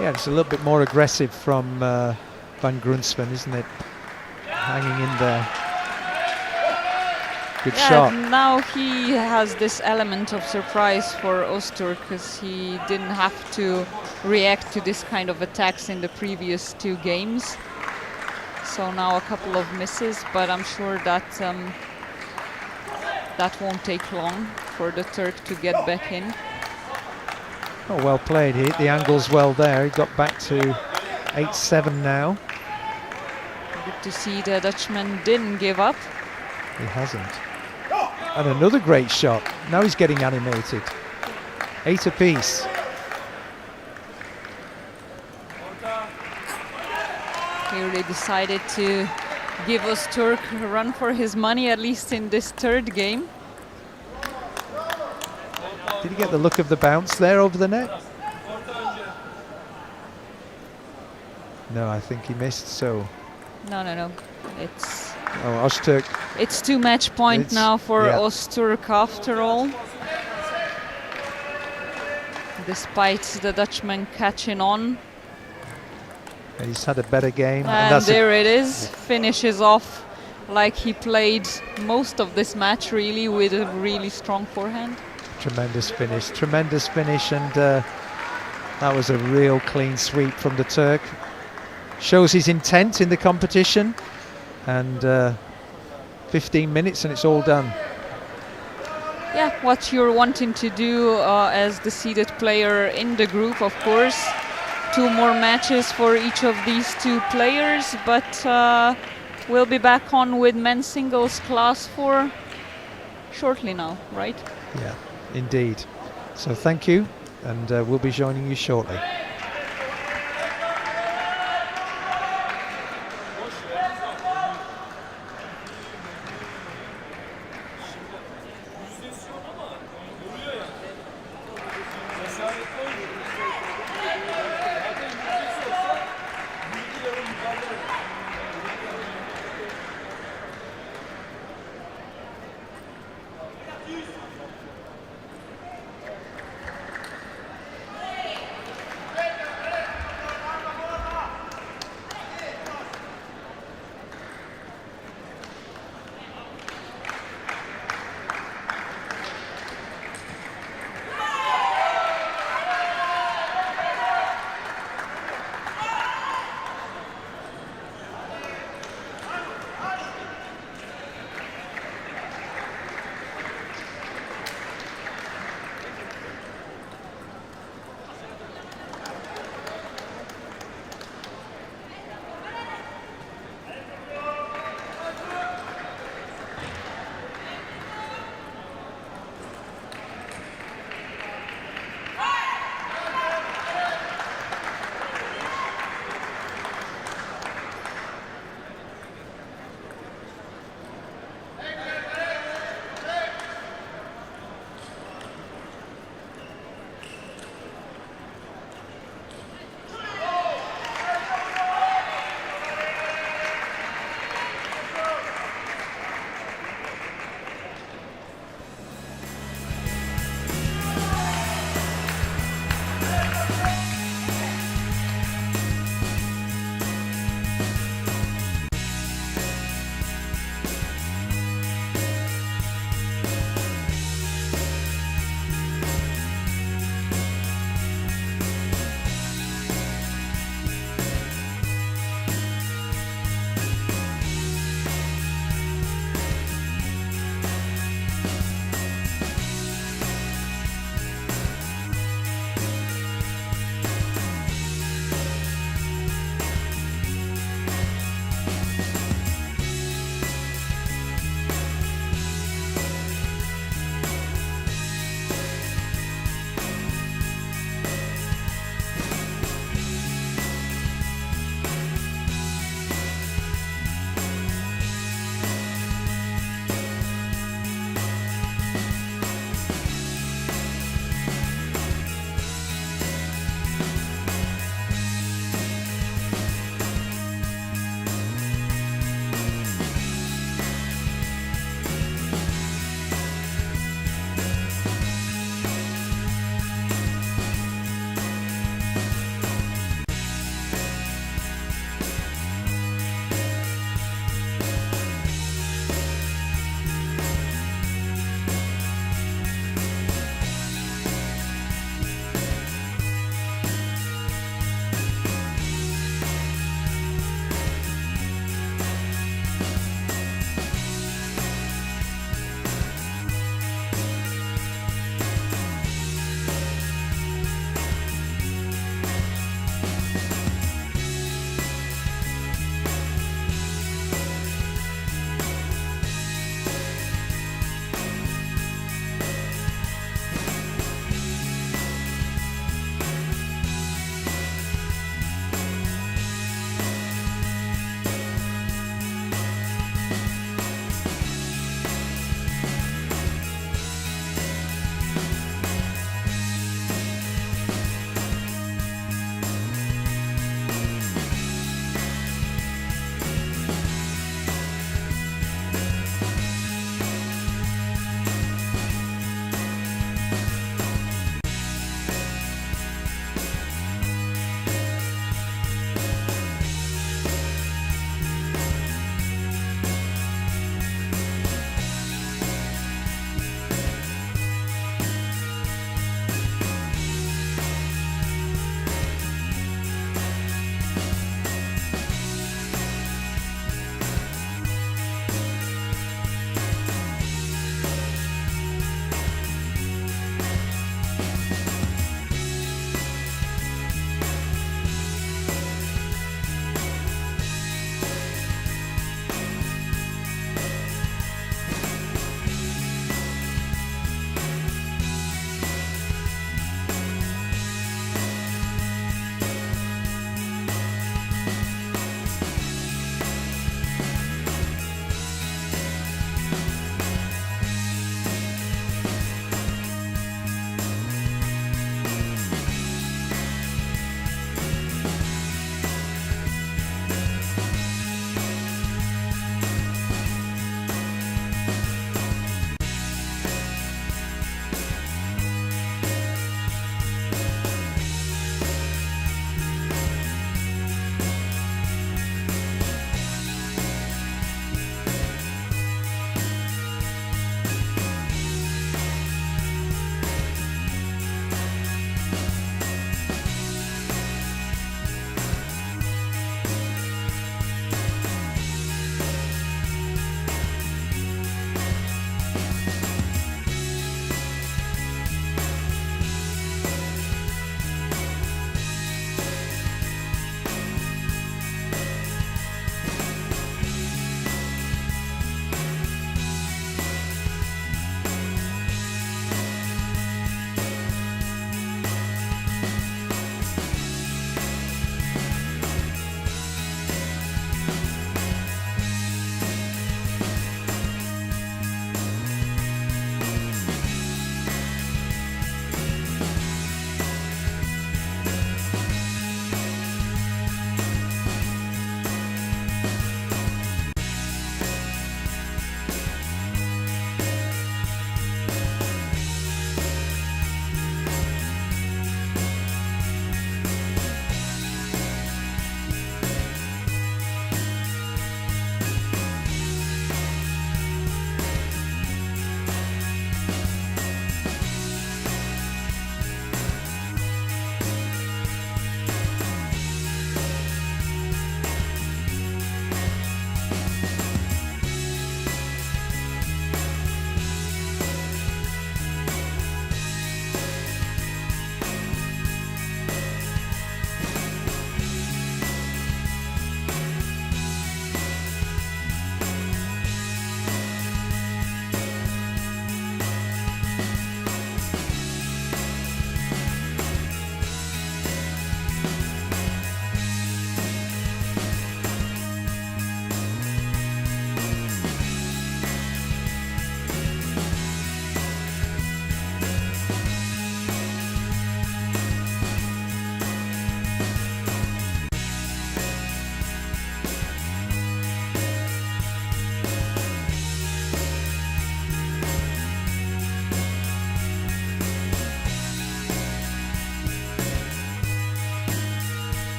Yeah, it's a little bit more aggressive from Van Grunsven, isn't it? Hanging in there. Good shot. Now he has this element of surprise for Ozturk, because he didn't have to react to this kind of attacks in the previous two games. So now a couple of misses, but I'm sure that that won't take long for the Turk to get back in. Oh, well played. He hit the angles well there. He got back to 8-7 now. Good to see the Dutchman didn't give up. He hasn't. And another great shot. Now he's getting animated. 8 apiece. He really decided to give Ozturk a run for his money, at least in this third game. Did he get the look of the bounce there over the net? No, I think he missed, so... No. It's... Oh, Ozturk. It's 2 match point now for yeah. Ozturk after all. Despite the Dutchman catching on. And he's had a better game. And there it is. Finishes off like he played most of this match, really, with a really strong forehand. Tremendous finish, and that was a real clean sweep from the Turk. Shows his intent in the competition, and 15 minutes and it's all done. Yeah, what you're wanting to do as the seeded player in the group, of course. 2 more matches for each of these 2 players, but we'll be back on with men's singles class 4 shortly now, right? Yeah, indeed. So thank you, and we'll be joining you shortly.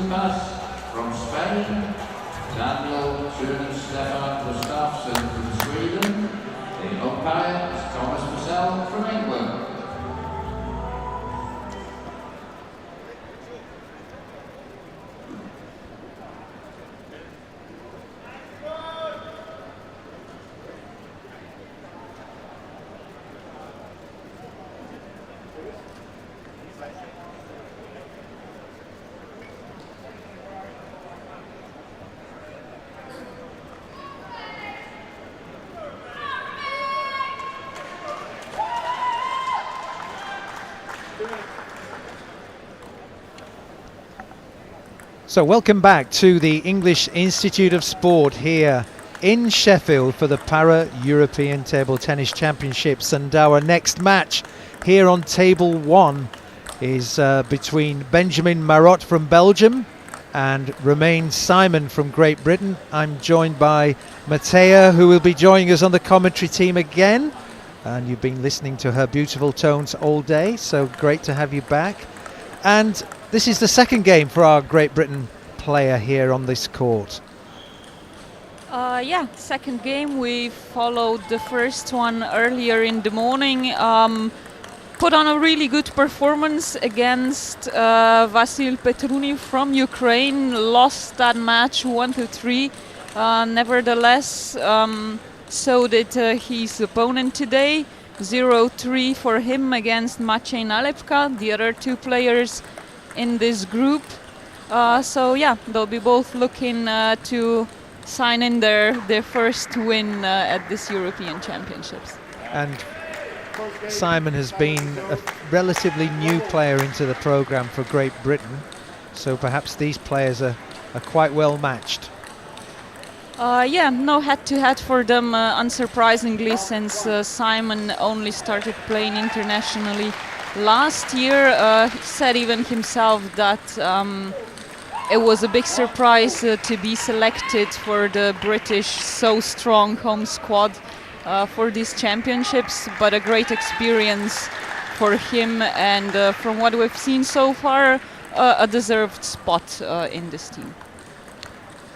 Lucas from Spain, Daniel Stefan Gustafsson from Sweden, the umpire is Thomas Purcell from England. So welcome back to the English Institute of Sport here in Sheffield for the Para-European Table Tennis Championships, and our next match here on Table 1 is between Benjamin Marot from Belgium and Romain Simon from Great Britain. I'm joined by Matea, who will be joining us on the commentary team again, and you've been listening to her beautiful tones all day, so great to have you back. And this is the second game for our Great Britain player here on this court. Yeah, second game. We followed the first one earlier in the morning. Put on a really good performance against Vasil Petruno from Ukraine. Lost that match 1-3. Nevertheless, so did his opponent today. 0-3 for him against Maciej Nalepka, the other two players in this group. So yeah, they'll be both looking to sign in their first win at this European Championships. And Simon has been a relatively new player into the programme for Great Britain, so perhaps these players are quite well matched. Yeah, no head-to-head for them, unsurprisingly, since Simon only started playing internationally last year. He said even himself that it was a big surprise to be selected for the British so strong home squad for these championships, but a great experience for him, and from what we've seen so far, a deserved spot in this team.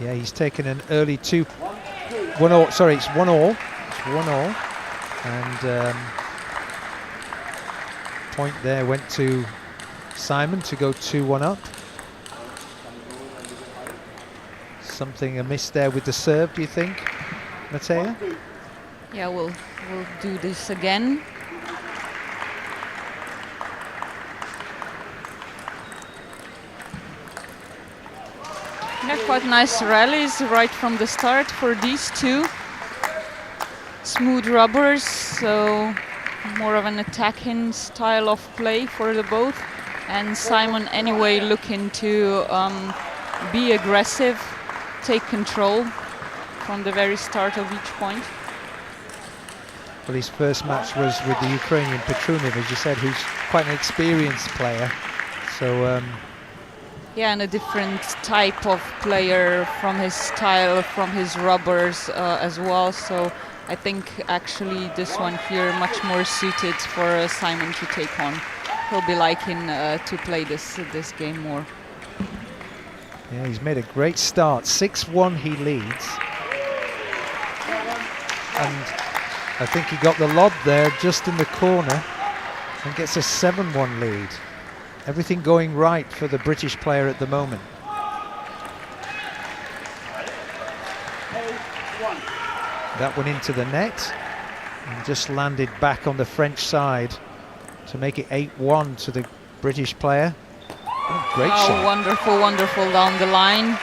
Yeah, he's taken an early 1-all. Sorry, it's 1-all. It's 1-all, and point there went to Simon to go 2-1 up. Something amiss there with the serve, do you think, Matea? Yeah, we'll do this again. Yeah, quite nice rallies right from the start for these two. Smooth rubbers, so more of an attacking style of play for the both. And Simon anyway looking to be aggressive, take control from the very start of each point. Well, his first match was with the Ukrainian Petruno, as you said, who's quite an experienced player. So yeah, and a different type of player from his style, from his rubbers as well. So I think actually this one here much more suited for Simon to take on. He'll be liking to play this game more. Yeah, he's made a great start. 6-1 he leads. And I think he got the lob there just in the corner and gets a 7-1 lead. Everything going right for the British player at the moment. That one into the net and just landed back on the French side to make it 8-1 to the British player. Oh, great shot. Wonderful, wonderful down the line.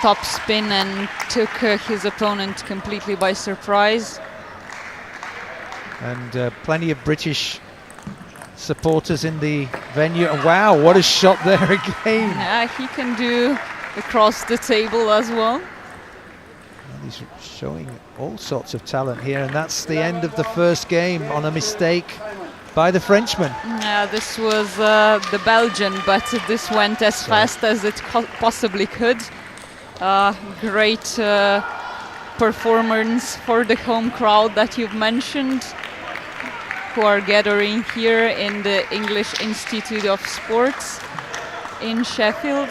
Top spin and took his opponent completely by surprise. And plenty of British supporters in the venue. Wow, what a shot there again. Yeah, he can do across the table as well. And he's showing all sorts of talent here, and that's the end of the first game on a mistake by the Frenchman. Yeah, this was the Belgian, but this went as fast as it possibly could. Great performance for the home crowd that you've mentioned, who are gathering here in the English Institute of Sports in Sheffield.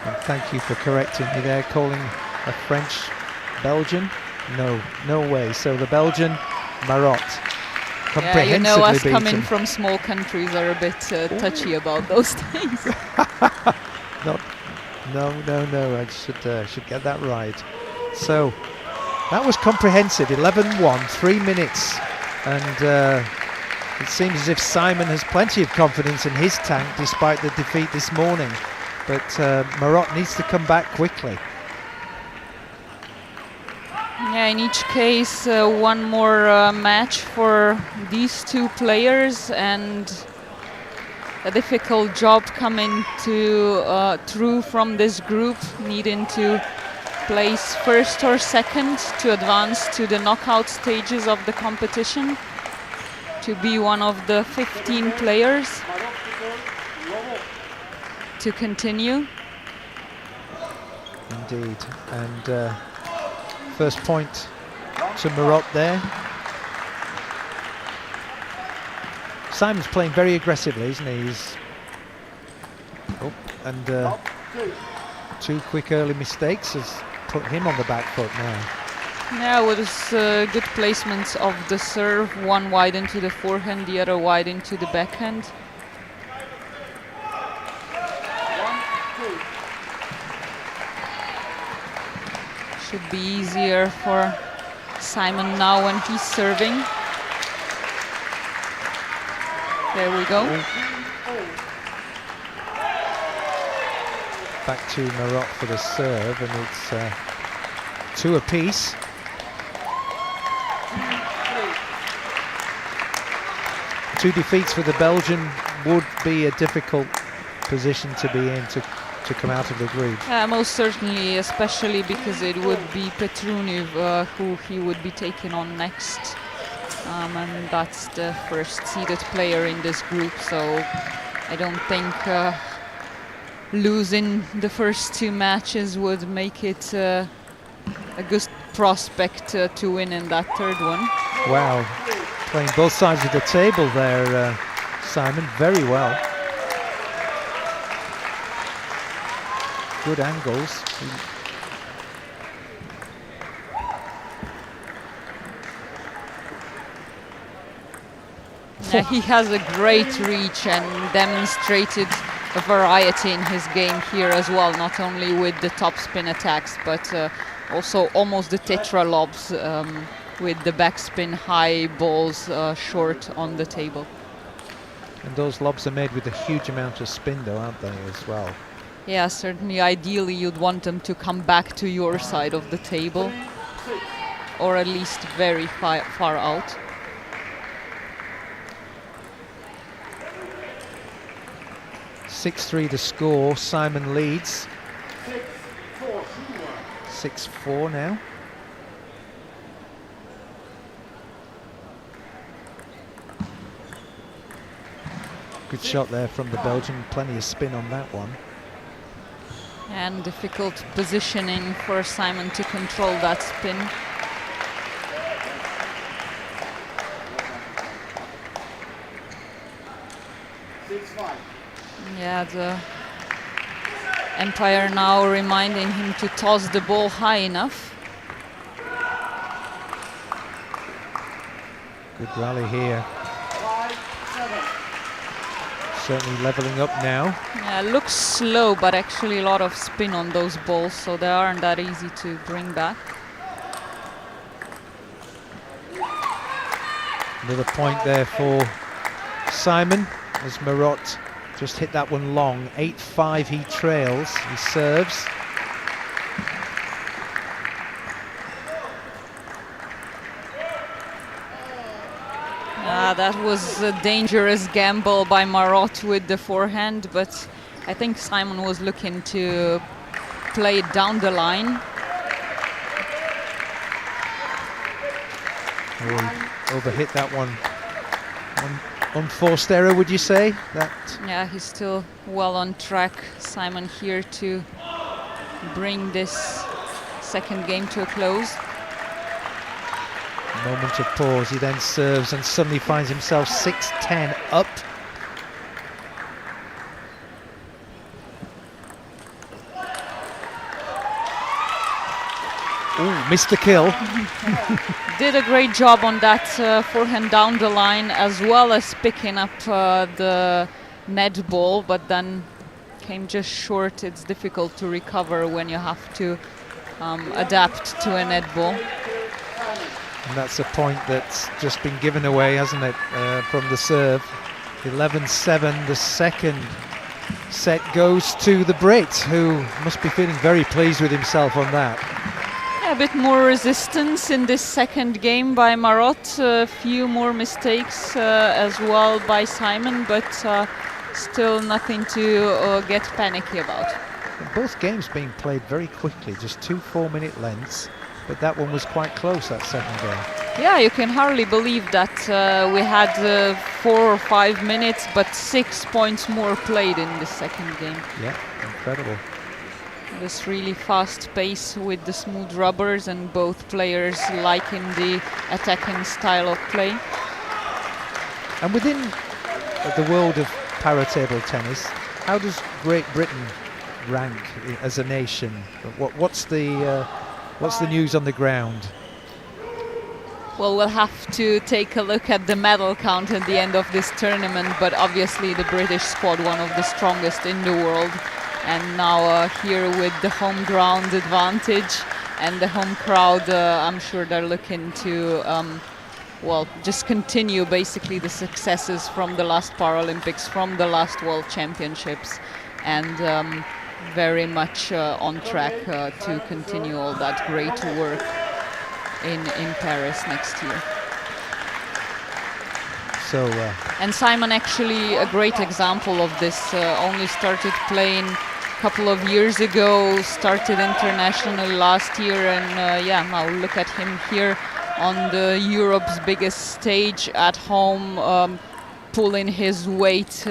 And thank you for correcting me there, calling a French Belgian. No way. So the Belgian Marot Yeah, you know, us comprehensively coming beaten. from small countries are a bit touchy about those things. No, I should get that right. So that was comprehensive. 11-1, 3 minutes, and it seems as if Simon has plenty of confidence in his tank despite the defeat this morning. But Marot needs to come back quickly. Yeah, in each case, one more match for these two players, and a difficult job coming through from this group, needing to place first or second to advance to the knockout stages of the competition, to be one of the 15 players to continue. Indeed, and first point to Marot there. Simon's playing very aggressively, isn't he? And two quick early mistakes has put him on the back foot now. Yeah, with good placements of the serve, one wide into the forehand, the other wide into the backhand. Should be easier for Simon now when he's serving. There we go. Back to Marot for the serve, and it's 2 apiece. Two defeats for the Belgian would be a difficult position to be in to come out of the group. Yeah, most certainly, especially because it would be Petruno who he would be taking on next. And that's the first seeded player in this group, so I don't think losing the first 2 matches would make it a good prospect to win in that third one. Wow, playing both sides of the table there, Simon, very well. Good angles. Yeah, he has a great reach and demonstrated a variety in his game here as well, not only with the top spin attacks, but also almost the tetra lobs with the backspin high balls short on the table. And those lobs are made with a huge amount of spin though, aren't they, as well? Yeah, certainly. Ideally, you'd want them to come back to your side of the table, or at least very far out. (6-3) the score. Simon leads. 6-4 now. Good shot there from the Belgian. Plenty of spin on that one. And difficult positioning for Simon to control that spin. Yeah, the umpire now reminding him to toss the ball high enough. Good rally here. Certainly leveling up now. Yeah, looks slow, but actually a lot of spin on those balls, so they aren't that easy to bring back. Another point there for Simon as Marot just hit that one long. 8-5 he trails. He serves. That was a dangerous gamble by Marot with the forehand, but I think Simon was looking to play it down the line. Overhit that one. Unforced error, would you say? Yeah, he's still well on track, Simon, here to bring this second game to a close. Moment of pause, he then serves and suddenly finds himself 6-10 up. missed the kill. Did a great job on that forehand down the line, as well as picking up the net ball, but then came just short. It's difficult to recover when you have to adapt to a net ball. And that's a point that's just been given away, hasn't it, from the serve. 11-7, the second set goes to the Brit, who must be feeling very pleased with himself on that. Yeah, a bit more resistance in this second game by Marot, a few more mistakes as well by Simon, but still nothing to get panicky about. Both games being played very quickly, just 2 4-minute lengths, but that one was quite close, that second game. Yeah, you can hardly believe that we had 4 or 5 minutes, but 6 points more played in the second game. Yeah, incredible. This really fast pace with the smooth rubbers, and both players liking the attacking style of play. And within the world of para-table tennis, how does Great Britain rank as a nation? What's the news on the ground? Well, we'll have to take a look at the medal count at the end of this tournament, but obviously the British squad, one of the strongest in the world, and now here with the home ground advantage and the home crowd, I'm sure they're looking to well, just continue basically the successes from the last Paralympics, from the last World Championships, and very much on track to continue all that great work in Paris next year. So and Simon actually a great example of this, only started playing a couple of years ago, started internationally last year, and yeah, now look at him here on the Europe's biggest stage at home, pulling his weight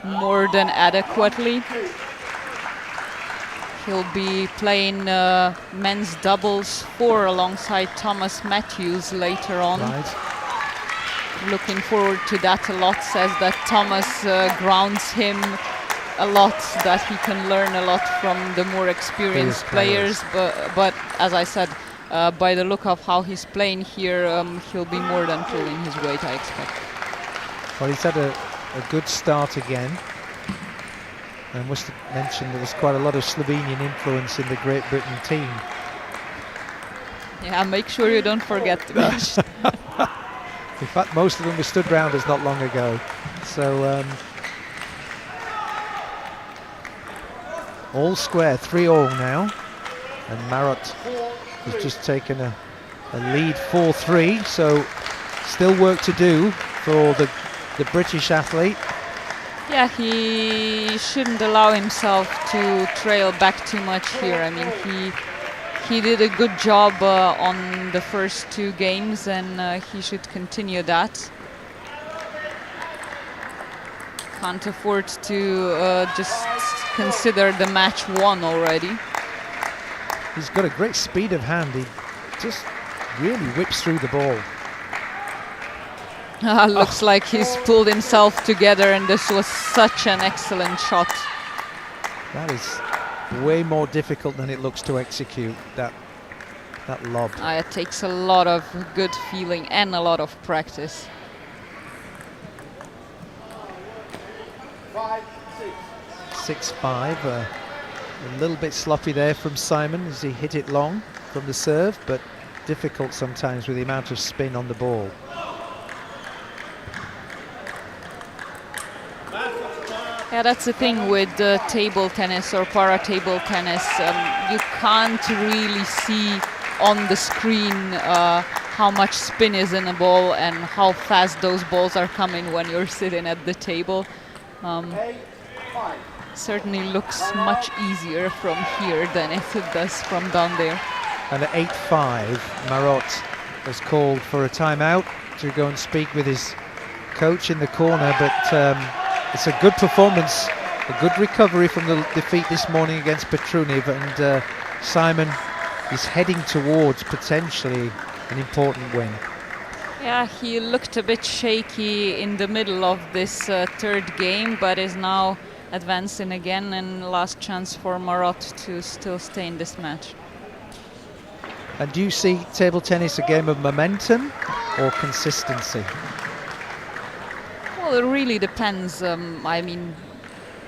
more than adequately. He'll be playing men's doubles 4 alongside Thomas Matthews later on. right. Looking forward to that a lot, says that Thomas grounds him a lot, that he can learn a lot from the more experienced players. But as I said, by the look of how he's playing here, he'll be more than pulling his weight, I expect. Well, he's had a good start again. I must have mentioned there was quite a lot of Slovenian influence in the Great Britain team. Yeah, make sure you don't forget to mention. In fact, most of them were stood round us not long ago. So all square, 3-all now, and Marot has just taken a lead 4-3. So still work to do for the British athlete. Yeah, he shouldn't allow himself to trail back too much here. I mean, he did a good job on the first 2 games, and he should continue that. Can't afford to just consider the match won already. He's got a great speed of hand. He just really whips through the ball. Looks like he's pulled himself together, and this was such an excellent shot. That is way more difficult than it looks to execute, that lob. It takes a lot of good feeling and a lot of practice. 6-5, a little bit sloppy there from Simon as he hit it long from the serve, but difficult sometimes with the amount of spin on the ball. Yeah, that's the thing with table tennis or para-table tennis. You can't really see on the screen how much spin is in a ball and how fast those balls are coming when you're sitting at the table. Certainly looks much easier from here than it does from down there. And at 8-5, Marot has called for a timeout to go and speak with his coach in the corner, but it's a good performance, a good recovery from the defeat this morning against Petruno, and Simon is heading towards potentially an important win. Yeah, he looked a bit shaky in the middle of this third game, but is now advancing again, and last chance for Marot to still stay in this match. And do you see table tennis a game of momentum or consistency? Well, it really depends. I mean,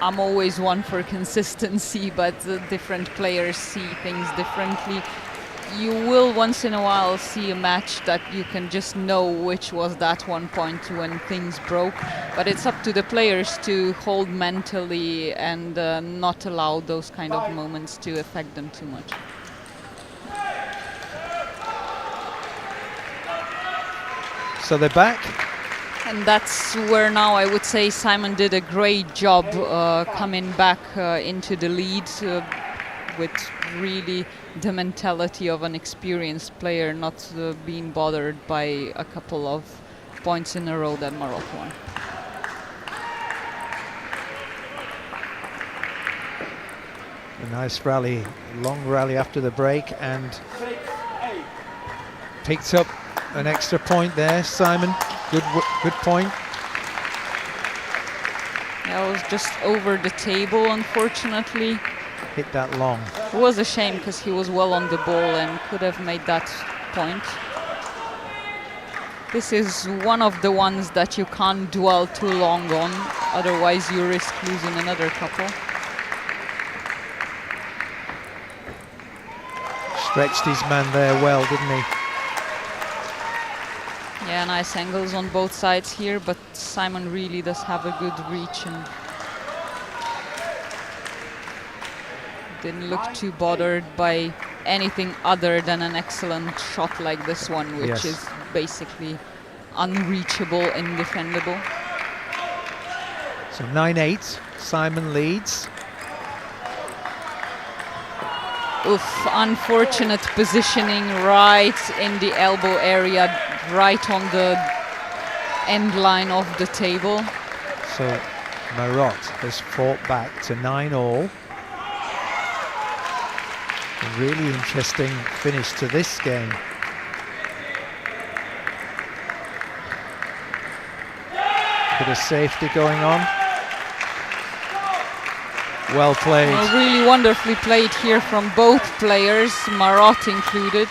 I'm always one for consistency, but different players see things differently. You will once in a while see a match that you can just know which was that one point when things broke, but it's up to the players to hold mentally and not allow those kind of moments to affect them too much. So they're back. And that's where now I would say Simon did a great job coming back into the lead with really the mentality of an experienced player, not being bothered by a couple of points in a row that Morocco won. A nice rally, long rally after the break, and picked up an extra point there, Simon. Good point. Yeah, it was just over the table, unfortunately. Hit that long. It was a shame because he was well on the ball and could have made that point. This is one of the ones that you can't dwell too long on, otherwise you risk losing another couple. Stretched his man there well, didn't he? Yeah, nice angles on both sides here, but Simon really does have a good reach and didn't look too bothered by anything other than an excellent shot like this one, which is basically unreachable, indefendable. So 9-8, Simon leads. Oof, unfortunate positioning right in the elbow area, right on the end line of the table. So Marot has fought back to 9-all. A really interesting finish to this game. Bit of safety going on. Well played. Well, really wonderfully played here from both players, Marot included.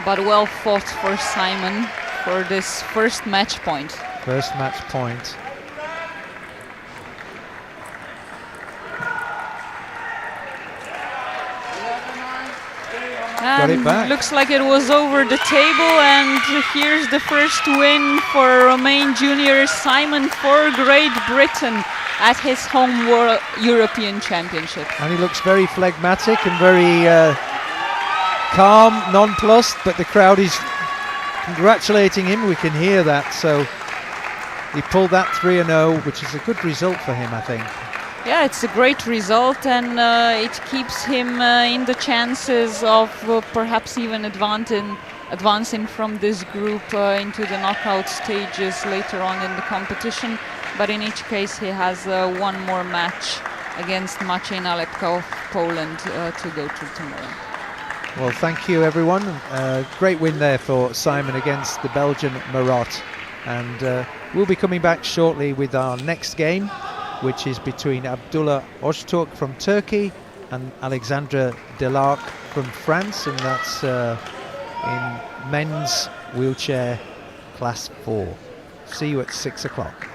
But well fought for Simon for this first match point. First match point. And got it back. Looks like it was over the table, and here's the first win for Romain junior Simon for Great Britain at his home European Championship. And he looks very phlegmatic and very calm, nonplussed, but the crowd is congratulating him. We can hear that. So he pulled that 3-0, which is a good result for him, I think. Yeah, it's a great result, and it keeps him in the chances of perhaps even advancing from this group into the knockout stages later on in the competition. But in each case, he has one more match against Maciej Nalepka of Poland to go to tomorrow. Well, thank you, everyone. Great win there for Simon against the Belgian Marot. And we'll be coming back shortly with our next game, which is between Abdullah Ozturk from Turkey and Alexandre Delarc from France, and that's in men's wheelchair class 4. See you at 6 o'clock.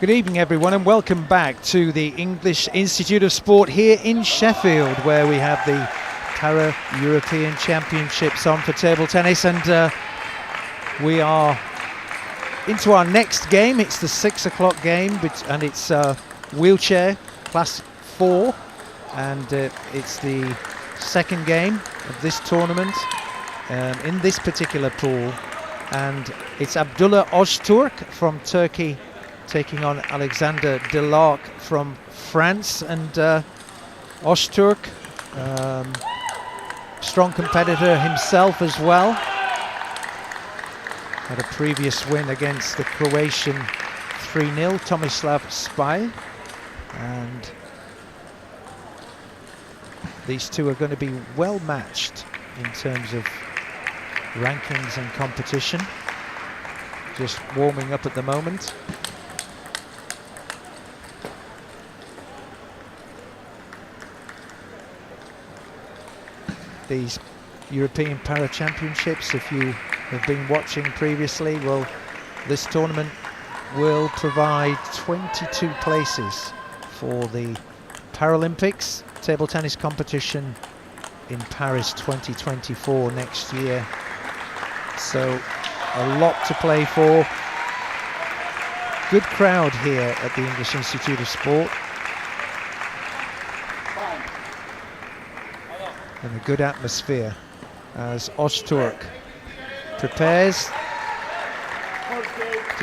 Good evening, everyone, and welcome back to the English Institute of Sport here in Sheffield, where we have the Para-European Championships on for table tennis, and we are into our next game. It's the 6 o'clock game, and it's wheelchair class 4, and it's the second game of this tournament in this particular pool, and it's Abdullah Ozturk from Turkey taking on Alexander Delarc from France, and Ozturk, strong competitor himself as well. Had a previous win against the Croatian 3-0, Tomislav Spaj, and these two are going to be well matched in terms of rankings and competition. Just warming up at the moment. These European Para Championships, if you have been watching previously, well, this tournament will provide 22 places for the Paralympics table tennis competition in Paris 2024 next year. So a lot to play for. Good crowd here at the English Institute of Sport. And a good atmosphere as Ozturk prepares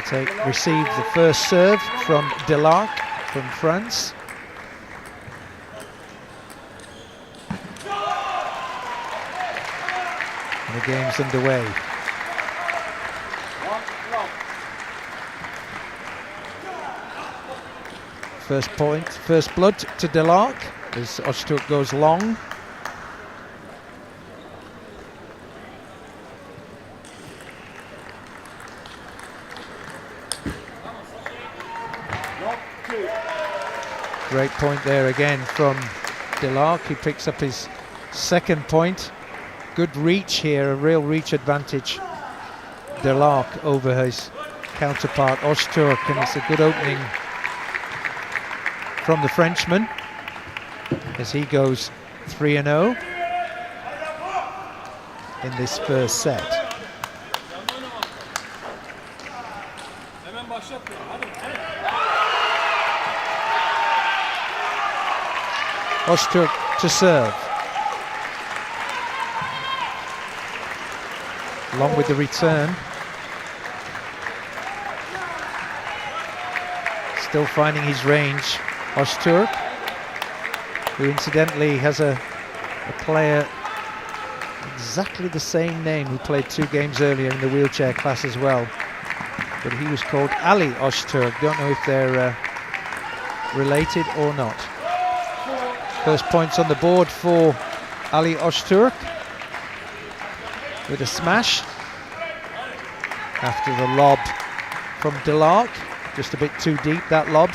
to receive the first serve from Delarc from France. And the game's underway. First point, first blood to Delarc as Ozturk goes long. Great point there again from Delarc. He picks up his second point. Good reach here, a real reach advantage. Delarc over his counterpart Ozturk, and it's a good opening from the Frenchman as he goes 3-0 in this first set. Ozturk to serve. Along with the return. Still finding his range, Ozturk, who incidentally has a player exactly the same name who played 2 games earlier in the wheelchair class as well. But he was called Ali Ozturk. Don't know if they're related or not. First points on the board for Ali Ozturk with a smash after the lob from Delarc. Just a bit too deep, that lob.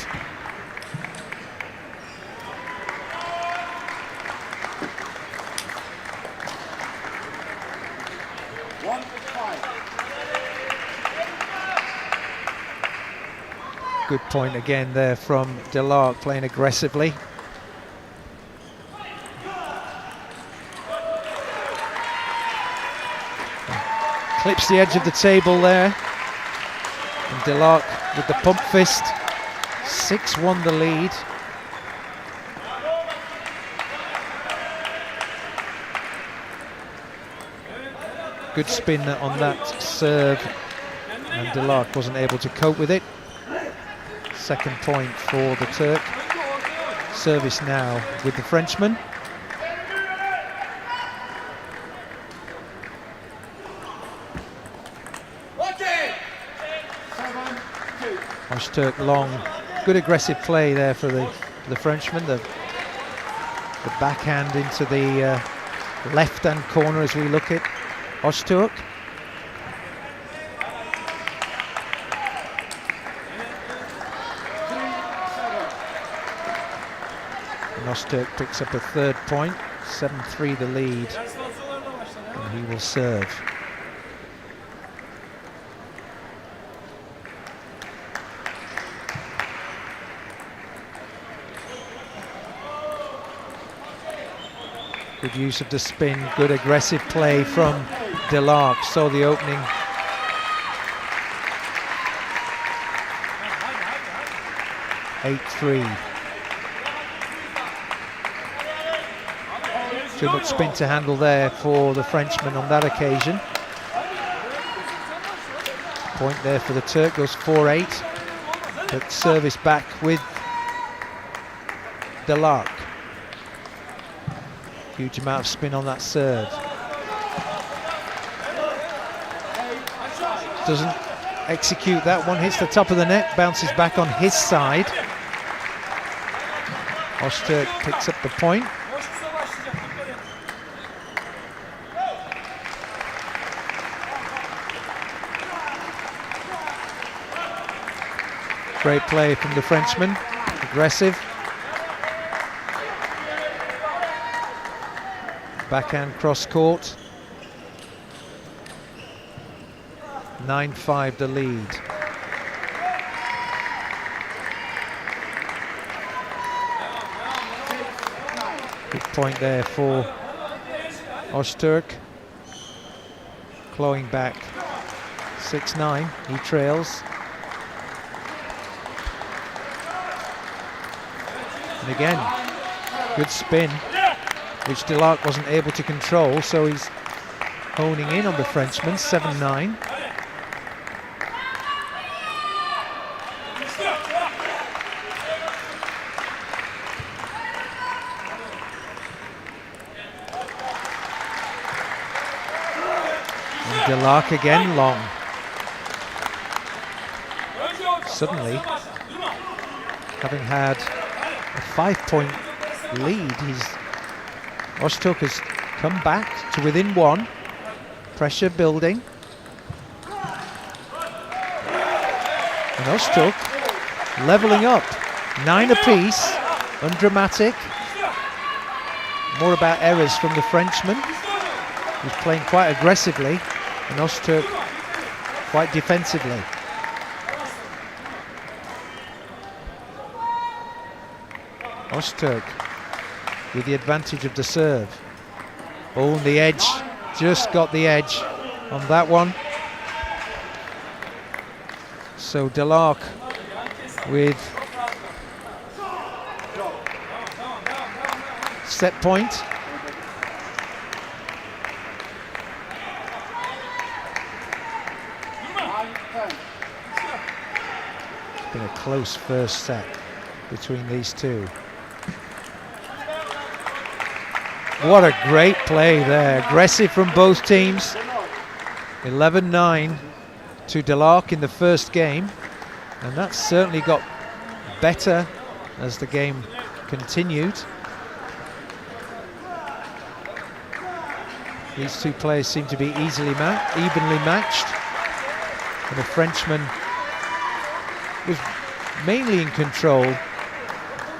Good point again there from Delarc, playing aggressively. Clips the edge of the table there. And Delarc with the pump fist. 6-1 the lead. Good spin on that serve, and Delarc wasn't able to cope with it. Second point for the Turk. Service now with the Frenchman. Ozturk long. Good aggressive play there for the for the Frenchman. The backhand into the left-hand corner as we look at Ozturk. And Ozturk picks up a third point, 7-3 the lead, and he will serve. Good use of the spin, good aggressive play from Yelyk. Saw the opening. (8-3). Too much spin to handle there for the Frenchman on that occasion. Point there for the Turk, goes 4-8. But service back with Yelyk. Huge amount of spin on that serve. Doesn't execute that one, hits the top of the net, bounces back on his side. Ozturk picks up the point. Great play from the Frenchman, aggressive. Backhand cross court. 9-5 the lead. Good point there for Ozturk. Clawing back 6-9, he trails. And again, good spin, which Yelyk wasn't able to control, so he's honing in on the Frenchman, 7-9. And Yelyk again, long. Suddenly, having had a 5-point lead, Ozturk has come back to within one. Pressure building. And Ozturk levelling up. 9 apiece. Undramatic. More about errors from the Frenchman, who's playing quite aggressively, and Ozturk quite defensively. Ozturk with the advantage of the serve. Oh, the edge, just got the edge on that one. So Yelyk with set point. It's been a close first set between these two. What a great play there, aggressive from both teams. 11-9 to Yelyk in the first game, and that certainly got better as the game continued. These two players seem to be evenly matched, and the Frenchman was mainly in control,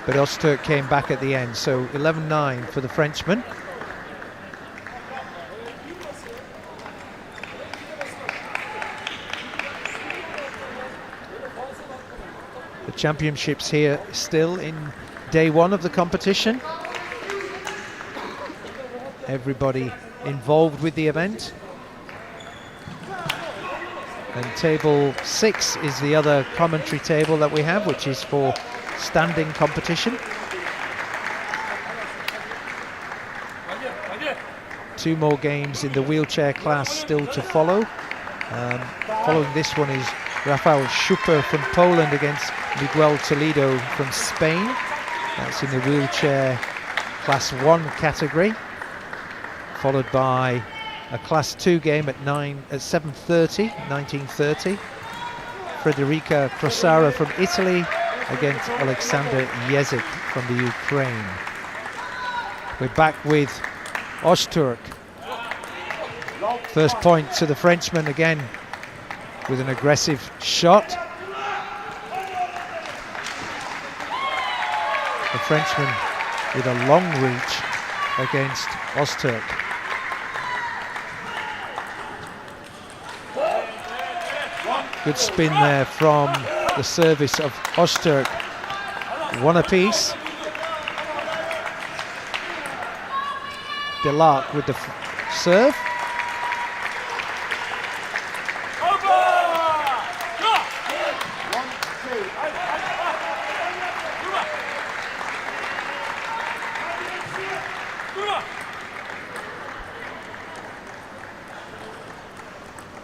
but Ozturk came back at the end, so 11-9 for the Frenchman. The championships here still in day one of the competition. Everybody involved with the event. And table 6 is the other commentary table that we have, which is for standing competition. 2 more games in the wheelchair class still to follow. Following this one is Rafael Schuper from Poland against Miguel Toledo from Spain. That's in the wheelchair class 1 category. Followed by a class 2 game at 19:30. Federica Crosara from Italy against Alexander Yelyk from the Ukraine. We're back with Ozturk. First point to the Frenchman again with an aggressive shot. The Frenchman with a long reach against Ozturk. Good spin there from the service of Ozturk. One apiece. Yelyk with the serve.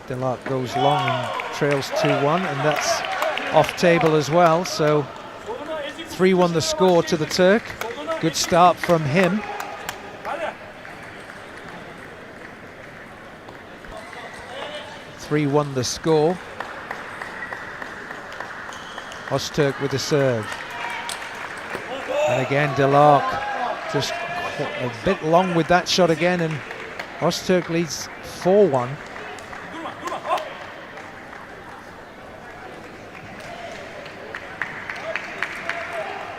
Yelyk goes long and trails 2-1, and that's off table as well, so 3-1 the score to the Turk. Good start from him. (3-1) the score. Ozturk with the serve. And again Yelyk just a bit long with that shot again, and Ozturk leads 4-1.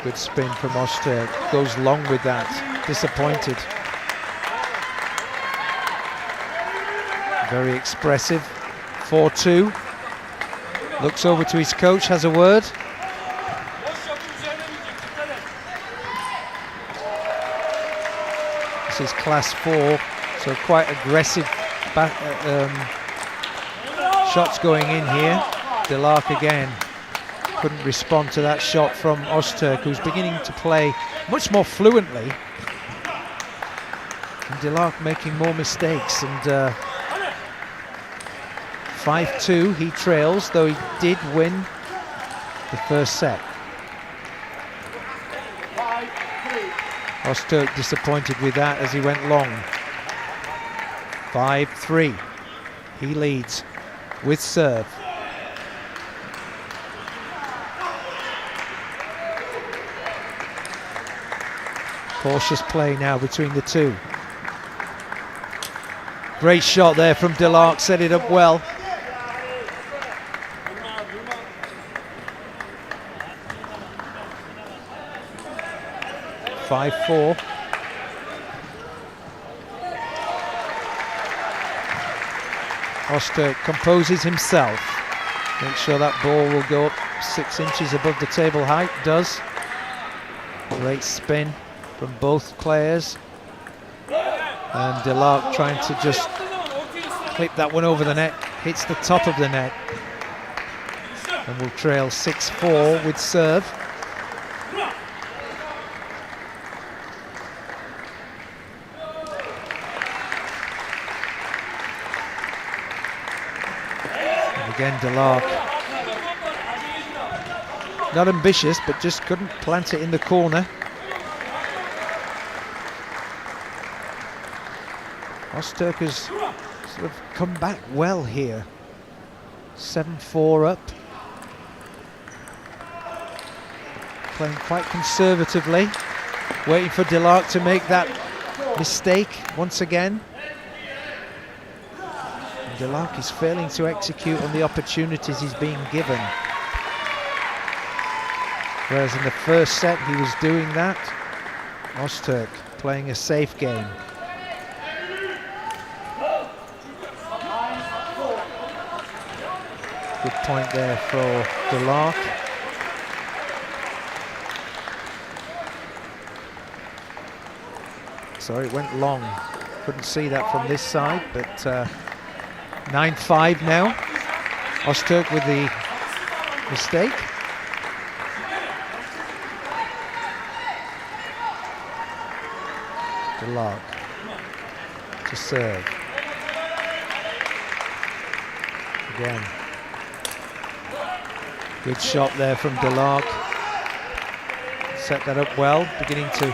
Good spin from Ozturk, goes long with that, disappointed. Very expressive, 4-2. Looks over to his coach, has a word. This is class 4, so quite aggressive shots going in here. Yelyk again. Couldn't respond to that shot from Ozturk, who's beginning to play much more fluently. And Yelyk making more mistakes, and 5-2, he trails, though he did win the first set. Ozturk disappointed with that as he went long. 5-3, he leads with serve. Cautious play now between the two. Great shot there from Yelyk, set it up well. (5-4). Ozturk composes himself. Make sure that ball will go up 6 inches above the table height. Does. Great spin from both players, and Yelyk trying to just clip that one over the net, hits the top of the net, and will trail 6-4 with serve. And again Yelyk, not ambitious, but just couldn't plant it in the corner. Ozturk has sort of come back well here. 7-4 up. Playing quite conservatively. Waiting for Yelyk to make that mistake once again. And Yelyk is failing to execute on the opportunities he's being given. Whereas in the first set he was doing that. Ozturk playing a safe game. Good point there for Yelyk. Sorry, it went long. Couldn't see that from this side, but 9-5 now. Ozturk with the mistake. Yelyk to serve. Again. Good shot there from Yelyk. Set that up well, beginning to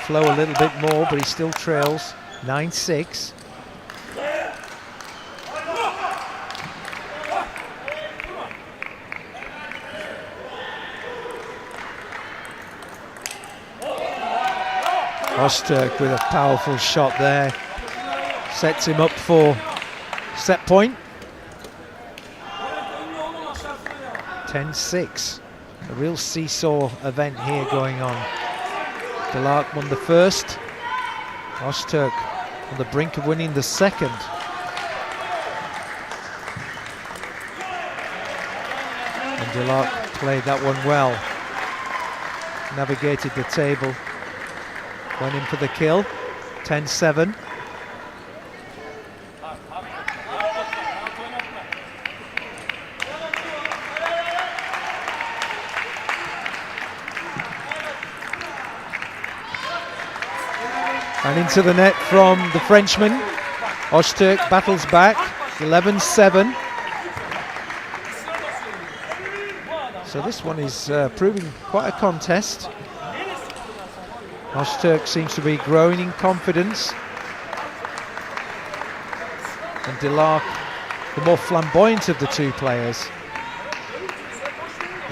flow a little bit more, but he still trails 9-6. Ozturk with a powerful shot there. Sets him up for set point. 10-6. A real seesaw event here going on. Yelyk won the first. Ozturk on the brink of winning the second. And Yelyk played that one well. Navigated the table. Went in for the kill. 10-7. And into the net from the Frenchman. Ozturk battles back. 11-7. So this one is proving quite a contest. Ozturk seems to be growing in confidence. And Yelyk, the more flamboyant of the two players,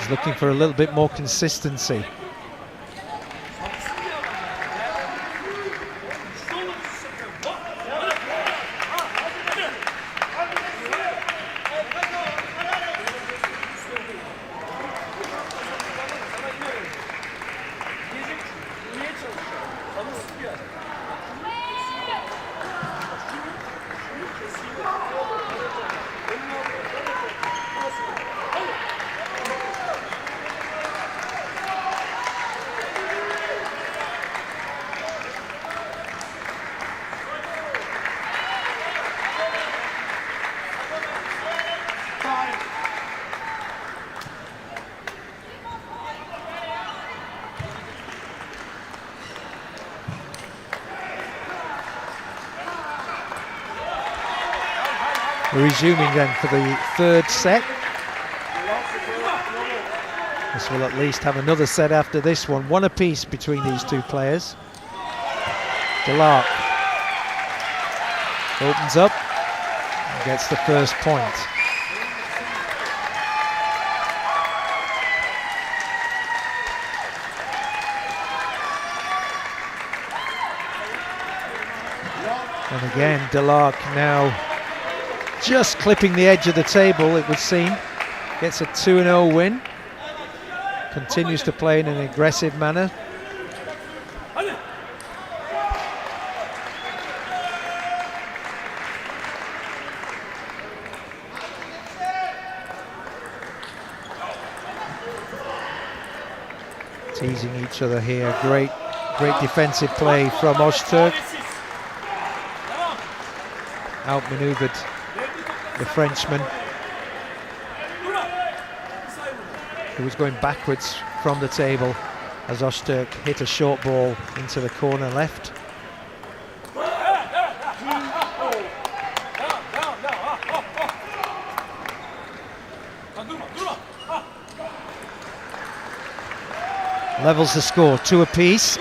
is looking for a little bit more consistency. We're resuming then for the third set. This will at least have another set after this one. One apiece between these two players. Yelyk opens up and gets the first point. And again, Yelyk now just clipping the edge of the table, it would seem. Gets a 2-0 win. Continues to play in an aggressive manner. Teasing each other here. Great defensive play from Ozturk. Outmaneuvered the Frenchman, who was going backwards from the table as Ozturk hit a short ball into the corner left. Levels the score, 2 apiece.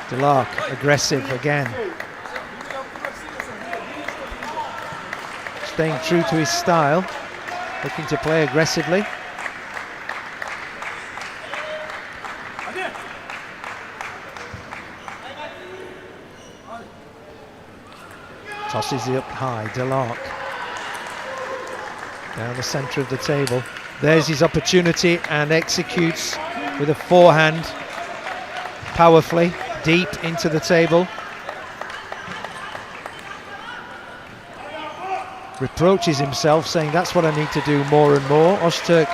Yelyk aggressive again. Staying true to his style, looking to play aggressively. Tosses it up high, Yelyk. Down the centre of the table. There's his opportunity and executes with a forehand powerfully. Deep into the table. Reproaches himself, saying that's what I need to do more and more. Ozturk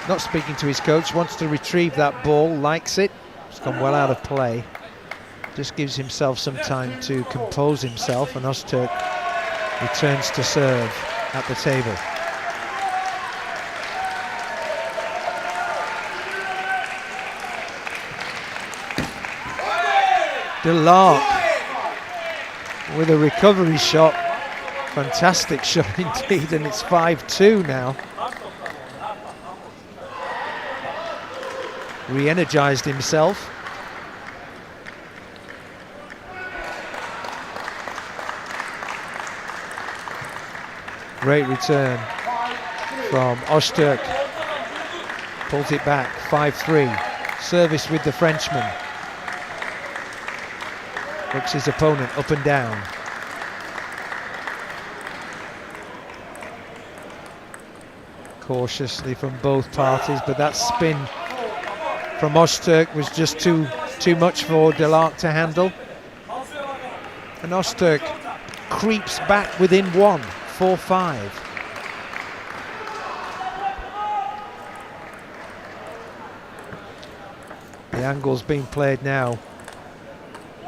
not speaking to his coach, wants to retrieve that ball, likes it. It's gone well out of play. Just gives himself some time to compose himself, and Ozturk returns to serve at the table. Yelyk with a recovery shot. Fantastic shot indeed, and it's 5-2 now. Re-energized himself. Great return from Ozturk. Pulls it back, 5-3. Service with the Frenchman. Looks his opponent up and down. Cautiously from both parties, but that spin from Ozturk was just too much for Yelyk to handle. And Ozturk creeps back within 1, 4-5. The angle's being played now.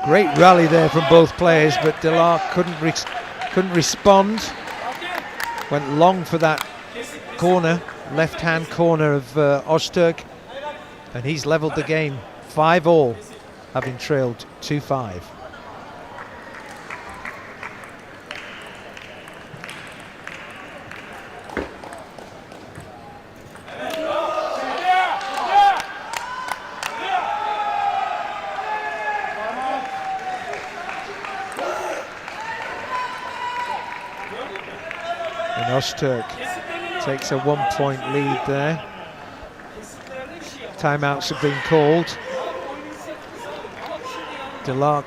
Great rally there from both players, but Yelyk couldn't respond. Went long for that corner, left-hand corner of Ozturk, and he's levelled the game 5-all, having trailed 2-5. Ozturk takes a 1-point lead there. Timeouts have been called. Yelyk,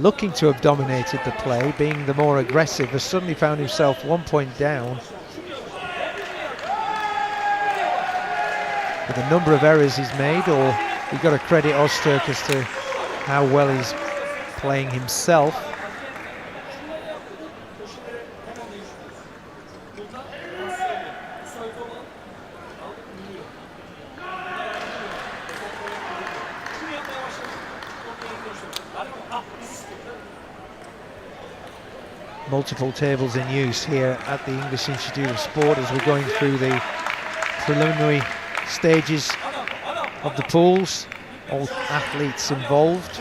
looking to have dominated the play, being the more aggressive, has suddenly found himself 1 point down. With a number of errors he's made, or you've got to credit Ozturk as to how well he's playing himself. Multiple tables in use here at the English Institute of Sport as we're going through the preliminary stages of the pools. All athletes involved.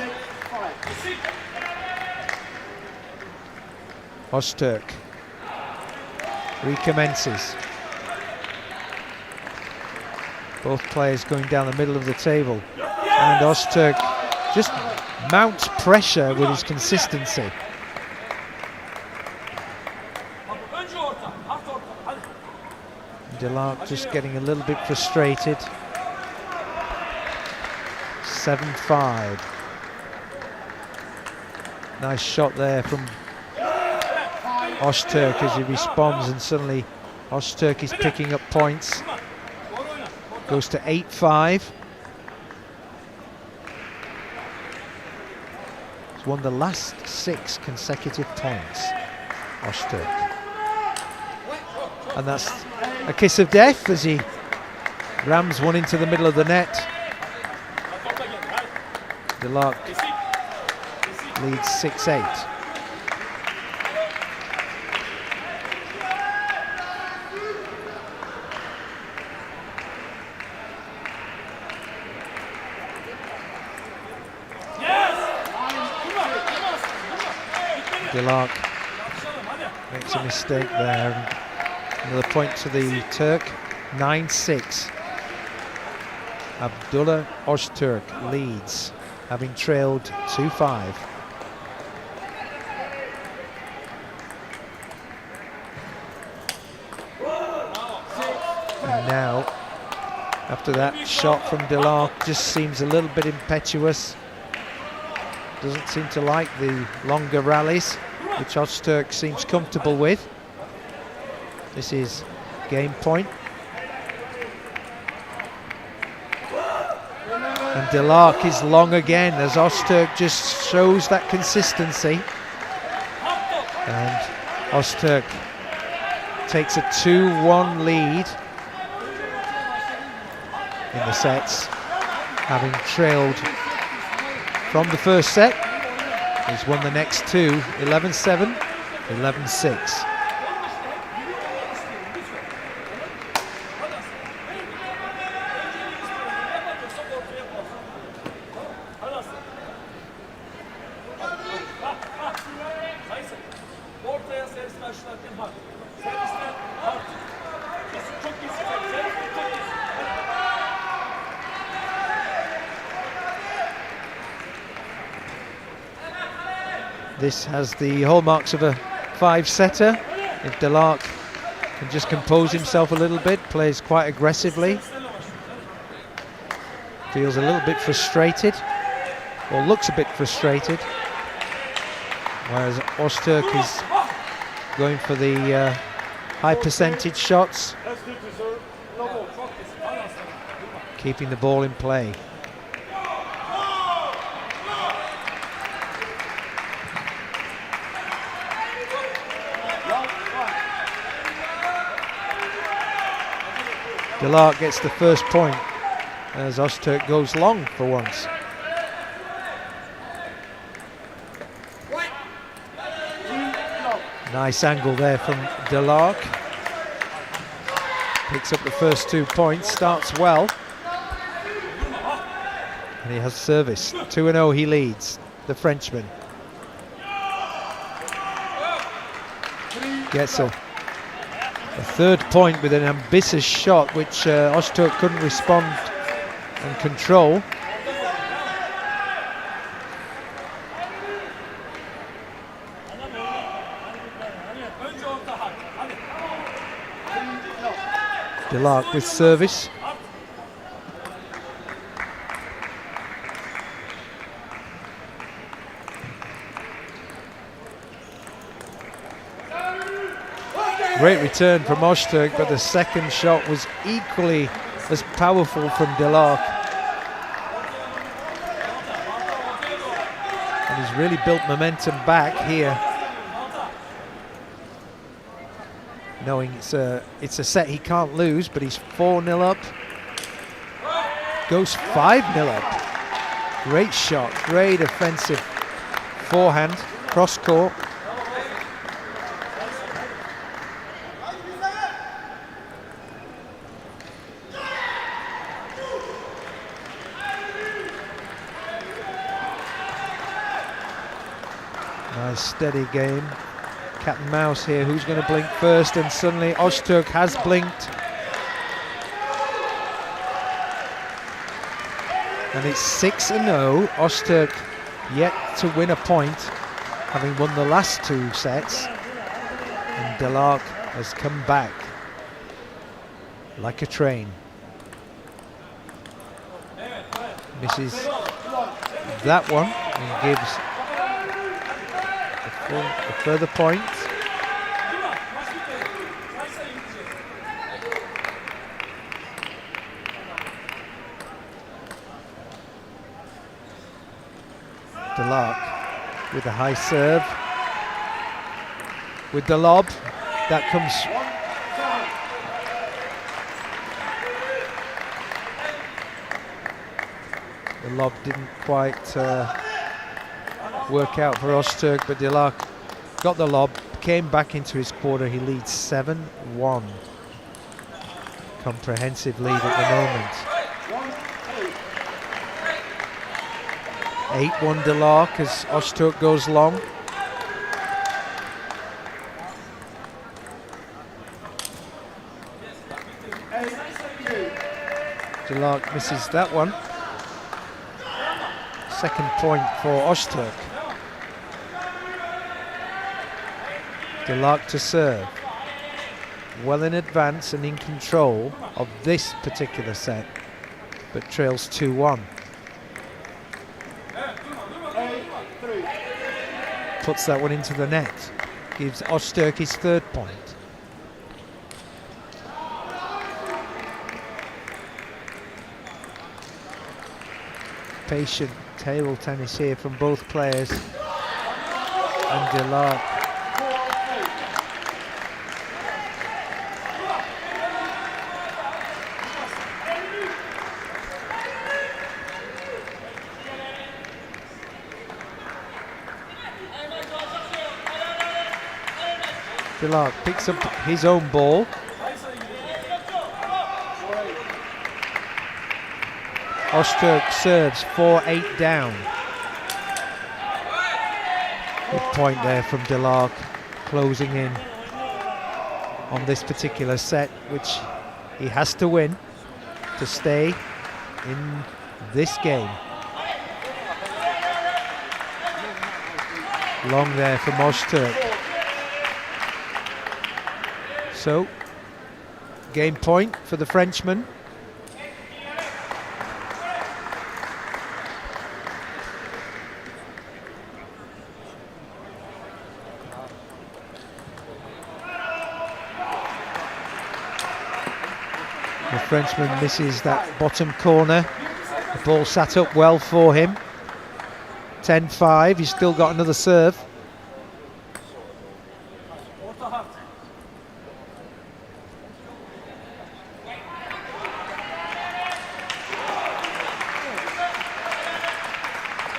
Ozturk recommences. Both players going down the middle of the table. And Ozturk just mounts pressure with his consistency. Yelyk just getting a little bit frustrated. 7-5. Nice shot there from Ozturk as he responds, and suddenly Ozturk is picking up points. Goes to 8-5. He's won the last 6 consecutive points, Ozturk. And that's a kiss of death as he rams one into the middle of the net. Yelyk leads 6-8. Yelyk makes a mistake there. Another point to the Turk, 9-6. Abdullah Ozturk leads, having trailed 2-5. And now, after that shot from Yelyk, just seems a little bit impetuous. Doesn't seem to like the longer rallies, which Ozturk seems comfortable with. This is game point. And Yelyk is long again as Ozturk just shows that consistency. And Ozturk takes a 2-1 lead in the sets, having trailed from the first set. He's won the next 2, 11-7, 11-6. This has the hallmarks of a 5-setter. If Yelyk can just compose himself a little bit, plays quite aggressively, feels a little bit frustrated, or looks a bit frustrated, whereas Ozturk is going for the high percentage shots, keeping the ball in play. Yelyk gets the first point as Ozturk goes long for once. Nice angle there from Yelyk. Picks up the first 2 points, starts well. And he has service. 2-0 he leads, the Frenchman. Gets a third point with an ambitious shot which Ozturk couldn't respond and control. Yelyk with service. Great return from Ozturk, but the second shot was equally as powerful from Yelyk. And he's really built momentum back here, knowing it's a set he can't lose, but he's 4-0 up. Goes 5-0 up. Great shot, great offensive forehand, cross court. Nice steady game. Cat and mouse here, who's going to blink first? And suddenly Ozturk has blinked. And it's 6-0. Ozturk yet to win a point, having won the last 2 sets. And Yelyk has come back like a train. Misses that one and gives a further point. Yelyk with a high serve. With the lob, that comes. The lob didn't quite work out for Ozturk, but Yelyk got the lob, came back into his quarter. He leads 7-1. Comprehensive lead at the moment. 8-1 Yelyk as Ozturk goes long. Yelyk misses that one. Second point for Ozturk. Yelyk to serve. Well in advance and in control of this particular set, but trails 2-1. Puts that one into the net. Gives Ozturk his third point. Patient table tennis here from both players. And Yelyk picks up his own ball. Ozturk serves 4-8 down. Good point there from Yelyk, closing in on this particular set, which he has to win to stay in this game. Long there from Ozturk. So, game point for the Frenchman. The Frenchman misses that bottom corner. The ball sat up well for him. 10-5, he's still got another serve.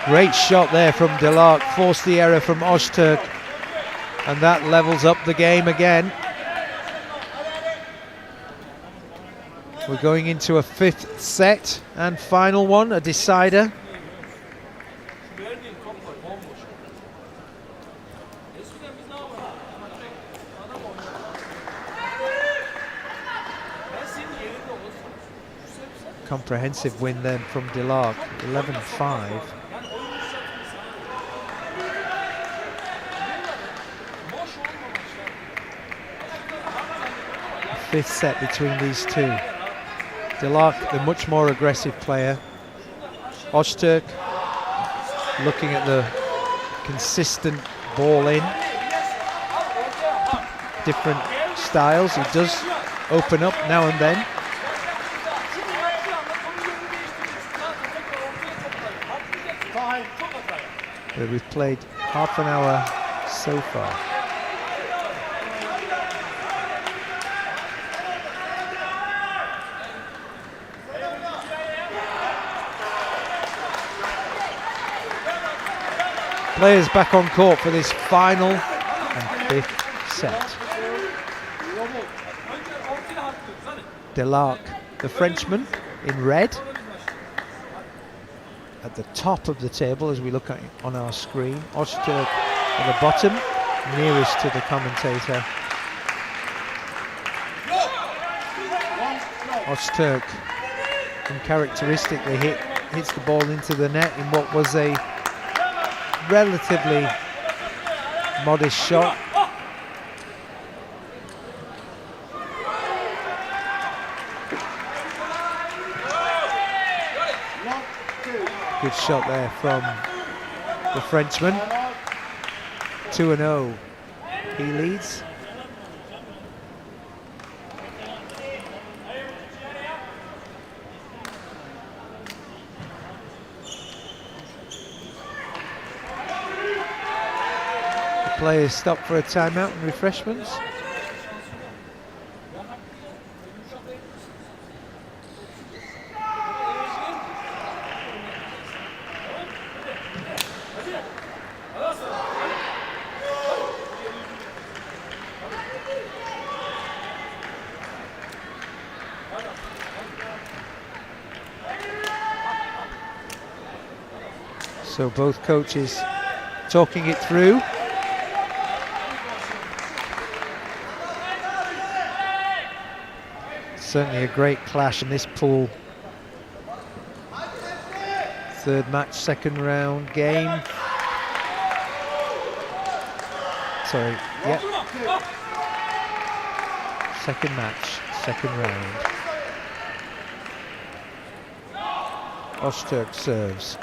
Great shot there from Yelyk, forced the error from Ozturk, and that levels up the game again. We're going into a 5th set and final one, a decider. Comprehensive win then from Yelyk, 11-5. Fifth set between these two. Yelyk, the much more aggressive player. Ozturk looking at the consistent ball in. Different styles, he does open up now and then. But we've played half an hour so far. Players back on court for this final and 5th set. Yelyk, the Frenchman, in red, at the top of the table as we look at it on our screen. Ozturk at the bottom, nearest to the commentator. Ozturk uncharacteristically hits the ball into the net in what was a relatively modest shot. Good shot there from the Frenchman. 2-0. He leads. The players stop for a timeout and refreshments. So both coaches talking it through. Certainly a great clash in this pool. Third match, second round game. Sorry, yeah. Second match, second round. Ozturk serves.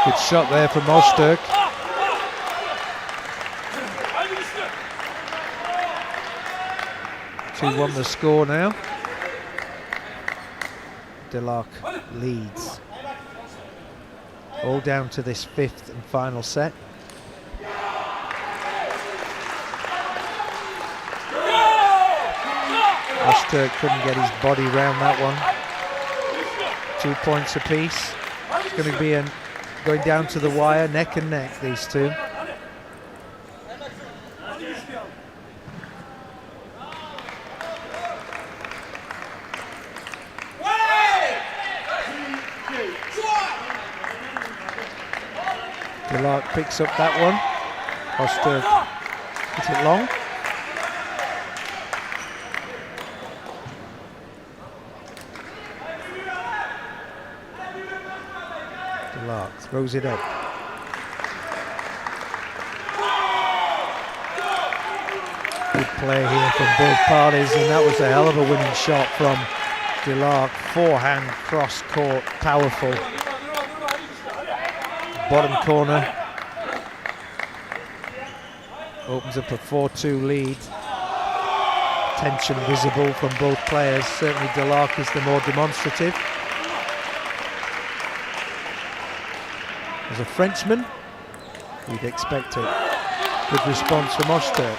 Good shot there from Ozturk. Two-1 the score now. Yelyk leads. All down to this 5th and final set. Ozturk couldn't get his body round that one. 2 points apiece. It's going to be going down to the wire, neck and neck, these two. Yelyk picks up that one. Ozturk hits it long. Yelyk throws it up. Good play here from both parties, and that was a hell of a winning shot from Yelyk. Forehand, cross court, powerful. Bottom corner. Opens up a 4-2 lead. Tension visible from both players. Certainly Yelyk is the more demonstrative. As a Frenchman, you'd expect a good response from Ozturk.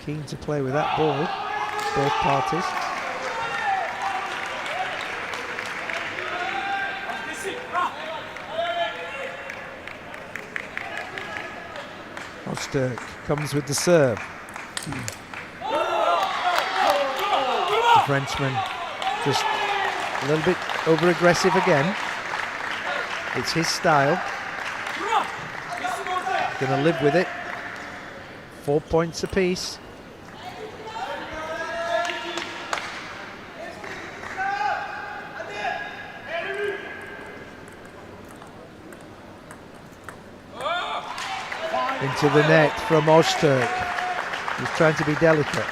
Keen to play with that ball, both parties. Ozturk comes with the serve. The Frenchman just a little bit over-aggressive again. It's his style. Gonna live with it. 4 points apiece. Into the net from Ozturk. He's trying to be delicate.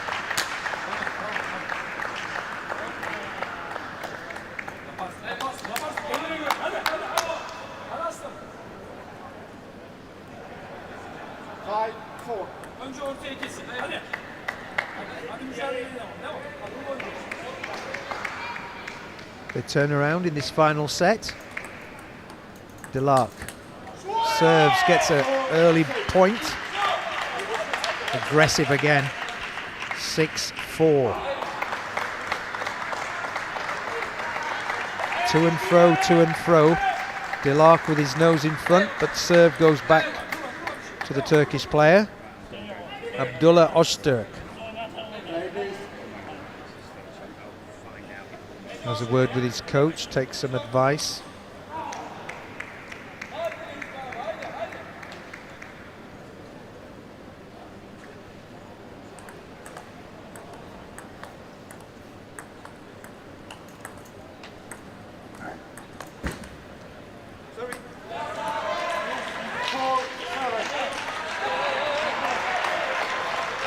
They turn around in this final set. Yelyk serves, gets an early point. Aggressive again. 6-4. To and fro. Yelyk with his nose in front, but serve goes back to the Turkish player. Abdullah Ozturk. Has a word with his coach, takes some advice.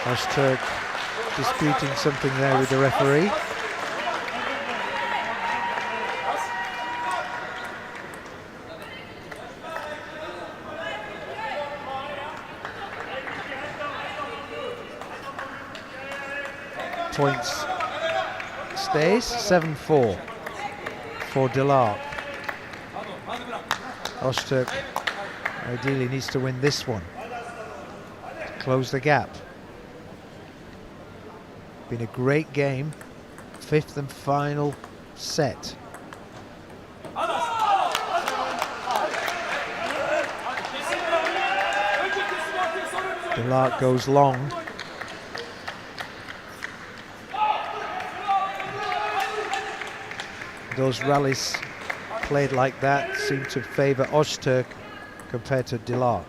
Ozturk disputing something there with the referee. Points stays 7-4 for Yelyk. Ozturk ideally needs to win this one to close the gap. Been a great game, fifth and final set. Yelyk goes long. Those rallies played like that seem to favour Ozturk compared to Yelyk.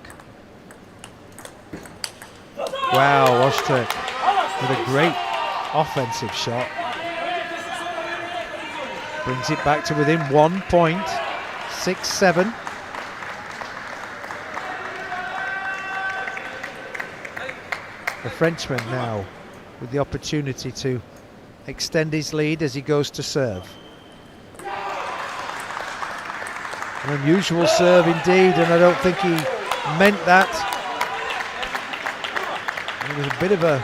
Wow, Ozturk with a great offensive shot. Brings it back to within 1 point, 6-7. The Frenchman now with the opportunity to extend his lead as he goes to serve. An unusual serve indeed, and I don't think he meant that. It was a bit of a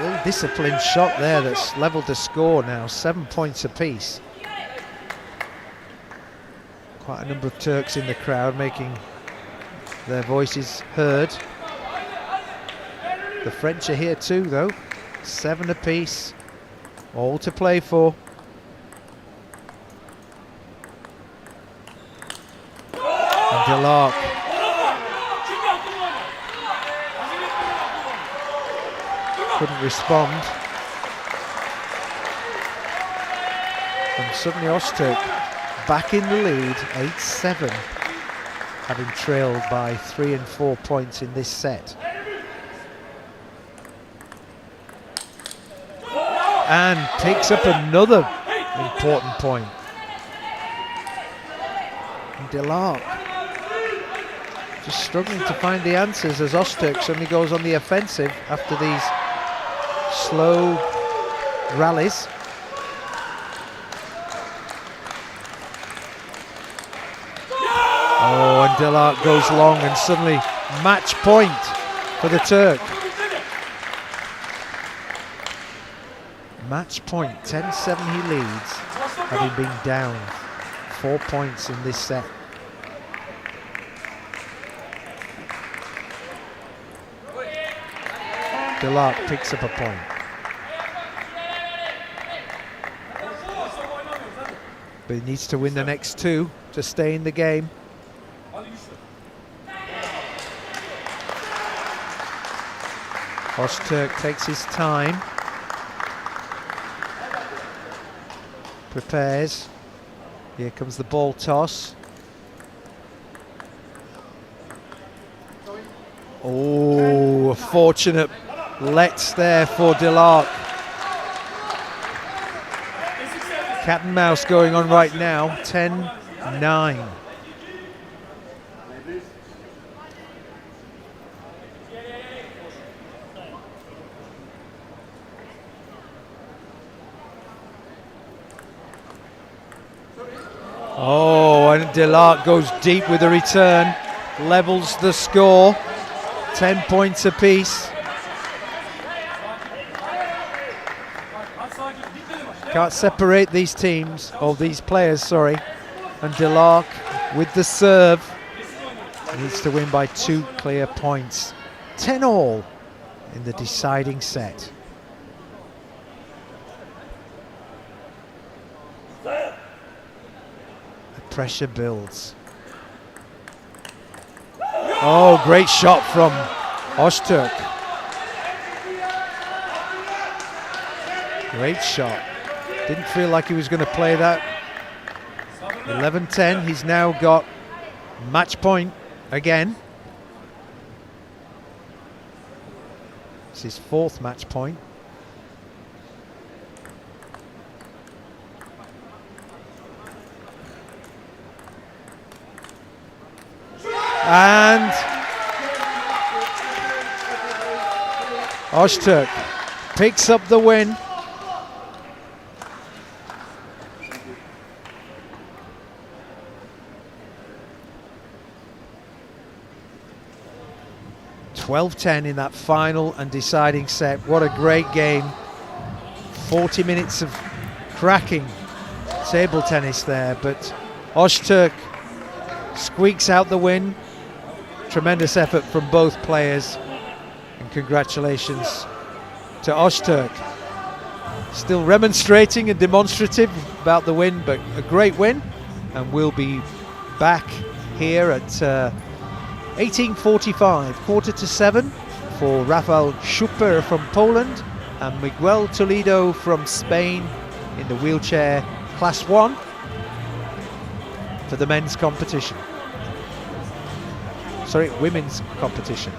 ill-disciplined shot there that's levelled the score now, 7 points apiece. Quite a number of Turks in the crowd making their voices heard. The French are here too though, 7 apiece, all to play for. And Yelyk couldn't respond. And suddenly Ozturk back in the lead, 8-7, having trailed by 3 and 4 points in this set. and picks up another important point. And Yelyk just struggling to find the answers as Ozturk suddenly goes on the offensive after these slow rallies. Oh, and Yelyk goes long and suddenly match point for the Turk. Match point, 10-7 he leads, having been down 4 points in this set. Yelyk picks up a point. But he needs to win the next two to stay in the game. Ozturk takes his time. Prepares. Here comes the ball toss. Oh, a fortunate let's there for Yelyk. Cat and mouse going on right now, 10-9. Oh, and Yelyk goes deep with a return, levels the score, 10 points apiece. Can't separate these teams, or these players, sorry. And Yelyk with the serve needs to win by 2 clear points. 10-all in the deciding set. The pressure builds. Oh, great shot from Ozturk. Great shot. Didn't feel like he was going to play that. 11-10, he's now got match point again. It's his 4th match point. And Ozturk picks up the win. (12-10) in that final and deciding set. What a great game. 40 minutes of cracking table tennis there, but Ozturk squeaks out the win. Tremendous effort from both players, and congratulations to Ozturk. Still remonstrating and demonstrative about the win, but a great win, and we'll be back here at 18:45, 6:45 for Rafael Schupper from Poland and Miguel Toledo from Spain in the wheelchair class 1 for the men's competition. Sorry, women's competition.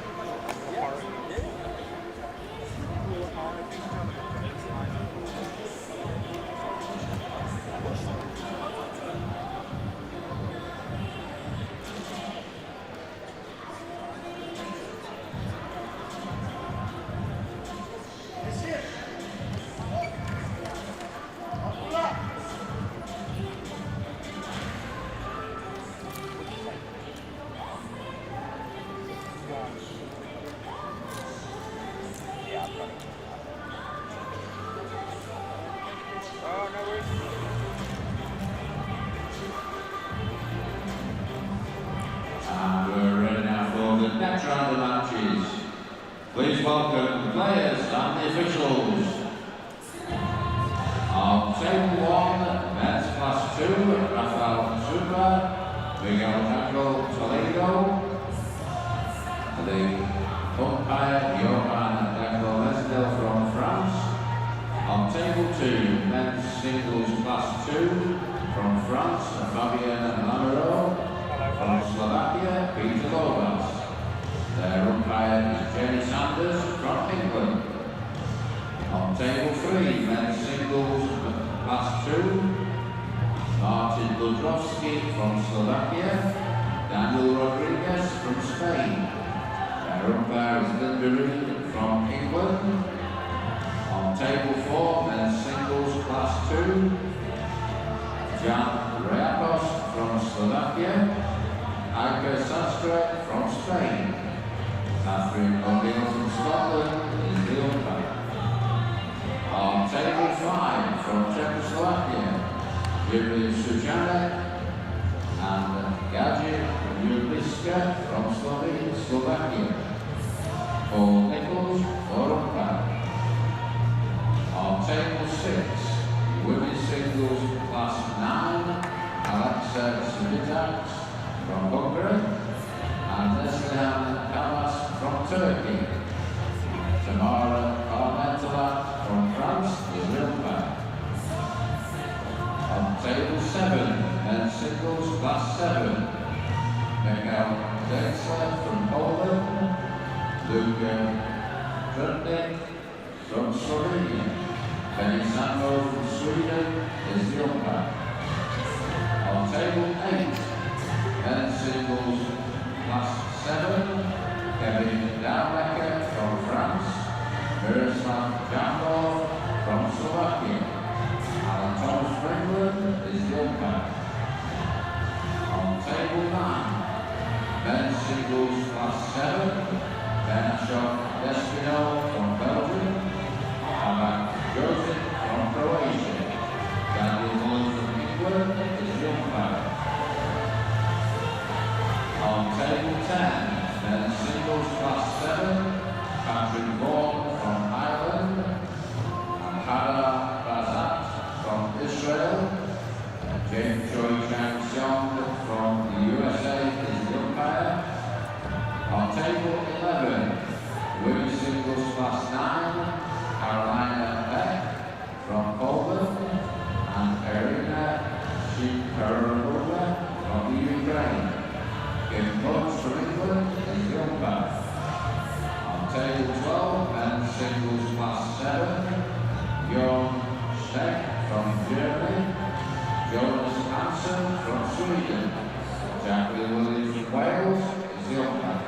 Please welcome the players and the officials. On table 1, men's class 2, Rafael Schmidberger, Miguel Toledo. The umpire, Johan from France. On table 2, men's singles class 2, from France, Fabien Lamero. From Slovakia, Peter Lovas. Their umpire is Jenny Sanders from England. On table 3, 3, men's singles, class 2. Martin Budrowski from Slovakia, Daniel Rodriguez from Spain. Their umpire is Linda Reed from England. On table 4, men's singles, class 2. Jan Riapos from Slovakia, Ike Sastre from Spain. Catherine O'Neill from Scotland is the umpire. On table 5, from Czechoslovakia, Jiri Sujanek and Gadget Juliska from Slovakia. Paul Nichols for umpire. On table 6, women's singles class 9, Alexa Svitak from Hungary and Neslihan Kamas from Turkey. Tamara Armentala from France is the umpire. On table 7, men's singles class 7, Mikhail Dexler from Poland, Luka Trudnik from Slovenia, Benny Sambo from Sweden is the umpire. On table 8, men's singles class 7, Kevin Daunecker from France, Miroslav Jambov from Slovakia. Alan Thomas Franklin is the umpire. On table 9, men's singles class 7, Benashov Despino from Belgium, Abak Joseph from Croatia, Daniel Mullin from England is the umpire. On table 10, men's singles class 7, Patrick Vaughan from Ireland, and Hada Bazat from Israel, James Choi Chang Seong from the USA is the umpire. On table 11, women's singles class 9, Carolina Beck from Koven and Irina Sheffield from the Ukraine. Kim Bunch from England is the umpire. On table 12, men's singles class 7, Jon Steck from Germany, Jonas Hansen from Sweden, Jacqueline Williams from Wales is the umpire.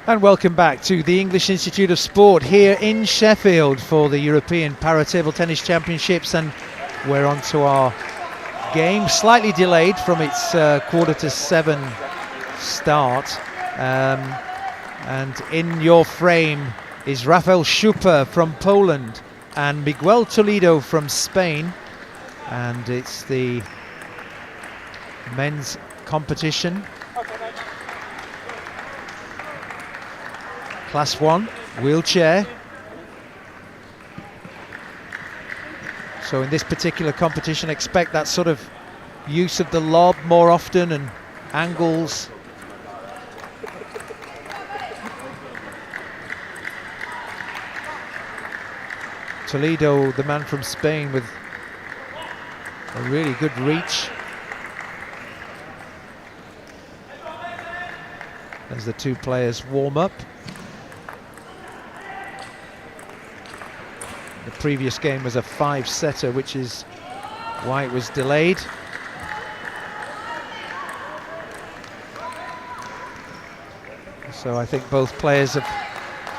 And welcome back to the English Institute of Sport here in Sheffield for the European Para Table Tennis Championships, and we're on to our game, slightly delayed from its 6:45 start. And in your frame is Rafael Schuper from Poland and Miguel Toledo from Spain, and it's the men's competition. Class 1, wheelchair. So in this particular competition, expect that sort of use of the lob more often and angles. Toledo, the man from Spain, with a really good reach. As the two players warm up. The previous game was a 5-setter, which is why it was delayed. So I think both players have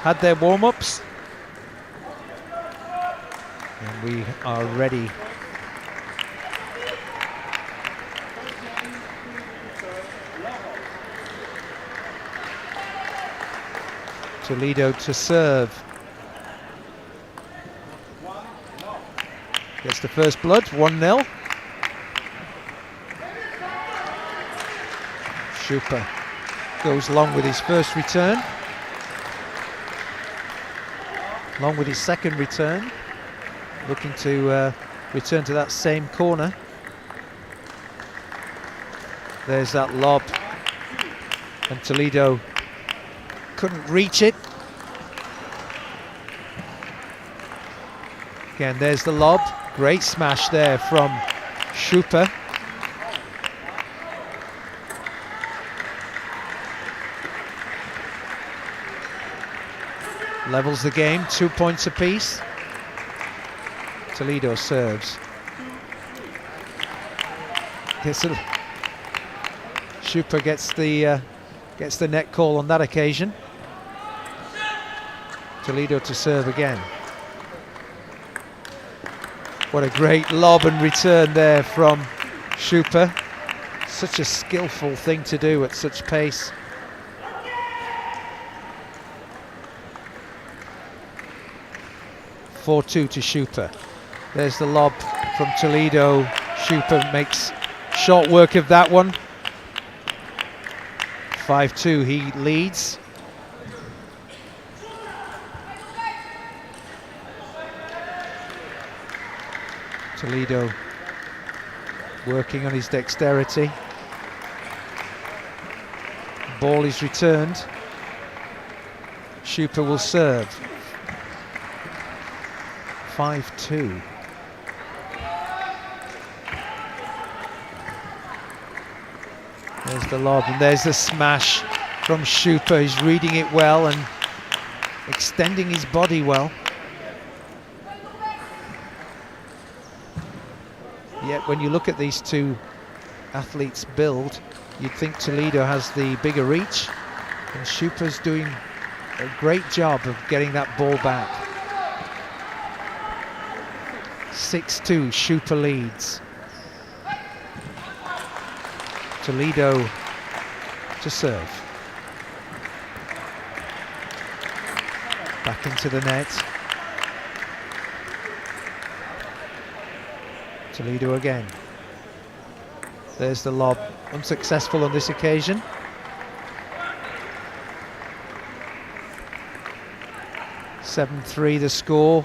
had their warm-ups. And we are ready. Toledo to serve. Gets the first blood, 1-0. Schuper goes long with his first return. Long with his second return. Looking to return to that same corner. There's that lob. And Toledo couldn't reach it. Again, there's the lob. Great smash there from Schuper. Levels the game, 2 points apiece. Toledo serves. Schuper gets the net call on that occasion. Toledo to serve again. What a great lob and return there from Schuper. Such a skillful thing to do at such pace. (4-2) to Schuper. There's the lob from Toledo. Schuper makes short work of that one. 5-2, he leads. Toledo working on his dexterity. Ball is returned. Schuper will serve. 5-2. There's the lob and there's the smash from Schuper. He's reading it well and extending his body well. Yet when you look at these two athletes' build, you'd think Toledo has the bigger reach, and Schuper's doing a great job of getting that ball back. 6-2, Schuper leads. Toledo to serve. Back into the net. Toledo again. There's the lob, unsuccessful on this occasion. (7-3) the score.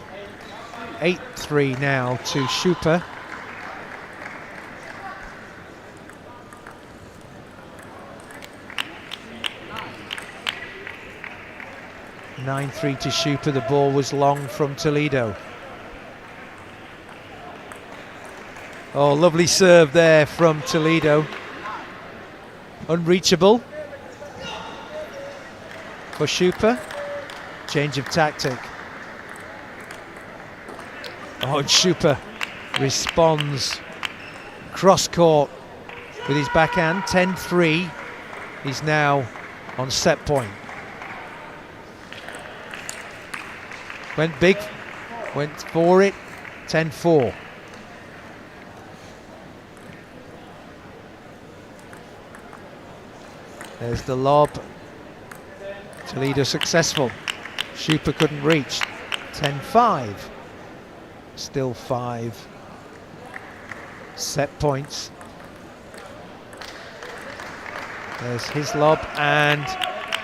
8-3 now to Schuper. (9-3) to Schuper. The ball was long from Toledo. Oh, lovely serve there from Toledo. Unreachable for Schuper. Change of tactic. Oh, and Schuper responds cross court with his backhand. 10-3. He's now on set point. Went big, went for it, 10-4. There's the lob. Toledo successful. Schuper couldn't reach. 10-5. Still 5 set points. There's his lob and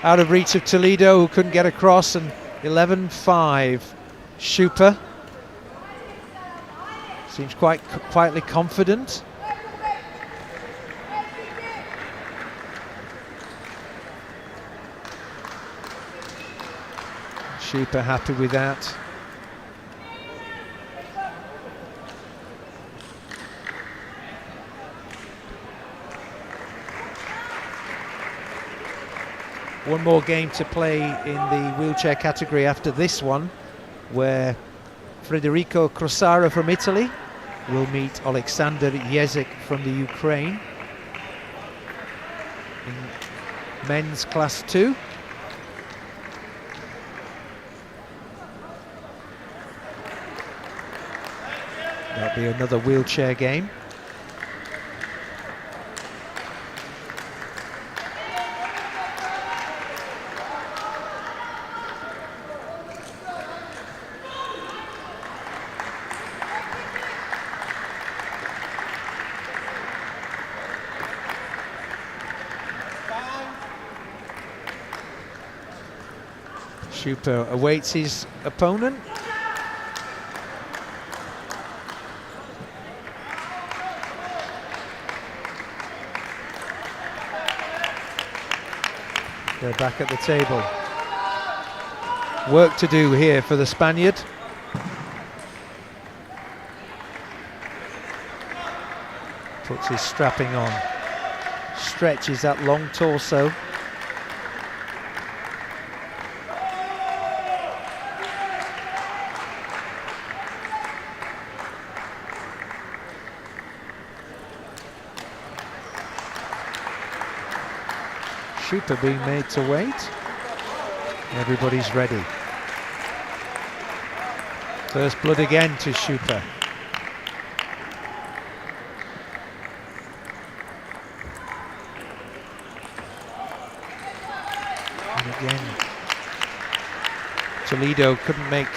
out of reach of Toledo, who couldn't get across, and 11-5. Schuper seems quite quietly confident. Schuper happy with that. One more game to play in the wheelchair category after this one, where Federico Crosara from Italy will meet Alexander Yelyk from the Ukraine in men's class 2. That'll be another wheelchair game. Schuper awaits his opponent. They're back at the table. Work to do here for the Spaniard. Puts his strapping on. Stretches that long torso. Schuper being made to wait. Everybody's ready. First blood again to Schuper. And again, Toledo couldn't make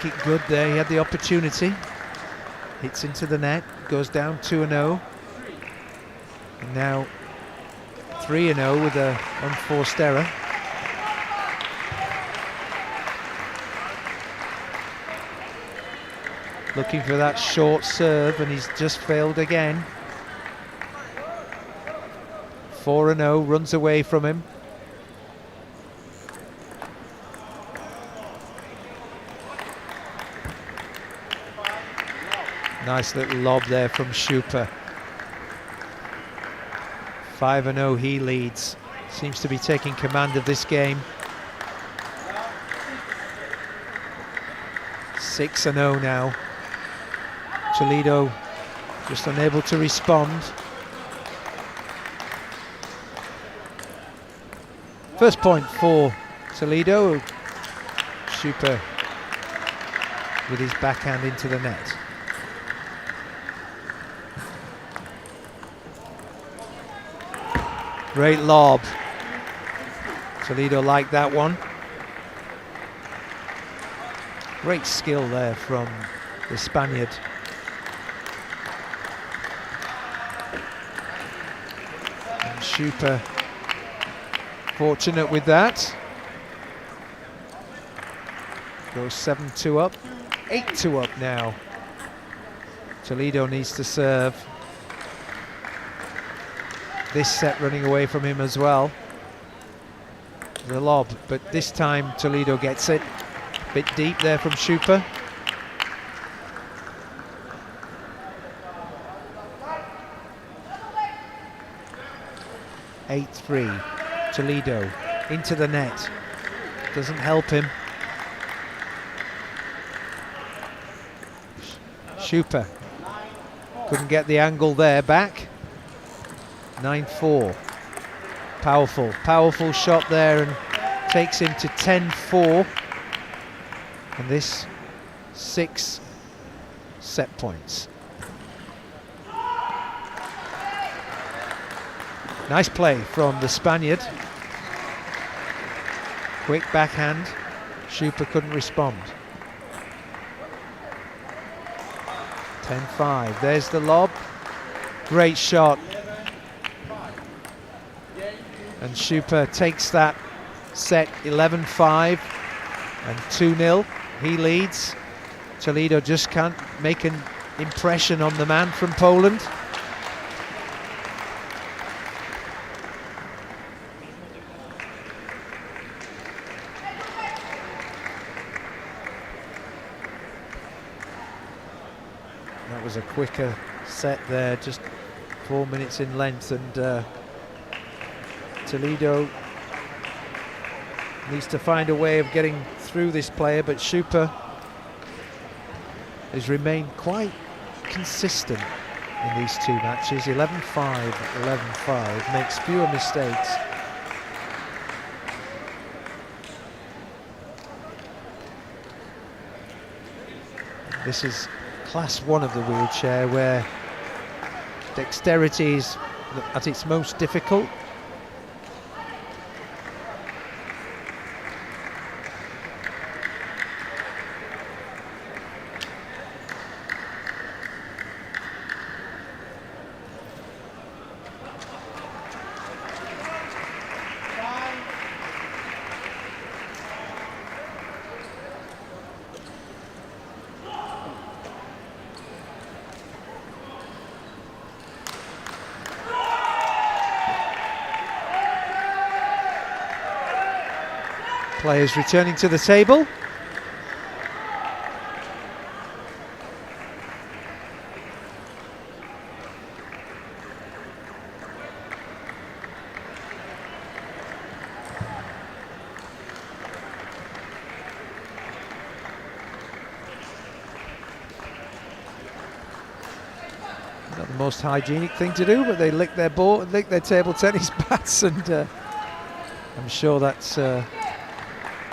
it good there. He had the opportunity. Hits into the net, goes down 2-0. And now 3-0 with an unforced error. Looking for that short serve, and he's just failed again. 4-0, runs away from him. Nice little lob there from Schuper. 5-0 he leads. Seems to be taking command of this game. 6-0 now. Toledo just unable to respond. First point for Toledo. Schuper with his backhand into the net. Great lob. Toledo liked that one. Great skill there from the Spaniard. And Schuper fortunate with that. Goes 7-2 up, 8-2 up now. Toledo needs to serve. This set running away from him as well. The lob, but this time Toledo gets it. Bit deep there from Schuper. (8-3). Toledo into the net. Doesn't help him. Schuper couldn't get the angle there back. 9-4. Powerful shot there, and takes him to 10-4. and this 6 set points. Nice play from the Spaniard. Quick backhand. Schuper couldn't respond. 10-5. There's the lob. Great shot. And Schuper takes that set 11-5 and 2-0. He leads. Toledo just can't make an impression on the man from Poland. That was a quicker set there, just 4 minutes in length, and Toledo needs to find a way of getting through this player, but Schuper has remained quite consistent in these 2 matches. 11-5, 11-5, makes fewer mistakes. This is class 1 of the wheelchair, where dexterity is at its most difficult. Players returning to the table. Not the most hygienic thing to do, but they lick their ball, lick their table tennis bats, and I'm sure that's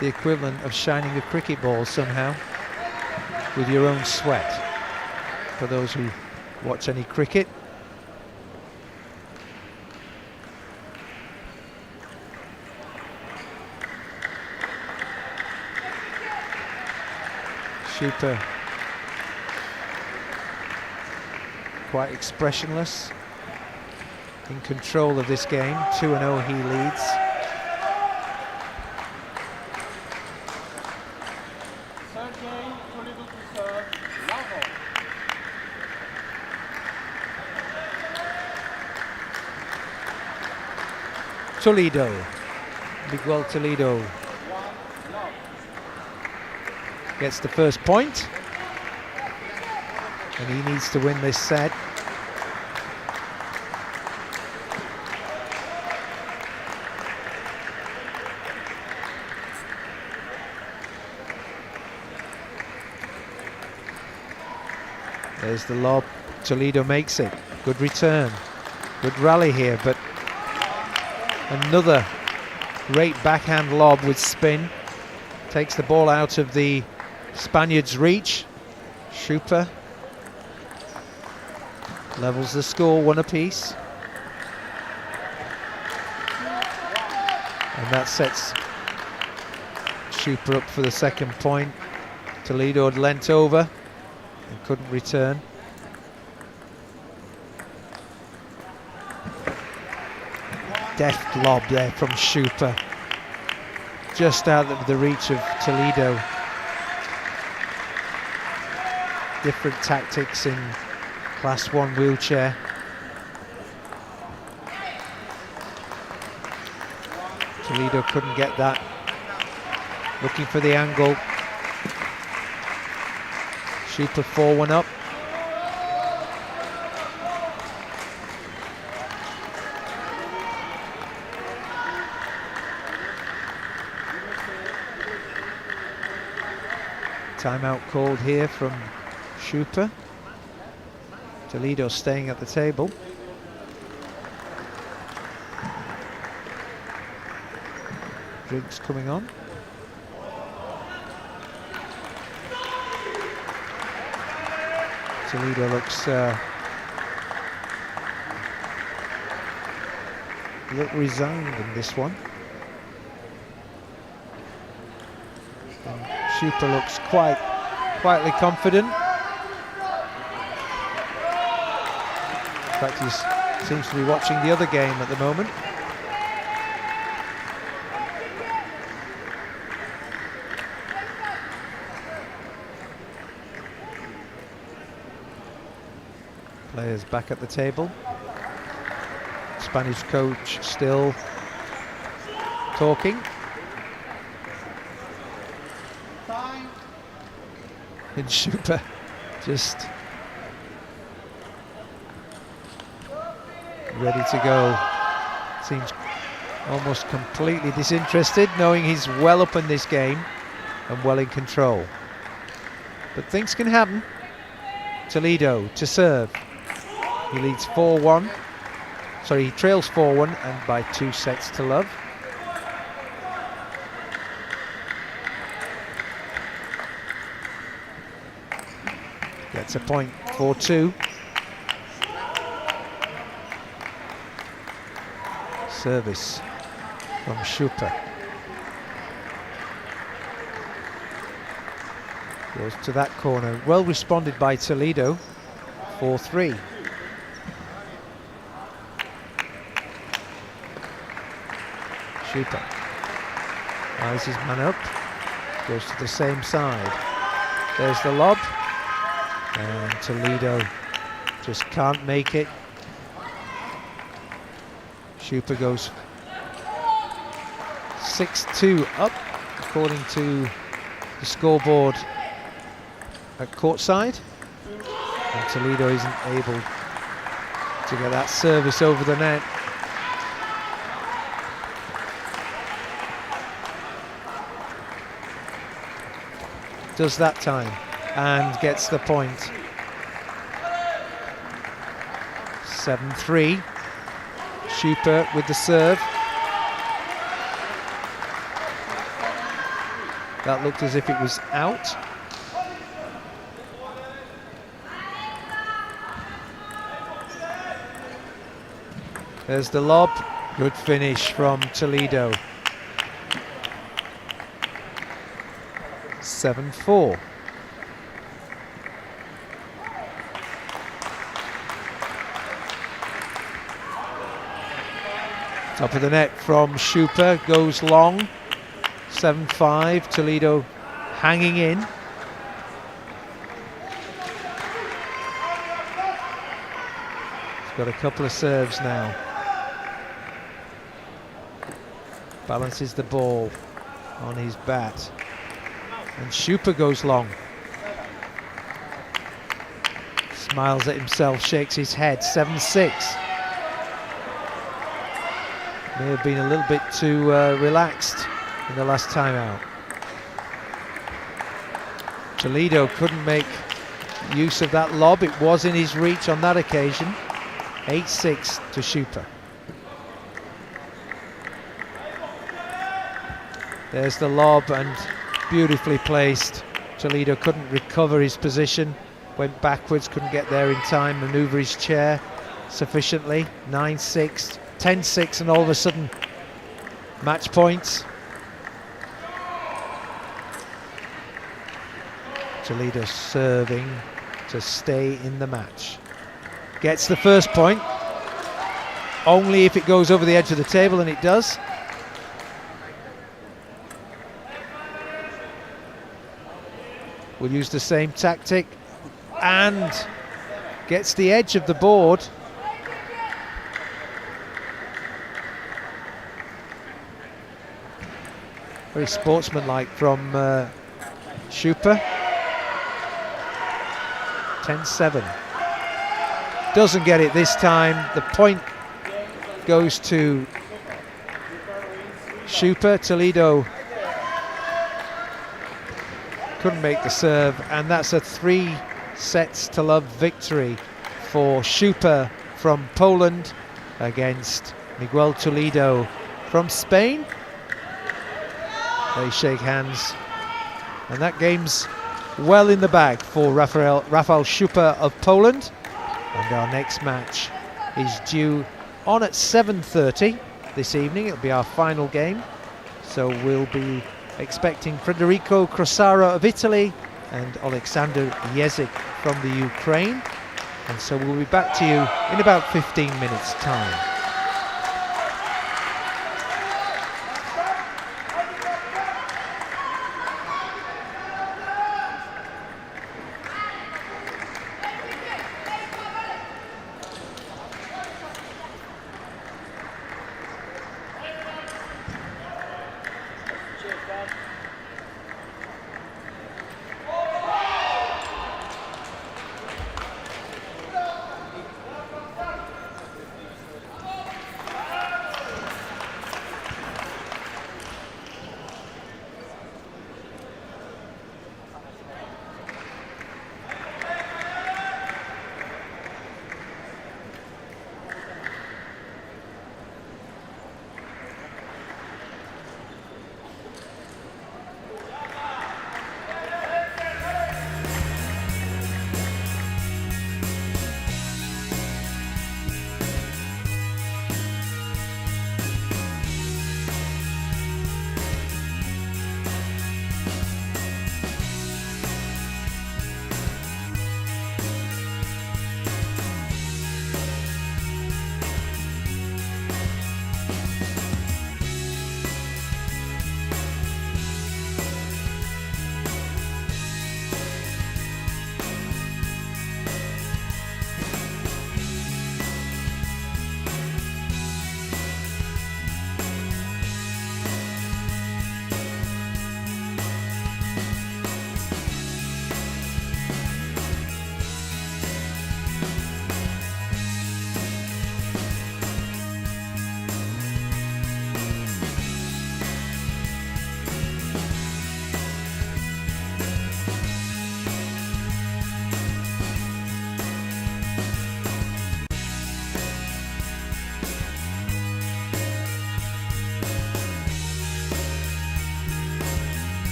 the equivalent of shining a cricket ball somehow with your own sweat, for those who watch any cricket. Schuper quite expressionless, in control of this game. 2-0 he leads. Toledo, Miguel Toledo gets the first point, and he needs to win this set. There's the lob, Toledo makes it, good return, good rally here, but another great backhand lob with spin. Takes the ball out of the Spaniard's reach. Schuper levels the score, 1 apiece. And that sets Schuper up for the second point. Toledo had leant over and couldn't return. Deft lob there from Schuper, just out of the reach of Toledo. Different tactics in Class 1 wheelchair. Toledo couldn't get that. Looking for the angle. Schuper 4-1 up. Timeout called here from Schuper. Toledo staying at the table. Drinks coming on. Toledo looks look resigned in this one. And Schuper looks quietly confident. In fact, he seems to be watching the other game at the moment. Players back at the table. Spanish coach still talking. And Schuper just ready to go. Seems almost completely disinterested, knowing he's well up in this game and well in control. But things can happen. Toledo to serve. He leads 4-1. Sorry, he trails 4-1 and by 2 sets to love. Gets a point, 4-2. Service from Schuper. Goes to that corner. Well responded by Toledo. 4-3. Schuper eyes his man up. Goes to the same side. There's the lob. And Toledo just can't make it. Schuper goes 6-2 up, according to the scoreboard at courtside. And Toledo isn't able to get that service over the net. Does that time and gets the point. 7-3. Schuper with the serve. That looked as if it was out. There's the lob. Good finish from Toledo. 7-4. Top of the net from Schuper, goes long. 7-5, Toledo hanging in. He's got a couple of serves now. Balances the ball on his bat. And Schuper goes long. Smiles at himself, shakes his head. 7-6. May have been a little bit too relaxed in the last time out. Toledo couldn't make use of that lob. It was in his reach on that occasion. 8-6 to Schuper. There's the lob and beautifully placed. Toledo couldn't recover his position. Went backwards, couldn't get there in time, maneuver his chair sufficiently. 9-6. 10-6 and all of a sudden match points. Toledo serving to stay in the match. Gets the first point. Only if it goes over the edge of the table, and it does. We'll use the same tactic and gets the edge of the board. Very sportsmanlike from Schuper. 10-7. Doesn't get it this time. The point goes to Schuper. Toledo couldn't make the serve, and that's a 3-0 victory for Schuper from Poland against Miguel Toledo from Spain. They shake hands, and that game's well in the bag for Rafał Schuper of Poland. And our next match is due on at 7:30 this evening. It'll be our final game. So we'll be expecting Federico Crosara of Italy and Alexander Yelyk from the Ukraine. And so we'll be back to you in about 15 minutes' time.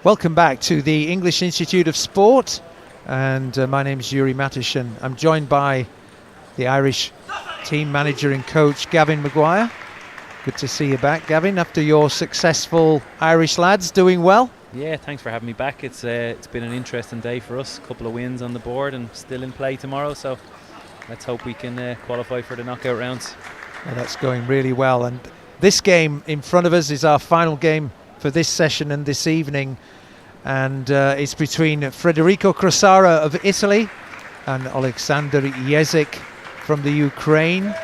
Welcome back to the English Institute of Sport, and my name is Yuri Matish, and I'm joined by the Irish team manager and coach Gavin Maguire. Good to see you back, Gavin, after your successful Irish lads doing well. Yeah, thanks for having me back. It's been an interesting day for us. A couple of wins on the board and still in play tomorrow, so let's hope we can qualify for the knockout rounds. Well, that's going really well, and this game in front of us is our final game for this session and this evening, and it's between Federico Crosara of Italy and Alexander Yelyk from the Ukraine.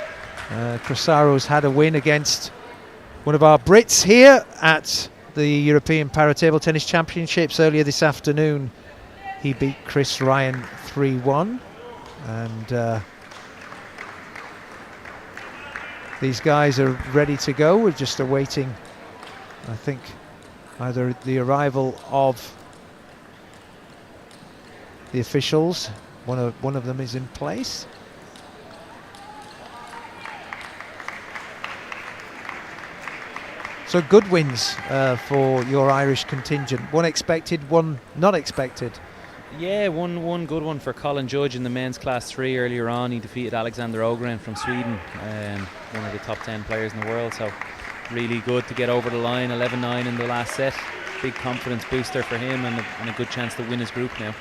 Crosaro's had a win against one of our Brits here at the European Para Table Tennis Championships earlier this afternoon. He beat Chris Ryan 3-1, and these guys are ready to go. We're just awaiting, I think, either the arrival of the officials. One of them is in place. So good wins for your Irish contingent. One expected, one not expected. Yeah, one good one for Colin Judge in the men's class 3 earlier on. He defeated Alexander Ogren from Sweden, one of the top 10 players in the world. So really good to get over the line, 11-9 in the last set. Big confidence booster for him, and a good chance to win his group now.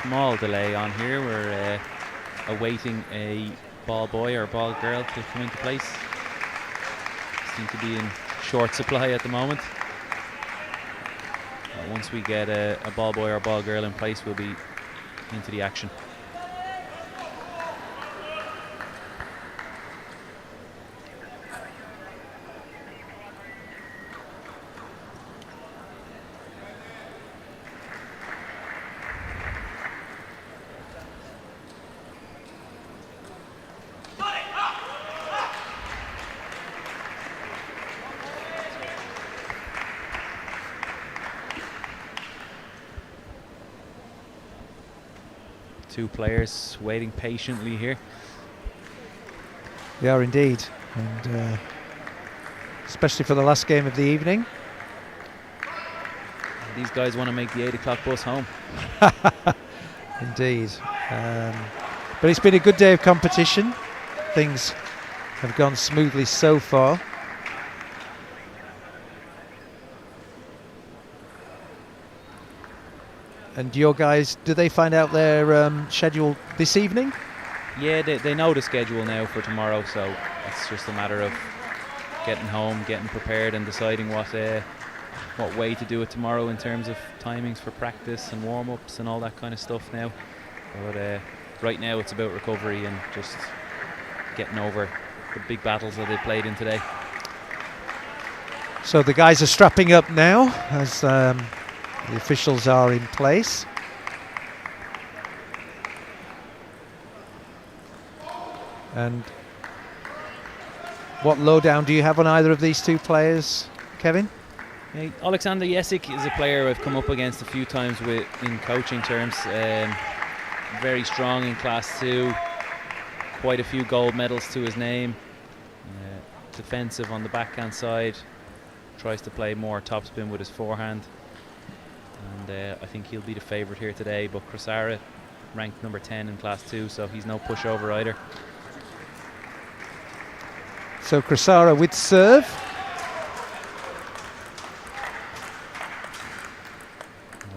Small delay on here. We're awaiting a ball boy or ball girl to come into place. Seem to be in short supply at the moment. Once we get a ball boy or ball girl in place, we'll be into the action. Two players waiting patiently here. They are indeed, and especially for the last game of the evening. These guys want to make the 8 o'clock bus home. Indeed. But it's been a good day of competition. Things have gone smoothly so far. And your guys, do they find out their schedule this evening? Yeah, they know the schedule now for tomorrow, so it's just a matter of getting home, getting prepared, and deciding what way to do it tomorrow in terms of timings for practice and warm-ups and all that kind of stuff now. But right now it's about recovery and just getting over the big battles that they played in today. So the guys are strapping up now as the officials are in place. And what lowdown do you have on either of these two players, Kevin? Alexander Yelyk is a player I've come up against a few times with in coaching terms. Very strong in class 2, quite a few gold medals to his name. Defensive on the backhand side, tries to play more topspin with his forehand. And I think he'll be the favourite here today, but Crosara ranked number 10 in class 2, so he's no pushover either. So Crosara with serve.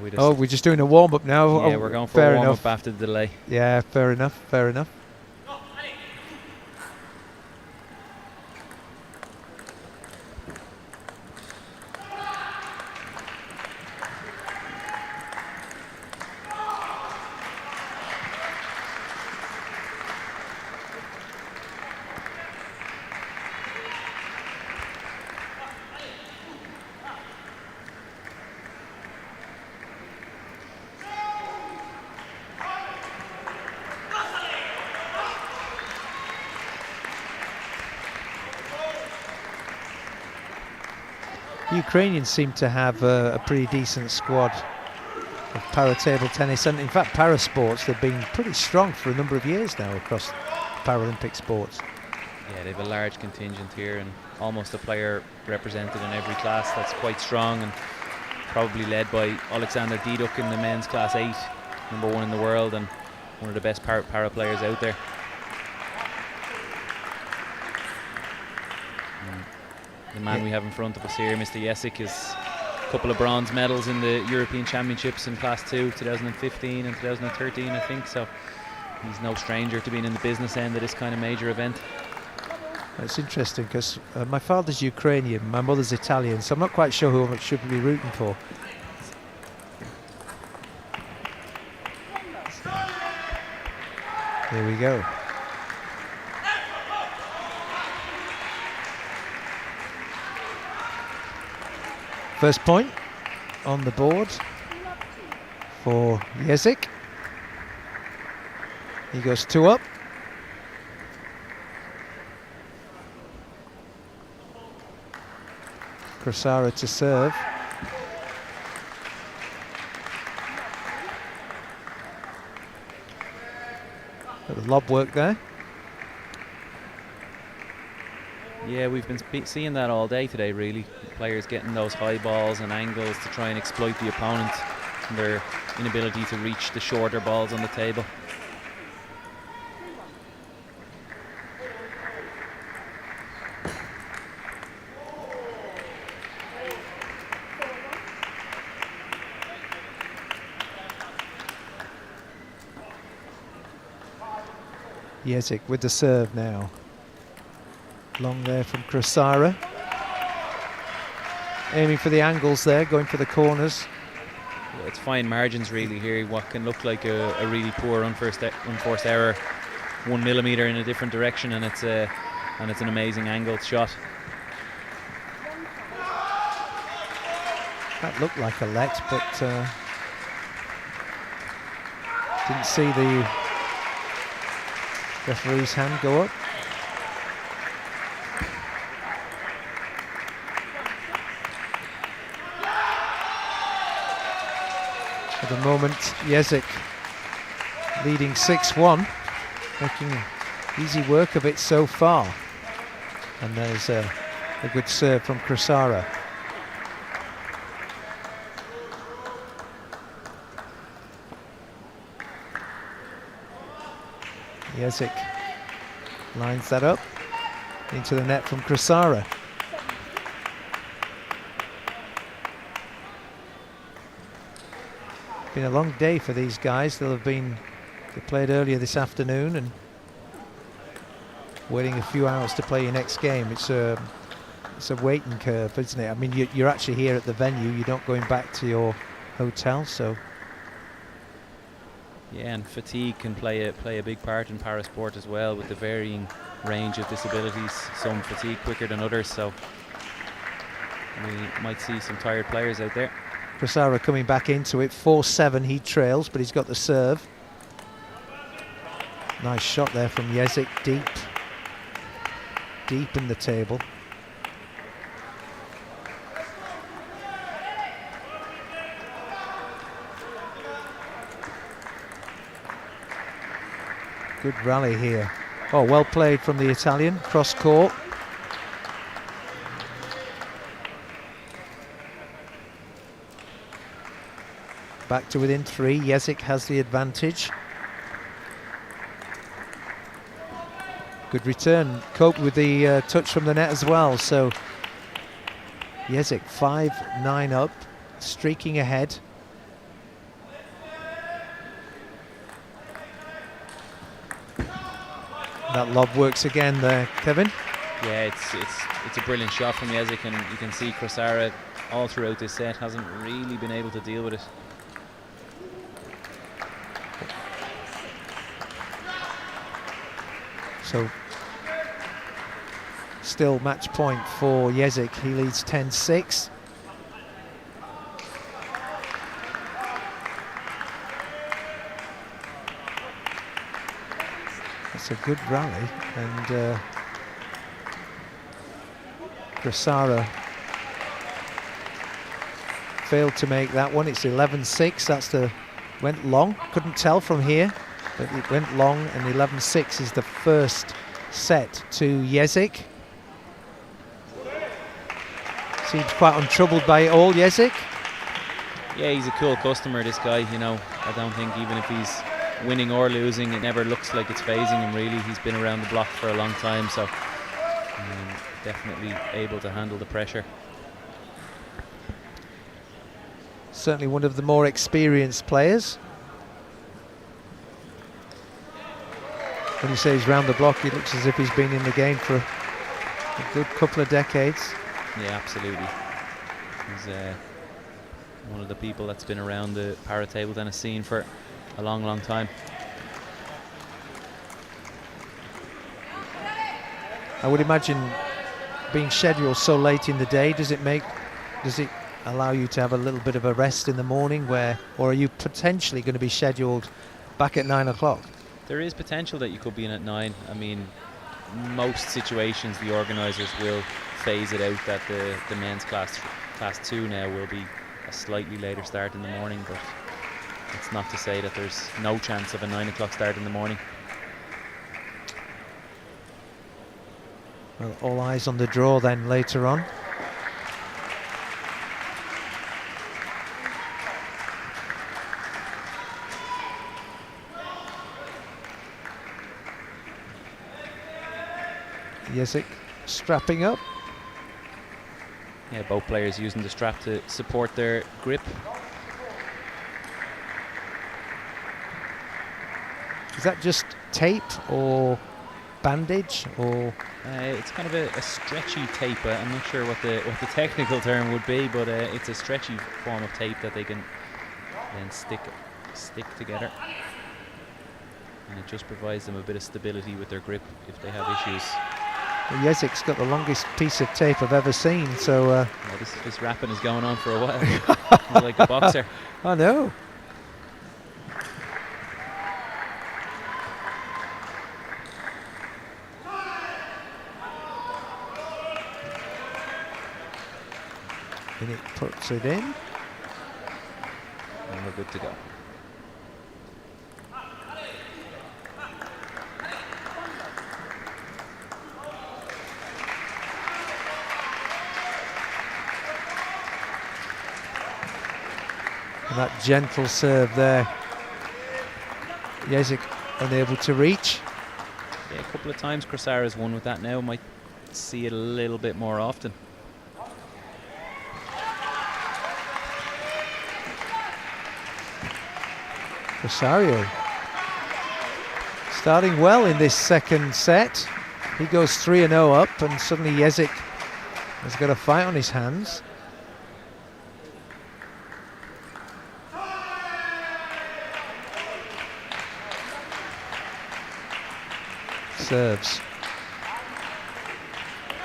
We're just doing a warm-up now. Yeah, we're going for a warm-up after the delay. Yeah, fair enough, fair enough. Ukrainians seem to have a pretty decent squad of para-table tennis, and in fact para-sports. They've been pretty strong for a number of years now across Paralympic sports. Yeah, they have a large contingent here and almost a player represented in every class. That's quite strong, and probably led by Alexander Diduk in the men's class 8, #1 in the world and one of the best para players out there. The man we have in front of us here, Mr. Yelyk, is a couple of bronze medals in the European Championships in Class 2, 2015 and 2013, I think. So he's no stranger to being in the business end of this kind of major event. It's interesting because my father's Ukrainian, my mother's Italian, so I'm not quite sure who I should be rooting for. So, here we go. First point on the board for Yelyk. He goes 2 up. Crosara to serve. Bit of lob work there. Yeah, we've been seeing that all day today, really. Players getting those high balls and angles to try and exploit the opponent and their inability to reach the shorter balls on the table. Yelyk with the serve now. Long there from Crosara. Aiming for the angles there, going for the corners. Yeah, it's fine margins really here. What can look like a really poor unforced error, 1 millimeter in a different direction, and it's an amazing angled shot. That looked like a let, but didn't see the referee's hand go up. At the moment, Yelyk leading 6-1, making easy work of it so far. And there's a good serve from Crosara. Yelyk lines that up into the net from Crosara. Been a long day for these guys. They played earlier this afternoon and waiting a few hours to play your next game. It's a waiting curve, isn't it? I mean, you're actually here at the venue. You're not going back to your hotel, so. Yeah, and fatigue can play a big part in parasport as well, with the varying range of disabilities. Some fatigue quicker than others, so we might see some tired players out there. Crosara coming back into it, 4-7 he trails, but he's got the serve. Nice shot there from Yelyk, deep in the table. Good rally here. Oh, well played from the Italian, cross court. Back to within 3, Yelyk has the advantage. Good return, coped with the touch from the net as well, so Yelyk 5-9 up, streaking ahead. That lob works again there, Kevin. Yeah, it's a brilliant shot from Yelyk, and you can see Crosara all throughout this set hasn't really been able to deal with it. So still match point for Yelyk. He leads 10-6. That's a good rally, and Crosara failed to make that one. It's 11-6. That's the went long. Couldn't tell from here, but it went long, and 11-6 is the first set to Yelyk. Seems quite untroubled by it all, Yelyk. Yeah, he's a cool customer, this guy, you know. I don't think even if he's winning or losing, it never looks like it's phasing him really. He's been around the block for a long time, so definitely able to handle the pressure. Certainly one of the more experienced players. When you say he's round the block, he looks as if he's been in the game for a good couple of decades. Yeah, absolutely. He's one of the people that's been around the para table tennis scene for a long, long time. I would imagine being scheduled so late in the day, does it allow you to have a little bit of a rest in the morning, or are you potentially going to be scheduled back at 9 o'clock? There is potential that you could be in at 9. I mean, most situations the organisers will phase it out that the men's class 2 now will be a slightly later start in the morning, but it's not to say that there's no chance of a 9 o'clock start in the morning. Well, all eyes on the draw then later on. Yelyk strapping up. Yeah, both players using the strap to support their grip. Is that just tape or bandage, or? It's kind of a stretchy tape. I'm not sure what the technical term would be, but it's a stretchy form of tape that they can then stick together, and it just provides them a bit of stability with their grip if they have issues. Well, Yezyk's got the longest piece of tape I've ever seen, so... Yeah, this wrapping is going on for a while. He's like a boxer. I know. And it puts it in. And we're good to go. And that gentle serve there. Yelyk unable to reach. Yeah, a couple of times Crosara's won with that now. Might see it a little bit more often. Rosario starting well in this second set. He goes 3-0 up, and suddenly Yelyk has got a fight on his hands. Serves.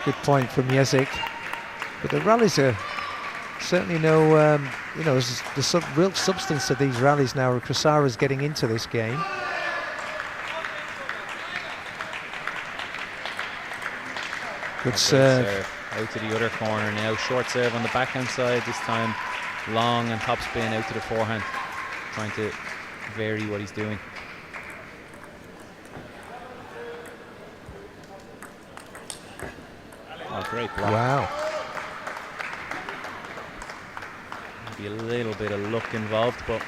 Good point from Yelyk. But the rallies are certainly no, there's real substance to these rallies now. Crosara's getting into this game. Good serve. Out to the other corner now. Short serve on the backhand side, this time long and top spin out to the forehand. Trying to vary what he's doing. Oh, great block. Wow. Maybe a little bit of luck involved, but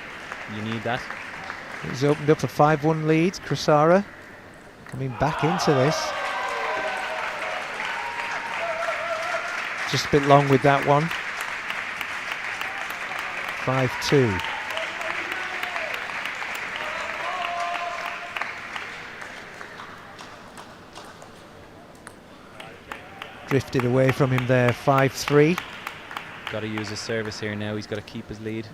you need that. He's opened up a 5-1 lead. Crosara coming back into this. Just a bit long with that one. 5-2. Drifted away from him there, 5-3. Got to use his service here now. He's got to keep his lead.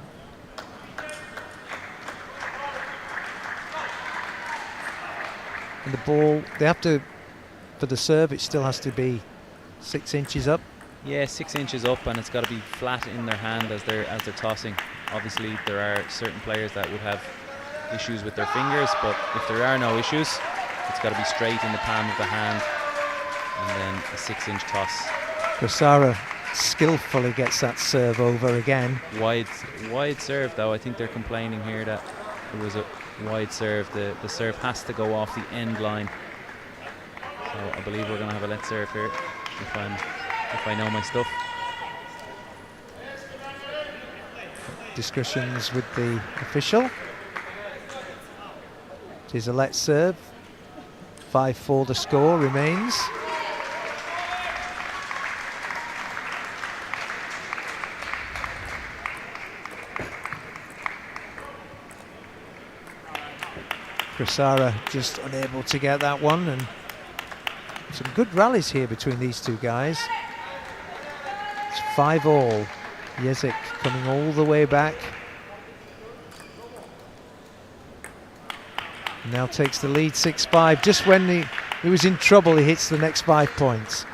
And the ball, they have to, for the serve, it still has to be 6 inches up. Yeah, 6 inches up, and it's got to be flat in their hand as they're tossing. Obviously, there are certain players that would have issues with their fingers, but if there are no issues, it's got to be straight in the palm of the hand, and then a 6-inch toss. Crosara skillfully gets that serve over again. Wide serve though. I think they're complaining here that it was a wide serve. The serve has to go off the end line. So I believe we're going to have a let serve here if I know my stuff. Discussions with the official. It is a let serve. 5-4 the score remains. Crosara just unable to get that one, and some good rallies here between these two guys. It's 5-all. Yelyk coming all the way back. Now takes the lead 6-5. Just when he was in trouble, he hits the next 5 points.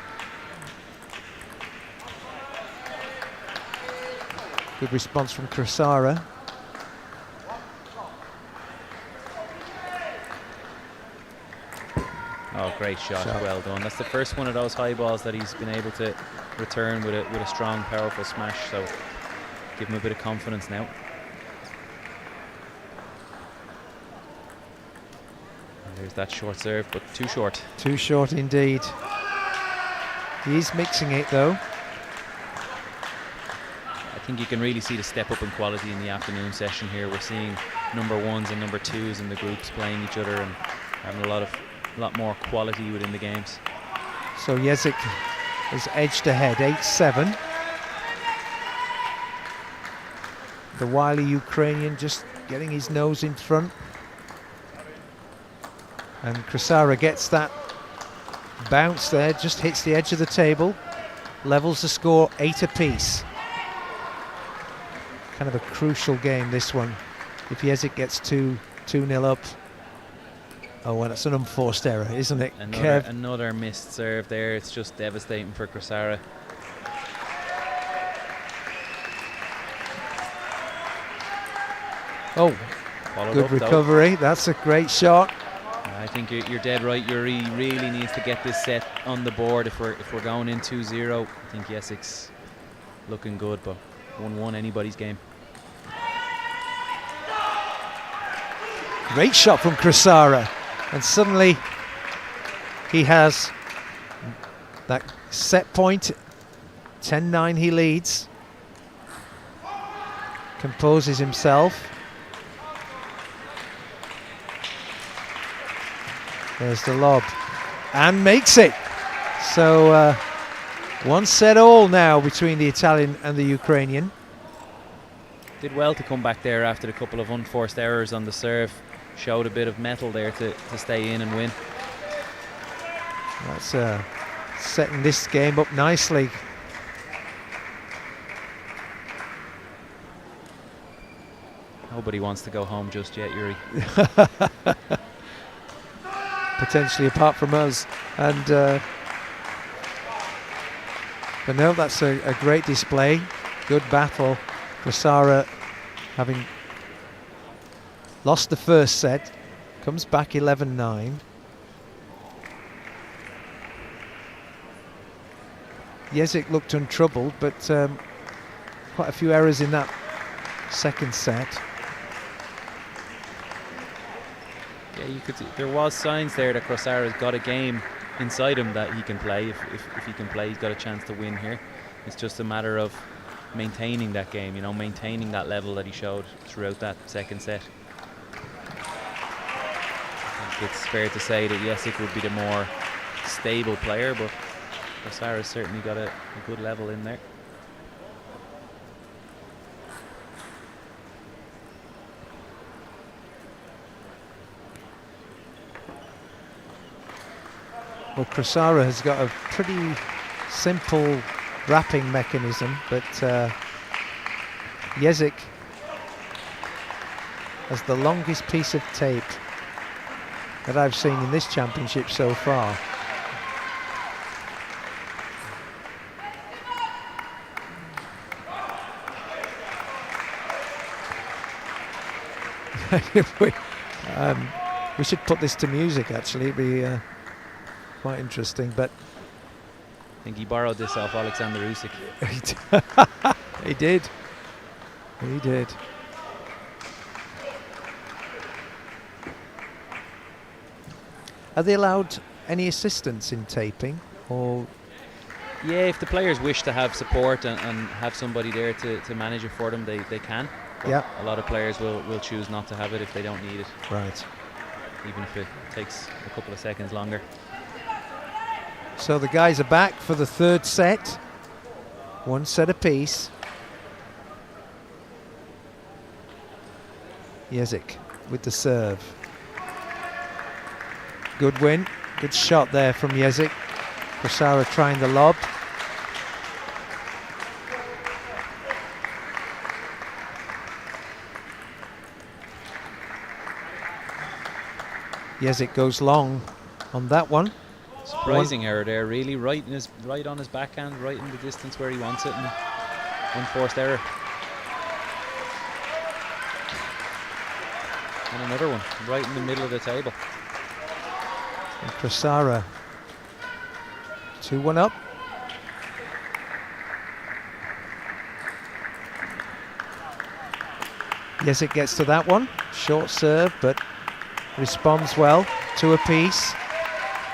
Good response from Crosara. Oh, great shot. Well done. That's the first one of those high balls that he's been able to return with a strong, powerful smash. So give him a bit of confidence now. And there's that short serve, but too short. Too short indeed. He is mixing it though. I think you can really see the step up in quality in the afternoon session here. We're seeing number 1s and number 2s in the groups playing each other and having a lot more quality within the games. So Yelyk has edged ahead, 8-7. The wily Ukrainian just getting his nose in front. And Crosara gets that bounce there, just hits the edge of the table, levels the score 8 apiece. Kind of a crucial game, this one. If Yelyk gets 2-0 up. Oh, well, it's an unforced error, isn't it? Another missed serve there. It's just devastating for Crosara. Oh, good recovery. Though. That's a great shot. I think you're dead right. Yuri really needs to get this set on the board if we're going in 2-0. I think Yesic's looking good, but 1-1 anybody's game. Great shot from Crosara. And suddenly he has that set point. 10-9 he leads. Composes himself. There's the lob. And makes it. So 1 set all now between the Italian and the Ukrainian. Did well to come back there after a couple of unforced errors on the serve. Showed a bit of mettle there to stay in and win. That's setting this game up nicely. Nobody wants to go home just yet, Yuri. Potentially apart from us. And but no, that's a great display. Good battle. Crosara having lost the first set, comes back 11-9. Yelyk looked untroubled, but quite a few errors in that second set. Yeah, you could see there was signs there that Crosara's got a game inside him that he can play. If he can play, he's got a chance to win here. It's just a matter of maintaining that game, maintaining that level that he showed throughout that second set. It's fair to say that Yelyk would be the more stable player, but Crosara's certainly got a good level in there. Well, Crosara has got a pretty simple wrapping mechanism, but Yelyk has the longest piece of tape that I've seen in this championship so far. We should put this to music, actually. It'd be quite interesting, but think he borrowed this off Alexander Usyk. He did. He did. Are they allowed any assistance in taping, or? Yeah, if the players wish to have support and have somebody there to manage it for them, they can. But yeah. A lot of players will choose not to have it if they don't need it. Right. Even if it takes a couple of seconds longer. So the guys are back for the third set. One set apiece. Yelyk with the serve. Good win. Good shot there from Yelyk. Crosara trying the lob. Yelyk goes long on that one. Surprising error there, really, right on his backhand, right in the distance where he wants it, and unforced error. And another one, right in the middle of the table. And Crosara 2-1 up. Yelyk gets to that one. Short serve, but responds well. 2 apiece.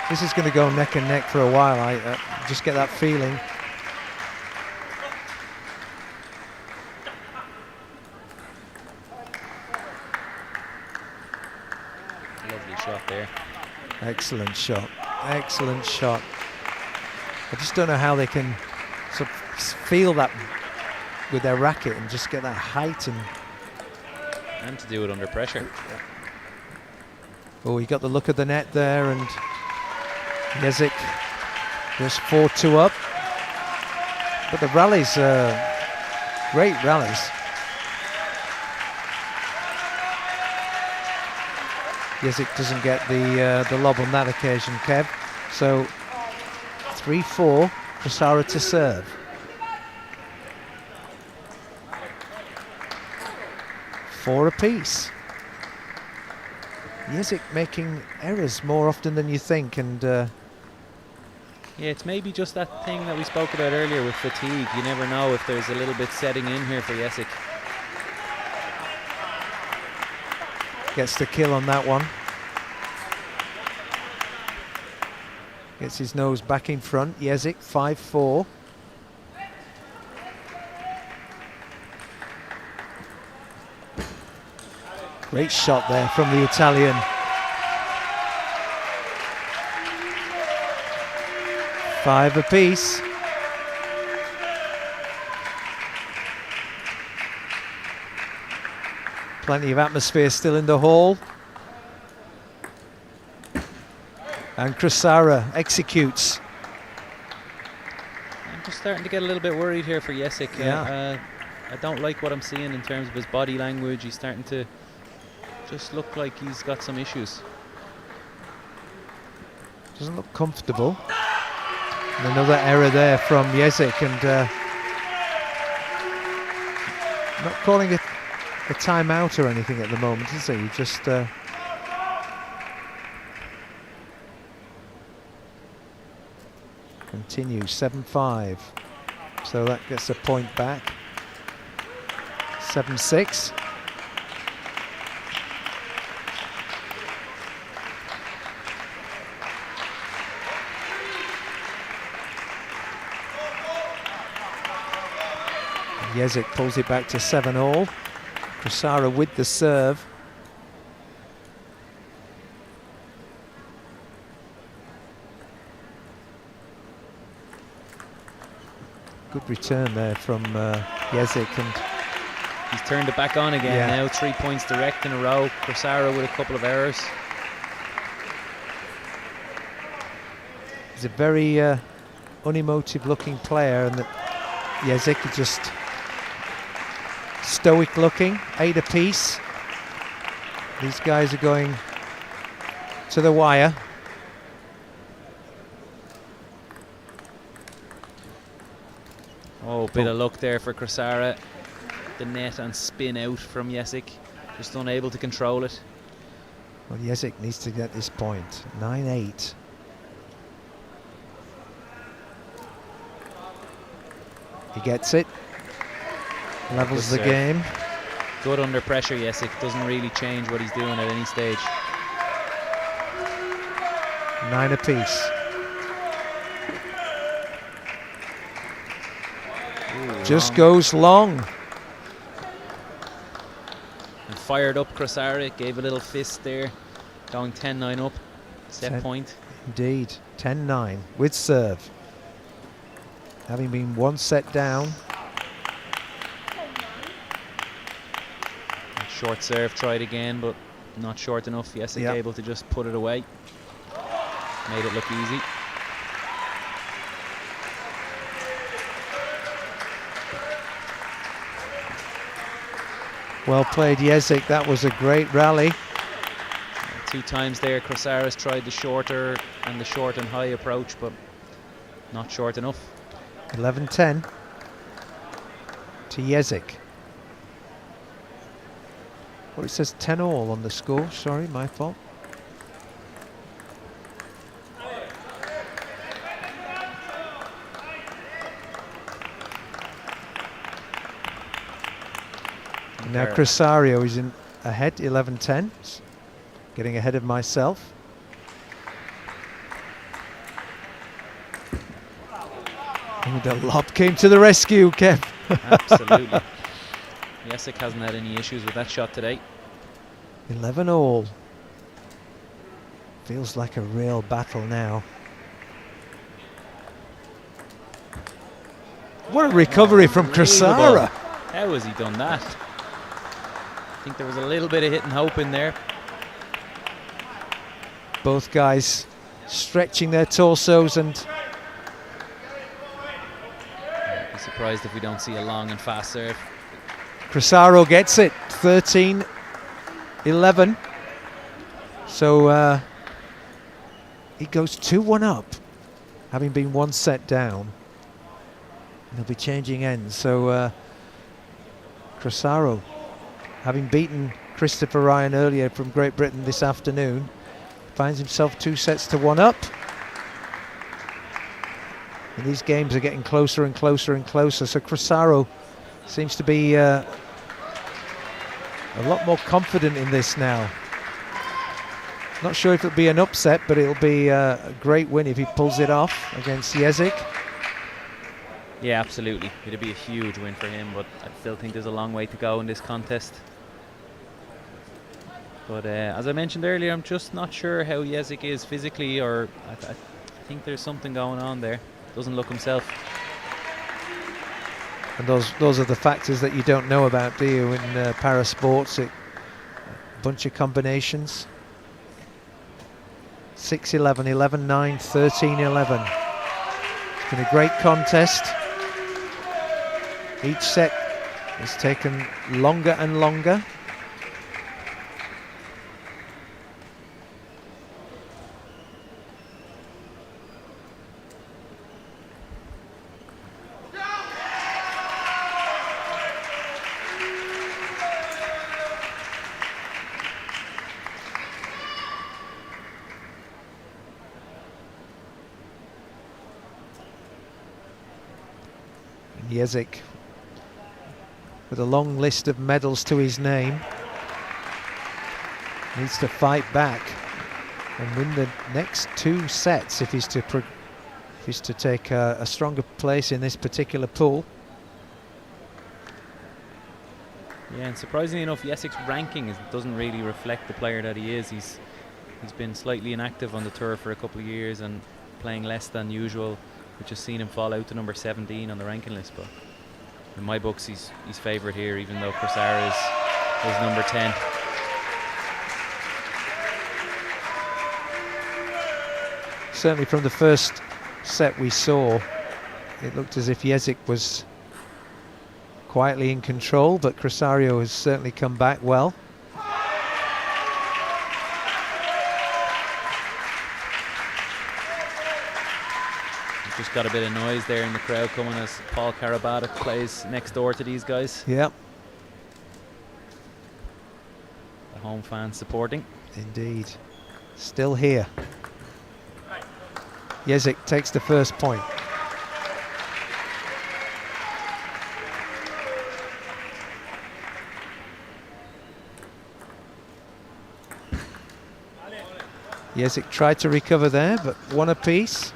This is going to go neck and neck for a while. I just get that feeling. Lovely shot there. Excellent shot. Excellent shot. I just don't know how they can sort of feel that with their racket and just get that height and to do it under pressure. Oh, he got the look of the net there, and Yelyk just 4-2 up. But the rallies, great rallies. Yelyk doesn't get the lob on that occasion, Kev. So 3-4, Crosara to serve. Four apiece. Yelyk making errors more often than you think, and yeah, it's maybe just that thing that we spoke about earlier with fatigue. You never know if there's a little bit setting in here for Yelyk. Gets the kill on that one. Gets his nose back in front. Yelyk 5-4. Great shot there from the Italian. Five apiece. Plenty of atmosphere still in the hall. And Crosara executes. I'm just starting to get a little bit worried here for Yelyk. Yeah. I don't like what I'm seeing in terms of his body language. He's starting to just look like he's got some issues. Doesn't look comfortable. And another error there from Yelyk, and not calling it a timeout or anything at the moment, is he? Just continue 7-5. So that gets a point back. 7-6. Yelyk pulls it back to 7-all. Crosara with the serve. Good return there from Yelyk, and he's turned it back on again. Now 3 points direct in a row. Crosara with a couple of errors. He's a very unemotive looking player, and Yelyk is just stoic looking. 8 apiece. These guys are going to the wire. Oh, bit of luck there for Crosara. The net and spin out from Yelyk. Just unable to control it. Well, Yelyk needs to get this point. 9-8. He gets it. Levels the Good serve. game. Good under pressure, Yelyk. Doesn't really change what he's doing at any stage. 9 apiece. Ooh, Just long. goes long. And fired up Crosara, gave a little fist there. Going 10-9 up. Set point. Indeed. 10-9 with serve. Having been 1 set down. Short serve, tried again, but not short enough. Yelyk Yep. able to just put it away. Made it look easy. Well played, Yelyk. That was a great rally. 2 times there, Crosara's tried the shorter and the short and high approach, but not short enough. 11-10 to Yelyk. Well, it says 10-all on the score. Sorry, my fault. Now Crosara is in ahead, 11-10. Getting ahead of myself. And the lob came to the rescue, Kev. Absolutely. Yelyk hasn't had any issues with that shot today. 11-all. Feels like a real battle now. What a recovery from Crosara. How has he done that? I think there was a little bit of hit and hope in there. Both guys stretching their torsos, and I'd be surprised if we don't see a long and fast serve. Crosara gets it. 13-11. So he goes 2-1 up, having been 1 set down. And they'll be changing ends. So Crosara, having beaten Christopher Ryan earlier from Great Britain this afternoon, finds himself 2 sets to 1 up. And these games are getting closer and closer and closer. So Crosara seems to be a lot more confident in this now. Not sure if it'll be an upset, but it'll be a great win if he pulls it off against Yelyk. Yeah, absolutely. It'd be a huge win for him, but I still think there's a long way to go in this contest. But as I mentioned earlier, I'm just not sure how Yelyk is physically, or I think there's something going on there. Doesn't look himself. And those are the factors that you don't know about, do you, in para sports? A bunch of combinations. 6-11, 11-9, 13-11. It's been a great contest. Each set has taken longer and longer. Yelyk with a long list of medals to his name needs to fight back and win the next 2 sets if he's to take a stronger place in this particular pool. Yeah, and surprisingly enough, Yesyk's ranking doesn't really reflect the player that he is. He's been slightly inactive on the tour for a couple of years and playing less than usual, which has seen him fall out to number 17 on the ranking list. But in my books, he's favourite here, even though Crosara is number 10. Certainly from the first set we saw, it looked as if Yelyk was quietly in control, but Crosara has certainly come back well. Just got a bit of noise there in the crowd coming as Paul Karabatic plays next door to these guys. Yep. The home fans supporting. Indeed. Still here. Yelyk takes the first point. Yelyk tried to recover there, but one apiece.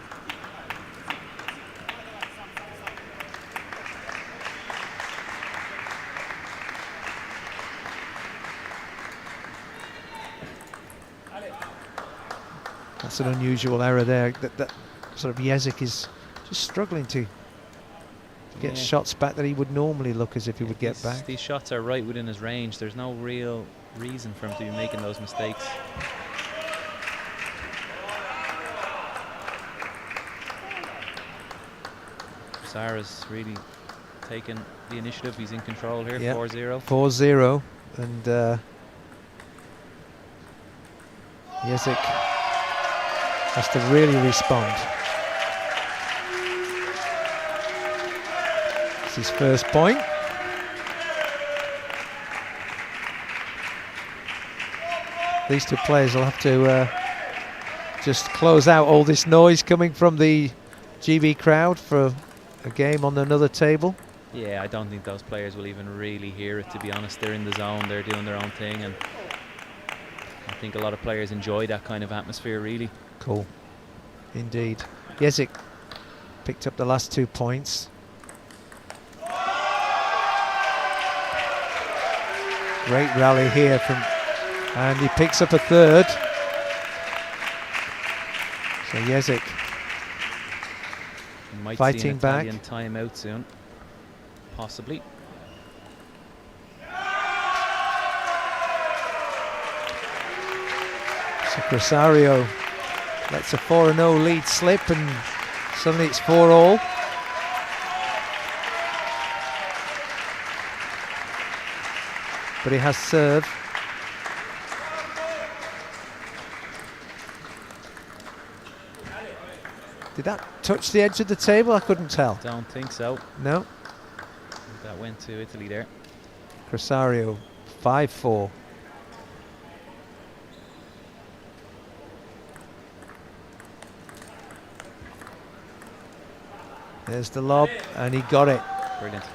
That's an unusual error there. That sort of Yelyk is just struggling to get shots back that he would normally look as if he would get back. These shots are right within his range. There's no real reason for him to be making those mistakes. Crosara's really taken the initiative. He's in control here, 4-0. 4-0, and Yelyk has to really respond. It's his first point. These two players will have to just close out all this noise coming from the GB crowd for a game on another table. Yeah, I don't think those players will even really hear it, to be honest. They're in the zone, they're doing their own thing, and I think a lot of players enjoy that kind of atmosphere, really. Cool, indeed. Yelyk picked up the last 2 points. Great rally here from, and he picks up a third. So Yelyk might fighting see an back. Italian timeout soon, possibly. So Crosara lets a 4-0 lead slip, and suddenly it's 4-all. But he has serve. Did that touch the edge of the table? I couldn't tell. Don't think so. No. That went to Italy there. Crosara 5-4. There's the lob, and he got it. Brilliant.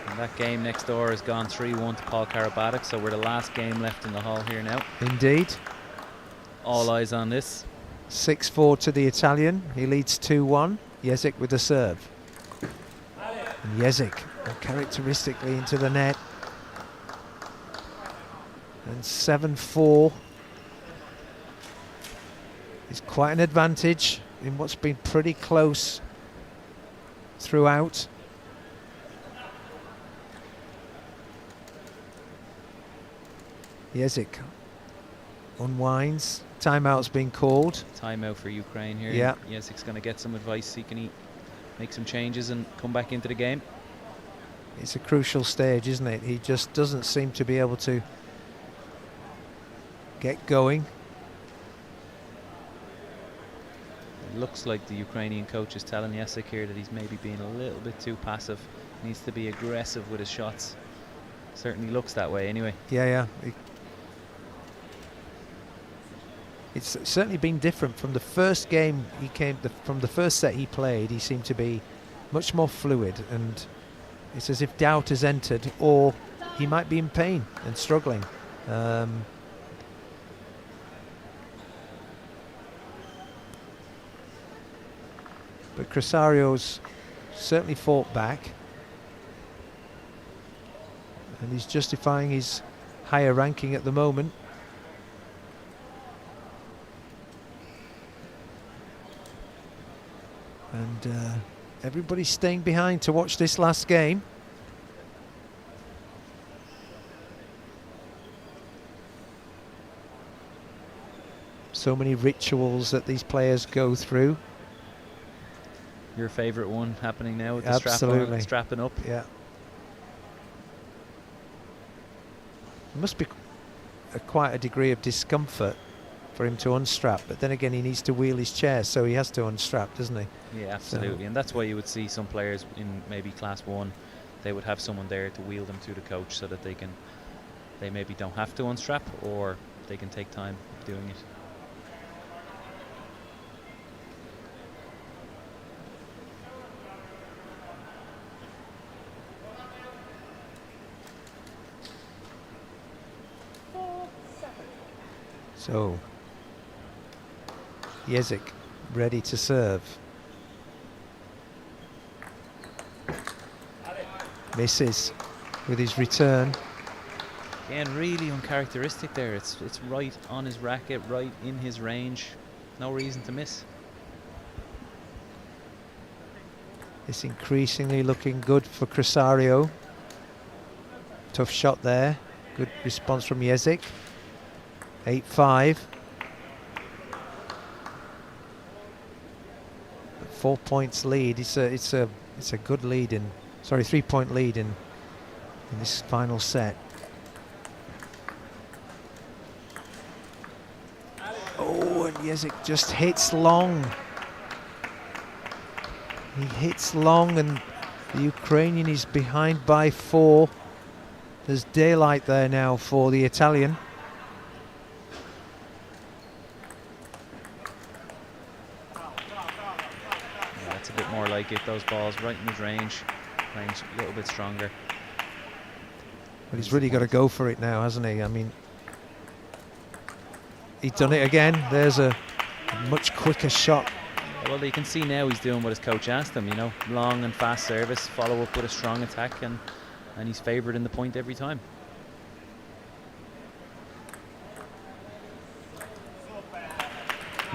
And that game next door has gone 3-1 to Paul Karabatic, so we're the last game left in the hall here now. Indeed. All eyes on this. 6-4 to the Italian. He leads 2-1. Yelyk with the serve. And Yelyk uncharacteristically into the net. And 7-4 is quite an advantage in what's been pretty close throughout. Yelyk unwinds. Timeout's been called. Timeout for Ukraine here. Yeah. Yelyk's going to get some advice. He can make some changes and come back into the game. It's a crucial stage, isn't it? He just doesn't seem to be able to get going. It looks like the Ukrainian coach is telling Yelyk here that he's maybe being a little bit too passive. Needs to be aggressive with his shots. Certainly looks that way anyway. Yeah. It's certainly been different from the first game he came, from the first set he played. He seemed to be much more fluid, and it's as if doubt has entered, or he might be in pain and struggling. But Crosara's certainly fought back, and he's justifying his higher ranking at the moment. And everybody's staying behind to watch this last game. So many rituals that these players go through. Your favourite one happening now with the Absolutely. strapping up. Yeah. There must be quite a degree of discomfort for him to unstrap, but then again he needs to wheel his chair, so he has to unstrap, doesn't he? Yeah, absolutely. And that's why you would see some players in maybe class 1, they would have someone there to wheel them to the coach so that they maybe don't have to unstrap, or they can take time doing it. So Yelyk ready to serve. Misses with his return. Again, really uncharacteristic there. It's right on his racket, right in his range. No reason to miss. It's increasingly looking good for Crosara. Tough shot there. Good response from Yelyk. 8-5. 4 points lead. It's a good lead in. Sorry, 3-point lead in this final set. Oh, and Yelyk just hits long. He hits long, and the Ukrainian is behind by 4. There's daylight there now for the Italian. Yeah, it's a bit more like it. Those balls right in his range a little bit stronger. But he's really got to go for it now, hasn't he? I mean, he's done it again. There's a much quicker shot. Well, you can see now he's doing what his coach asked him, you know, long and fast service, follow up with a strong attack, and he's favoured in the point every time.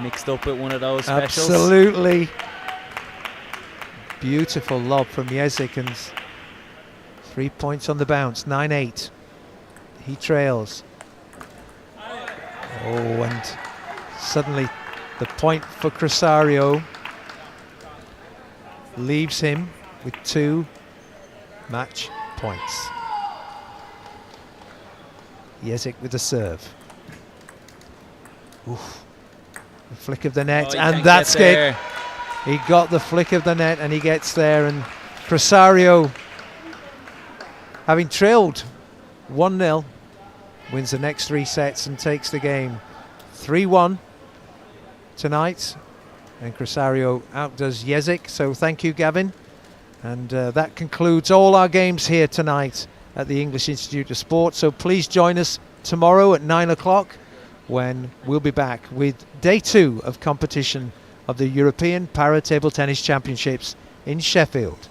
Mixed up with one of those specials. Absolutely. Beautiful lob from Yelyk, and 3 points on the bounce, 9-8. He trails. Oh, and suddenly the point for Crosara leaves him with 2 match points. Yelyk with the serve. Oof. The flick of the net, and that's it. He got the flick of the net and he gets there, and Crosara, having trailed 1-0, wins the next 3 sets and takes the game 3-1 tonight, and Crosara outdoes Yelyk. So thank you, Gavin, and that concludes all our games here tonight at the English Institute of Sport. So please join us tomorrow at 9 o'clock when we'll be back with day 2 of competition of the European Para Table Tennis Championships in Sheffield.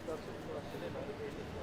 That's it.